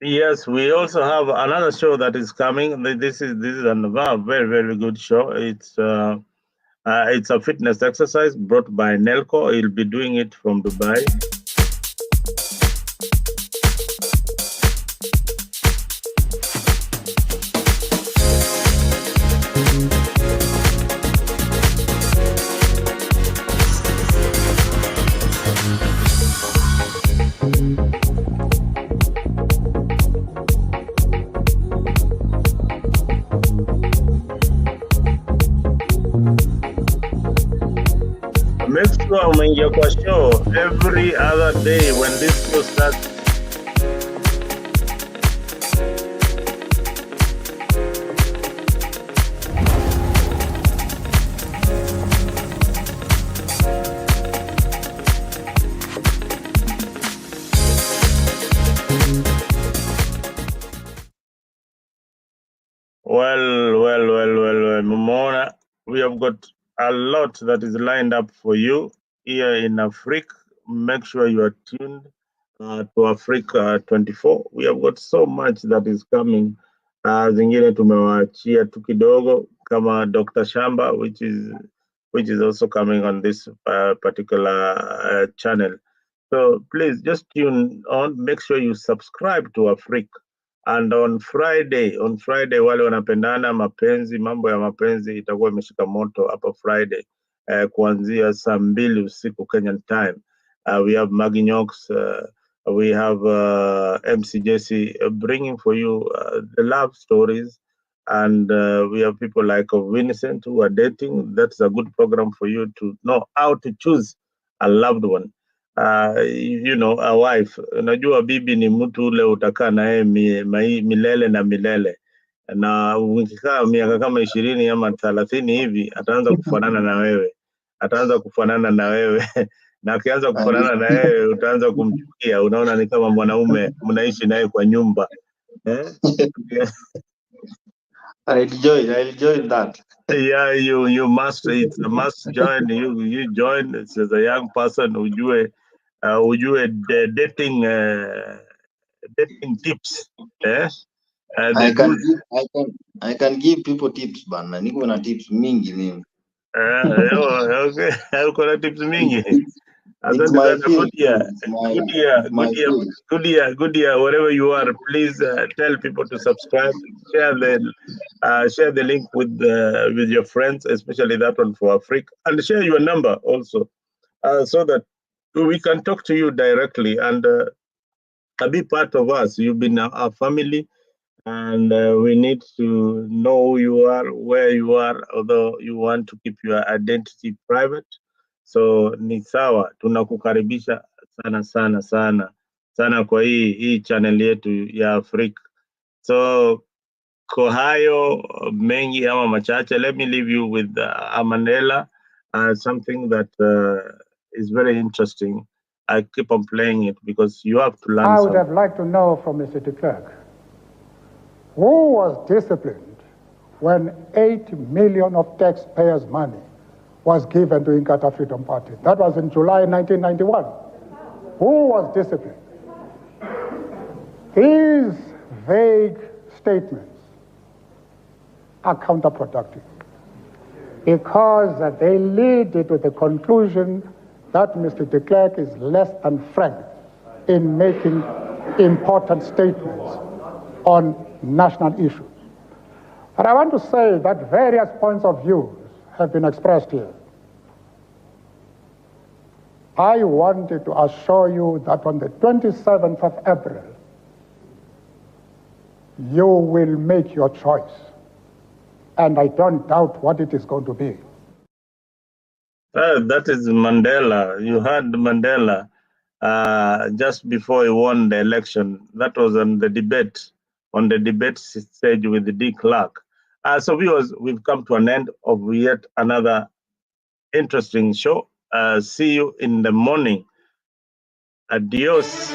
H: Yes, we also have another show that is coming. This is a very, very good show. It's a fitness exercise brought by Nelco. He'll be doing it from Dubai. Yeah, for sure. Every other day when this show starts. Well, Momona, we have got a lot that is lined up for you here in Africa. Make sure you are tuned to Africa 24. We have got so much that is coming. Zingine tumewaachia tu kidogo kama Dr. Shamba, which is also coming on this particular channel. So please just tune on. Make sure you subscribe to Africa. And on Friday wale wanapendana mapenzi, mambo ya mapenzi itakuwa imeshika moto hapa Friday kuanzia saa 2 usiku Kenyan time. We have Maggie Knox, we have MC Jesse bringing for you the love stories, and we have people like Vincent who are dating. That's a good program for you to know how to choose a loved one. You know, a wife. Unajua bibi ni mtu ule utakaa naye milele na milele, na ukikaa miaka kama 20 ama 30 hivi ataanza kufanana na wewe, na akianza kufanana na wewe utaanza kumchukia. Unaona ni kama mwanaume mnaishi naye kwa nyumba.
J: I'll join that.
H: Yeah, you must. It's a must join. You join as a young person. Ujue the dating tips.
J: I can give people tips bana. Niko na tips mingi mimi.
H: Okay. Uko na tips mingi.
J: It's my field.
H: Good year. Wherever you are, please tell people to subscribe. Share the link with your friends, especially that one for Africa, and share your number also, so that we can talk to you directly and be part of us. You've been our family, and we need to know who you are, where you are, although you want to keep your identity private. So ni sawa, tunakukaribisha sana kwa hii channel yetu ya Afrika. So kwa hayo mengi ama machache, let me leave you with Amandela, something that is very interesting. I keep on playing it because you have to learn
L: I would
H: something.
L: have liked to know from Mr. de Klerk, who was disciplined when 8 million of taxpayers' money was given to Inkatha Freedom Party? That was in July 1991. Who was disciplined? These vague statements are counterproductive because they lead to the conclusion that Mr. de Klerk is less than frank in making important statements on national issues. But I want to say that various points of view have been expressed here. I wanted to assure you that on the 27th of April, you will make your choice. And I don't doubt what it is going to be.
H: That is Mandela. You heard Mandela just before he won the election. That was on the debate stage with de Klerk. So viewers, we've come to an end of yet another interesting show. See you in the morning. Adios.